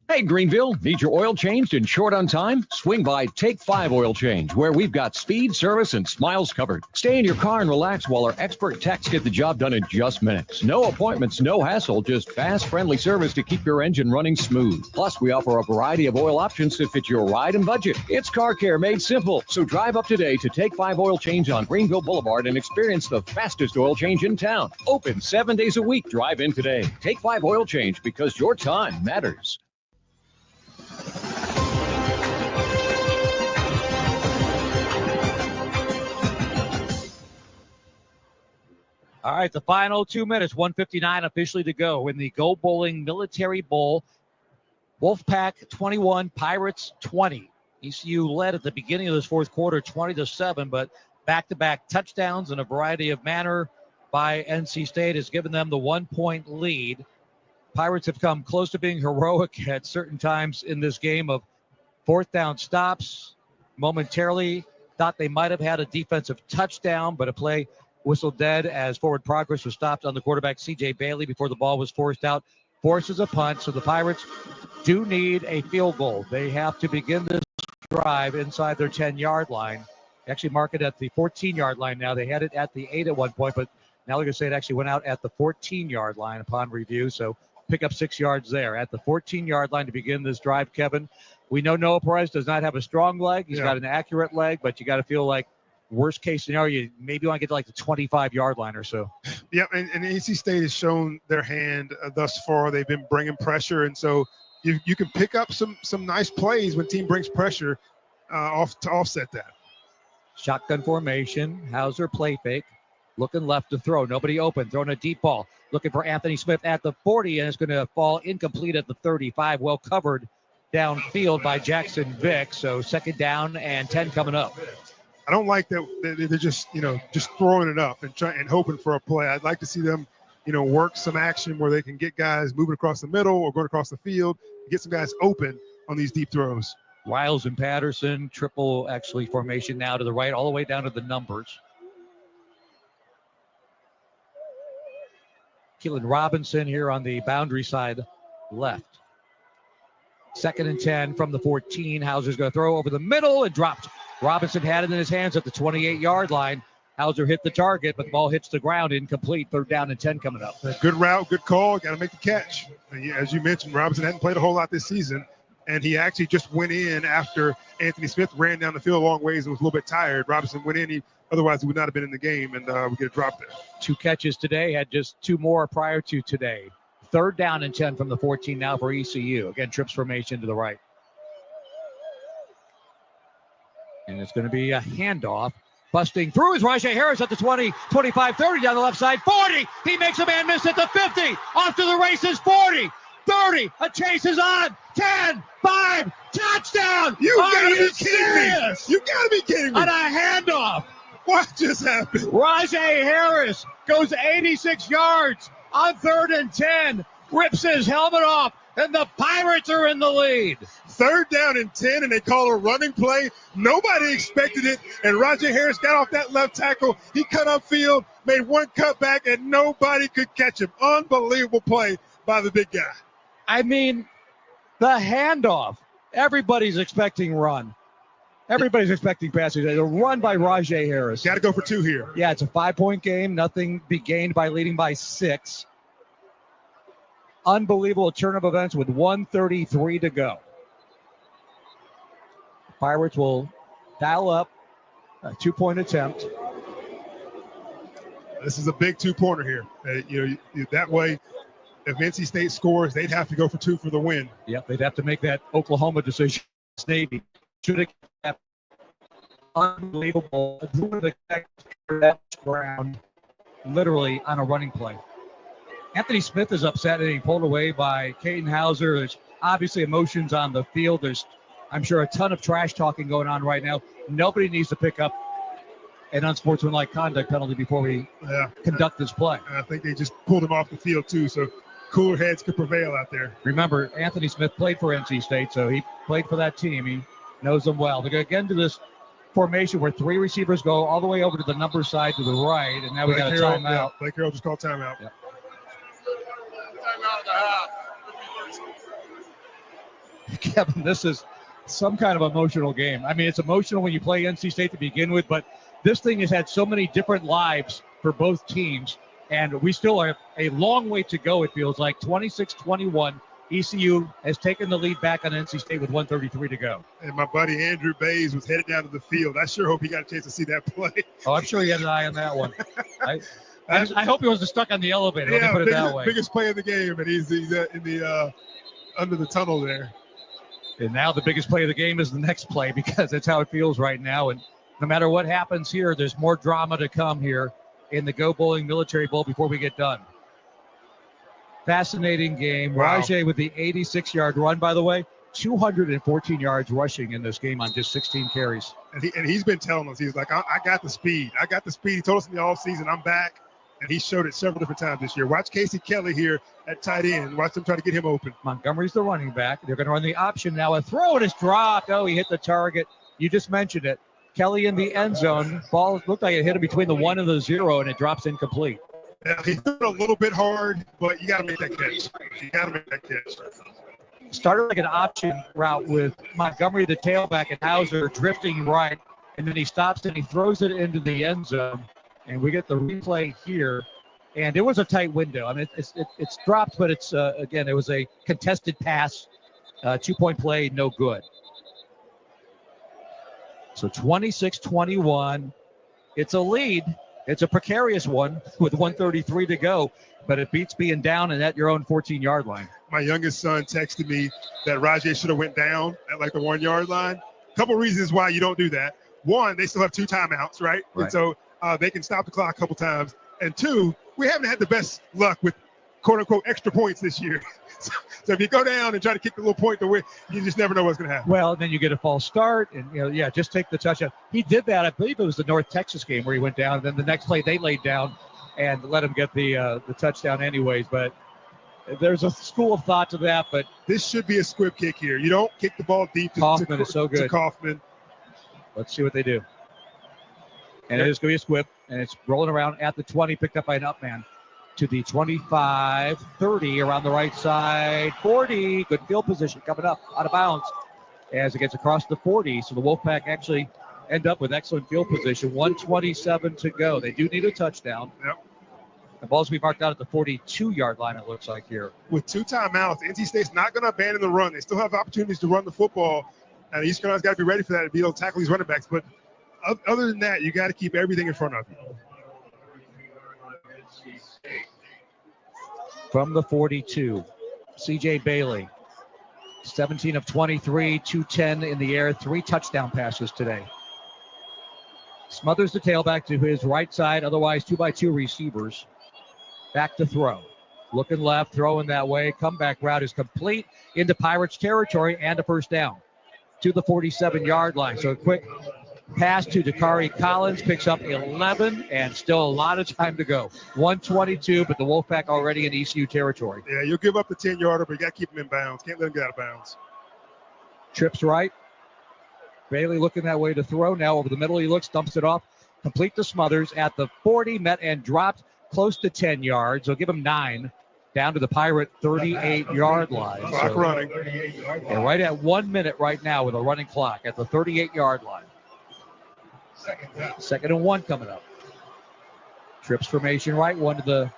[SPEAKER 19] Hey, Greenville, need your oil changed and short on time? Swing by Take 5 Oil Change, where we've got speed, service, and smiles covered. Stay in your car and relax while our expert techs get the job done in just minutes. No appointments, no hassle, just fast, friendly service to keep your engine running smooth. Plus, we offer a variety of oil options to fit your ride and budget. It's car care made simple. So drive up today to Take 5 Oil Change on Greenville Boulevard and experience the fastest oil change in town. Open 7 days a week. Drive in today. Take 5 Oil Change, because your time matters.
[SPEAKER 11] All right, the final 2 minutes, 1:59 officially to go in the Go Bowling Military Bowl. Wolfpack 21, Pirates 20. ECU led at the beginning of this fourth quarter 20-7, but back-to-back touchdowns in a variety of manner by NC State has given them the 1-point lead. Pirates have come close to being heroic at certain times in this game of fourth down stops. Momentarily thought they might have had a defensive touchdown, but a play whistled dead as forward progress was stopped on the quarterback, C.J. Bailey, before the ball was forced out. Forces a punt, so the Pirates do need a field goal. They have to begin this drive inside their 10-yard line. Actually mark it at the 14-yard line now. They had it at the 8 at one point, but now they're going to say it actually went out at the 14-yard line upon review. So pick up 6 yards there at the 14-yard line to begin this drive, Kevin. We know Noah Perez does not have a strong leg. He's got an accurate leg, but you got to feel like worst case scenario, you maybe want to get to like the 25-yard line or so.
[SPEAKER 13] Yeah, and NC State has shown their hand thus far. They've been bringing pressure, and so you can pick up some nice plays when team brings pressure off to offset that.
[SPEAKER 11] Shotgun formation, Hauser play fake, looking left to throw, nobody open, throwing a deep ball, looking for Anthony Smith at the 40, and it's going to fall incomplete at the 35, well covered downfield by Jackson Vick. So second down and 10 coming up.
[SPEAKER 13] I don't like that they're just throwing it up and hoping for a play. I'd like to see them, work some action where they can get guys moving across the middle or going across the field, get some guys open on these deep throws.
[SPEAKER 11] Wiles and Patterson, triple actually formation now to the right, all the way down to the numbers. Keelan Robinson here on the boundary side left. Second and 10 from the 14. Hauser's going to throw over the middle and dropped. Robinson had it in his hands at the 28-yard line. Hauser hit the target, but the ball hits the ground, incomplete. Third down and 10 coming up.
[SPEAKER 13] Good route, good call. Got to make the catch. As you mentioned, Robinson hadn't played a whole lot this season, and he actually just went in after Anthony Smith ran down the field a long ways and was a little bit tired. Robinson went in. Otherwise, he would not have been in the game, and we get a drop there.
[SPEAKER 11] 2 catches today, had just 2 more prior to today. Third down and 10 from the 14 now for ECU. Again, trips formation to the right. And it's going to be a handoff. Busting through is Rajay Harris at the 20, 25, 30 down the left side. 40. He makes a man miss at the 50. Off to the races. 40, 30. A chase is on. 10, 5. Touchdown.
[SPEAKER 13] You gotta be kidding me. You gotta be kidding me.
[SPEAKER 11] On a handoff.
[SPEAKER 13] What just happened?
[SPEAKER 11] Rajay Harris goes 86 yards on 3rd and 10. Rips his helmet off. And the Pirates are in the lead.
[SPEAKER 13] 3rd down and 10, and they call a running play. Nobody expected it, and Rajay Harris got off that left tackle. He cut upfield, made one cutback, and nobody could catch him. Unbelievable play by the big guy.
[SPEAKER 11] I mean, the handoff. Everybody's expecting run. Everybody's expecting passing. A run by Rajay Harris.
[SPEAKER 13] Got to go for 2 here.
[SPEAKER 11] Yeah, it's a 5-point game. Nothing be gained by leading by 6. Unbelievable turn of events with 1:33 to go. Pirates will dial up a 2-point attempt.
[SPEAKER 13] This is a big 2-pointer here. That way, if NC State scores, they'd have to go for 2 for the win.
[SPEAKER 11] Yep, they'd have to make that Oklahoma decision. Navy should have kept unbelievable. That ground literally on a running play. Anthony Smith is upset and he pulled away by Caden Hauser. There's obviously emotions on the field. There's, I'm sure, a ton of trash talking going on right now. Nobody needs to pick up an unsportsmanlike conduct penalty before we conduct this play.
[SPEAKER 13] I think they just pulled him off the field, too, so cooler heads could prevail out there.
[SPEAKER 11] Remember, Anthony Smith played for NC State, so he played for that team. He knows them well. They go again to this formation where 3 receivers go all the way over to the number side to the right, and now we got a timeout.
[SPEAKER 13] Yeah, Blake Harrell just called timeout.
[SPEAKER 11] Yep. Kevin, this is some kind of emotional game. I mean, it's emotional when you play NC State to begin with, but this thing has had so many different lives for both teams, and we still are a long way to go, it feels like. 26-21, ECU has taken the lead back on NC State with 1:33 to go.
[SPEAKER 13] And my buddy Andrew Bays was headed down to the field. I sure hope he got a chance to see that play.
[SPEAKER 11] Oh, I'm sure he had an eye on that one. I hope he wasn't stuck on the elevator. Let me put it that way.
[SPEAKER 13] Biggest play of the game, and he's in the under the tunnel there.
[SPEAKER 11] And now the biggest play of the game is the next play, because that's how it feels right now. And no matter what happens here, there's more drama to come here in the Go Bowling Military Bowl before we get done. Fascinating game. Wow. Rajay with the 86-yard run, by the way. 214 yards rushing in this game on just 16 carries.
[SPEAKER 13] And he's been telling us, he's like, I got the speed. I got the speed. He told us in the offseason, I'm back. And he showed it several different times this year. Watch Casey Kelly here at tight end. Watch them try to get him open.
[SPEAKER 11] Montgomery's the running back. They're going to run the option now. A throw, and it's dropped. Oh, he hit the target. You just mentioned it. Kelly in the end zone. Ball looked like it hit him between the 1 and the 0, and it drops incomplete.
[SPEAKER 13] Yeah, he threw it a little bit hard, but you got to make that catch. You got to make that catch.
[SPEAKER 11] Started like an option route with Montgomery, the tailback, and Hauser drifting right, and then he stops and he throws it into the end zone. And we get the replay here, and it was a tight window. I mean, it's dropped, but it's, again, it was a contested pass, 2-point play, no good. So 26-21, it's a lead. It's a precarious one with 1:33 to go, but it beats being down and at your own 14-yard line.
[SPEAKER 13] My youngest son texted me that Rajay should have went down at like the 1-yard line. A couple reasons why you don't do that. One, they still have 2 timeouts, right? And so they can stop the clock a couple times. And 2, we haven't had the best luck with quote-unquote extra points this year. So if you go down and try to kick the little point to win, you just never know what's going to happen.
[SPEAKER 11] Well, then you get a false start, and just take the touchdown. He did that. I believe it was the North Texas game where he went down, and then the next play they laid down and let him get the touchdown anyways. But there's a school of thought to that. But
[SPEAKER 13] this should be a squib kick here. You don't kick the ball deep
[SPEAKER 11] Kaufman is so good.
[SPEAKER 13] To Kaufman.
[SPEAKER 11] Let's see what they do. And it is going to be a squib, and it's rolling around at the 20, picked up by an up man. To the 25, 30 around the right side, 40. Good field position coming up out of bounds as it gets across the 40. So the Wolfpack actually end up with excellent field position. 1:27 to go. They do need a touchdown.
[SPEAKER 13] Yep.
[SPEAKER 11] The ball's going to be marked out at the 42-yard line, it looks like here.
[SPEAKER 13] With 2 timeouts, NC State's not going to abandon the run. They still have opportunities to run the football. And East Carolina's got to be ready for that and be able to tackle these running backs. But other than that, you got to keep everything in front of you.
[SPEAKER 11] From the 42, C.J. Bailey, 17 of 23, 210 in the air, 3 touchdown passes today. Smothers the tailback to his right side, otherwise 2x2 receivers. Back to throw. Looking left, throwing that way. Comeback route is complete into Pirates territory and a first down to the 47-yard line. So a quick pass to Dakari Collins, picks up 11, and still a lot of time to go. 1:22, but the Wolfpack already in ECU territory.
[SPEAKER 13] Yeah, you'll give up the 10-yarder, but you got to keep him in bounds. Can't let him get out of bounds.
[SPEAKER 11] Trips right. Bailey looking that way to throw. Now over the middle, he looks, dumps it off. Complete to Smothers at the 40, met and dropped close to 10 yards. They'll give him 9 down to the Pirate 38-yard line.
[SPEAKER 13] Clock running.
[SPEAKER 11] And right at 1 minute right now with a running clock at the 38-yard line. 2nd and 1 coming up. Trips formation right, one to the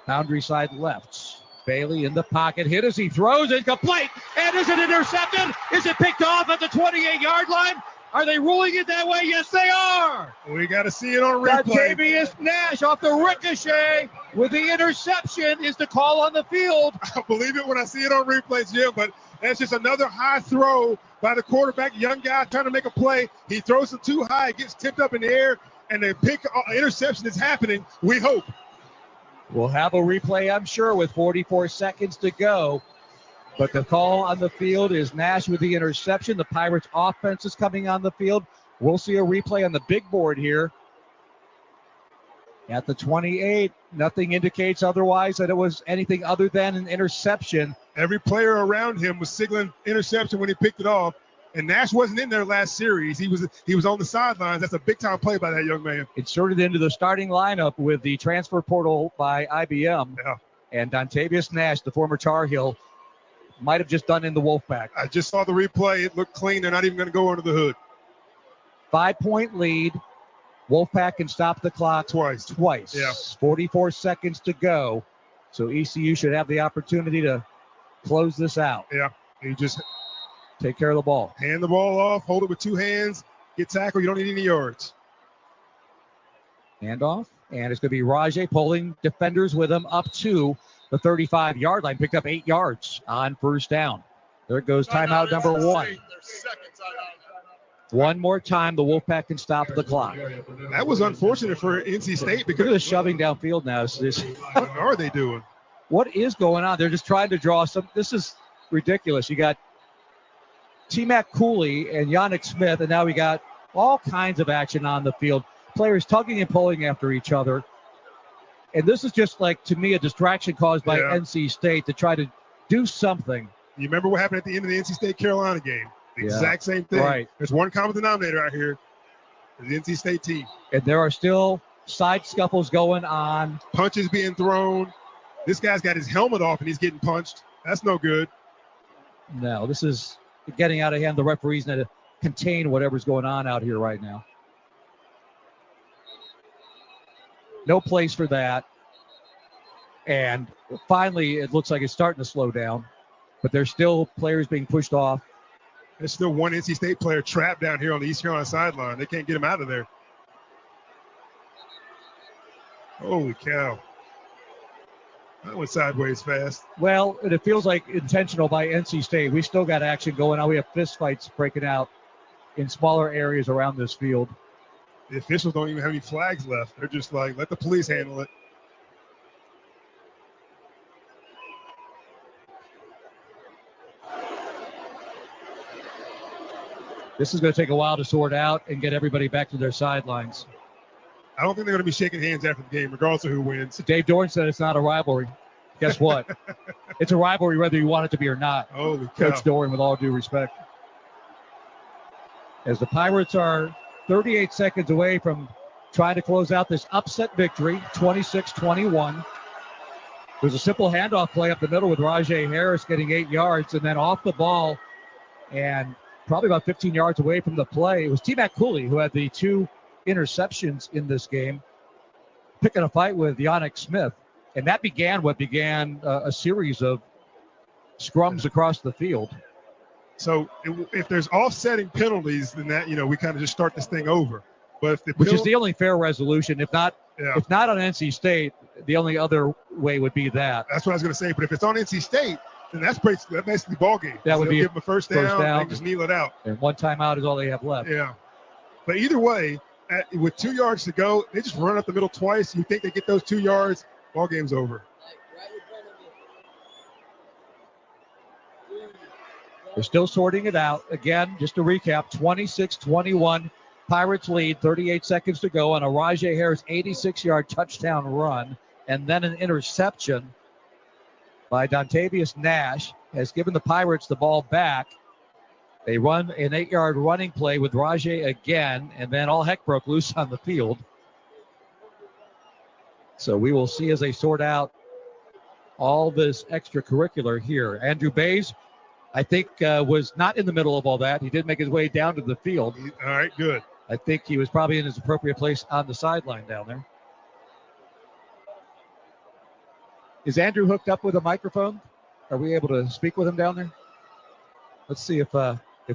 [SPEAKER 11] boundary side left. Bailey in the pocket, hit as he throws, incomplete, and is it intercepted? Is it picked off at the 28-yard line? Are they ruling it that way? Yes, they are.
[SPEAKER 13] We got to see it on replay.
[SPEAKER 11] Dontavius Nash off the ricochet with the interception is the call on the field.
[SPEAKER 13] I believe it when I see it on replays, Jim, but that's just another high throw by the quarterback, young guy trying to make a play. He throws it too high, it gets tipped up in the air, and the interception is happening, we hope.
[SPEAKER 11] We'll have a replay, I'm sure, with 44 seconds to go. But the call on the field is Nash with the interception. The Pirates offense is coming on the field. We'll see a replay on the big board here. At the 28, nothing indicates otherwise that it was anything other than an interception.
[SPEAKER 13] Every player around him was signaling interception when he picked it off. And Nash wasn't in there last series. He was on the sidelines. That's a big-time play by that young man.
[SPEAKER 11] Inserted into the starting lineup with the transfer portal by IBM.
[SPEAKER 13] Yeah.
[SPEAKER 11] And Dontavius Nash, the former Tar Heel, might have just done in the Wolfpack.
[SPEAKER 13] I just saw the replay. It looked clean. They're not even going to go under the hood.
[SPEAKER 11] 5-point lead. Wolfpack can stop the clock twice.
[SPEAKER 13] Yeah.
[SPEAKER 11] 44 seconds to go. So ECU should have the opportunity to close this out.
[SPEAKER 13] Yeah. You just
[SPEAKER 11] take care of the ball.
[SPEAKER 13] Hand the ball off. Hold it with 2 hands. Get tackled. You don't need any yards.
[SPEAKER 11] Handoff. And it's going to be Rajay pulling defenders with him up to the 35-yard line. Picked up 8 yards on first down. There goes timeout number 1. One more time, the Wolfpack can stop the clock.
[SPEAKER 13] That was unfortunate for NC State because
[SPEAKER 11] look at the shoving downfield now.
[SPEAKER 13] What are they doing?
[SPEAKER 11] What is going on? They're just trying to draw some. This is ridiculous. You got T-Mac Cooley and Yannick Smith, and now we got all kinds of action on the field. Players tugging and pulling after each other. And this is just like, to me, a distraction caused by NC State to try to do something.
[SPEAKER 13] You remember what happened at the end of the NC State-Carolina game? The exact same thing.
[SPEAKER 11] Right.
[SPEAKER 13] There's one common denominator out here. The NC State team.
[SPEAKER 11] And there are still side scuffles going on.
[SPEAKER 13] Punches being thrown. This guy's got his helmet off and he's getting punched. That's no good.
[SPEAKER 11] No, this is getting out of hand. The referees need to contain whatever's going on out here right now. No place for that. And finally, it looks like it's starting to slow down. But there's still players being pushed off.
[SPEAKER 13] There's still one NC State player trapped down here on the East Carolina sideline. They can't get him out of there. Holy cow. That went sideways fast.
[SPEAKER 11] Well, it feels like intentional by NC State. We still got action going on. We have fist fights breaking out in smaller areas around this field.
[SPEAKER 13] The officials don't even have any flags left. They're just like, let the police handle it.
[SPEAKER 11] This is going to take a while to sort out and get everybody back to their sidelines.
[SPEAKER 13] I don't think they're going to be shaking hands after the game, regardless of who wins.
[SPEAKER 11] Dave Dorn said it's not a rivalry. Guess what? It's a rivalry whether you want it to be or not.
[SPEAKER 13] Holy cow.
[SPEAKER 11] Coach Dorn, with all due respect. As the Pirates are 38 seconds away from trying to close out this upset victory, 26-21. There's a simple handoff play up the middle with Rajay Harris getting 8 yards, and then off the ball and probably about 15 yards away from the play. It was T-Mac Cooley who had the 2 interceptions in this game, picking a fight with Yannick Smith. And that began a series of scrums across the field.
[SPEAKER 13] So if there's offsetting penalties, then that, we kind of just start this thing over. But if
[SPEAKER 11] which is the only fair resolution. If not on NC State, the only other way would be that.
[SPEAKER 13] That's what I was going to say. But if it's on NC State, then that's basically ball game.
[SPEAKER 11] That would be
[SPEAKER 13] give them a first down and just kneel it out.
[SPEAKER 11] And one timeout is all they have left.
[SPEAKER 13] Yeah. But either way, with 2 yards to go, they just run up the middle twice. You think they get those 2 yards, ball game's over.
[SPEAKER 11] They're still sorting it out. Again, just to recap, 26-21. Pirates lead, 38 seconds to go on a Rajay Harris 86-yard touchdown run, and then an interception by Dontavius Nash has given the Pirates the ball back. They run an 8-yard running play with Rajay again, and then all heck broke loose on the field. So we will see as they sort out all this extracurricular here. Andrew Bays, I think, was not in the middle of all that. He did make his way down to the field.
[SPEAKER 13] All right, good.
[SPEAKER 11] I think he was probably in his appropriate place on the sideline down there. Is Andrew hooked up with a microphone? Are we able to speak with him down there? Let's see if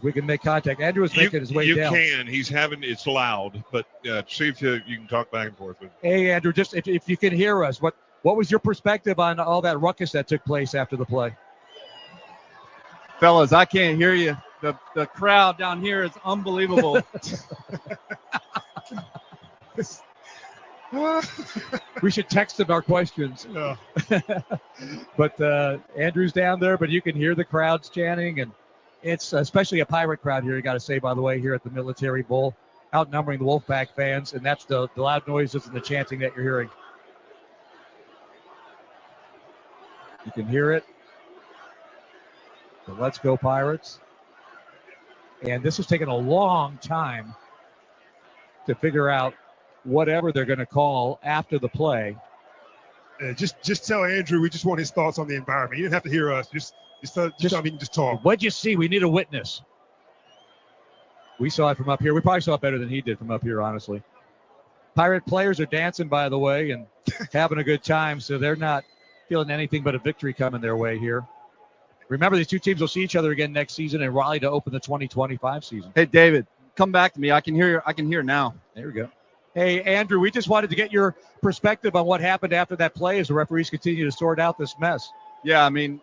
[SPEAKER 11] we can make contact. Andrew is making his way down.
[SPEAKER 9] You can. He's having, it's loud, but see if you can talk back and forth with him.
[SPEAKER 11] Hey, Andrew, just if you can hear us, what was your perspective on all that ruckus that took place after the play?
[SPEAKER 21] Fellas, I can't hear you. The crowd down here is unbelievable.
[SPEAKER 11] We should text him our questions.
[SPEAKER 13] Yeah.
[SPEAKER 11] But Andrew's down there, but you can hear the crowds chanting, and it's especially a Pirate crowd here, you got to say, by the way, here at the Military Bowl, outnumbering the Wolfpack fans, and that's the loud noises and the chanting that you're hearing. You can hear it. So let's go Pirates. And this has taken a long time to figure out whatever they're going to call after the play.
[SPEAKER 13] Just tell Andrew we just want his thoughts on the environment. He didn't have to hear us. Just tell him he can just talk.
[SPEAKER 11] What'd you see? We need a witness. We saw it from up here. We probably saw it better than he did from up here, honestly. Pirate players are dancing, by the way, and having a good time, so they're not feeling anything but a victory coming their way here. Remember, these two teams will see each other again next season in Raleigh to open the 2025 season.
[SPEAKER 21] Hey, David, come back to me. I can hear now.
[SPEAKER 11] There we go. Hey, Andrew, we just wanted to get your perspective on what happened after that play as the referees continue to sort out this mess.
[SPEAKER 21] Yeah, I mean,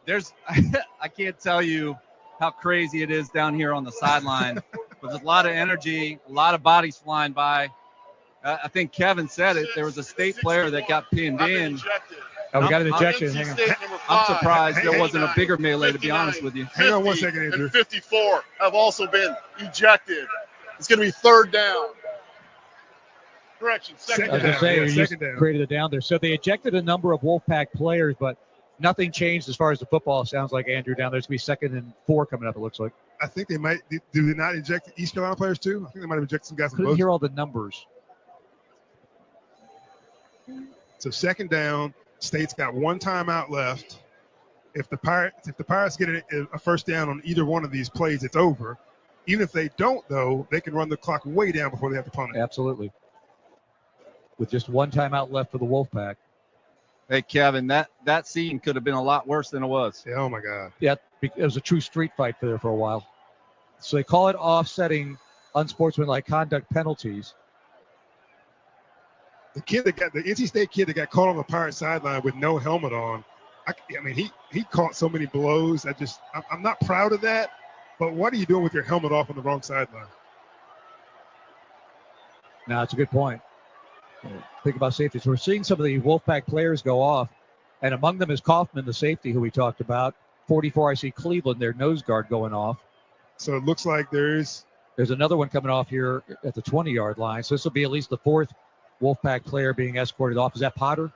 [SPEAKER 21] I can't tell you how crazy it is down here on the sideline. There's a lot of energy, a lot of bodies flying by. I think Kevin said it. There was a state player that got pinned in.
[SPEAKER 11] Oh, we got an ejection. Hang on.
[SPEAKER 21] I'm surprised there wasn't a bigger melee, to be honest with you.
[SPEAKER 13] Hang on 1 second, Andrew.
[SPEAKER 2] And 54 have also been ejected. It's going to be third down. Correction, second
[SPEAKER 11] I was
[SPEAKER 2] down.
[SPEAKER 11] going to say, you just
[SPEAKER 13] second down.
[SPEAKER 11] created it down there. So they ejected a number of Wolfpack players, but nothing changed as far as the football. Sounds like, Andrew, down there. It's going to be 2nd and 4 coming up, it looks like.
[SPEAKER 13] I think they might. Do they not eject East Carolina players too? I think they might have ejected some guys from
[SPEAKER 11] Couldn't
[SPEAKER 13] both.
[SPEAKER 11] hear all the numbers.
[SPEAKER 13] So 2nd down. State's got 1 timeout left. If the Pirates get a first down on either one of these plays, it's over. Even if they don't, though, they can run the clock way down before they have to punt it.
[SPEAKER 11] Absolutely. With just 1 timeout left for the Wolfpack.
[SPEAKER 21] Hey, Kevin, that scene could have been a lot worse than it was.
[SPEAKER 13] Yeah, oh, my God.
[SPEAKER 11] Yeah, it was a true street fight there for a while. So they call it offsetting unsportsmanlike conduct penalties.
[SPEAKER 13] The NC State kid that got caught on the Pirate sideline with no helmet on, I mean, he caught so many blows. I'm not proud of that, but what are you doing with your helmet off on the wrong sideline?
[SPEAKER 11] No, it's a good point. Think about safety. So we're seeing some of the Wolfpack players go off, and among them is Kaufman, the safety who we talked about. 44, I see Cleveland, their nose guard going off.
[SPEAKER 13] So it looks like there's
[SPEAKER 11] another one coming off here at the 20-yard line. So this will be at least the 4th Wolfpack player being escorted off. Is that Potter?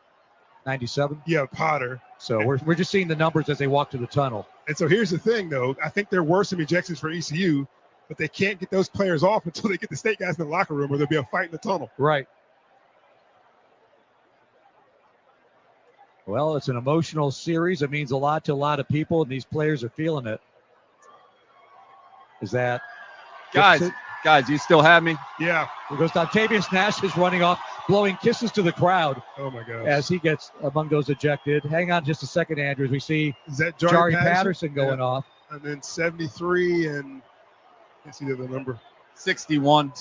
[SPEAKER 11] 97?
[SPEAKER 13] Yeah, Potter.
[SPEAKER 11] So we're just seeing the numbers as they walk to the tunnel.
[SPEAKER 13] And so here's the thing, though. I think there were some ejections for ECU, but they can't get those players off until they get the State guys in the locker room, or there'll be a fight in the tunnel.
[SPEAKER 11] Right. Well, it's an emotional series. It means a lot to a lot of people, and these players are feeling it. Is that...
[SPEAKER 21] Guys, you still have me?
[SPEAKER 13] Yeah.
[SPEAKER 11] Here goes Dontavius Nash is running off, blowing kisses to the crowd.
[SPEAKER 13] Oh, my God.
[SPEAKER 11] As he gets among those ejected. Hang on just a second, Andrew, as we see
[SPEAKER 13] Is that
[SPEAKER 11] Jari Patterson going off.
[SPEAKER 13] And then 73 and I can't see the other number.
[SPEAKER 21] 61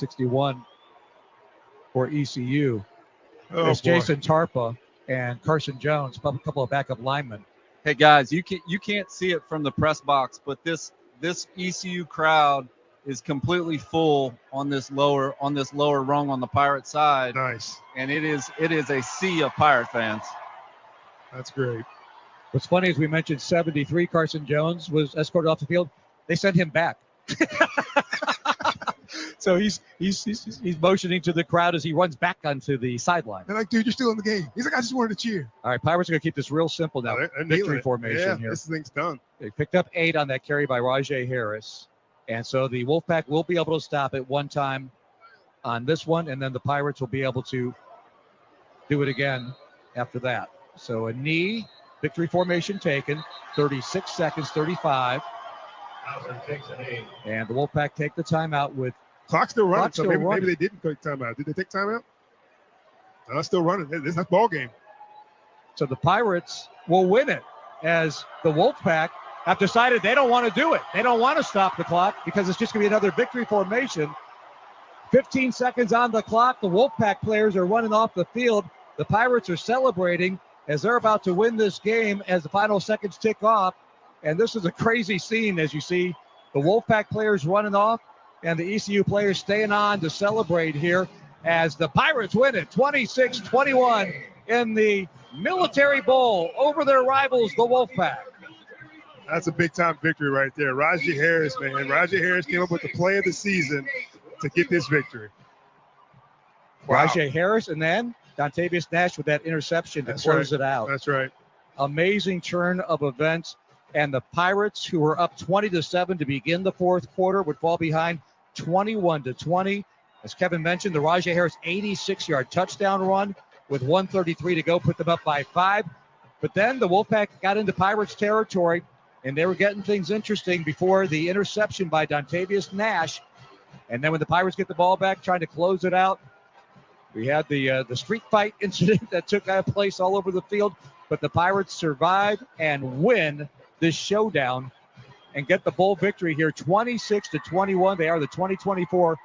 [SPEAKER 11] for ECU.
[SPEAKER 13] Oh,
[SPEAKER 11] There's
[SPEAKER 13] boy.
[SPEAKER 11] Jason Tarpa and Carson Jones, a couple of backup linemen.
[SPEAKER 21] Hey, guys, you can't see it from the press box, but this ECU crowd is completely full on this lower rung on the Pirate side.
[SPEAKER 13] Nice.
[SPEAKER 21] And it is a sea of Pirate fans.
[SPEAKER 13] That's great.
[SPEAKER 11] What's funny is we mentioned 73. Carson Jones was escorted off the field. They sent him back. So he's motioning to the crowd as he runs back onto the sideline.
[SPEAKER 13] They're like, dude, you're still in the game. He's like, I just wanted to cheer.
[SPEAKER 11] All right, Pirates are going to keep this real simple now.
[SPEAKER 13] They're
[SPEAKER 11] Victory
[SPEAKER 13] it.
[SPEAKER 11] formation here.
[SPEAKER 13] This thing's done.
[SPEAKER 11] They picked up 8 on that carry by Rajay Harris. And so the Wolfpack will be able to stop it one time on this one, and then the Pirates will be able to do it again after that. So a knee, victory formation taken, 36 seconds, 35. And the Wolfpack take the timeout with
[SPEAKER 13] clock still running. So maybe
[SPEAKER 11] running.
[SPEAKER 13] they didn't take timeout. Did they take timeout? No, it's still running. This is ball game.
[SPEAKER 11] So the Pirates will win it as the Wolfpack have decided they don't want to do it. They don't want to stop the clock because it's just going to be another victory formation. 15 seconds on the clock. The Wolfpack players are running off the field. The Pirates are celebrating as they're about to win this game as the final seconds tick off. And this is a crazy scene as you see the Wolfpack players running off and the ECU players staying on to celebrate here as the Pirates win it 26-21 in the Military Bowl over their rivals, the Wolfpack.
[SPEAKER 13] That's a big-time victory right there. Rajay Harris, man. Rajay Harris came up with the play of the season to get this victory. Wow.
[SPEAKER 11] Rajay Harris, and then Dontavius Nash with that interception to close it out.
[SPEAKER 13] That's right.
[SPEAKER 11] Amazing turn of events. And the Pirates, who were up 20-7 to begin the fourth quarter, would fall behind 21-20. As Kevin mentioned, the Rajay Harris 86-yard touchdown run with 1:33 to go put them up by 5. But then the Wolfpack got into Pirates territory, and they were getting things interesting before the interception by Dontavius Nash. And then when the Pirates get the ball back, trying to close it out, we had the street fight incident that took place all over the field. But the Pirates survive and win this showdown and get the bowl victory here, 26-21. They are the 2024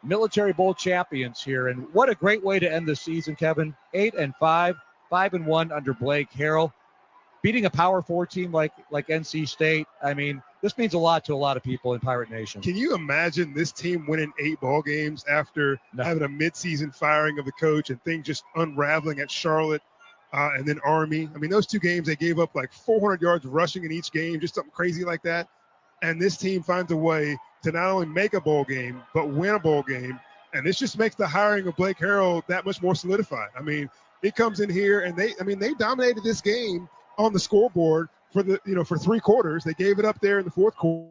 [SPEAKER 11] Military Bowl champions here. And what a great way to end the season, Kevin. 8-5, 5-1 under Blake Harrell. Beating a Power 4 team like NC State. I mean, this means a lot to a lot of people in Pirate Nation.
[SPEAKER 13] Can you imagine this team winning 8 ball games after having a midseason firing of the coach and things just unraveling at Charlotte and then Army? I mean, those 2 games, they gave up like 400 yards rushing in each game, just something crazy like that. And this team finds a way to not only make a bowl game, but win a bowl game. And this just makes the hiring of Blake Harrell that much more solidified. I mean, he comes in here and they dominated this game on the scoreboard for 3 quarters. They gave it up there in the fourth quarter.